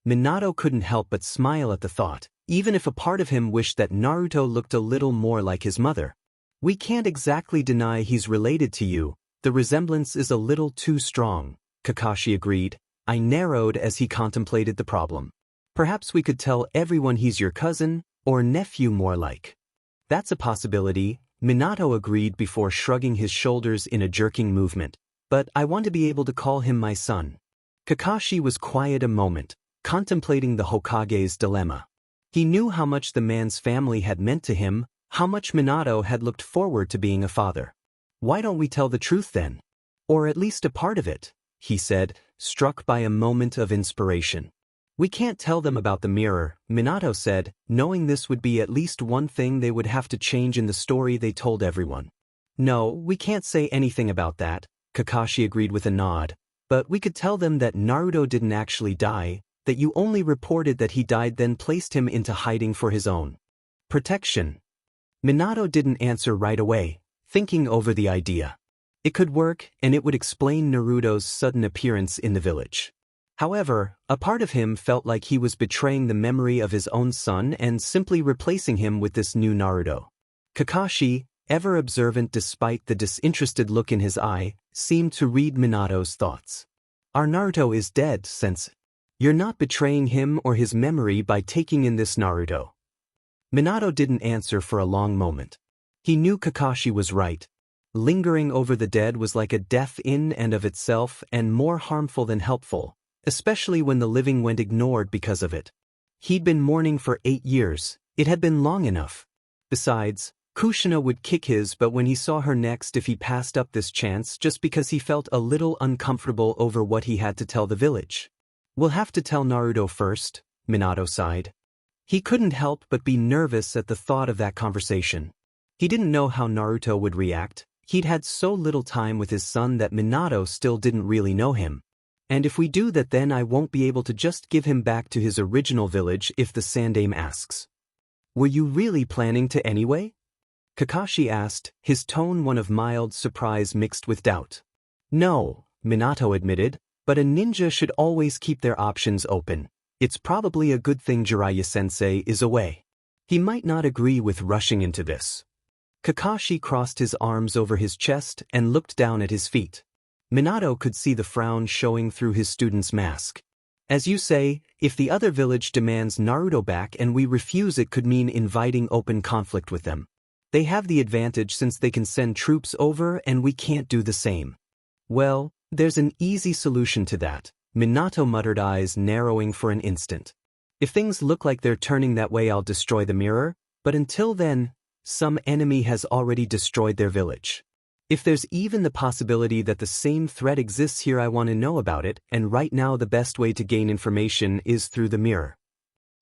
Minato couldn't help but smile at the thought, even if a part of him wished that Naruto looked a little more like his mother. We can't exactly deny he's related to you, the resemblance is a little too strong, Kakashi agreed. I narrowed as he contemplated the problem. Perhaps we could tell everyone he's your cousin, or nephew more like. That's a possibility, Minato agreed before shrugging his shoulders in a jerking movement. But I want to be able to call him my son. Kakashi was quiet a moment, contemplating the Hokage's dilemma. He knew how much the man's family had meant to him, how much Minato had looked forward to being a father. Why don't we tell the truth then? Or at least a part of it, he said, struck by a moment of inspiration. We can't tell them about the mirror, Minato said, knowing this would be at least one thing they would have to change in the story they told everyone. No, we can't say anything about that, Kakashi agreed with a nod, but we could tell them that Naruto didn't actually die, that you only reported that he died then placed him into hiding for his own protection. Minato didn't answer right away, thinking over the idea. It could work, and it would explain Naruto's sudden appearance in the village. However, a part of him felt like he was betraying the memory of his own son and simply replacing him with this new Naruto. Kakashi, ever observant despite the disinterested look in his eye, seemed to read Minato's thoughts. Our Naruto is dead, sensei. You're not betraying him or his memory by taking in this Naruto. Minato didn't answer for a long moment. He knew Kakashi was right. Lingering over the dead was like a death in and of itself and more harmful than helpful, especially when the living went ignored because of it. He'd been mourning for 8 years, it had been long enough. Besides, Kushina would kick his butt when he saw her next if he passed up this chance just because he felt a little uncomfortable over what he had to tell the village. We'll have to tell Naruto first, Minato sighed. He couldn't help but be nervous at the thought of that conversation. He didn't know how Naruto would react. He'd had so little time with his son that Minato still didn't really know him. And if we do that, then I won't be able to just give him back to his original village if the Sandaime asks. Were you really planning to anyway? Kakashi asked, his tone one of mild surprise mixed with doubt. No, Minato admitted, but a ninja should always keep their options open. It's probably a good thing Jiraiya-sensei is away. He might not agree with rushing into this. Kakashi crossed his arms over his chest and looked down at his feet. Minato could see the frown showing through his student's mask. As you say, if the other village demands Naruto back and we refuse, it could mean inviting open conflict with them. They have the advantage since they can send troops over and we can't do the same. Well, there's an easy solution to that, Minato muttered, eyes narrowing for an instant. If things look like they're turning that way, I'll destroy the mirror, but until then, some enemy has already destroyed their village. If there's even the possibility that the same threat exists here, I want to know about it, and right now the best way to gain information is through the mirror.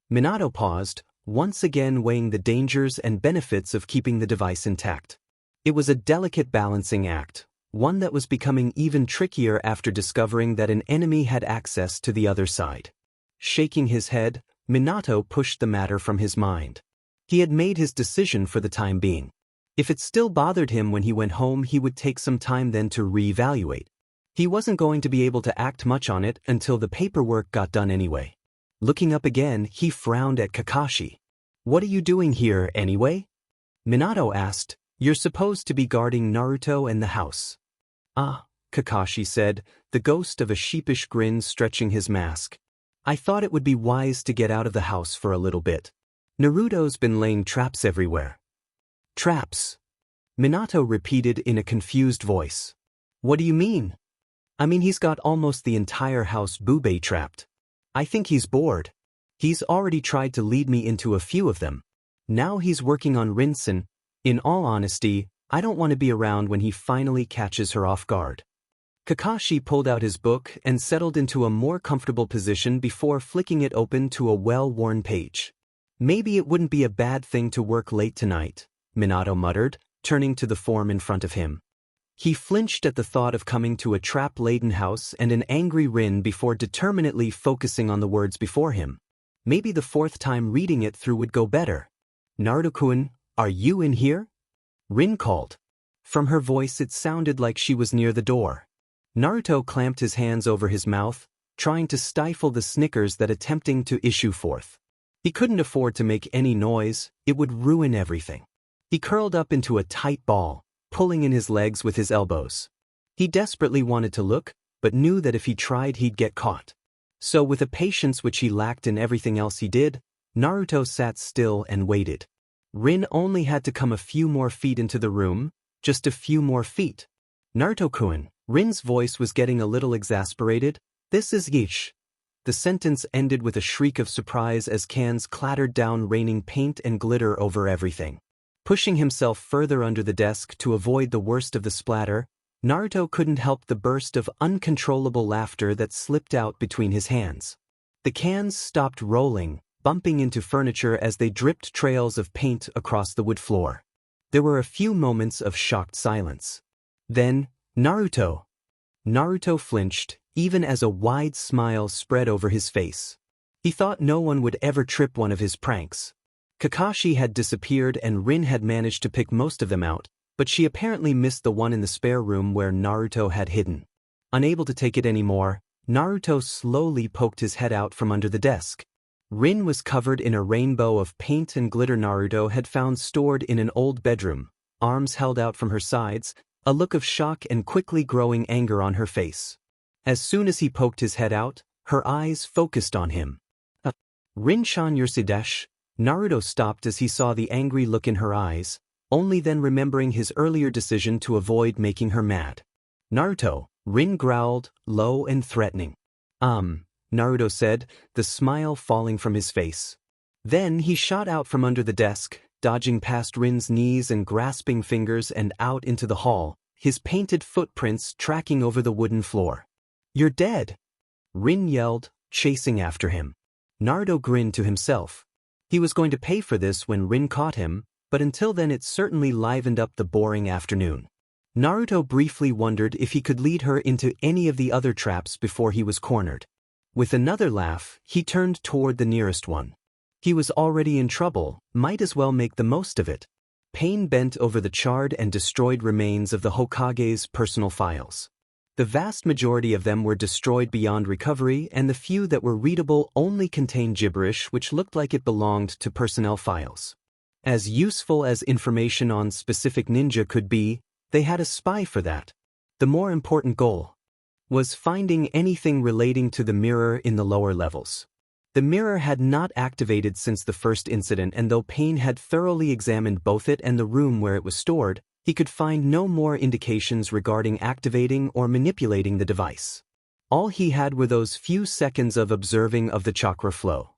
Minato paused, once again weighing the dangers and benefits of keeping the device intact. It was a delicate balancing act, one that was becoming even trickier after discovering that an enemy had access to the other side. Shaking his head, Minato pushed the matter from his mind. He had made his decision for the time being. If it still bothered him when he went home, he would take some time then to reevaluate. He wasn't going to be able to act much on it until the paperwork got done anyway. Looking up again, he frowned at Kakashi. "What are you doing here, anyway?" Minato asked. "You're supposed to be guarding Naruto and the house." "Ah," Kakashi said, the ghost of a sheepish grin stretching his mask. "I thought it would be wise to get out of the house for a little bit. Naruto's been laying traps everywhere." "Traps?" Minato repeated in a confused voice. "What do you mean?" "I mean, he's got almost the entire house Bube trapped. I think he's bored. He's already tried to lead me into a few of them. Now he's working on Rinsen. In all honesty, I don't want to be around when he finally catches her off guard." Kakashi pulled out his book and settled into a more comfortable position before flicking it open to a well-worn page. "Maybe it wouldn't be a bad thing to work late tonight," Minato muttered, turning to the form in front of him. He flinched at the thought of coming to a trap-laden house and an angry Rin before determinedly focusing on the words before him. Maybe the fourth time reading it through would go better. "Naruto-kun, are you in here?" Rin called. From her voice it sounded like she was near the door. Naruto clamped his hands over his mouth, trying to stifle the snickers that attempting to issue forth. He couldn't afford to make any noise, it would ruin everything. He curled up into a tight ball, pulling in his legs with his elbows. He desperately wanted to look, but knew that if he tried he'd get caught. So with a patience which he lacked in everything else he did, Naruto sat still and waited. Rin only had to come a few more feet into the room, just a few more feet. "Naruto-kun," Rin's voice was getting a little exasperated. "This is Yish." The sentence ended with a shriek of surprise as cans clattered down, raining paint and glitter over everything. Pushing himself further under the desk to avoid the worst of the splatter, Naruto couldn't help the burst of uncontrollable laughter that slipped out between his hands. The cans stopped rolling, bumping into furniture as they dripped trails of paint across the wood floor. There were a few moments of shocked silence. Then, "Naruto." Naruto flinched, even as a wide smile spread over his face. He thought no one would ever trip one of his pranks. Kakashi had disappeared and Rin had managed to pick most of them out, but she apparently missed the one in the spare room where Naruto had hidden. Unable to take it anymore, Naruto slowly poked his head out from under the desk. Rin was covered in a rainbow of paint and glitter Naruto had found stored in an old bedroom, arms held out from her sides, a look of shock and quickly growing anger on her face. As soon as he poked his head out, her eyes focused on him. "Rin-chan Yursidesh." Naruto stopped as he saw the angry look in her eyes, only then remembering his earlier decision to avoid making her mad. "Naruto," Rin growled, low and threatening. Naruto said, the smile falling from his face. Then he shot out from under the desk, dodging past Rin's knees and grasping fingers and out into the hall, his painted footprints tracking over the wooden floor. "You're dead!" Rin yelled, chasing after him. Naruto grinned to himself. He was going to pay for this when Rin caught him, but until then it certainly livened up the boring afternoon. Naruto briefly wondered if he could lead her into any of the other traps before he was cornered. With another laugh, he turned toward the nearest one. He was already in trouble, might as well make the most of it. Pain bent over the charred and destroyed remains of the Hokage's personal files. The vast majority of them were destroyed beyond recovery, and the few that were readable only contained gibberish which looked like it belonged to personnel files. As useful as information on specific ninja could be, they had a spy for that. The more important goal was finding anything relating to the mirror in the lower levels. The mirror had not activated since the first incident, and though Pain had thoroughly examined both it and the room where it was stored, he could find no more indications regarding activating or manipulating the device. All he had were those few seconds of observing of the chakra flow.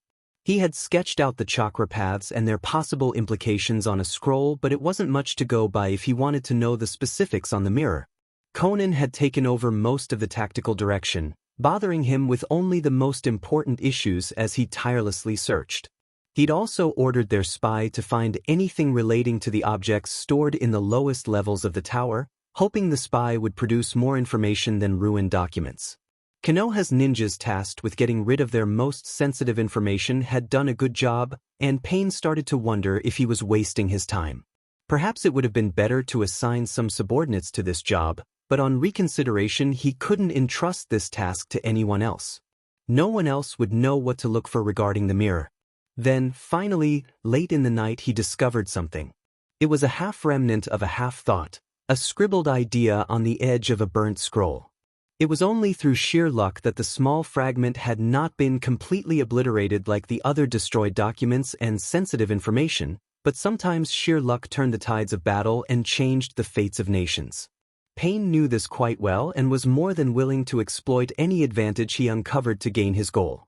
He had sketched out the chakra paths and their possible implications on a scroll, but it wasn't much to go by if he wanted to know the specifics on the mirror. Conan had taken over most of the tactical direction, bothering him with only the most important issues as he tirelessly searched. He'd also ordered their spy to find anything relating to the objects stored in the lowest levels of the tower, hoping the spy would produce more information than ruined documents. Konoha's ninjas tasked with getting rid of their most sensitive information had done a good job, and Pain started to wonder if he was wasting his time. Perhaps it would have been better to assign some subordinates to this job, but on reconsideration he couldn't entrust this task to anyone else. No one else would know what to look for regarding the mirror. Then, finally, late in the night he discovered something. It was a half-remnant of a half-thought, a scribbled idea on the edge of a burnt scroll. It was only through sheer luck that the small fragment had not been completely obliterated like the other destroyed documents and sensitive information, but sometimes sheer luck turned the tides of battle and changed the fates of nations. Pain knew this quite well and was more than willing to exploit any advantage he uncovered to gain his goal.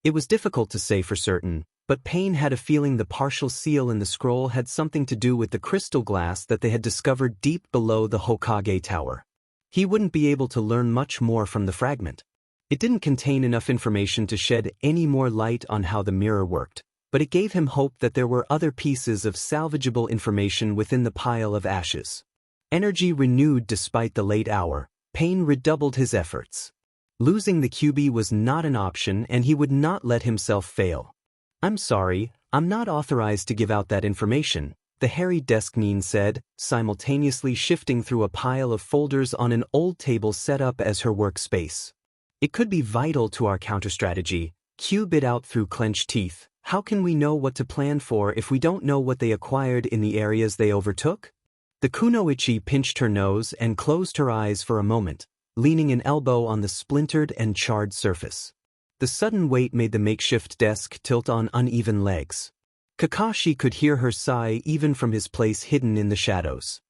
It was difficult to say for certain, but Pain had a feeling the partial seal in the scroll had something to do with the crystal glass that they had discovered deep below the Hokage tower. He wouldn't be able to learn much more from the fragment. It didn't contain enough information to shed any more light on how the mirror worked, but it gave him hope that there were other pieces of salvageable information within the pile of ashes. Energy renewed despite the late hour, Pain redoubled his efforts. Losing the QB was not an option and he would not let himself fail. "I'm sorry, I'm not authorized to give out that information," the hairy deskman said, simultaneously shifting through a pile of folders on an old table set up as her workspace. "It could be vital to our counter-strategy," Q bit out through clenched teeth. "How can we know what to plan for if we don't know what they acquired in the areas they overtook?" The kunoichi pinched her nose and closed her eyes for a moment, leaning an elbow on the splintered and charred surface. The sudden weight made the makeshift desk tilt on uneven legs. Kakashi could hear her sigh even from his place hidden in the shadows.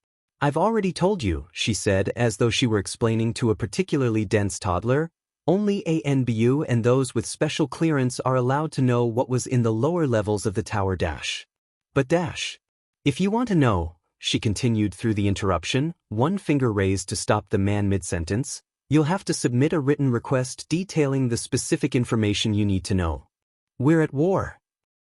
"I've already told you," she said as though she were explaining to a particularly dense toddler. "Only ANBU and those with special clearance are allowed to know what was in the lower levels of the tower dash." "But dash. If you want to know," she continued through the interruption, one finger raised to stop the man mid-sentence, "you'll have to submit a written request detailing the specific information you need to know." "We're at war,"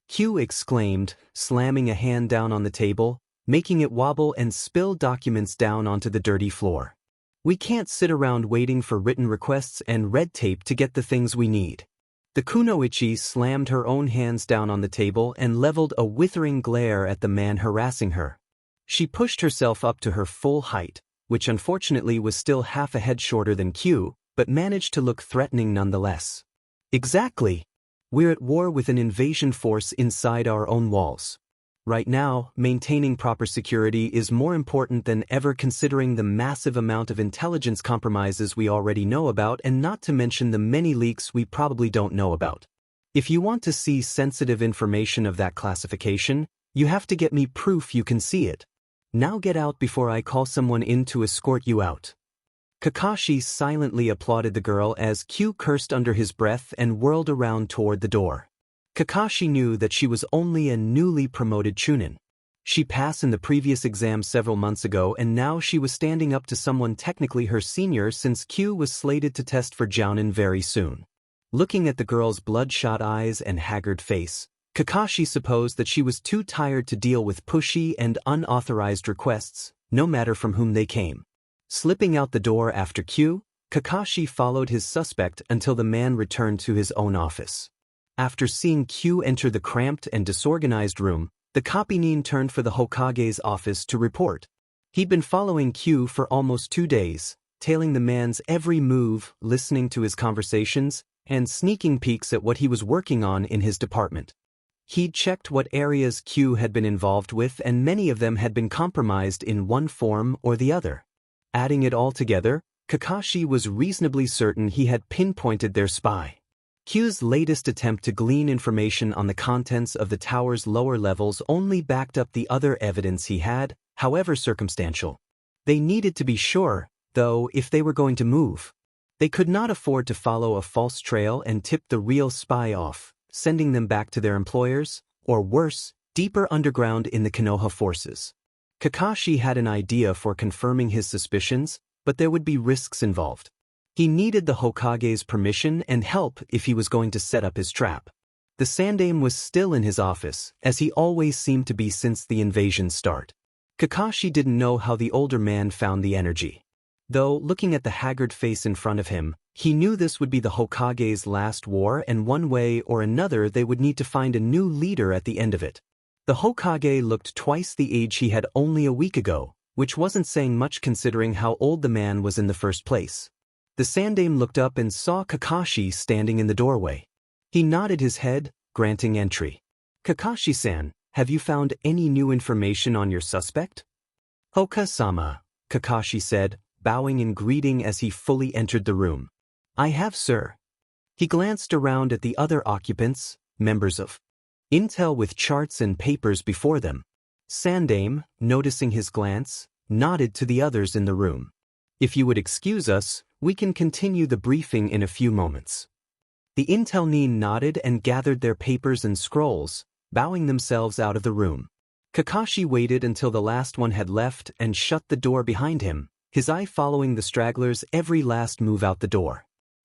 Q exclaimed, slamming a hand down on the table, making it wobble and spill documents down onto the dirty floor. "We can't sit around waiting for written requests and red tape to get the things we need." The kunoichi slammed her own hands down on the table and leveled a withering glare at the man harassing her. She pushed herself up to her full height, which unfortunately was still half a head shorter than Q, but managed to look threatening nonetheless. "Exactly. We're at war with an invasion force inside our own walls. Right now, maintaining proper security is more important than ever considering the massive amount of intelligence compromises we already know about and not to mention the many leaks we probably don't know about. If you want to see sensitive information of that classification, you have to get me proof you can see it. Now get out before I call someone in to escort you out." Kakashi silently applauded the girl as Q cursed under his breath and whirled around toward the door. Kakashi knew that she was only a newly promoted chunin. She passed in the previous exam several months ago and now she was standing up to someone technically her senior since Q was slated to test for jounin very soon. Looking at the girl's bloodshot eyes and haggard face, Kakashi supposed that she was too tired to deal with pushy and unauthorized requests, no matter from whom they came. Slipping out the door after Q, Kakashi followed his suspect until the man returned to his own office. After seeing Q enter the cramped and disorganized room, the copynin turned for the Hokage's office to report. He'd been following Q for almost 2 days, tailing the man's every move, listening to his conversations, and sneaking peeks at what he was working on in his department. He'd checked what areas Q had been involved with and many of them had been compromised in one form or the other. Adding it all together, Kakashi was reasonably certain he had pinpointed their spy. Q's latest attempt to glean information on the contents of the tower's lower levels only backed up the other evidence he had, however circumstantial. They needed to be sure, though, if they were going to move. They could not afford to follow a false trail and tip the real spy off, sending them back to their employers, or worse, deeper underground in the Konoha forces. Kakashi had an idea for confirming his suspicions, but there would be risks involved. He needed the Hokage's permission and help if he was going to set up his trap. The Sandaime was still in his office, as he always seemed to be since the invasion's start. Kakashi didn't know how the older man found the energy. Though, looking at the haggard face in front of him, he knew this would be the Hokage's last war, and one way or another they would need to find a new leader at the end of it. The Hokage looked twice the age he had only a week ago, which wasn't saying much considering how old the man was in the first place. The Sandaime looked up and saw Kakashi standing in the doorway. He nodded his head, granting entry. "Kakashi-san, have you found any new information on your suspect?" "Hoka-sama," Kakashi said, bowing in greeting as he fully entered the room. "I have, sir." He glanced around at the other occupants, members of Intel with charts and papers before them. Sandaime, noticing his glance, nodded to the others in the room. "If you would excuse us, we can continue the briefing in a few moments." The Intel nin nodded and gathered their papers and scrolls, bowing themselves out of the room. Kakashi waited until the last one had left and shut the door behind him, his eye following the stragglers' every last move out the door.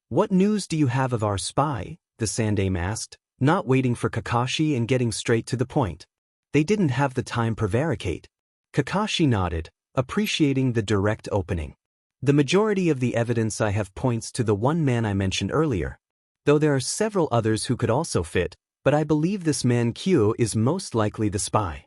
"What news do you have of our spy?" the Sandaime asked, not waiting for Kakashi and getting straight to the point. They didn't have the time to prevaricate. Kakashi nodded, appreciating the direct opening. "The majority of the evidence I have points to the one man I mentioned earlier, though there are several others who could also fit, but I believe this man Kyo is most likely the spy."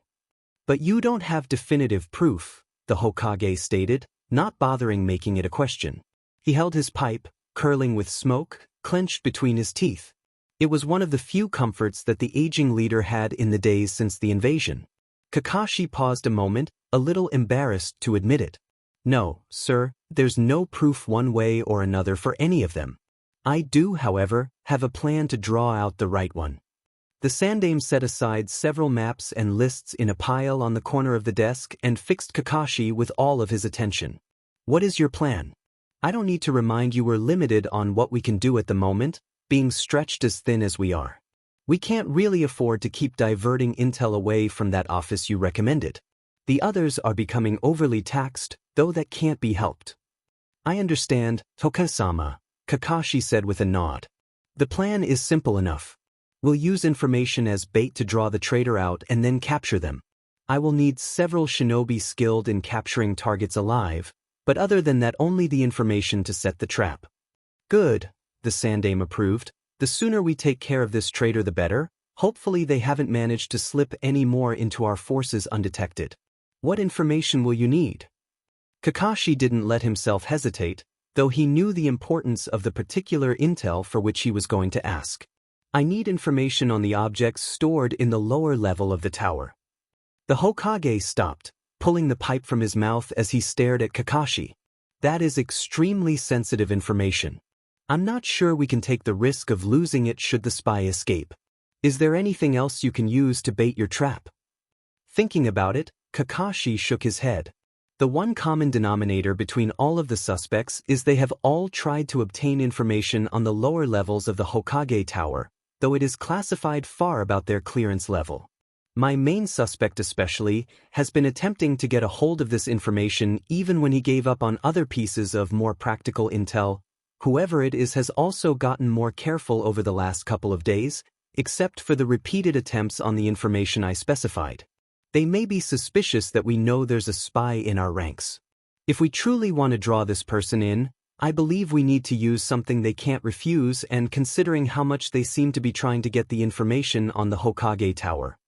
"But you don't have definitive proof," the Hokage stated, not bothering making it a question. He held his pipe, curling with smoke, clenched between his teeth. It was one of the few comforts that the aging leader had in the days since the invasion. Kakashi paused a moment, a little embarrassed to admit it. "No, sir, there's no proof one way or another for any of them. I do, however, have a plan to draw out the right one." The Sandaime set aside several maps and lists in a pile on the corner of the desk and fixed Kakashi with all of his attention. "What is your plan? I don't need to remind you we're limited on what we can do at the moment, being stretched as thin as we are. We can't really afford to keep diverting intel away from that office you recommended. The others are becoming overly taxed, though that can't be helped." "I understand, Hoka-sama," Kakashi said with a nod. "The plan is simple enough. We'll use information as bait to draw the traitor out and then capture them. I will need several shinobi skilled in capturing targets alive, but other than that only the information to set the trap." "Good," the Sandaime approved. "The sooner we take care of this traitor the better. Hopefully they haven't managed to slip any more into our forces undetected. What information will you need?" Kakashi didn't let himself hesitate, though he knew the importance of the particular intel for which he was going to ask. "I need information on the objects stored in the lower level of the tower." The Hokage stopped, pulling the pipe from his mouth as he stared at Kakashi. "That is extremely sensitive information. I'm not sure we can take the risk of losing it should the spy escape. Is there anything else you can use to bait your trap?" Thinking about it, Kakashi shook his head. The one common denominator between all of the suspects is they have all tried to obtain information on the lower levels of the Hokage Tower, though it is classified far about their clearance level. My main suspect especially has been attempting to get a hold of this information even when he gave up on other pieces of more practical intel. Whoever it is has also gotten more careful over the last couple of days, except for the repeated attempts on the information I specified. They may be suspicious that we know there's a spy in our ranks. If we truly want to draw this person in, I believe we need to use something they can't refuse, and considering how much they seem to be trying to get the information on the Hokage Tower,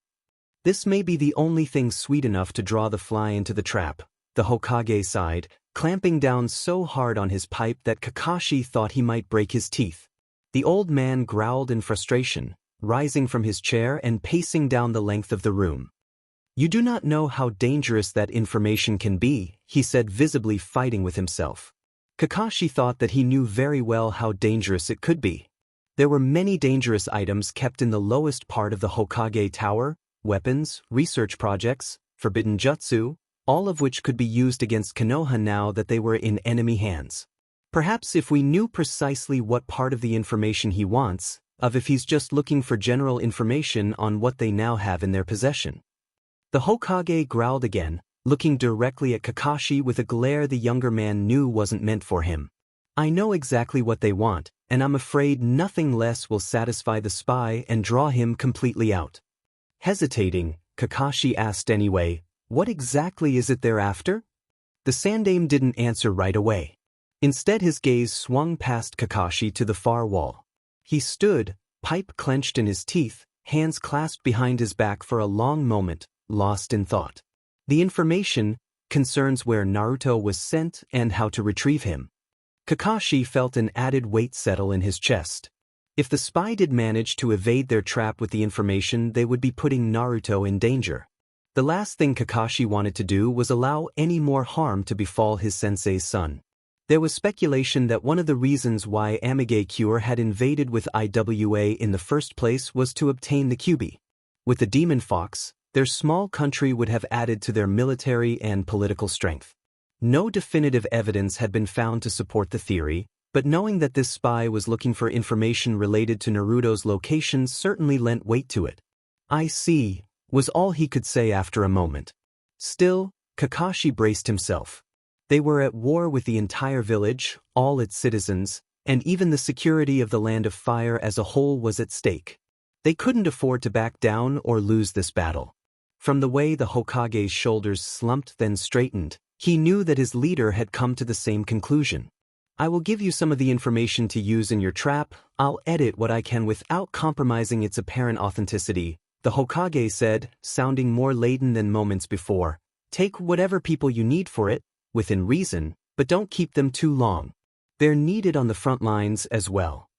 this may be the only thing sweet enough to draw the fly into the trap. The Hokage sighed, clamping down so hard on his pipe that Kakashi thought he might break his teeth. The old man growled in frustration, rising from his chair and pacing down the length of the room. "You do not know how dangerous that information can be," he said, visibly fighting with himself. Kakashi thought that he knew very well how dangerous it could be. There were many dangerous items kept in the lowest part of the Hokage Tower, weapons, research projects, forbidden jutsu, all of which could be used against Konoha now that they were in enemy hands. Perhaps if we knew precisely what part of the information he wants, of if he's just looking for general information on what they now have in their possession. The Hokage growled again, looking directly at Kakashi with a glare the younger man knew wasn't meant for him. I know exactly what they want, and I'm afraid nothing less will satisfy the spy and draw him completely out. Hesitating, Kakashi asked anyway, what exactly is it they're after? The Sandaime didn't answer right away. Instead his gaze swung past Kakashi to the far wall. He stood, pipe clenched in his teeth, hands clasped behind his back for a long moment, lost in thought. The information concerns where Naruto was sent and how to retrieve him. Kakashi felt an added weight settle in his chest. If the spy did manage to evade their trap with the information, they would be putting Naruto in danger. The last thing Kakashi wanted to do was allow any more harm to befall his sensei's son. There was speculation that one of the reasons why Amigakure had invaded with IWA in the first place was to obtain the Kyuubi. With the Demon Fox, their small country would have added to their military and political strength. No definitive evidence had been found to support the theory, but knowing that this spy was looking for information related to Naruto's location certainly lent weight to it. I see, was all he could say after a moment. Still, Kakashi braced himself. They were at war with the entire village, all its citizens, and even the security of the Land of Fire as a whole was at stake. They couldn't afford to back down or lose this battle. From the way the Hokage's shoulders slumped then straightened, he knew that his leader had come to the same conclusion. I will give you some of the information to use in your trap. I'll edit what I can without compromising its apparent authenticity, the Hokage said, sounding more laden than moments before. Take whatever people you need for it, within reason, but don't keep them too long. They're needed on the front lines as well.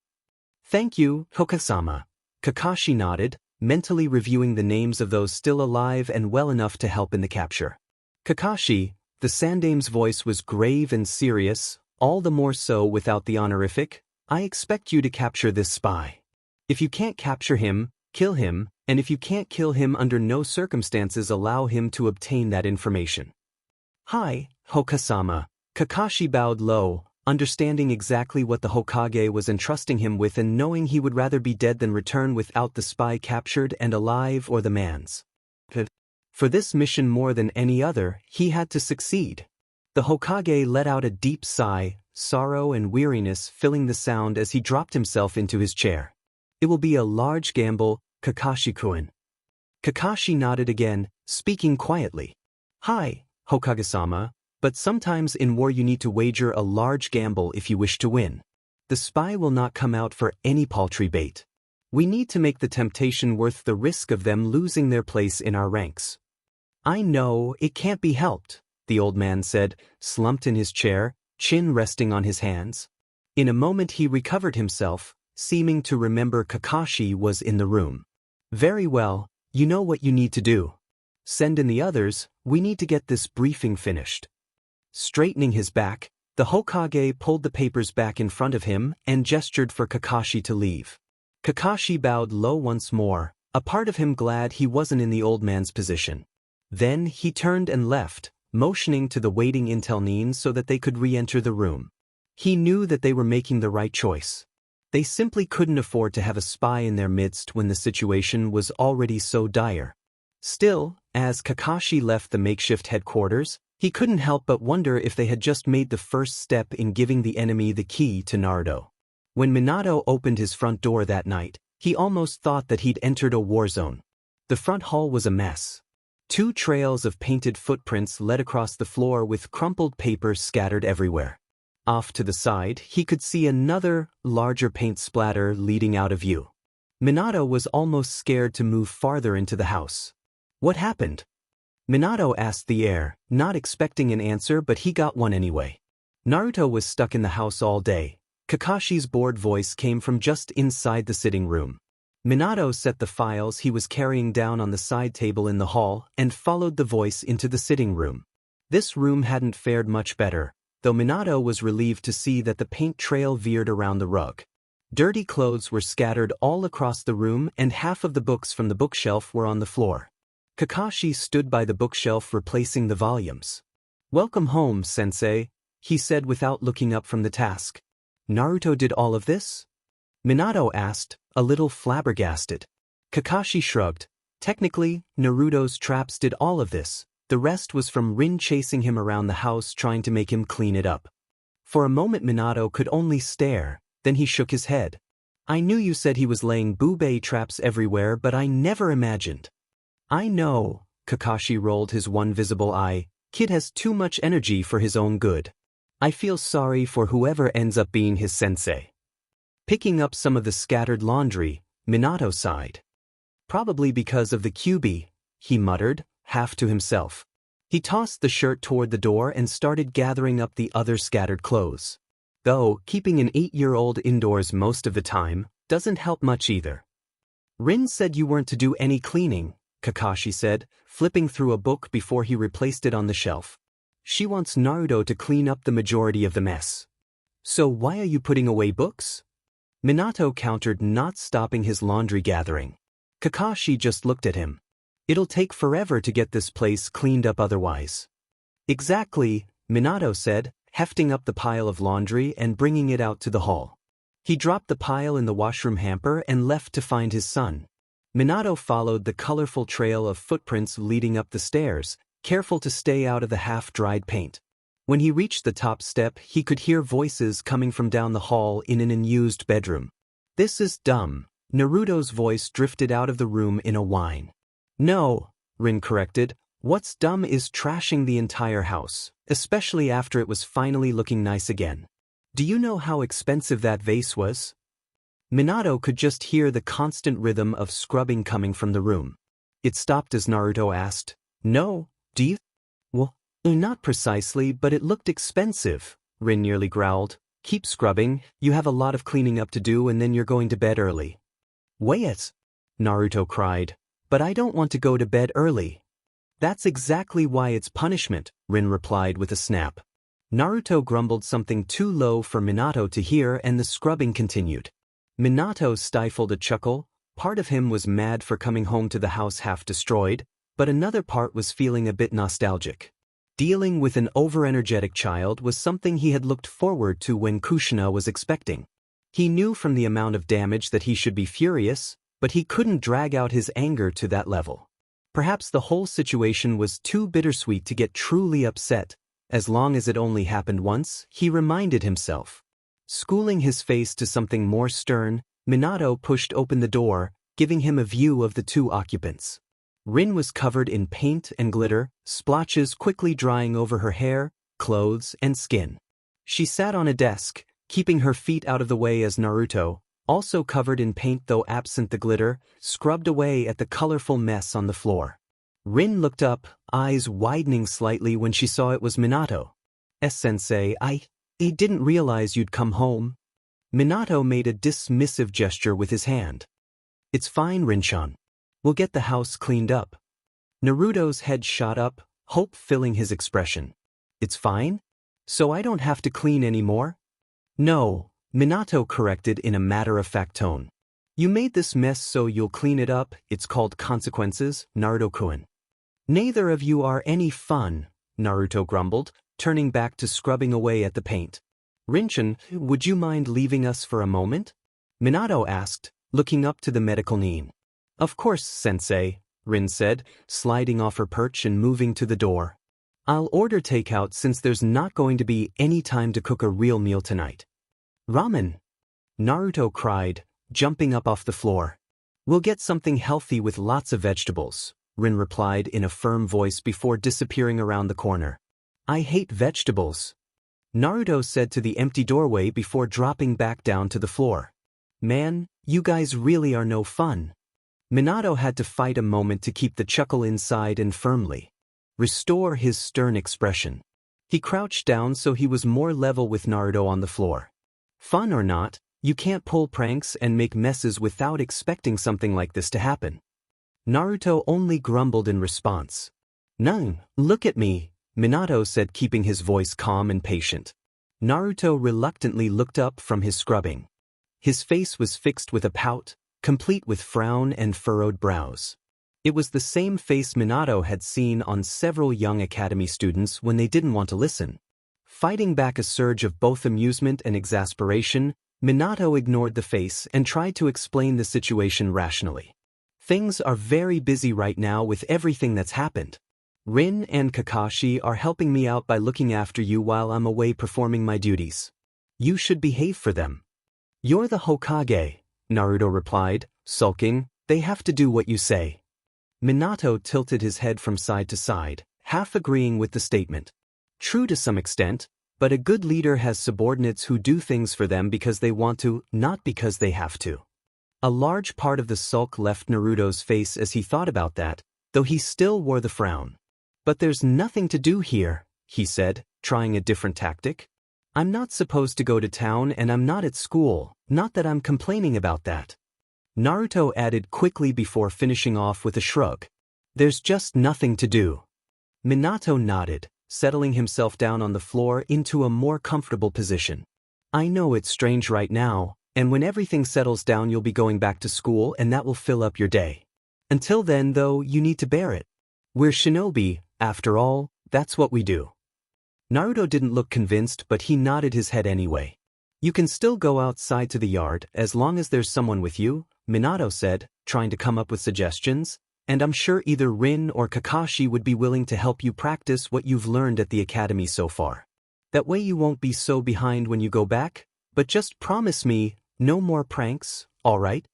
Thank you, Hokage-sama. Kakashi nodded, mentally reviewing the names of those still alive and well enough to help in the capture. Kakashi, the Sandaime's voice was grave and serious, all the more so without the honorific. I expect you to capture this spy. If you can't capture him, kill him, and if you can't kill him, under no circumstances allow him to obtain that information. Hi, Hokage-sama. Kakashi bowed low, understanding exactly what the Hokage was entrusting him with and knowing he would rather be dead than return without the spy captured and alive or the man's. For this mission more than any other, he had to succeed. The Hokage let out a deep sigh, sorrow and weariness filling the sound as he dropped himself into his chair. It will be a large gamble, Kakashi-kun. Kakashi nodded again, speaking quietly. Hi, Hokage-sama, but sometimes in war you need to wager a large gamble if you wish to win. The spy will not come out for any paltry bait. We need to make the temptation worth the risk of them losing their place in our ranks. I know, it can't be helped, the old man said, slumped in his chair, chin resting on his hands. In a moment he recovered himself, seeming to remember Kakashi was in the room. Very well, you know what you need to do. Send in the others, we need to get this briefing finished. Straightening his back, the Hokage pulled the papers back in front of him and gestured for Kakashi to leave. Kakashi bowed low once more, a part of him glad he wasn't in the old man's position. Then he turned and left, motioning to the waiting Intelnines so that they could re-enter the room. He knew that they were making the right choice. They simply couldn't afford to have a spy in their midst when the situation was already so dire. Still, as Kakashi left the makeshift headquarters, he couldn't help but wonder if they had just made the first step in giving the enemy the key to Naruto. When Minato opened his front door that night, he almost thought that he'd entered a war zone. The front hall was a mess. 2 trails of painted footprints led across the floor with crumpled paper scattered everywhere. Off to the side, he could see another, larger paint splatter leading out of view. Minato was almost scared to move farther into the house. What happened? Minato asked the heir, not expecting an answer, but he got one anyway. Naruto was stuck in the house all day. Kakashi's bored voice came from just inside the sitting room. Minato set the files he was carrying down on the side table in the hall and followed the voice into the sitting room. This room hadn't fared much better, though Minato was relieved to see that the paint trail veered around the rug. Dirty clothes were scattered all across the room and half of the books from the bookshelf were on the floor. Kakashi stood by the bookshelf replacing the volumes. "Welcome home, sensei," he said without looking up from the task. "Naruto did all of this?" Minato asked, a little flabbergasted. Kakashi shrugged. Technically, Naruto's traps did all of this. The rest was from Rin chasing him around the house trying to make him clean it up. For a moment Minato could only stare, then he shook his head. I knew you said he was laying bubei traps everywhere, but I never imagined. I know, Kakashi rolled his one visible eye. Kid has too much energy for his own good. I feel sorry for whoever ends up being his sensei. Picking up some of the scattered laundry, Minato sighed. Probably because of the QB, he muttered, half to himself. He tossed the shirt toward the door and started gathering up the other scattered clothes. Though, keeping an 8-year-old indoors most of the time doesn't help much either. Rin said you weren't to do any cleaning, Kakashi said, flipping through a book before he replaced it on the shelf. She wants Naruto to clean up the majority of the mess. So why are you putting away books? Minato countered, not stopping his laundry gathering. Kakashi just looked at him. It'll take forever to get this place cleaned up otherwise. Exactly, Minato said, hefting up the pile of laundry and bringing it out to the hall. He dropped the pile in the washroom hamper and left to find his son. Minato followed the colorful trail of footprints leading up the stairs, careful to stay out of the half-dried paint. When he reached the top step, he could hear voices coming from down the hall in an unused bedroom. This is dumb. Naruto's voice drifted out of the room in a whine. No, Rin corrected. What's dumb is trashing the entire house, especially after it was finally looking nice again. Do you know how expensive that vase was? Minato could just hear the constant rhythm of scrubbing coming from the room. It stopped as Naruto asked, No, do you? Well, not precisely, but it looked expensive, Rin nearly growled. Keep scrubbing, you have a lot of cleaning up to do and then you're going to bed early. Wait, Naruto cried. But I don't want to go to bed early. That's exactly why it's punishment, Rin replied with a snap. Naruto grumbled something too low for Minato to hear and the scrubbing continued. Minato stifled a chuckle. Part of him was mad for coming home to the house half destroyed, but another part was feeling a bit nostalgic. Dealing with an over-energetic child was something he had looked forward to when Kushina was expecting. He knew from the amount of damage that he should be furious, but he couldn't drag out his anger to that level. Perhaps the whole situation was too bittersweet to get truly upset. As long as it only happened once, he reminded himself. Schooling his face to something more stern, Minato pushed open the door, giving him a view of the two occupants. Rin was covered in paint and glitter, splotches quickly drying over her hair, clothes, and skin. She sat on a desk, keeping her feet out of the way as Naruto, also covered in paint though absent the glitter, scrubbed away at the colorful mess on the floor. Rin looked up, eyes widening slightly when she saw it was Minato. Sensei, I didn't realize you'd come home. Minato made a dismissive gesture with his hand. It's fine, Rin-chan. We'll get the house cleaned up. Naruto's head shot up, hope filling his expression. It's fine? So I don't have to clean anymore? No, Minato corrected in a matter-of-fact tone. You made this mess so you'll clean it up, it's called consequences, Naruto-kun. Neither of you are any fun, Naruto grumbled, turning back to scrubbing away at the paint. Rin-chan, would you mind leaving us for a moment? Minato asked, looking up to the medical nin. Of course, sensei, Rin said, sliding off her perch and moving to the door. I'll order takeout since there's not going to be any time to cook a real meal tonight. Ramen! Naruto cried, jumping up off the floor. We'll get something healthy with lots of vegetables, Rin replied in a firm voice before disappearing around the corner. I hate vegetables, Naruto said to the empty doorway before dropping back down to the floor. Man, you guys really are no fun. Minato had to fight a moment to keep the chuckle inside and firmly restore his stern expression. He crouched down so he was more level with Naruto on the floor. Fun or not, you can't pull pranks and make messes without expecting something like this to happen. Naruto only grumbled in response. None, look at me, Minato said, keeping his voice calm and patient. Naruto reluctantly looked up from his scrubbing. His face was fixed with a pout, complete with frown and furrowed brows. It was the same face Minato had seen on several young academy students when they didn't want to listen. Fighting back a surge of both amusement and exasperation, Minato ignored the face and tried to explain the situation rationally. Things are very busy right now with everything that's happened. Rin and Kakashi are helping me out by looking after you while I'm away performing my duties. You should behave for them. You're the Hokage, Naruto replied, sulking. They have to do what you say. Minato tilted his head from side to side, half agreeing with the statement. True to some extent, but a good leader has subordinates who do things for them because they want to, not because they have to. A large part of the sulk left Naruto's face as he thought about that, though he still wore the frown. But there's nothing to do here, he said, trying a different tactic. I'm not supposed to go to town and I'm not at school, not that I'm complaining about that. Naruto added quickly before finishing off with a shrug. There's just nothing to do. Minato nodded, settling himself down on the floor into a more comfortable position. I know it's strange right now, and when everything settles down you'll be going back to school and that will fill up your day. Until then, though, you need to bear it. We're shinobi, after all, that's what we do. Naruto didn't look convinced, but he nodded his head anyway. You can still go outside to the yard as long as there's someone with you, Minato said, trying to come up with suggestions, and I'm sure either Rin or Kakashi would be willing to help you practice what you've learned at the academy so far. That way you won't be so behind when you go back, but just promise me, no more pranks, alright?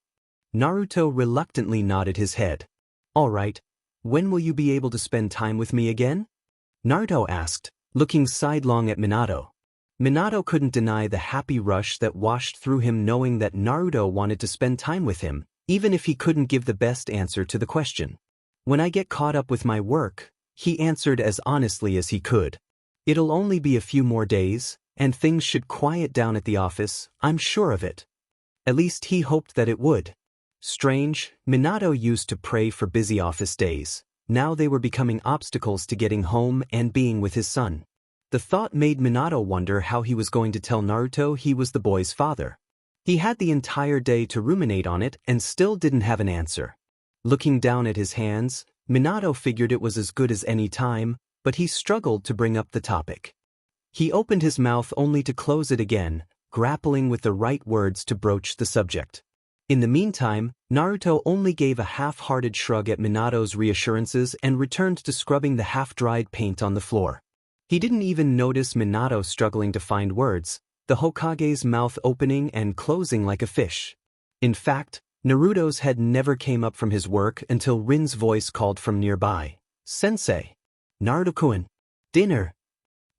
Naruto reluctantly nodded his head. Alright, when will you be able to spend time with me again? Naruto asked, looking sidelong at Minato. Minato couldn't deny the happy rush that washed through him knowing that Naruto wanted to spend time with him, even if he couldn't give the best answer to the question. When I get caught up with my work, he answered as honestly as he could. It'll only be a few more days, and things should quiet down at the office, I'm sure of it. At least he hoped that it would. Strange, Minato used to pray for busy office days. Now they were becoming obstacles to getting home and being with his son. The thought made Minato wonder how he was going to tell Naruto he was the boy's father. He had the entire day to ruminate on it and still didn't have an answer. Looking down at his hands, Minato figured it was as good as any time, but he struggled to bring up the topic. He opened his mouth only to close it again, grappling with the right words to broach the subject. In the meantime, Naruto only gave a half-hearted shrug at Minato's reassurances and returned to scrubbing the half-dried paint on the floor. He didn't even notice Minato struggling to find words, the Hokage's mouth opening and closing like a fish. In fact, Naruto's head never came up from his work until Rin's voice called from nearby. Sensei! Naruto-kun! Dinner!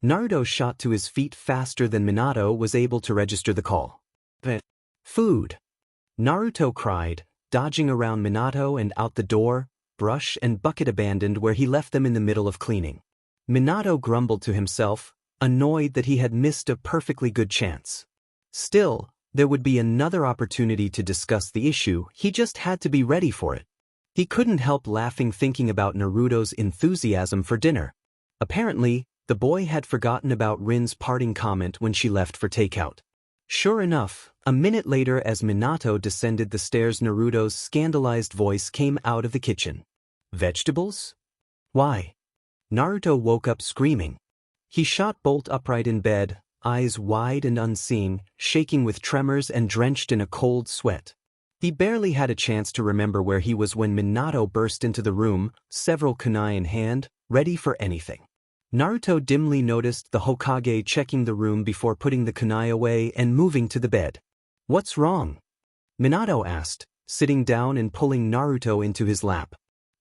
Naruto shot to his feet faster than Minato was able to register the call. Food! Naruto cried, dodging around Minato and out the door, brush and bucket abandoned where he left them in the middle of cleaning. Minato grumbled to himself, annoyed that he had missed a perfectly good chance. Still, there would be another opportunity to discuss the issue, he just had to be ready for it. He couldn't help laughing thinking about Naruto's enthusiasm for dinner. Apparently, the boy had forgotten about Rin's parting comment when she left for takeout. Sure enough, a minute later as Minato descended the stairs, Naruto's scandalized voice came out of the kitchen. Vegetables? Why? Naruto woke up screaming. He shot bolt upright in bed, eyes wide and unseeing, shaking with tremors and drenched in a cold sweat. He barely had a chance to remember where he was when Minato burst into the room, several kunai in hand, ready for anything. Naruto dimly noticed the Hokage checking the room before putting the kunai away and moving to the bed. What's wrong? Minato asked, sitting down and pulling Naruto into his lap.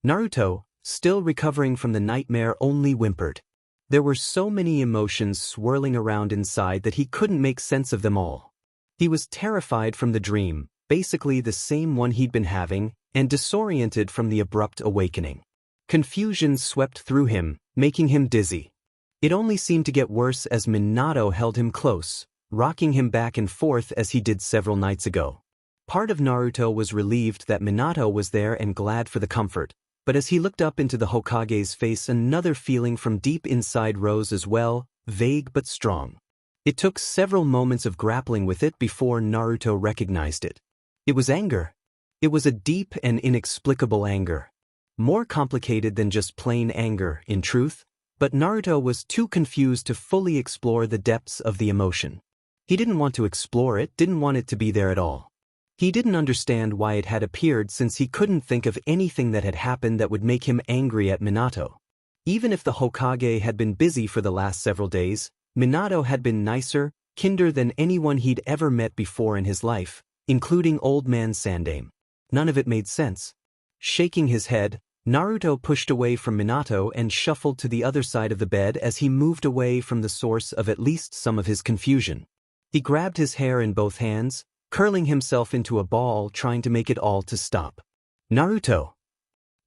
Naruto, still recovering from the nightmare, only whimpered. There were so many emotions swirling around inside that he couldn't make sense of them all. He was terrified from the dream, basically the same one he'd been having, and disoriented from the abrupt awakening. Confusion swept through him, making him dizzy. It only seemed to get worse as Minato held him close, rocking him back and forth as he did several nights ago. Part of Naruto was relieved that Minato was there and glad for the comfort, but as he looked up into the Hokage's face, another feeling from deep inside rose as well, vague but strong. It took several moments of grappling with it before Naruto recognized it. It was anger. It was a deep and inexplicable anger. More complicated than just plain anger, in truth, but Naruto was too confused to fully explore the depths of the emotion. He didn't want to explore it, didn't want it to be there at all. He didn't understand why it had appeared since he couldn't think of anything that had happened that would make him angry at Minato. Even if the Hokage had been busy for the last several days, Minato had been nicer, kinder than anyone he'd ever met before in his life, including Old Man Sandaime. None of it made sense. Shaking his head, Naruto pushed away from Minato and shuffled to the other side of the bed as he moved away from the source of at least some of his confusion. He grabbed his hair in both hands, curling himself into a ball trying to make it all to stop. "Naruto?"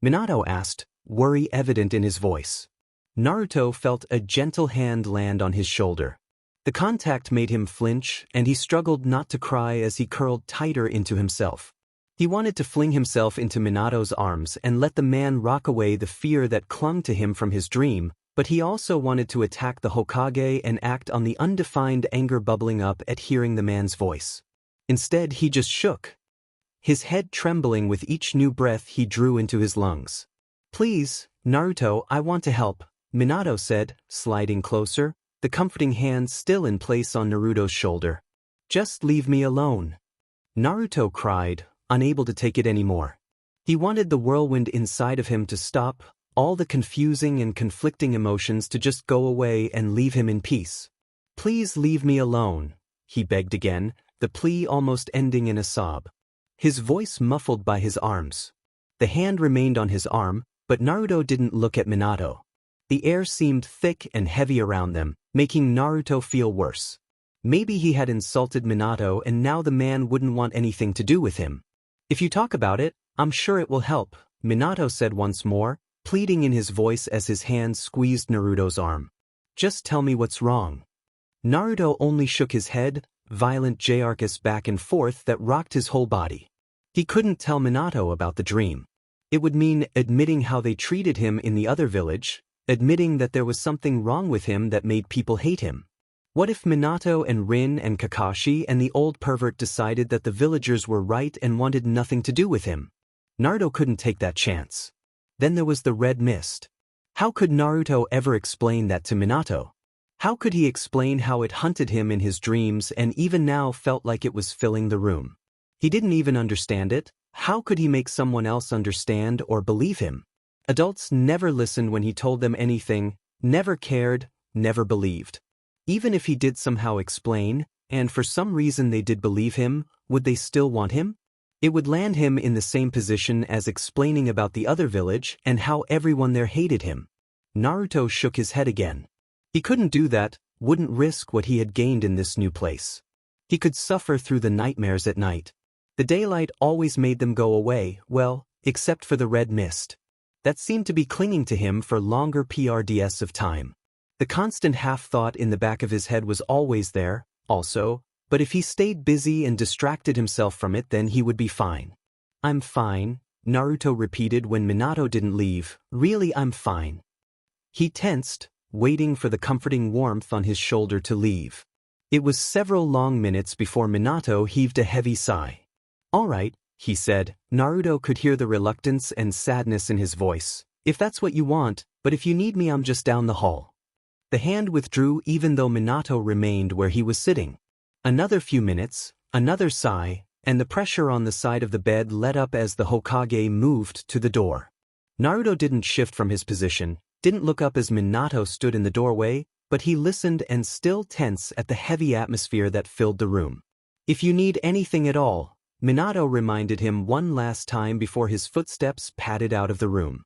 Minato asked, worry evident in his voice. Naruto felt a gentle hand land on his shoulder. The contact made him flinch, and he struggled not to cry as he curled tighter into himself. He wanted to fling himself into Minato's arms and let the man rock away the fear that clung to him from his dream, but he also wanted to attack the Hokage and act on the undefined anger bubbling up at hearing the man's voice. Instead, he just shook, his head trembling with each new breath he drew into his lungs. "Please, Naruto, I want to help," Minato said, sliding closer, the comforting hand still in place on Naruto's shoulder. "Just leave me alone." Naruto cried, unable to take it anymore. He wanted the whirlwind inside of him to stop, all the confusing and conflicting emotions to just go away and leave him in peace. "Please leave me alone," he begged again, the plea almost ending in a sob. His voice muffled by his arms. The hand remained on his arm, but Naruto didn't look at Minato. The air seemed thick and heavy around them, making Naruto feel worse. Maybe he had insulted Minato and now the man wouldn't want anything to do with him. "If you talk about it, I'm sure it will help," Minato said once more, pleading in his voice as his hand squeezed Naruto's arm. "Just tell me what's wrong." Naruto only shook his head, violent jarkus back and forth that rocked his whole body. He couldn't tell Minato about the dream. It would mean admitting how they treated him in the other village, admitting that there was something wrong with him that made people hate him. What if Minato and Rin and Kakashi and the old pervert decided that the villagers were right and wanted nothing to do with him? Naruto couldn't take that chance. Then there was the red mist. How could Naruto ever explain that to Minato? How could he explain how it hunted him in his dreams and even now felt like it was filling the room? He didn't even understand it. How could he make someone else understand or believe him? Adults never listened when he told them anything, never cared, never believed. Even if he did somehow explain, and for some reason they did believe him, would they still want him? It would land him in the same position as explaining about the other village and how everyone there hated him. Naruto shook his head again. He couldn't do that, wouldn't risk what he had gained in this new place. He could suffer through the nightmares at night. The daylight always made them go away, well, except for the red mist. That seemed to be clinging to him for longer PRDS of time. The constant half-thought in the back of his head was always there, also, but if he stayed busy and distracted himself from it then he would be fine. "I'm fine," Naruto repeated when Minato didn't leave. "Really, I'm fine." He tensed, waiting for the comforting warmth on his shoulder to leave. It was several long minutes before Minato heaved a heavy sigh. "All right," he said. Naruto could hear the reluctance and sadness in his voice. "If that's what you want, but if you need me I'm just down the hall." The hand withdrew even though Minato remained where he was sitting. Another few minutes, another sigh, and the pressure on the side of the bed let up as the Hokage moved to the door. Naruto didn't shift from his position, didn't look up as Minato stood in the doorway, but he listened and still tense at the heavy atmosphere that filled the room. "If you need anything at all," Minato reminded him one last time before his footsteps padded out of the room.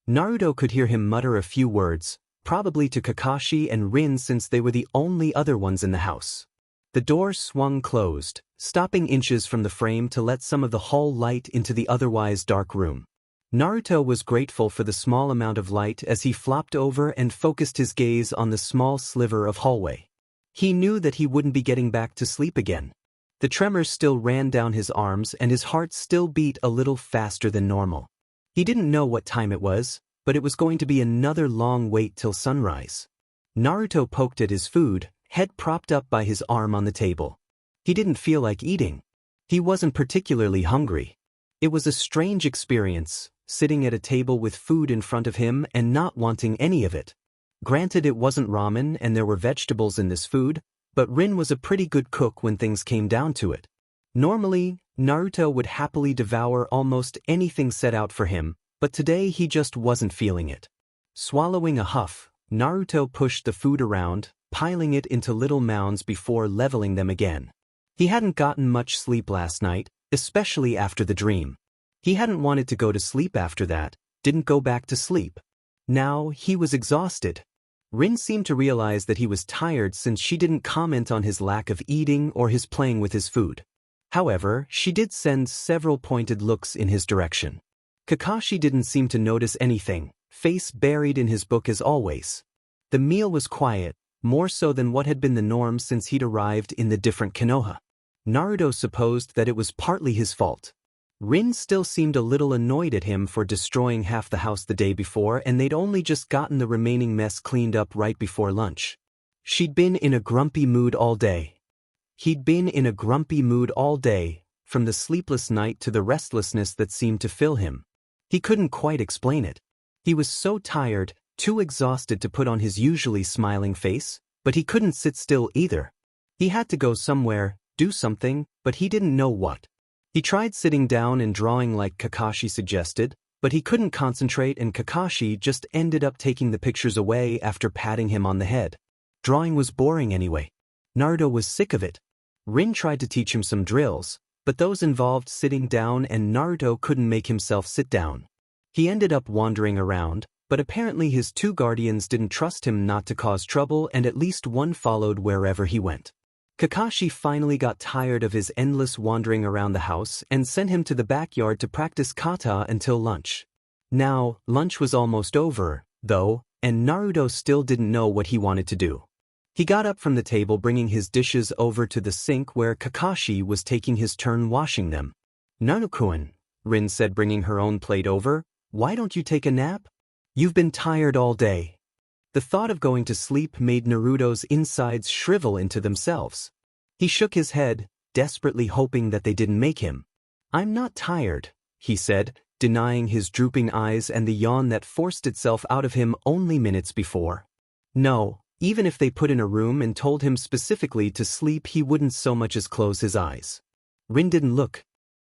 Naruto could hear him mutter a few words, probably to Kakashi and Rin since they were the only other ones in the house. The door swung closed, stopping inches from the frame to let some of the hall light into the otherwise dark room. Naruto was grateful for the small amount of light as he flopped over and focused his gaze on the small sliver of hallway. He knew that he wouldn't be getting back to sleep again. The tremors still ran down his arms and his heart still beat a little faster than normal. He didn't know what time it was, but it was going to be another long wait till sunrise. Naruto poked at his food, head propped up by his arm on the table. He didn't feel like eating. He wasn't particularly hungry. It was a strange experience, sitting at a table with food in front of him and not wanting any of it. Granted, it wasn't ramen and there were vegetables in this food, But Rin was a pretty good cook when things came down to it. Normally, Naruto would happily devour almost anything set out for him, but today he just wasn't feeling it. Swallowing a huff, Naruto pushed the food around, piling it into little mounds before leveling them again. He hadn't gotten much sleep last night, especially after the dream. He hadn't wanted to go to sleep after that, didn't go back to sleep. Now, he was exhausted. Rin seemed to realize that he was tired since she didn't comment on his lack of eating or his playing with his food. However, she did send several pointed looks in his direction. Kakashi didn't seem to notice anything, face buried in his book as always. The meal was quiet, more so than what had been the norm since he'd arrived in the different Konoha. Naruto supposed that it was partly his fault. Rin still seemed a little annoyed at him for destroying half the house the day before, and they'd only just gotten the remaining mess cleaned up right before lunch. She'd been in a grumpy mood all day. He'd been in a grumpy mood all day, from the sleepless night to the restlessness that seemed to fill him. He couldn't quite explain it. He was so tired, too exhausted to put on his usually smiling face, but he couldn't sit still either. He had to go somewhere, do something, but he didn't know what. He tried sitting down and drawing like Kakashi suggested, but he couldn't concentrate and Kakashi just ended up taking the pictures away after patting him on the head. Drawing was boring anyway. Naruto was sick of it. Rin tried to teach him some drills, but those involved sitting down and Naruto couldn't make himself sit down. He ended up wandering around, but apparently his two guardians didn't trust him not to cause trouble and at least one followed wherever he went. Kakashi finally got tired of his endless wandering around the house and sent him to the backyard to practice kata until lunch. Now, lunch was almost over, though, and Naruto still didn't know what he wanted to do. He got up from the table bringing his dishes over to the sink where Kakashi was taking his turn washing them. "Naruto-kun," Rin said bringing her own plate over, "why don't you take a nap? You've been tired all day." The thought of going to sleep made Naruto's insides shrivel into themselves. He shook his head, desperately hoping that they didn't make him. "I'm not tired," he said, denying his drooping eyes and the yawn that forced itself out of him only minutes before. No, even if they put in a room and told him specifically to sleep, he wouldn't so much as close his eyes. Rin didn't look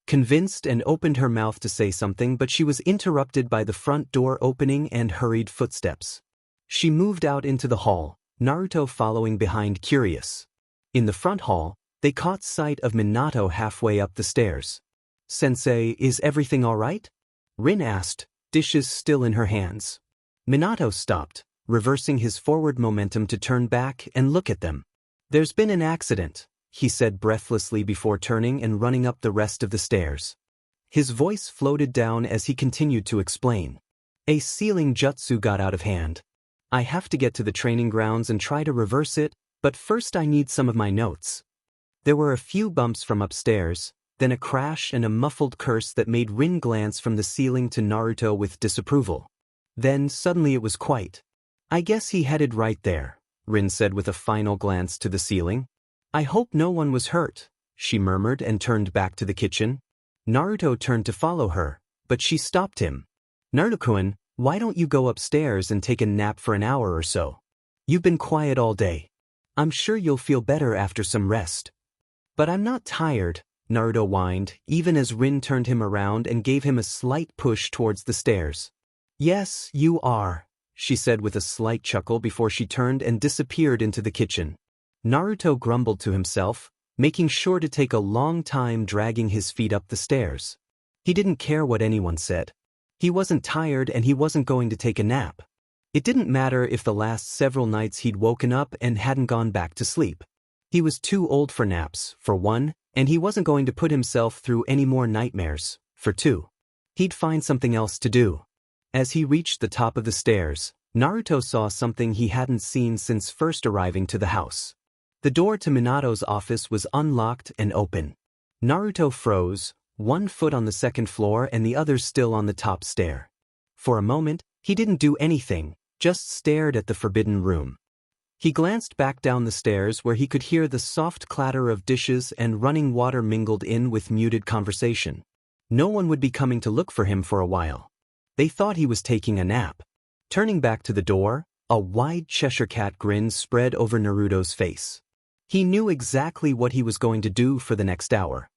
convinced and opened her mouth to say something, but she was interrupted by the front door opening and hurried footsteps. She moved out into the hall, Naruto following behind curious. In the front hall, they caught sight of Minato halfway up the stairs. "Sensei, is everything all right?" Rin asked, dishes still in her hands. Minato stopped, reversing his forward momentum to turn back and look at them. "There's been an accident," he said breathlessly before turning and running up the rest of the stairs. His voice floated down as he continued to explain. "A sealing jutsu got out of hand. I have to get to the training grounds and try to reverse it, but first I need some of my notes." There were a few bumps from upstairs, then a crash and a muffled curse that made Rin glance from the ceiling to Naruto with disapproval. Then suddenly it was quiet. "I guess he headed right there," Rin said with a final glance to the ceiling. "I hope no one was hurt," she murmured and turned back to the kitchen. Naruto turned to follow her, but she stopped him. "Naruto-kun, why don't you go upstairs and take a nap for an hour or so? You've been quiet all day. I'm sure you'll feel better after some rest." "But I'm not tired," Naruto whined, even as Rin turned him around and gave him a slight push towards the stairs. "Yes, you are," she said with a slight chuckle before she turned and disappeared into the kitchen. Naruto grumbled to himself, making sure to take a long time dragging his feet up the stairs. He didn't care what anyone said. He wasn't tired and he wasn't going to take a nap. It didn't matter if the last several nights he'd woken up and hadn't gone back to sleep. He was too old for naps, for one, and he wasn't going to put himself through any more nightmares, for two. He'd find something else to do. As he reached the top of the stairs, Naruto saw something he hadn't seen since first arriving to the house. The door to Minato's office was unlocked and open. Naruto froze, one foot on the second floor and the other still on the top stair. For a moment, he didn't do anything, just stared at the forbidden room. He glanced back down the stairs where he could hear the soft clatter of dishes and running water mingled in with muted conversation. No one would be coming to look for him for a while. They thought he was taking a nap. Turning back to the door, a wide Cheshire cat grin spread over Naruto's face. He knew exactly what he was going to do for the next hour.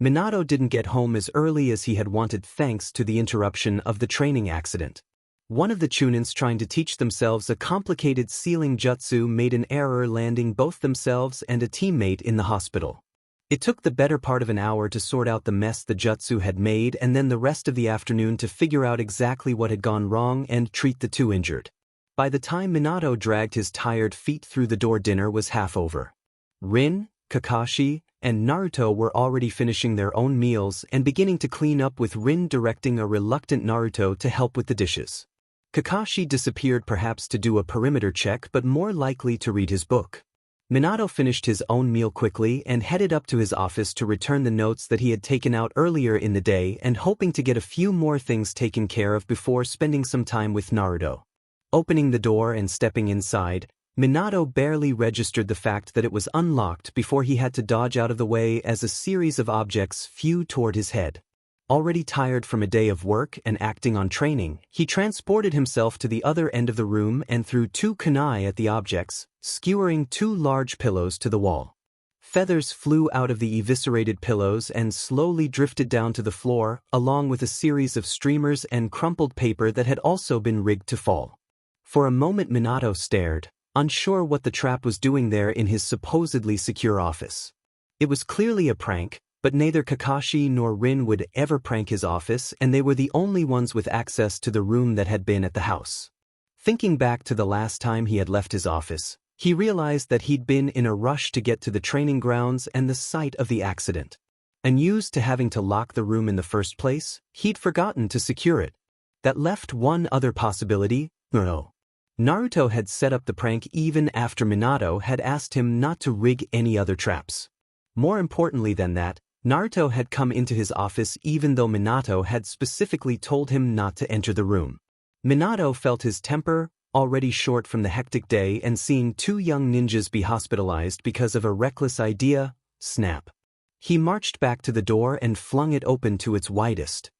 Minato didn't get home as early as he had wanted thanks to the interruption of the training accident. One of the Chunins trying to teach themselves a complicated sealing jutsu made an error, landing both themselves and a teammate in the hospital. It took the better part of an hour to sort out the mess the jutsu had made, and then the rest of the afternoon to figure out exactly what had gone wrong and treat the two injured. By the time Minato dragged his tired feet through the door, dinner was half over. Rin, Kakashi, and Naruto were already finishing their own meals and beginning to clean up, with Rin directing a reluctant Naruto to help with the dishes. Kakashi disappeared, perhaps to do a perimeter check, but more likely to read his book. Minato finished his own meal quickly and headed up to his office to return the notes that he had taken out earlier in the day, and hoping to get a few more things taken care of before spending some time with Naruto. Opening the door and stepping inside, Minato barely registered the fact that it was unlocked before he had to dodge out of the way as a series of objects flew toward his head. Already tired from a day of work and acting on training, he transported himself to the other end of the room and threw 2 kunai at the objects, skewering 2 large pillows to the wall. Feathers flew out of the eviscerated pillows and slowly drifted down to the floor, along with a series of streamers and crumpled paper that had also been rigged to fall. For a moment Minato stared, unsure what the trap was doing there in his supposedly secure office. It was clearly a prank, but neither Kakashi nor Rin would ever prank his office, and they were the only ones with access to the room that had been at the house. Thinking back to the last time he had left his office, he realized that he'd been in a rush to get to the training grounds and the site of the accident. Unused to having to lock the room in the first place, he'd forgotten to secure it. That left one other possibility: Naruto had set up the prank even after Minato had asked him not to rig any other traps. More importantly than that, Naruto had come into his office even though Minato had specifically told him not to enter the room. Minato felt his temper, already short from the hectic day and seeing 2 young ninjas be hospitalized because of a reckless idea, snap. He marched back to the door and flung it open to its widest.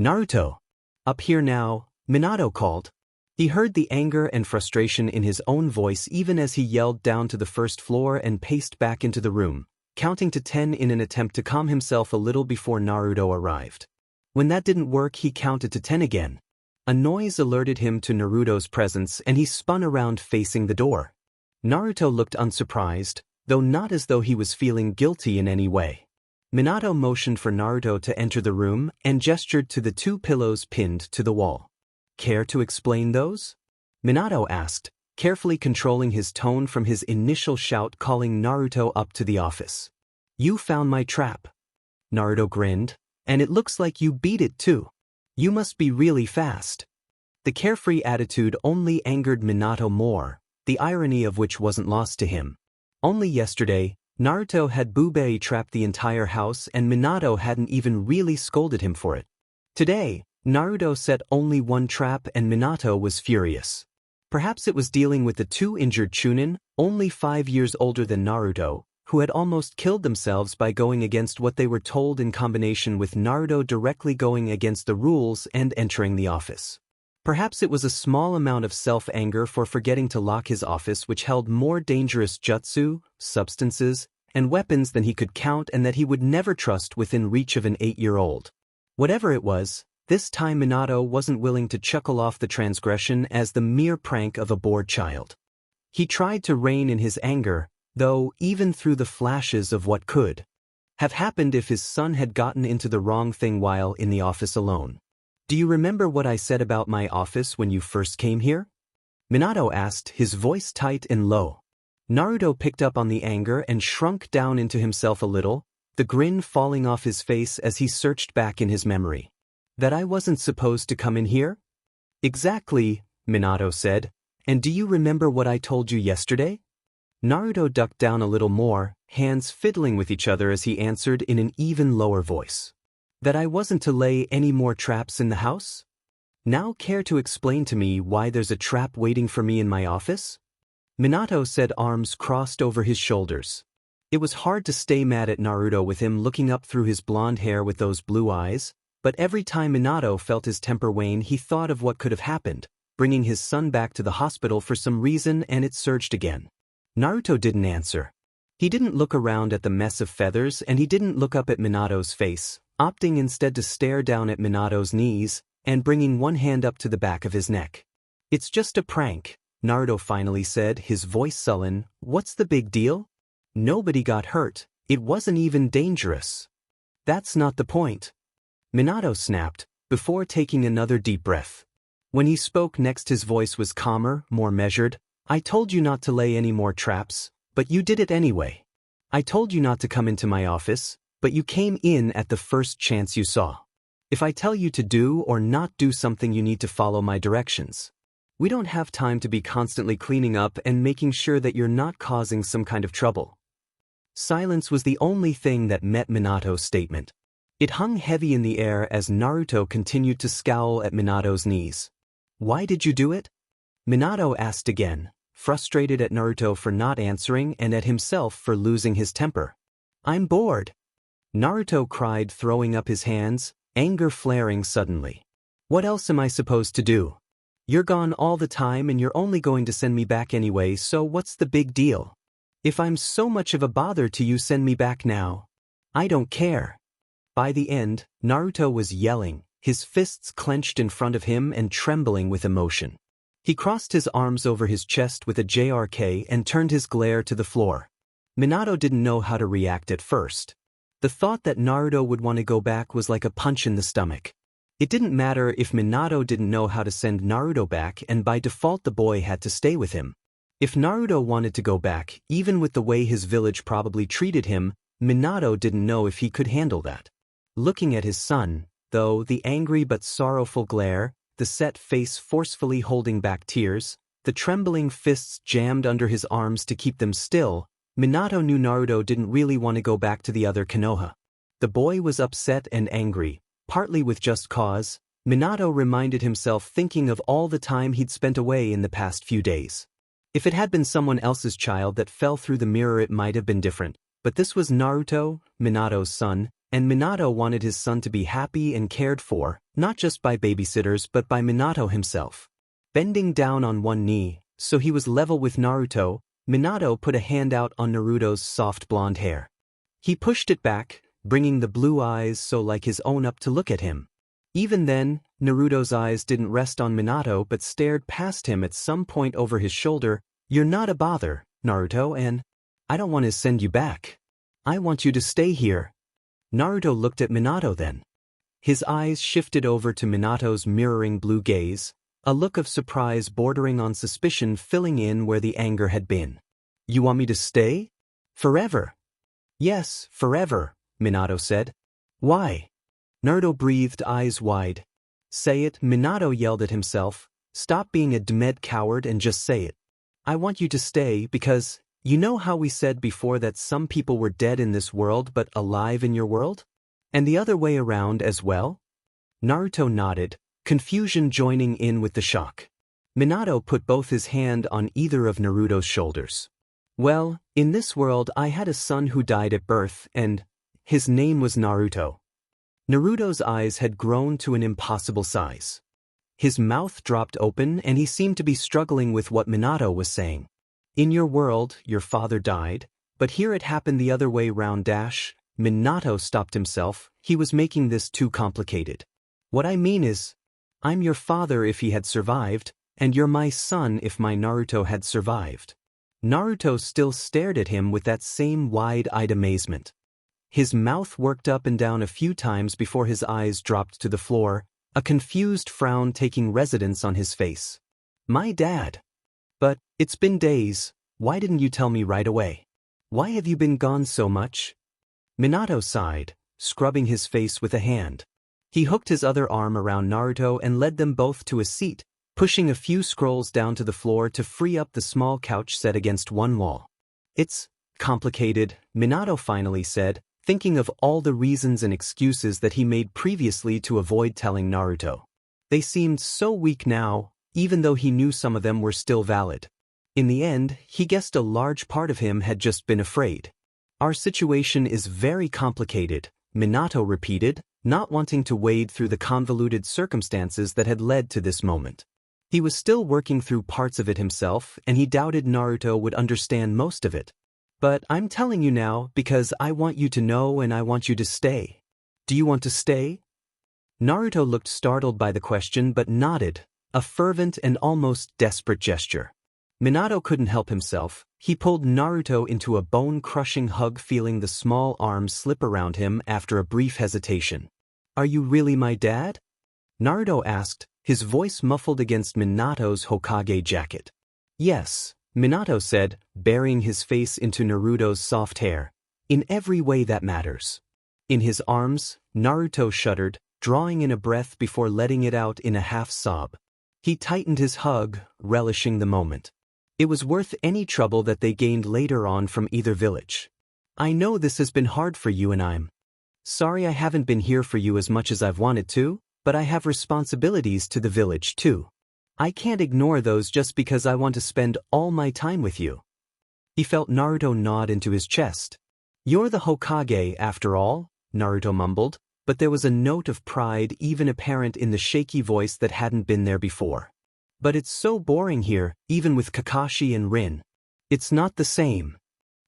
"Naruto! Up here now," Minato called. He heard the anger and frustration in his own voice even as he yelled down to the first floor and paced back into the room, counting to 10 in an attempt to calm himself a little before Naruto arrived. When that didn't work, he counted to 10 again. A noise alerted him to Naruto's presence and he spun around facing the door. Naruto looked unsurprised, though not as though he was feeling guilty in any way. Minato motioned for Naruto to enter the room and gestured to the 2 pillows pinned to the wall. "Care to explain those?" Minato asked, carefully controlling his tone from his initial shout, calling Naruto up to the office. "You found my trap." Naruto grinned. "And it looks like you beat it too. You must be really fast." The carefree attitude only angered Minato more, the irony of which wasn't lost to him. Only yesterday, Naruto had Bubei trapped the entire house and Minato hadn't even really scolded him for it. Today, Naruto set only 1 trap and Minato was furious. Perhaps it was dealing with the 2 injured Chunin, only 5 years older than Naruto, who had almost killed themselves by going against what they were told, in combination with Naruto directly going against the rules and entering the office. Perhaps it was a small amount of self-anger for forgetting to lock his office, which held more dangerous jutsu, substances, and weapons than he could count and that he would never trust within reach of an 8-year-old. Whatever it was, this time Minato wasn't willing to chuckle off the transgression as the mere prank of a bored child. He tried to rein in his anger, though, even through the flashes of what could have happened if his son had gotten into the wrong thing while in the office alone. "Do you remember what I said about my office when you first came here?" Minato asked, his voice tight and low. Naruto picked up on the anger and shrunk down into himself a little, the grin falling off his face as he searched back in his memory. "That I wasn't supposed to come in here?" "Exactly," Minato said. "And do you remember what I told you yesterday?" Naruto ducked down a little more, hands fiddling with each other as he answered in an even lower voice. "That I wasn't to lay any more traps in the house? Now care to explain to me why there's a trap waiting for me in my office?" Minato said, arms crossed over his shoulders. It was hard to stay mad at Naruto with him looking up through his blonde hair with those blue eyes, but every time Minato felt his temper wane he thought of what could have happened, bringing his son back to the hospital for some reason, and it surged again. Naruto didn't answer. He didn't look around at the mess of feathers and he didn't look up at Minato's face, opting instead to stare down at Minato's knees and bringing one hand up to the back of his neck. "It's just a prank," Naruto finally said, his voice sullen. "What's the big deal? Nobody got hurt, it wasn't even dangerous." "That's not the point," Minato snapped, before taking another deep breath. When he spoke next his voice was calmer, more measured. "I told you not to lay any more traps, but you did it anyway. I told you not to come into my office, but you came in at the first chance you saw. If I tell you to do or not do something you need to follow my directions. We don't have time to be constantly cleaning up and making sure that you're not causing some kind of trouble." Silence was the only thing that met Minato's statement. It hung heavy in the air as Naruto continued to scowl at Minato's knees. "Why did you do it?" Minato asked again, frustrated at Naruto for not answering and at himself for losing his temper. "I'm bored," Naruto cried, throwing up his hands, anger flaring suddenly. "What else am I supposed to do? You're gone all the time and you're only going to send me back anyway, so what's the big deal? If I'm so much of a bother to you, send me back now. I don't care." By the end, Naruto was yelling, his fists clenched in front of him and trembling with emotion. He crossed his arms over his chest with a JRK and turned his glare to the floor. Minato didn't know how to react at first. The thought that Naruto would want to go back was like a punch in the stomach. It didn't matter if Minato didn't know how to send Naruto back, and by default the boy had to stay with him. If Naruto wanted to go back, even with the way his village probably treated him, Minato didn't know if he could handle that. Looking at his son, though, the angry but sorrowful glare, the set face forcefully holding back tears, the trembling fists jammed under his arms to keep them still, Minato knew Naruto didn't really want to go back to the other Konoha. The boy was upset and angry, partly with just cause. Minato reminded himself, thinking of all the time he'd spent away in the past few days. If it had been someone else's child that fell through the mirror, it might have been different, but this was Naruto, Minato's son, and Minato wanted his son to be happy and cared for, not just by babysitters but by Minato himself. Bending down on one knee, so he was level with Naruto, Minato put a hand out on Naruto's soft blonde hair. He pushed it back, bringing the blue eyes so like his own up to look at him. Even then, Naruto's eyes didn't rest on Minato but stared past him at some point over his shoulder. "You're not a bother, Naruto, and I don't want to send you back. I want you to stay here." Naruto looked at Minato then. His eyes shifted over to Minato's mirroring blue gaze, a look of surprise bordering on suspicion filling in where the anger had been. "You want me to stay? Forever?" "Yes, forever," Minato said. "Why?" Naruto breathed, eyes wide. "Say it," Minato yelled at himself. "Stop being a demed coward and just say it. I want you to stay because, you know how we said before that some people were dead in this world but alive in your world? And the other way around as well?" Naruto nodded, confusion joining in with the shock. Minato put both his hand on either of Naruto's shoulders. "Well, in this world I had a son who died at birth and his name was Naruto." Naruto's eyes had grown to an impossible size. His mouth dropped open and he seemed to be struggling with what Minato was saying. "In your world, your father died, but here it happened the other way round dash." Minato stopped himself, he was making this too complicated. "What I mean is, I'm your father if he had survived, and you're my son if my Naruto had survived." Naruto still stared at him with that same wide-eyed amazement. His mouth worked up and down a few times before his eyes dropped to the floor, a confused frown taking residence on his face. "My dad. But, it's been days, why didn't you tell me right away? Why have you been gone so much?" Minato sighed, scrubbing his face with a hand. He hooked his other arm around Naruto and led them both to a seat, pushing a few scrolls down to the floor to free up the small couch set against one wall. "It's complicated," Minato finally said, thinking of all the reasons and excuses that he made previously to avoid telling Naruto. They seemed so weak now, even though he knew some of them were still valid. In the end, he guessed a large part of him had just been afraid. "Our situation is very complicated," Minato repeated, not wanting to wade through the convoluted circumstances that had led to this moment. He was still working through parts of it himself, and he doubted Naruto would understand most of it. But I'm telling you now because I want you to know and I want you to stay. Do you want to stay? Naruto looked startled by the question but nodded, a fervent and almost desperate gesture. Minato couldn't help himself. He pulled Naruto into a bone-crushing hug, feeling the small arms slip around him after a brief hesitation. Are you really my dad? Naruto asked, his voice muffled against Minato's Hokage jacket. Yes, Minato said, burying his face into Naruto's soft hair. In every way that matters. In his arms, Naruto shuddered, drawing in a breath before letting it out in a half-sob. He tightened his hug, relishing the moment. It was worth any trouble that they gained later on from either village. I know this has been hard for you and I'm sorry I haven't been here for you as much as I've wanted to, but I have responsibilities to the village too. I can't ignore those just because I want to spend all my time with you. He felt Naruto nod into his chest. You're the Hokage after all, Naruto mumbled, but there was a note of pride even apparent in the shaky voice that hadn't been there before. But it's so boring here, even with Kakashi and Rin. It's not the same.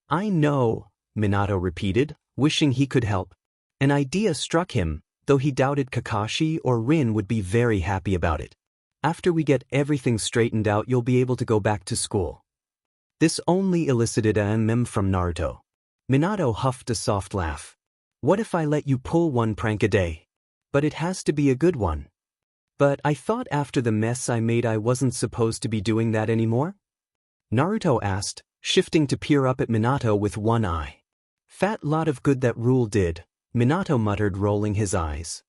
I know, Minato repeated, wishing he could help. An idea struck him, though he doubted Kakashi or Rin would be very happy about it. After we get everything straightened out, you'll be able to go back to school. This only elicited a from Naruto. Minato huffed a soft laugh. What if I let you pull one prank a day? But it has to be a good one. But I thought after the mess I made I wasn't supposed to be doing that anymore? Naruto asked, shifting to peer up at Minato with one eye. Fat lot of good that rule did, Minato muttered, rolling his eyes.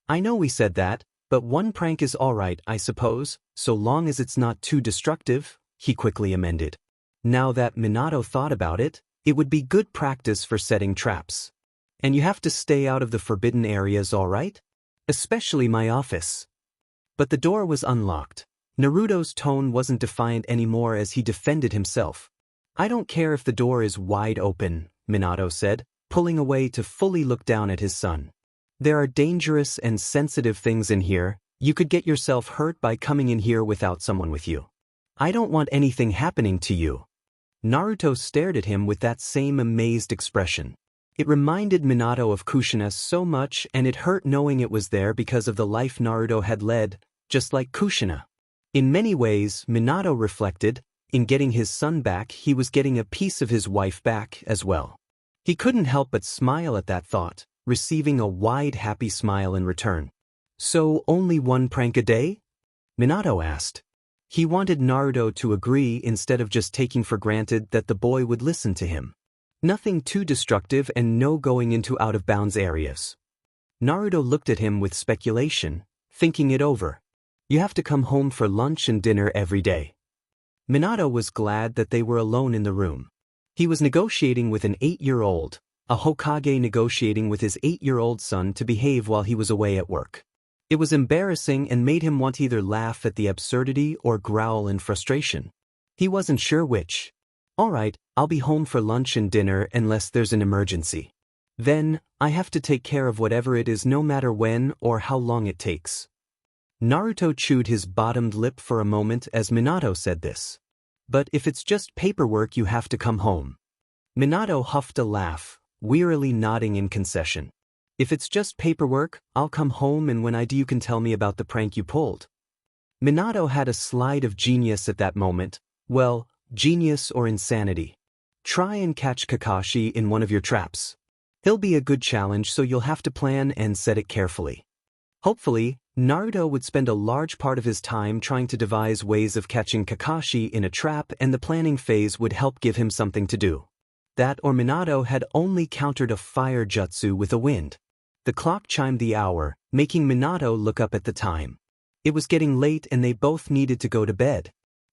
I know we said that, but one prank is alright, I suppose, so long as it's not too destructive, he quickly amended. Now that Minato thought about it, it would be good practice for setting traps. And you have to stay out of the forbidden areas, alright? Especially my office. But the door was unlocked. Naruto's tone wasn't defiant anymore as he defended himself. I don't care if the door is wide open, Minato said, pulling away to fully look down at his son. There are dangerous and sensitive things in here. You could get yourself hurt by coming in here without someone with you. I don't want anything happening to you. Naruto stared at him with that same amazed expression. It reminded Minato of Kushina so much, and it hurt knowing it was there because of the life Naruto had led, just like Kushina. In many ways, Minato reflected, in getting his son back, he was getting a piece of his wife back as well. He couldn't help but smile at that thought, receiving a wide, happy smile in return. So, only one prank a day? Minato asked. He wanted Naruto to agree instead of just taking for granted that the boy would listen to him. Nothing too destructive and no going into out-of-bounds areas. Naruto looked at him with speculation, thinking it over. You have to come home for lunch and dinner every day. Minato was glad that they were alone in the room. He was negotiating with an 8-year-old, a Hokage negotiating with his 8-year-old son to behave while he was away at work. It was embarrassing and made him want to either laugh at the absurdity or growl in frustration. He wasn't sure which. Alright, I'll be home for lunch and dinner unless there's an emergency. Then, I have to take care of whatever it is no matter when or how long it takes. Naruto chewed his bottomed lip for a moment as Minato said this. But if it's just paperwork, you have to come home. Minato huffed a laugh, wearily nodding in concession. If it's just paperwork, I'll come home, and when I do you can tell me about the prank you pulled. Minato had a slide of genius at that moment. Well, genius or insanity. Try and catch Kakashi in one of your traps. He'll be a good challenge, so you'll have to plan and set it carefully. Hopefully, Naruto would spend a large part of his time trying to devise ways of catching Kakashi in a trap, and the planning phase would help give him something to do. That or Minato had only countered a fire jutsu with a wind. The clock chimed the hour, making Minato look up at the time. It was getting late and they both needed to go to bed.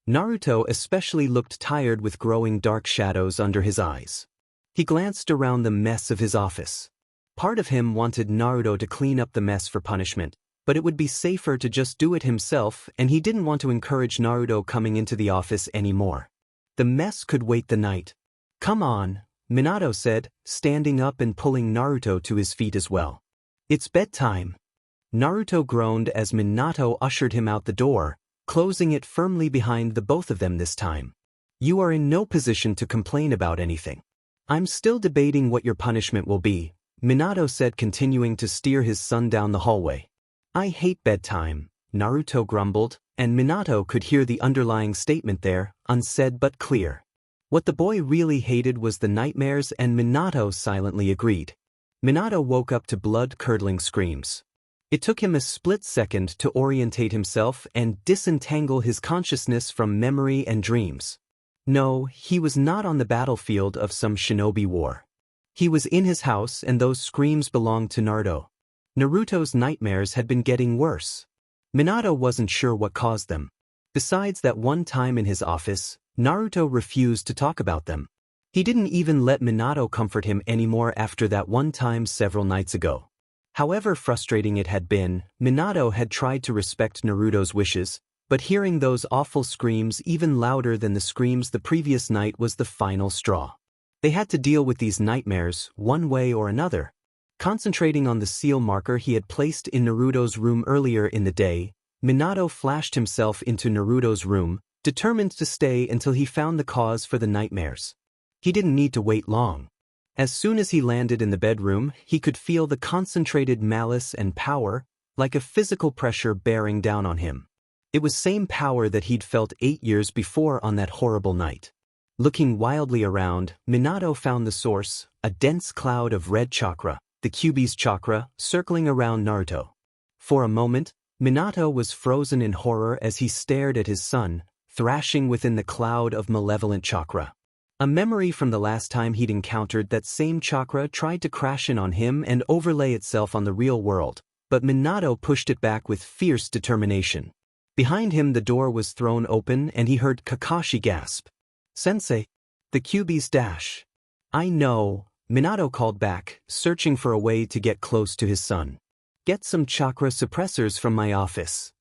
Naruto especially looked tired with growing dark shadows under his eyes. He glanced around the mess of his office. Part of him wanted Naruto to clean up the mess for punishment, but it would be safer to just do it himself, and he didn't want to encourage Naruto coming into the office anymore. The mess could wait the night. Come on, Minato said, standing up and pulling Naruto to his feet as well. It's bedtime. Naruto groaned as Minato ushered him out the door, closing it firmly behind the both of them this time. You are in no position to complain about anything. I'm still debating what your punishment will be, Minato said, continuing to steer his son down the hallway. I hate bedtime, Naruto grumbled, and Minato could hear the underlying statement there, unsaid but clear. What the boy really hated was the nightmares, and Minato silently agreed. Minato woke up to blood-curdling screams. It took him a split second to orientate himself and disentangle his consciousness from memory and dreams. No, he was not on the battlefield of some shinobi war. He was in his house, and those screams belonged to Naruto. Naruto's nightmares had been getting worse. Minato wasn't sure what caused them. Besides that one time in his office, Naruto refused to talk about them. He didn't even let Minato comfort him anymore after that one time several nights ago. However frustrating it had been, Minato had tried to respect Naruto's wishes, but hearing those awful screams even louder than the screams the previous night was the final straw. They had to deal with these nightmares, one way or another. Concentrating on the seal marker he had placed in Naruto's room earlier in the day, Minato flashed himself into Naruto's room, determined to stay until he found the cause for the nightmares. He didn't need to wait long. As soon as he landed in the bedroom, he could feel the concentrated malice and power, like a physical pressure bearing down on him. It was same power that he'd felt 8 years before on that horrible night. Looking wildly around, Minato found the source, a dense cloud of red chakra, the Kyuubi's chakra, circling around Naruto. For a moment, Minato was frozen in horror as he stared at his son, thrashing within the cloud of malevolent chakra. A memory from the last time he'd encountered that same chakra tried to crash in on him and overlay itself on the real world, but Minato pushed it back with fierce determination. Behind him the door was thrown open and he heard Kakashi gasp. "Sensei!" The Kyuubi's dash. "I know," Minato called back, searching for a way to get close to his son. "Get some chakra suppressors from my office."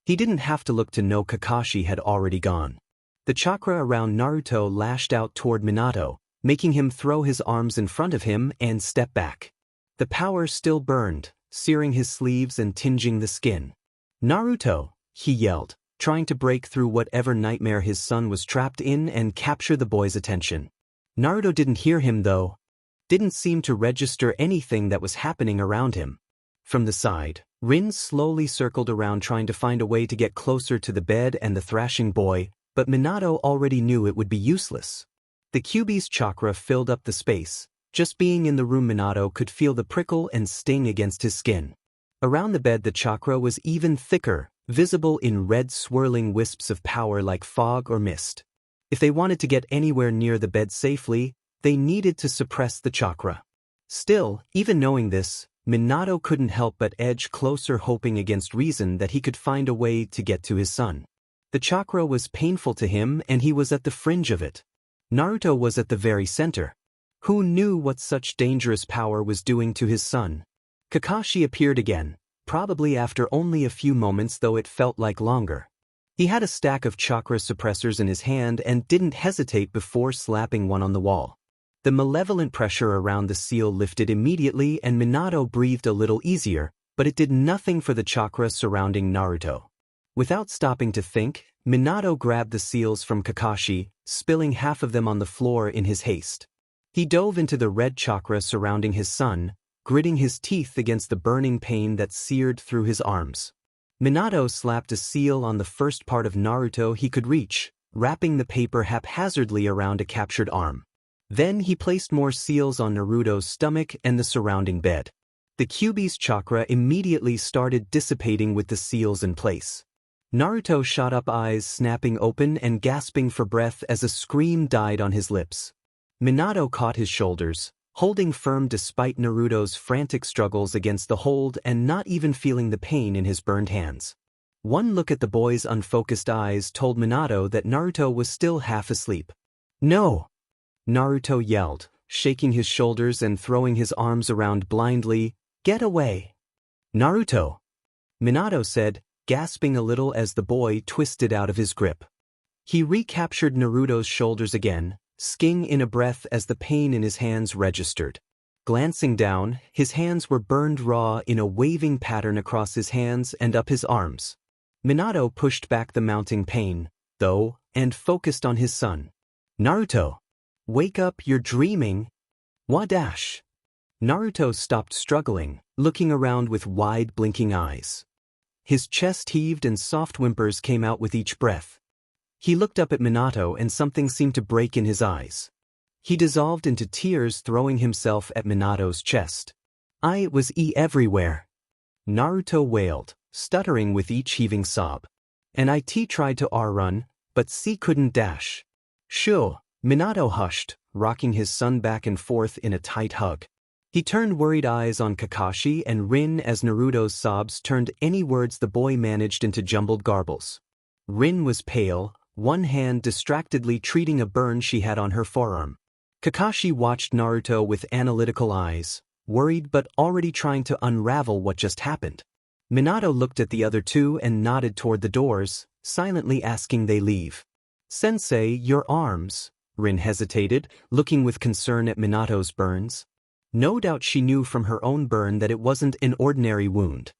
He didn't have to look to know Kakashi had already gone. The chakra around Naruto lashed out toward Minato, making him throw his arms in front of him and step back. The power still burned, searing his sleeves and tinging the skin. "Naruto!" he yelled, trying to break through whatever nightmare his son was trapped in and capture the boy's attention. Naruto didn't hear him though. Didn't seem to register anything that was happening around him. From the side, Rin slowly circled around trying to find a way to get closer to the bed and the thrashing boy, but Minato already knew it would be useless. The Kyuubi's chakra filled up the space. Just being in the room, Minato could feel the prickle and sting against his skin. Around the bed the chakra was even thicker, visible in red swirling wisps of power like fog or mist. If they wanted to get anywhere near the bed safely, they needed to suppress the chakra. Still, even knowing this, Minato couldn't help but edge closer, hoping against reason that he could find a way to get to his son. The chakra was painful to him and he was at the fringe of it. Naruto was at the very center. Who knew what such dangerous power was doing to his son? Kakashi appeared again, probably after only a few moments, though it felt like longer. He had a stack of chakra suppressors in his hand and didn't hesitate before slapping one on the wall. The malevolent pressure around the seal lifted immediately and Minato breathed a little easier, but it did nothing for the chakra surrounding Naruto. Without stopping to think, Minato grabbed the seals from Kakashi, spilling half of them on the floor in his haste. He dove into the red chakra surrounding his son, gritting his teeth against the burning pain that seared through his arms. Minato slapped a seal on the first part of Naruto he could reach, wrapping the paper haphazardly around a captured arm. Then he placed more seals on Naruto's stomach and the surrounding bed. The Kyuubi's chakra immediately started dissipating with the seals in place. Naruto shot up, eyes snapping open and gasping for breath as a scream died on his lips. Minato caught his shoulders, holding firm despite Naruto's frantic struggles against the hold and not even feeling the pain in his burned hands. One look at the boy's unfocused eyes told Minato that Naruto was still half asleep. "No!" Naruto yelled, shaking his shoulders and throwing his arms around blindly. "Get away!" "Naruto!" Minato said, gasping a little as the boy twisted out of his grip. He recaptured Naruto's shoulders again, sking in a breath as the pain in his hands registered. Glancing down, his hands were burned raw in a waving pattern across his hands and up his arms. Minato pushed back the mounting pain, though, and focused on his son. "Naruto! Wake up, you're dreaming!" Wadash! Naruto stopped struggling, looking around with wide blinking eyes. His chest heaved and soft whimpers came out with each breath. He looked up at Minato and something seemed to break in his eyes. He dissolved into tears, throwing himself at Minato's chest. It was everywhere. Naruto wailed, stuttering with each heaving sob. And it tried to run, but C couldn't dash. Shoo! Minato hushed, rocking his son back and forth in a tight hug. He turned worried eyes on Kakashi and Rin as Naruto's sobs turned any words the boy managed into jumbled garbles. Rin was pale, one hand distractedly treating a burn she had on her forearm. Kakashi watched Naruto with analytical eyes, worried but already trying to unravel what just happened. Minato looked at the other two and nodded toward the doors, silently asking they leave. Sensei, your arms. Rin hesitated, looking with concern at Minato's burns. No doubt she knew from her own burn that it wasn't an ordinary wound.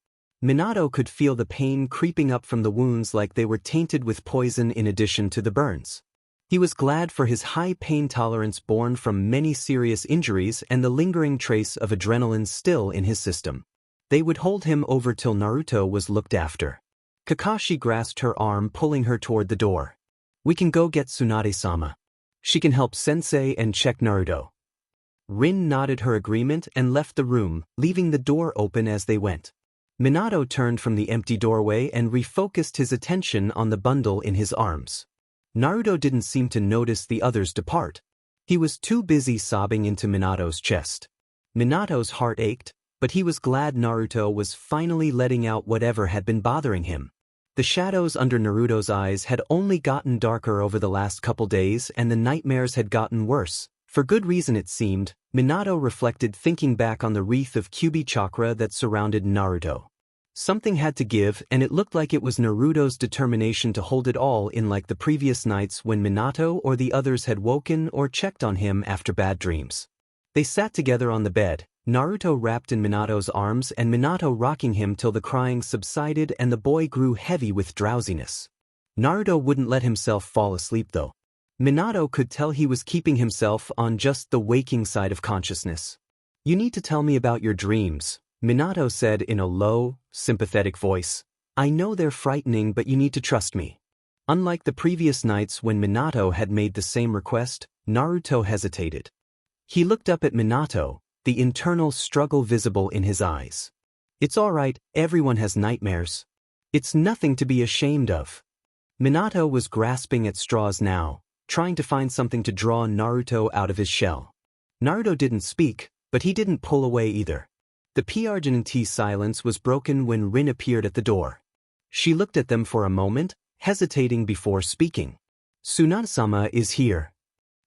Minato could feel the pain creeping up from the wounds like they were tainted with poison in addition to the burns. He was glad for his high pain tolerance born from many serious injuries and the lingering trace of adrenaline still in his system. They would hold him over till Naruto was looked after. Kakashi grasped her arm, pulling her toward the door. We can go get Tsunade-sama. She can help Sensei and check Naruto. Rin nodded her agreement and left the room, leaving the door open as they went. Minato turned from the empty doorway and refocused his attention on the bundle in his arms. Naruto didn't seem to notice the others depart. He was too busy sobbing into Minato's chest. Minato's heart ached, but he was glad Naruto was finally letting out whatever had been bothering him. The shadows under Naruto's eyes had only gotten darker over the last couple days and the nightmares had gotten worse. For good reason it seemed, Minato reflected, thinking back on the wreath of Kyuubi chakra that surrounded Naruto. Something had to give, and it looked like it was Naruto's determination to hold it all in, like the previous nights when Minato or the others had woken or checked on him after bad dreams. They sat together on the bed, Naruto wrapped in Minato's arms and Minato rocking him till the crying subsided and the boy grew heavy with drowsiness. Naruto wouldn't let himself fall asleep though. Minato could tell he was keeping himself on just the waking side of consciousness. You need to tell me about your dreams, Minato said in a low, sympathetic voice. I know they're frightening, but you need to trust me. Unlike the previous nights when Minato had made the same request, Naruto hesitated. He looked up at Minato, the internal struggle visible in his eyes. It's all right, everyone has nightmares. It's nothing to be ashamed of. Minato was grasping at straws now, trying to find something to draw Naruto out of his shell. Naruto didn't speak, but he didn't pull away either. The P-Argent silence was broken when Rin appeared at the door. She looked at them for a moment, hesitating before speaking. Tsunade-sama is here.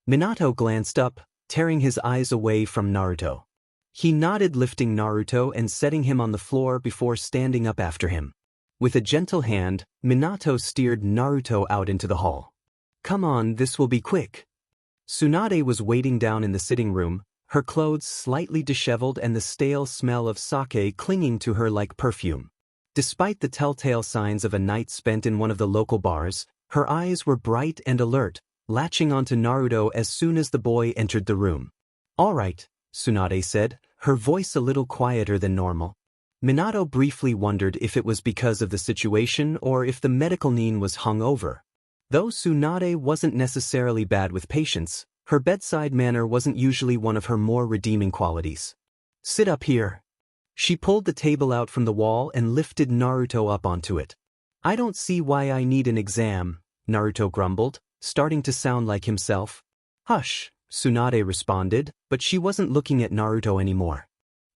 Minato glanced up, tearing his eyes away from Naruto. He nodded, lifting Naruto and setting him on the floor before standing up after him. With a gentle hand, Minato steered Naruto out into the hall. Come on, this will be quick. Tsunade was waiting down in the sitting room, her clothes slightly disheveled and the stale smell of sake clinging to her like perfume. Despite the telltale signs of a night spent in one of the local bars, her eyes were bright and alert, latching onto Naruto as soon as the boy entered the room. All right, Tsunade said, her voice a little quieter than normal. Minato briefly wondered if it was because of the situation or if the medical need was hung over. Though Tsunade wasn't necessarily bad with patients, her bedside manner wasn't usually one of her more redeeming qualities. Sit up here. She pulled the table out from the wall and lifted Naruto up onto it. I don't see why I need an exam, Naruto grumbled, starting to sound like himself. Hush, Tsunade responded, but she wasn't looking at Naruto anymore.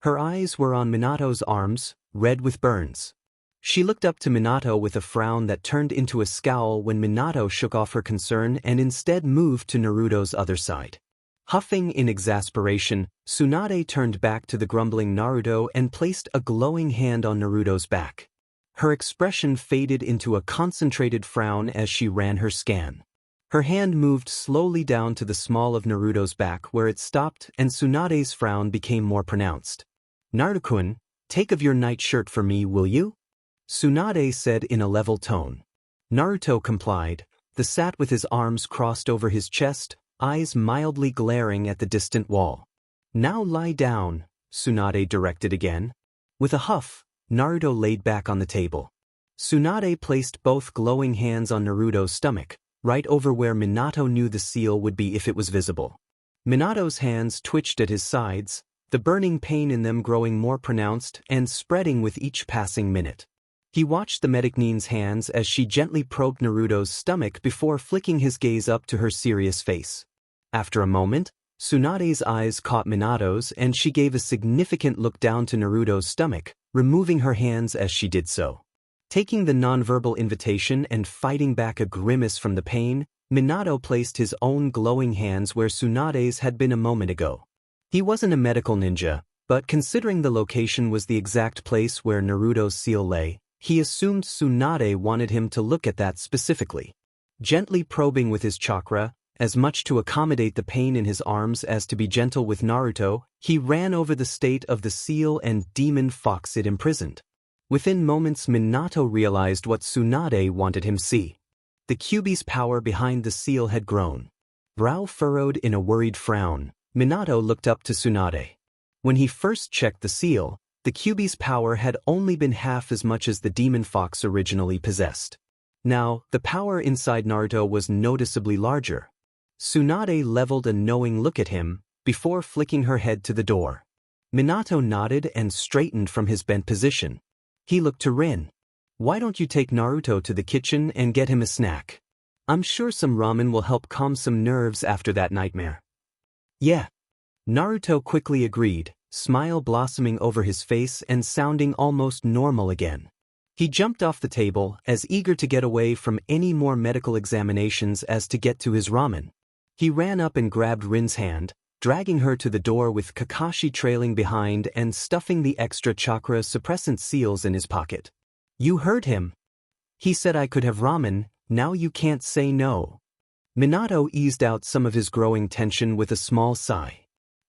Her eyes were on Minato's arms, red with burns. She looked up to Minato with a frown that turned into a scowl when Minato shook off her concern and instead moved to Naruto's other side. Huffing in exasperation, Tsunade turned back to the grumbling Naruto and placed a glowing hand on Naruto's back. Her expression faded into a concentrated frown as she ran her scan. Her hand moved slowly down to the small of Naruto's back where it stopped and Tsunade's frown became more pronounced. Naruto-kun, take off your nightshirt for me, will you? Tsunade said in a level tone. Naruto complied, sat with his arms crossed over his chest, eyes mildly glaring at the distant wall. Now lie down, Tsunade directed again. With a huff, Naruto laid back on the table. Tsunade placed both glowing hands on Naruto's stomach, right over where Minato knew the seal would be if it was visible. Minato's hands twitched at his sides, the burning pain in them growing more pronounced and spreading with each passing minute. He watched the Medicnine's hands as she gently probed Naruto's stomach before flicking his gaze up to her serious face. After a moment, Tsunade's eyes caught Minato's and she gave a significant look down to Naruto's stomach, removing her hands as she did so. Taking the nonverbal invitation and fighting back a grimace from the pain, Minato placed his own glowing hands where Tsunade's had been a moment ago. He wasn't a medical ninja, but considering the location was the exact place where Naruto's seal lay, he assumed Tsunade wanted him to look at that specifically. Gently probing with his chakra, as much to accommodate the pain in his arms as to be gentle with Naruto, he ran over the state of the seal and demon fox it imprisoned. Within moments Minato realized what Tsunade wanted him to see. The Kyuubi's power behind the seal had grown. Brow furrowed in a worried frown, Minato looked up to Tsunade. When he first checked the seal, the Kyuubi's power had only been half as much as the demon fox originally possessed. Now, the power inside Naruto was noticeably larger. Tsunade leveled a knowing look at him, before flicking her head to the door. Minato nodded and straightened from his bent position. He looked to Rin. Why don't you take Naruto to the kitchen and get him a snack? I'm sure some ramen will help calm some nerves after that nightmare. Yeah. Naruto quickly agreed, smile blossoming over his face and sounding almost normal again. He jumped off the table, as eager to get away from any more medical examinations as to get to his ramen. He ran up and grabbed Rin's hand, dragging her to the door with Kakashi trailing behind and stuffing the extra chakra suppressant seals in his pocket. You heard him. He said I could have ramen, now you can't say no. Minato eased out some of his growing tension with a small sigh.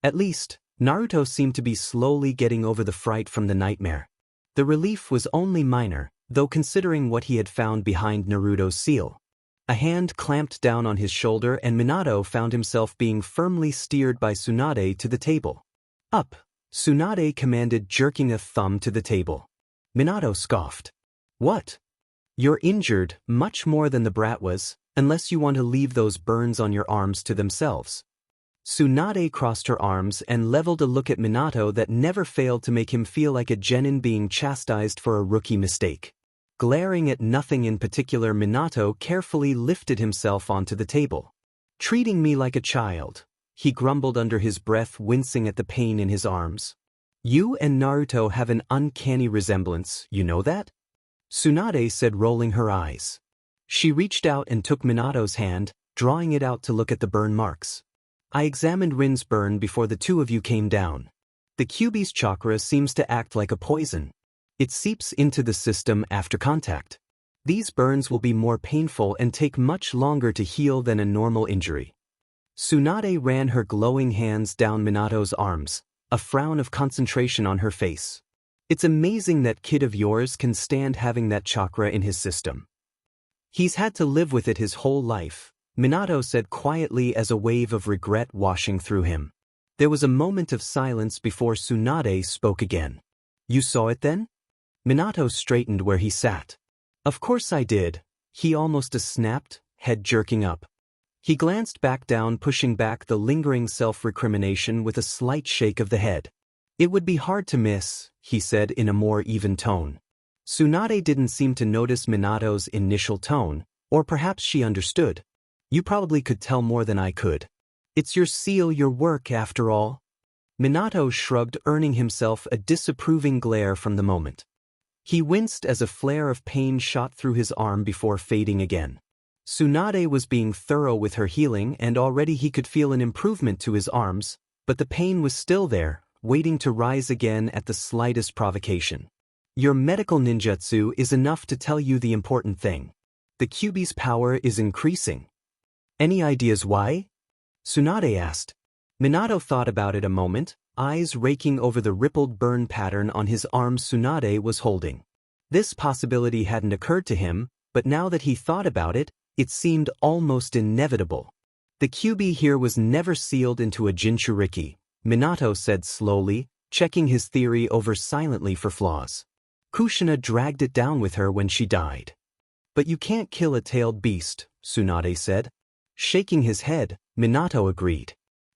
At least, Naruto seemed to be slowly getting over the fright from the nightmare. The relief was only minor, though considering what he had found behind Naruto's seal. A hand clamped down on his shoulder and Minato found himself being firmly steered by Tsunade to the table. Up, Tsunade commanded, jerking a thumb to the table. Minato scoffed. What? You're injured, much more than the brat was, unless you want to leave those burns on your arms to themselves. Tsunade crossed her arms and leveled a look at Minato that never failed to make him feel like a genin being chastised for a rookie mistake. Glaring at nothing in particular, Minato carefully lifted himself onto the table. Treating me like a child, he grumbled under his breath, wincing at the pain in his arms. You and Naruto have an uncanny resemblance, you know that? Tsunade said, rolling her eyes. She reached out and took Minato's hand, drawing it out to look at the burn marks. I examined Rin's burn before the two of you came down. The Kyuubi's chakra seems to act like a poison. It seeps into the system after contact. These burns will be more painful and take much longer to heal than a normal injury. Tsunade ran her glowing hands down Minato's arms, a frown of concentration on her face. It's amazing that kid of yours can stand having that chakra in his system. He's had to live with it his whole life, Minato said quietly as a wave of regret washing through him. There was a moment of silence before Tsunade spoke again. You saw it then? Minato straightened where he sat. Of course I did, he almost snapped, head jerking up. He glanced back down, pushing back the lingering self-recrimination with a slight shake of the head. It would be hard to miss, he said in a more even tone. Tsunade didn't seem to notice Minato's initial tone, or perhaps she understood. You probably could tell more than I could. It's your seal, your work after all. Minato shrugged, earning himself a disapproving glare from the moment. He winced as a flare of pain shot through his arm before fading again. Tsunade was being thorough with her healing and already he could feel an improvement to his arms, but the pain was still there, waiting to rise again at the slightest provocation. Your medical ninjutsu is enough to tell you the important thing. The Kyuubi's power is increasing. Any ideas why? Tsunade asked. Minato thought about it a moment, eyes raking over the rippled burn pattern on his arm Tsunade was holding. This possibility hadn't occurred to him, but now that he thought about it, it seemed almost inevitable. The Kyuubi here was never sealed into a Jinchuriki, Minato said slowly, checking his theory over silently for flaws. Kushina dragged it down with her when she died. But you can't kill a tailed beast, Tsunade said. Shaking his head, Minato agreed.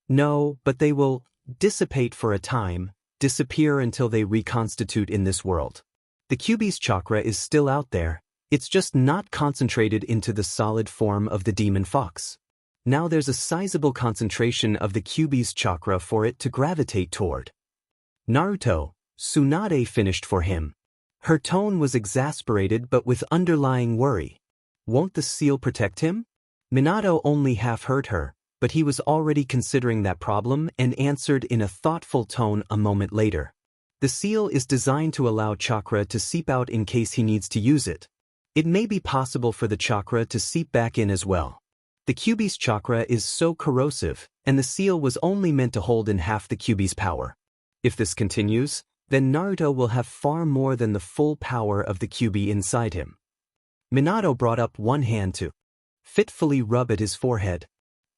No, but they will dissipate for a time, disappear until they reconstitute in this world. The Kyuubi's chakra is still out there, it's just not concentrated into the solid form of the demon fox. Now there's a sizable concentration of the Kyuubi's chakra for it to gravitate toward. Naruto, Tsunade finished for him. Her tone was exasperated but with underlying worry. Won't the seal protect him? Minato only half heard her, but he was already considering that problem and answered in a thoughtful tone a moment later. The seal is designed to allow chakra to seep out in case he needs to use it. It may be possible for the chakra to seep back in as well. The Kyuubi's chakra is so corrosive, and the seal was only meant to hold in half the Kyuubi's power. If this continues, then Naruto will have far more than the full power of the Kyuubi inside him. Minato brought up one hand to fitfully rub at his forehead.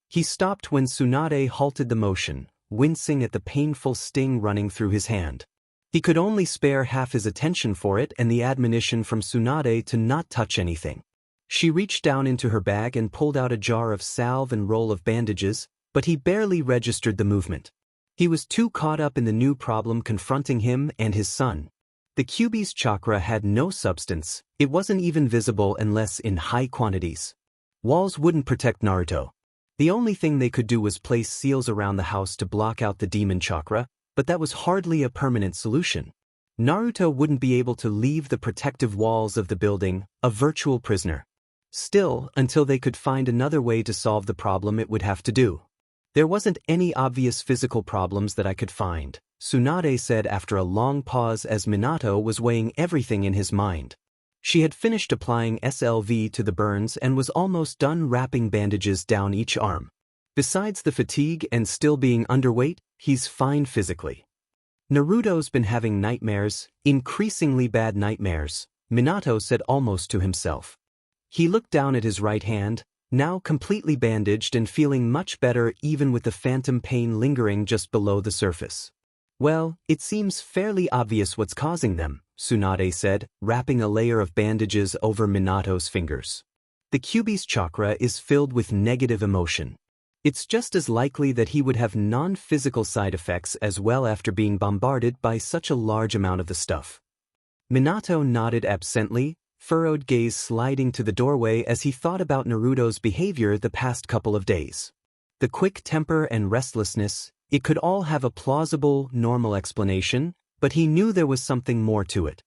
He stopped when Tsunade halted the motion, wincing at the painful sting running through his hand. He could only spare half his attention for it and the admonition from Tsunade to not touch anything. She reached down into her bag and pulled out a jar of salve and roll of bandages, but he barely registered the movement. He was too caught up in the new problem confronting him and his son. The Kyuubi's chakra had no substance, it wasn't even visible unless in high quantities. Walls wouldn't protect Naruto. The only thing they could do was place seals around the house to block out the demon chakra, but that was hardly a permanent solution. Naruto wouldn't be able to leave the protective walls of the building, a virtual prisoner. Still, until they could find another way to solve the problem it would have to do. There wasn't any obvious physical problems that I could find, Tsunade said after a long pause as Minato was weighing everything in his mind. She had finished applying SLV to the burns and was almost done wrapping bandages down each arm. Besides the fatigue and still being underweight, he's fine physically. Naruto's been having nightmares, increasingly bad nightmares, Minato said almost to himself. He looked down at his right hand, now completely bandaged and feeling much better even with the phantom pain lingering just below the surface. Well, it seems fairly obvious what's causing them, Tsunade said, wrapping a layer of bandages over Minato's fingers. The Kyuubi's chakra is filled with negative emotion. It's just as likely that he would have non-physical side effects as well after being bombarded by such a large amount of the stuff. Minato nodded absently, furrowed gaze sliding to the doorway as he thought about Naruto's behavior the past couple of days. The quick temper and restlessness, it could all have a plausible, normal explanation, but he knew there was something more to it.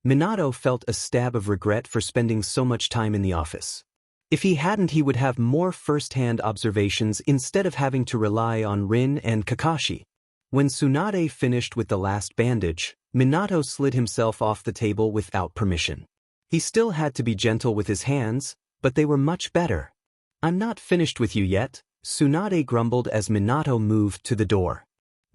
Minato felt a stab of regret for spending so much time in the office. If he hadn't, he would have more first-hand observations instead of having to rely on Rin and Kakashi. When Tsunade finished with the last bandage, Minato slid himself off the table without permission. He still had to be gentle with his hands, but they were much better. "I'm not finished with you yet," Tsunade grumbled as Minato moved to the door.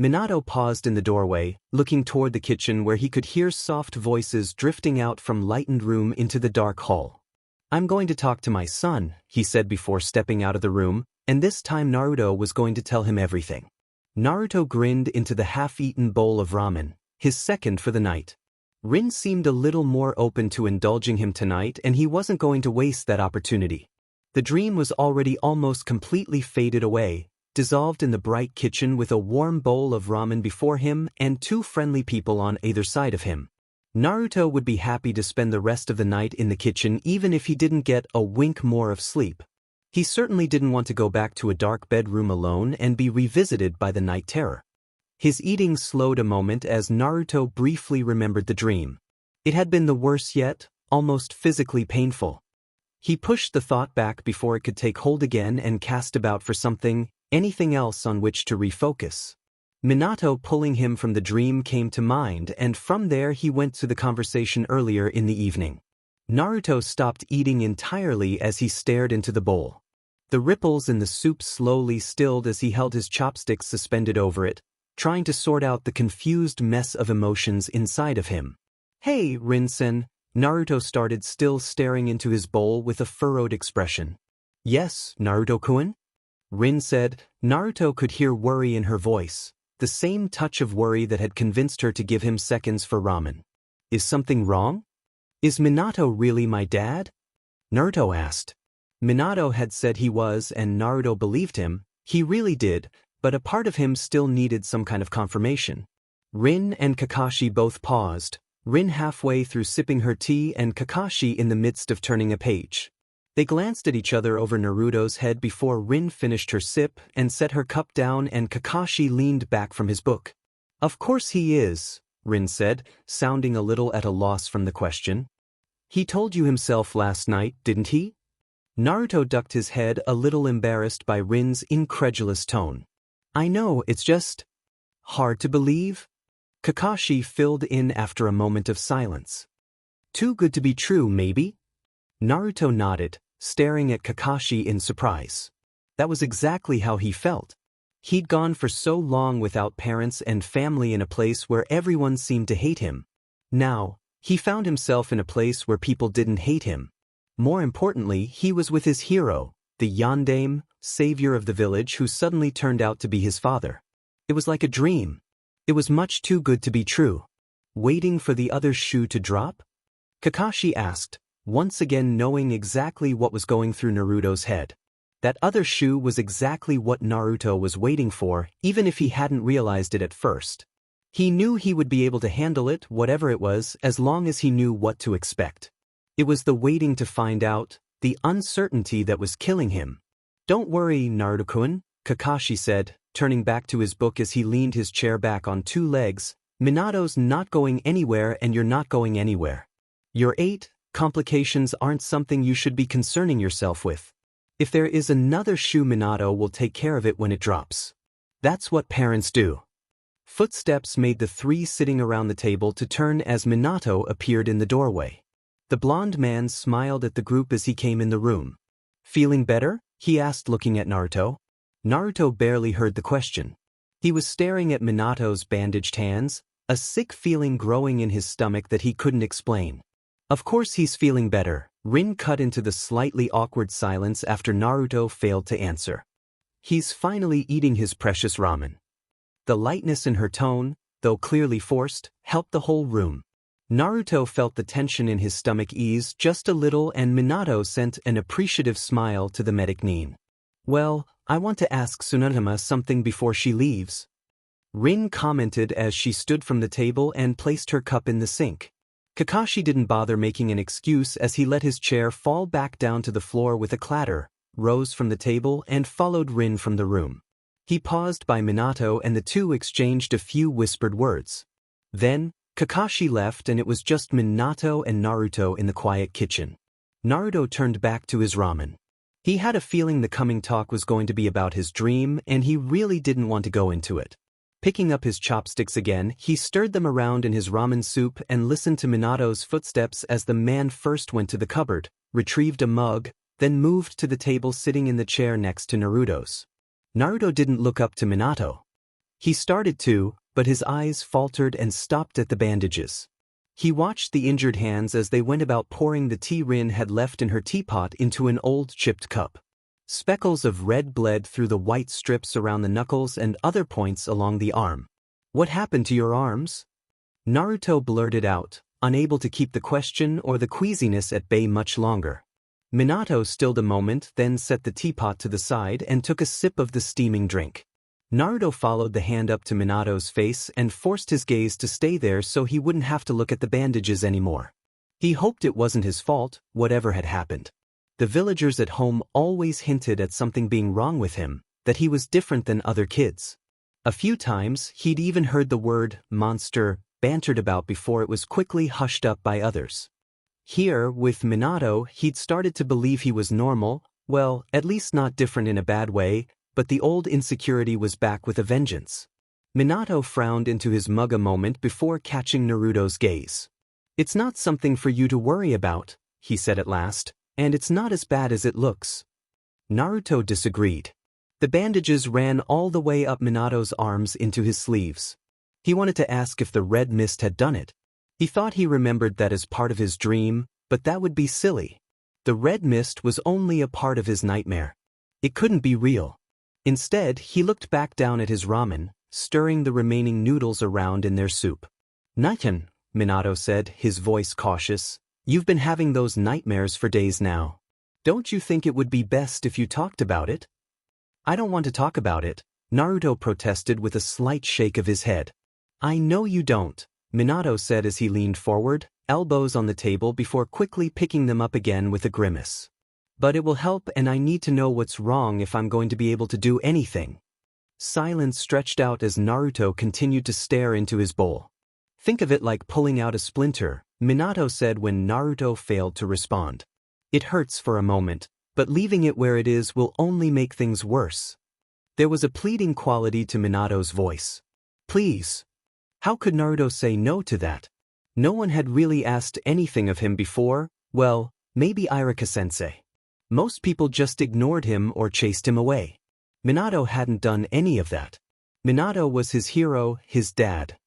Minato paused in the doorway, looking toward the kitchen where he could hear soft voices drifting out from lightened room into the dark hall. "I'm going to talk to my son," he said before stepping out of the room, and this time Naruto was going to tell him everything. Naruto grinned into the half-eaten bowl of ramen, his second for the night. Rin seemed a little more open to indulging him tonight and he wasn't going to waste that opportunity. The dream was already almost completely faded away, dissolved in the bright kitchen with a warm bowl of ramen before him and two friendly people on either side of him. Naruto would be happy to spend the rest of the night in the kitchen even if he didn't get a wink more of sleep. He certainly didn't want to go back to a dark bedroom alone and be revisited by the night terror. His eating slowed a moment as Naruto briefly remembered the dream. It had been the worst yet, almost physically painful. He pushed the thought back before it could take hold again and cast about for anything else on which to refocus. Minato pulling him from the dream came to mind, and from there he went to the conversation earlier in the evening. Naruto stopped eating entirely as he stared into the bowl. The ripples in the soup slowly stilled as he held his chopsticks suspended over it, trying to sort out the confused mess of emotions inside of him. "Hey, Rin-sen," Naruto started, still staring into his bowl with a furrowed expression. "Yes, Naruto-kun?" Rin said. Naruto could hear worry in her voice. the same touch of worry that had convinced her to give him seconds for ramen. Is something wrong? Is Minato really my dad? Naruto asked. Minato had said he was, and Naruto believed him. He really did, but a part of him still needed some kind of confirmation. Rin and Kakashi both paused, Rin halfway through sipping her tea and Kakashi in the midst of turning a page. They glanced at each other over Naruto's head before Rin finished her sip and set her cup down and Kakashi leaned back from his book. Of course he is, Rin said, sounding a little at a loss from the question. He told you himself last night, didn't he? Naruto ducked his head, a little embarrassed by Rin's incredulous tone. I know, it's just hard to believe. Kakashi filled in after a moment of silence. Too good to be true, maybe? Naruto nodded, staring at Kakashi in surprise. That was exactly how he felt. He'd gone for so long without parents and family in a place where everyone seemed to hate him. Now, he found himself in a place where people didn't hate him. More importantly, he was with his hero, the yondaime, savior of the village who suddenly turned out to be his father. It was like a dream. It was much too good to be true. Waiting for the other shoe to drop? Kakashi asked, once again knowing exactly what was going through Naruto's head. That other shoe was exactly what Naruto was waiting for, even if he hadn't realized it at first. He knew he would be able to handle it, whatever it was, as long as he knew what to expect. It was the waiting to find out, the uncertainty that was killing him. Don't worry, Naruto-kun, Kakashi said, turning back to his book as he leaned his chair back on two legs. Minato's not going anywhere and you're not going anywhere. You're 8, complications aren't something you should be concerning yourself with. If there is another shoe, Minato will take care of it when it drops. That's what parents do. Footsteps made the three sitting around the table to turn as Minato appeared in the doorway. The blonde man smiled at the group as he came in the room. Feeling better? He asked, looking at Naruto. Naruto barely heard the question. He was staring at Minato's bandaged hands, a sick feeling growing in his stomach that he couldn't explain. Of course he's feeling better. Rin cut into the slightly awkward silence after Naruto failed to answer. He's finally eating his precious ramen. The lightness in her tone, though clearly forced, helped the whole room. Naruto felt the tension in his stomach ease just a little and Minato sent an appreciative smile to the medic Nin. Well, I want to ask Tsunetama something before she leaves. Rin commented as she stood from the table and placed her cup in the sink. Kakashi didn't bother making an excuse as he let his chair fall back down to the floor with a clatter, rose from the table and followed Rin from the room. He paused by Minato and the two exchanged a few whispered words. Then, Kakashi left and it was just Minato and Naruto in the quiet kitchen. Naruto turned back to his ramen. He had a feeling the coming talk was going to be about his dream and he really didn't want to go into it. Picking up his chopsticks again, he stirred them around in his ramen soup and listened to Minato's footsteps as the man first went to the cupboard, retrieved a mug, then moved to the table sitting in the chair next to Naruto's. Naruto didn't look up to Minato. He started to, but his eyes faltered and stopped at the bandages. He watched the injured hands as they went about pouring the tea Rin had left in her teapot into an old chipped cup. Speckles of red bled through the white strips around the knuckles and other points along the arm. What happened to your arms? Naruto blurted out, unable to keep the question or the queasiness at bay much longer. Minato stilled a moment, then set the teapot to the side and took a sip of the steaming drink. Naruto followed the hand up to Minato's face and forced his gaze to stay there so he wouldn't have to look at the bandages anymore. He hoped it wasn't his fault, whatever had happened. The villagers at home always hinted at something being wrong with him, that he was different than other kids. A few times, he'd even heard the word monster bantered about before it was quickly hushed up by others. Here, with Minato, he'd started to believe he was normal, well, at least not different in a bad way, but the old insecurity was back with a vengeance. Minato frowned into his mug a moment before catching Naruto's gaze. It's not something for you to worry about, he said at last, and it's not as bad as it looks. Naruto disagreed. The bandages ran all the way up Minato's arms into his sleeves. He wanted to ask if the red mist had done it. He thought he remembered that as part of his dream, but that would be silly. The red mist was only a part of his nightmare. It couldn't be real. Instead, he looked back down at his ramen, stirring the remaining noodles around in their soup. "Niken," Minato said, his voice cautious. "You've been having those nightmares for days now. Don't you think it would be best if you talked about it?" "I don't want to talk about it," Naruto protested with a slight shake of his head. "I know you don't," Minato said as he leaned forward, elbows on the table before quickly picking them up again with a grimace. "But it will help, and I need to know what's wrong if I'm going to be able to do anything." Silence stretched out as Naruto continued to stare into his bowl. "Think of it like pulling out a splinter," Minato said when Naruto failed to respond. "It hurts for a moment, but leaving it where it is will only make things worse." There was a pleading quality to Minato's voice. "Please." How could Naruto say no to that? No one had really asked anything of him before. Well, maybe Iruka-sensei. Most people just ignored him or chased him away. Minato hadn't done any of that. Minato was his hero, his dad.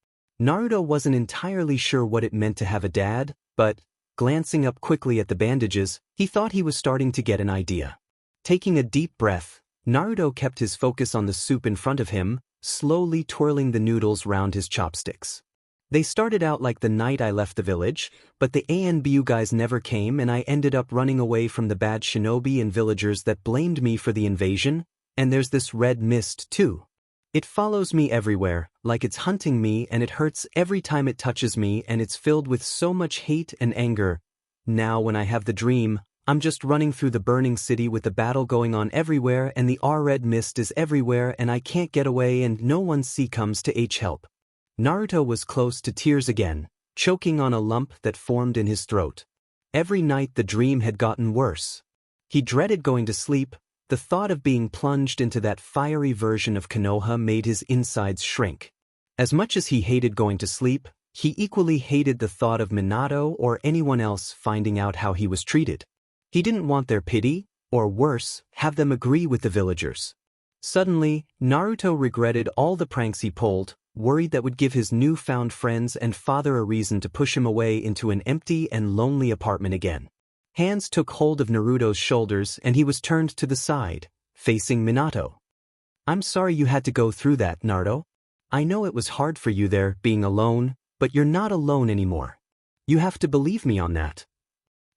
Naruto wasn't entirely sure what it meant to have a dad, but, glancing up quickly at the bandages, he thought he was starting to get an idea. Taking a deep breath, Naruto kept his focus on the soup in front of him, slowly twirling the noodles round his chopsticks. "They started out like the night I left the village, but the ANBU guys never came and I ended up running away from the bad shinobi and villagers that blamed me for the invasion, and there's this red mist too. It follows me everywhere, like it's hunting me, and it hurts every time it touches me, and it's filled with so much hate and anger. Now when I have the dream, I'm just running through the burning city with the battle going on everywhere and the red mist is everywhere and I can't get away and no one comes to help." Naruto was close to tears again, choking on a lump that formed in his throat. Every night the dream had gotten worse. He dreaded going to sleep. The thought of being plunged into that fiery version of Konoha made his insides shrink. As much as he hated going to sleep, he equally hated the thought of Minato or anyone else finding out how he was treated. He didn't want their pity, or worse, have them agree with the villagers. Suddenly, Naruto regretted all the pranks he pulled, worried that would give his newfound friends and father a reason to push him away into an empty and lonely apartment again. Hands took hold of Naruto's shoulders and he was turned to the side, facing Minato. "I'm sorry you had to go through that, Naruto. I know it was hard for you there, being alone, but you're not alone anymore. You have to believe me on that."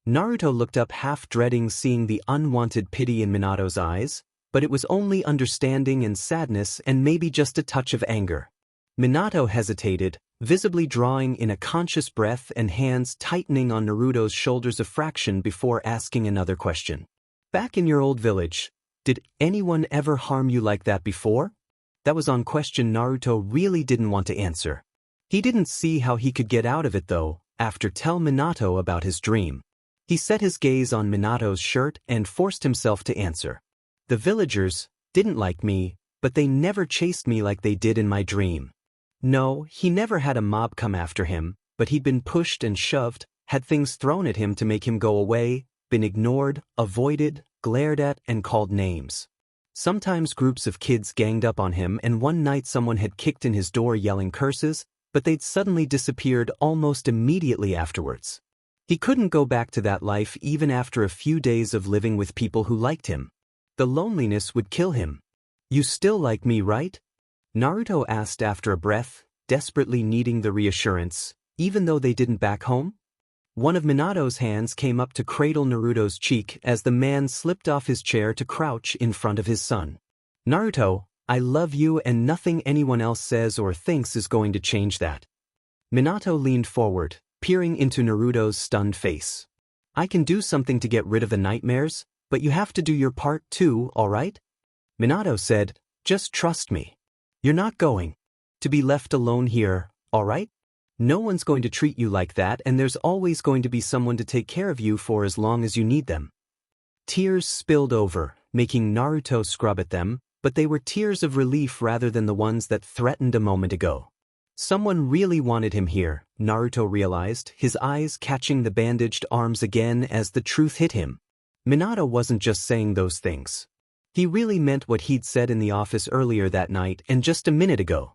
Naruto looked up, half dreading seeing the unwanted pity in Minato's eyes, but it was only understanding and sadness and maybe just a touch of anger. Minato hesitated, visibly drawing in a conscious breath and hands tightening on Naruto's shoulders a fraction before asking another question. "Back in your old village, did anyone ever harm you like that before?" That was on question Naruto really didn't want to answer. He didn't see how he could get out of it though, after tell Minato about his dream. He set his gaze on Minato's shirt and forced himself to answer. "The villagers didn't like me, but they never chased me like they did in my dream. No, he never had a mob come after him, but he'd been pushed and shoved, had things thrown at him to make him go away, been ignored, avoided, glared at, and called names. Sometimes groups of kids ganged up on him and one night someone had kicked in his door yelling curses, but they'd suddenly disappeared almost immediately afterwards. He couldn't go back to that life even after a few days of living with people who liked him. The loneliness would kill him. You still like me, right?" Naruto asked after a breath, desperately needing the reassurance, even though they didn't back home. One of Minato's hands came up to cradle Naruto's cheek as the man slipped off his chair to crouch in front of his son. "Naruto, I love you and nothing anyone else says or thinks is going to change that." Minato leaned forward, peering into Naruto's stunned face. "I can do something to get rid of the nightmares, but you have to do your part too, alright?" Minato said, "Just trust me. You're not going to be left alone here, alright? No one's going to treat you like that and there's always going to be someone to take care of you for as long as you need them." Tears spilled over, making Naruto scrub at them, but they were tears of relief rather than the ones that threatened a moment ago. Someone really wanted him here, Naruto realized, his eyes catching the bandaged arms again as the truth hit him. Minato wasn't just saying those things. He really meant what he'd said in the office earlier that night and just a minute ago.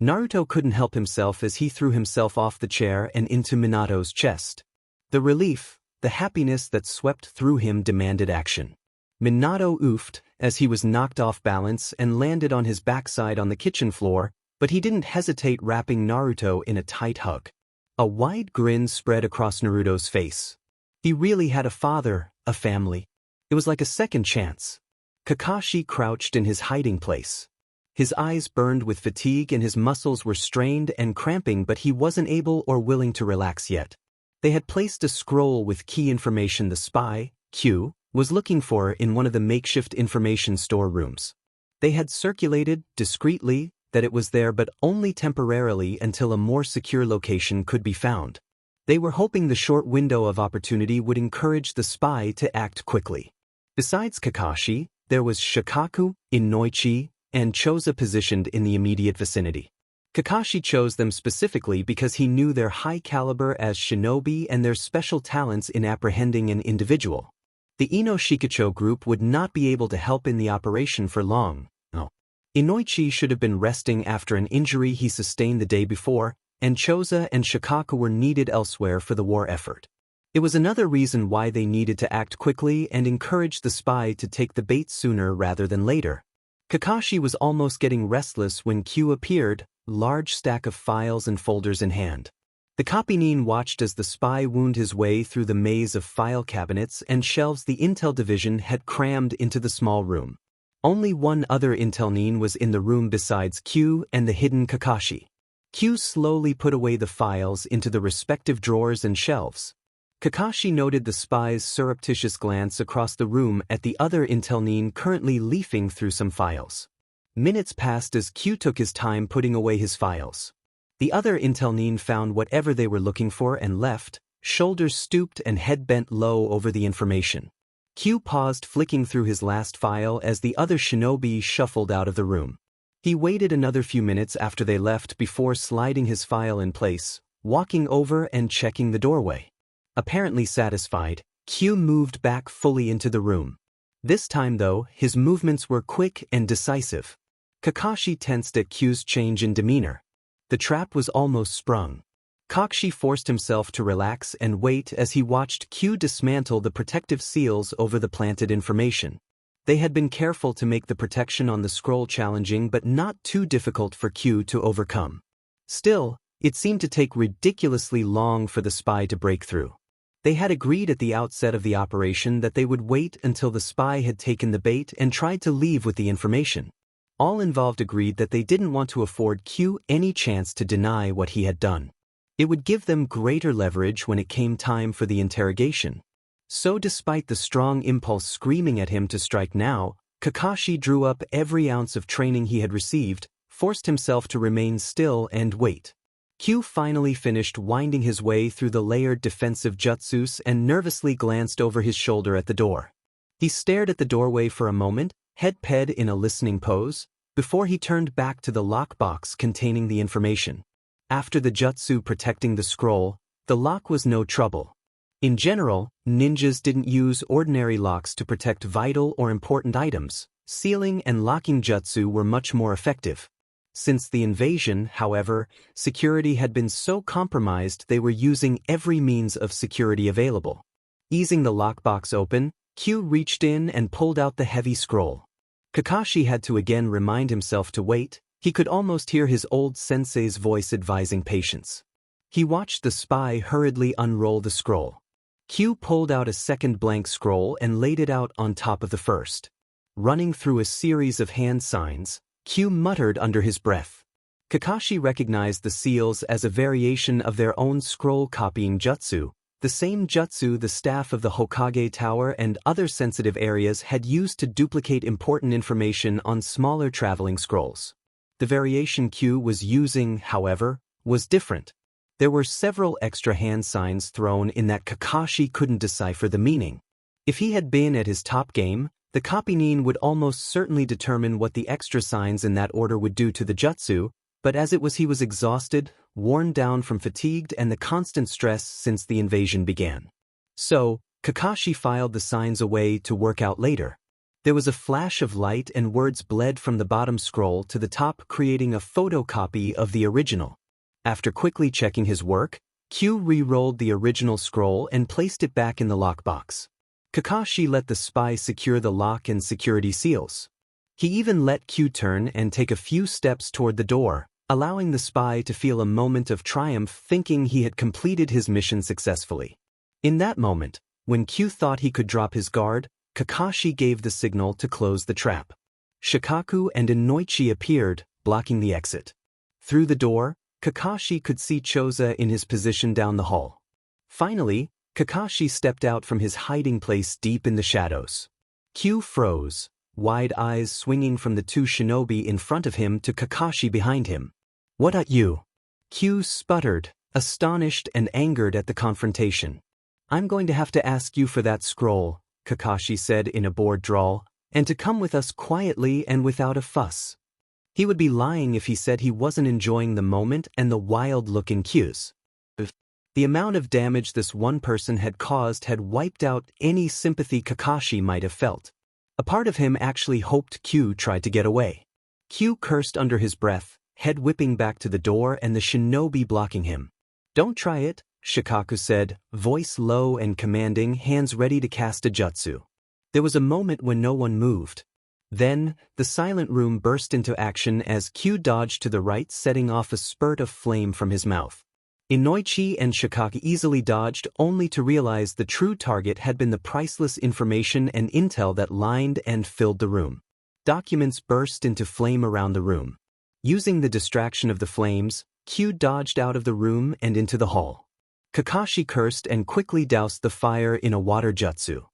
Naruto couldn't help himself as he threw himself off the chair and into Minato's chest. The relief, the happiness that swept through him demanded action. Minato oofed as he was knocked off balance and landed on his backside on the kitchen floor, But he didn't hesitate, wrapping Naruto in a tight hug. A wide grin spread across Naruto's face. He really had a father, a family. It was like a second chance. Kakashi crouched in his hiding place. His eyes burned with fatigue and his muscles were strained and cramping, but he wasn't able or willing to relax yet. They had placed a scroll with key information the spy, Q, was looking for in one of the makeshift information storerooms. They had circulated, discreetly, that it was there but only temporarily until a more secure location could be found. They were hoping the short window of opportunity would encourage the spy to act quickly. Besides Kakashi, there was Shikaku, Inoichi, and Choza positioned in the immediate vicinity. Kakashi chose them specifically because he knew their high caliber as shinobi and their special talents in apprehending an individual. The Ino Shikacho group would not be able to help in the operation for long. No. Inoichi should have been resting after an injury he sustained the day before, and Choza and Shikaku were needed elsewhere for the war effort. It was another reason why they needed to act quickly and encourage the spy to take the bait sooner rather than later. Kakashi was almost getting restless when Q appeared, large stack of files and folders in hand. The Copynin watched as the spy wound his way through the maze of file cabinets and shelves the Intel division had crammed into the small room. Only one other Intelnin was in the room besides Q and the hidden Kakashi. Q slowly put away the files into the respective drawers and shelves. Kakashi noted the spy's surreptitious glance across the room at the other Intelnin currently leafing through some files. Minutes passed as Q took his time putting away his files. The other Intelnin found whatever they were looking for and left, shoulders stooped and head bent low over the information. Q paused, flicking through his last file as the other shinobi shuffled out of the room. He waited another few minutes after they left before sliding his file in place, walking over and checking the doorway. Apparently satisfied, Q moved back fully into the room. This time though, his movements were quick and decisive. Kakashi tensed at Q's change in demeanor. The trap was almost sprung. Kakashi forced himself to relax and wait as he watched Q dismantle the protective seals over the planted information. They had been careful to make the protection on the scroll challenging but not too difficult for Q to overcome. Still, it seemed to take ridiculously long for the spy to break through. They had agreed at the outset of the operation that they would wait until the spy had taken the bait and tried to leave with the information. All involved agreed that they didn't want to afford Q any chance to deny what he had done. It would give them greater leverage when it came time for the interrogation. So despite the strong impulse screaming at him to strike now, Kakashi drew up every ounce of training he had received, forced himself to remain still and wait. Q finally finished winding his way through the layered defensive jutsus and nervously glanced over his shoulder at the door. He stared at the doorway for a moment, head ped in a listening pose, before he turned back to the lockbox containing the information. After the jutsu protecting the scroll, the lock was no trouble. In general, ninjas didn't use ordinary locks to protect vital or important items. Sealing and locking jutsu were much more effective. Since the invasion, however, security had been so compromised they were using every means of security available. Easing the lockbox open, Q reached in and pulled out the heavy scroll. Kakashi had to again remind himself to wait. He could almost hear his old sensei's voice advising patience. He watched the spy hurriedly unroll the scroll. Q pulled out a second blank scroll and laid it out on top of the first. Running through a series of hand signs, Q muttered under his breath. Kakashi recognized the seals as a variation of their own scroll-copying jutsu, the same jutsu the staff of the Hokage Tower and other sensitive areas had used to duplicate important information on smaller traveling scrolls. The variation Q was using, however, was different. There were several extra hand signs thrown in that Kakashi couldn't decipher the meaning. If he had been at his top game, the Copynin would almost certainly determine what the extra signs in that order would do to the jutsu, but as it was he was exhausted, worn down from fatigue and the constant stress since the invasion began. So, Kakashi filed the signs away to work out later. There was a flash of light and words bled from the bottom scroll to the top, creating a photocopy of the original. After quickly checking his work, Q re-rolled the original scroll and placed it back in the lockbox. Kakashi let the spy secure the lock and security seals. He even let Q turn and take a few steps toward the door, allowing the spy to feel a moment of triumph thinking he had completed his mission successfully. In that moment, when Q thought he could drop his guard, Kakashi gave the signal to close the trap. Shikaku and Inoichi appeared, blocking the exit. Through the door, Kakashi could see Choza in his position down the hall. Finally, Kakashi stepped out from his hiding place deep in the shadows. Q froze, wide eyes swinging from the two shinobi in front of him to Kakashi behind him. "What at you?" Q sputtered, astonished and angered at the confrontation. "I'm going to have to ask you for that scroll," Kakashi said in a bored drawl, "and to come with us quietly and without a fuss." He would be lying if he said he wasn't enjoying the moment and the wild look in Q's. The amount of damage this one person had caused had wiped out any sympathy Kakashi might have felt. A part of him actually hoped Q tried to get away. Q cursed under his breath, head whipping back to the door and the shinobi blocking him. "Don't try it," Shikaku said, voice low and commanding, hands ready to cast a jutsu. There was a moment when no one moved. Then, the silent room burst into action as Q dodged to the right, setting off a spurt of flame from his mouth. Inoichi and Shikaku easily dodged, only to realize the true target had been the priceless information and intel that lined and filled the room. Documents burst into flame around the room. Using the distraction of the flames, Q dodged out of the room and into the hall. Kakashi cursed and quickly doused the fire in a water jutsu.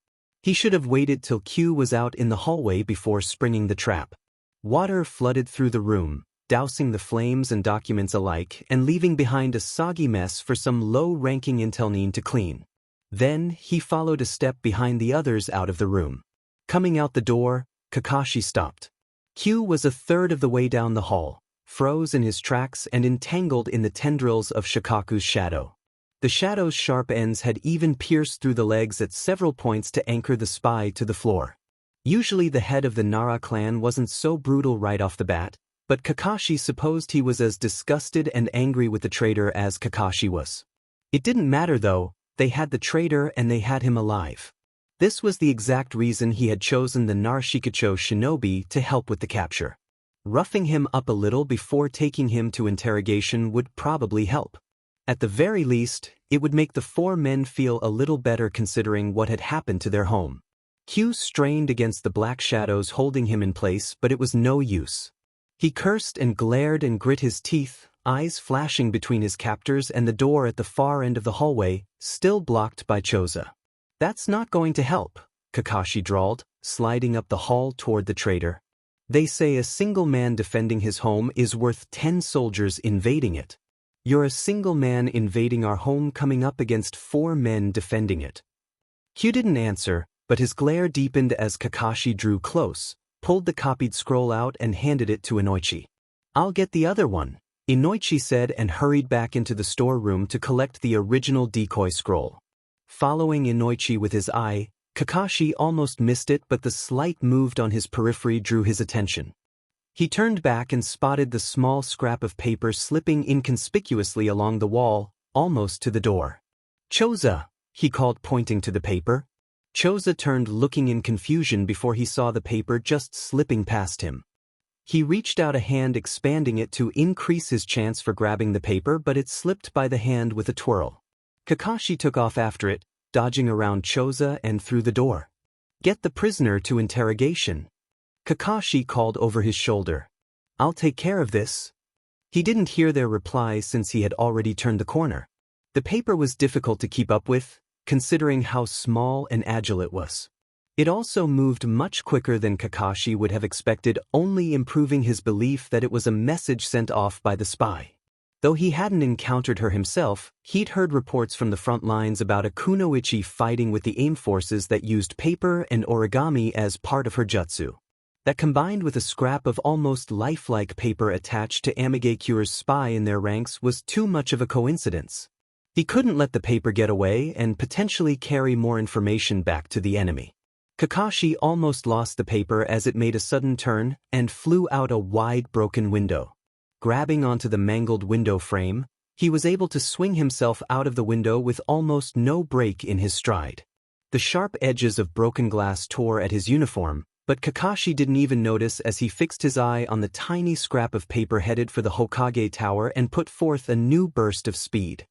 He should have waited till Q was out in the hallway before springing the trap. Water flooded through the room, dousing the flames and documents alike and leaving behind a soggy mess for some low-ranking intelnine to clean. Then, he followed a step behind the others out of the room. Coming out the door, Kakashi stopped. Q was a third of the way down the hall, froze in his tracks and entangled in the tendrils of Shikaku's shadow. The shadow's sharp ends had even pierced through the legs at several points to anchor the spy to the floor. Usually the head of the Nara clan wasn't so brutal right off the bat, but Kakashi supposed he was as disgusted and angry with the traitor as Kakashi was. It didn't matter though, they had the traitor and they had him alive. This was the exact reason he had chosen the Narashikacho shinobi to help with the capture. Roughing him up a little before taking him to interrogation would probably help. At the very least, it would make the four men feel a little better considering what had happened to their home. Q strained against the black shadows holding him in place, but it was no use. He cursed and glared and grit his teeth, eyes flashing between his captors and the door at the far end of the hallway, still blocked by Choza. "That's not going to help," Kakashi drawled, sliding up the hall toward the traitor. "They say a single man defending his home is worth 10 soldiers invading it. You're a single man invading our home coming up against 4 men defending it." Q didn't answer, but his glare deepened as Kakashi drew close, pulled the copied scroll out and handed it to Inoichi. "I'll get the other one," Inoichi said and hurried back into the storeroom to collect the original decoy scroll. Following Inoichi with his eye, Kakashi almost missed it, but the slight move on his periphery drew his attention. He turned back and spotted the small scrap of paper slipping inconspicuously along the wall, almost to the door. "Choza," he called, pointing to the paper. Choza turned, looking in confusion before he saw the paper just slipping past him. He reached out a hand, expanding it to increase his chance for grabbing the paper, but it slipped by the hand with a twirl. Kakashi took off after it, dodging around Choza and through the door. "Get the prisoner to interrogation," Kakashi called over his shoulder. "I'll take care of this." He didn't hear their reply since he had already turned the corner. The paper was difficult to keep up with, considering how small and agile it was. It also moved much quicker than Kakashi would have expected, only improving his belief that it was a message sent off by the spy. Though he hadn't encountered her himself, he'd heard reports from the front lines about a kunoichi fighting with the AIM forces that used paper and origami as part of her jutsu. That combined with a scrap of almost lifelike paper attached to Amigekure's spy in their ranks was too much of a coincidence. He couldn't let the paper get away and potentially carry more information back to the enemy. Kakashi almost lost the paper as it made a sudden turn and flew out a wide broken window. Grabbing onto the mangled window frame, he was able to swing himself out of the window with almost no break in his stride. The sharp edges of broken glass tore at his uniform, But Kakashi didn't even notice as he fixed his eye on the tiny scrap of paper headed for the Hokage Tower and put forth a new burst of speed.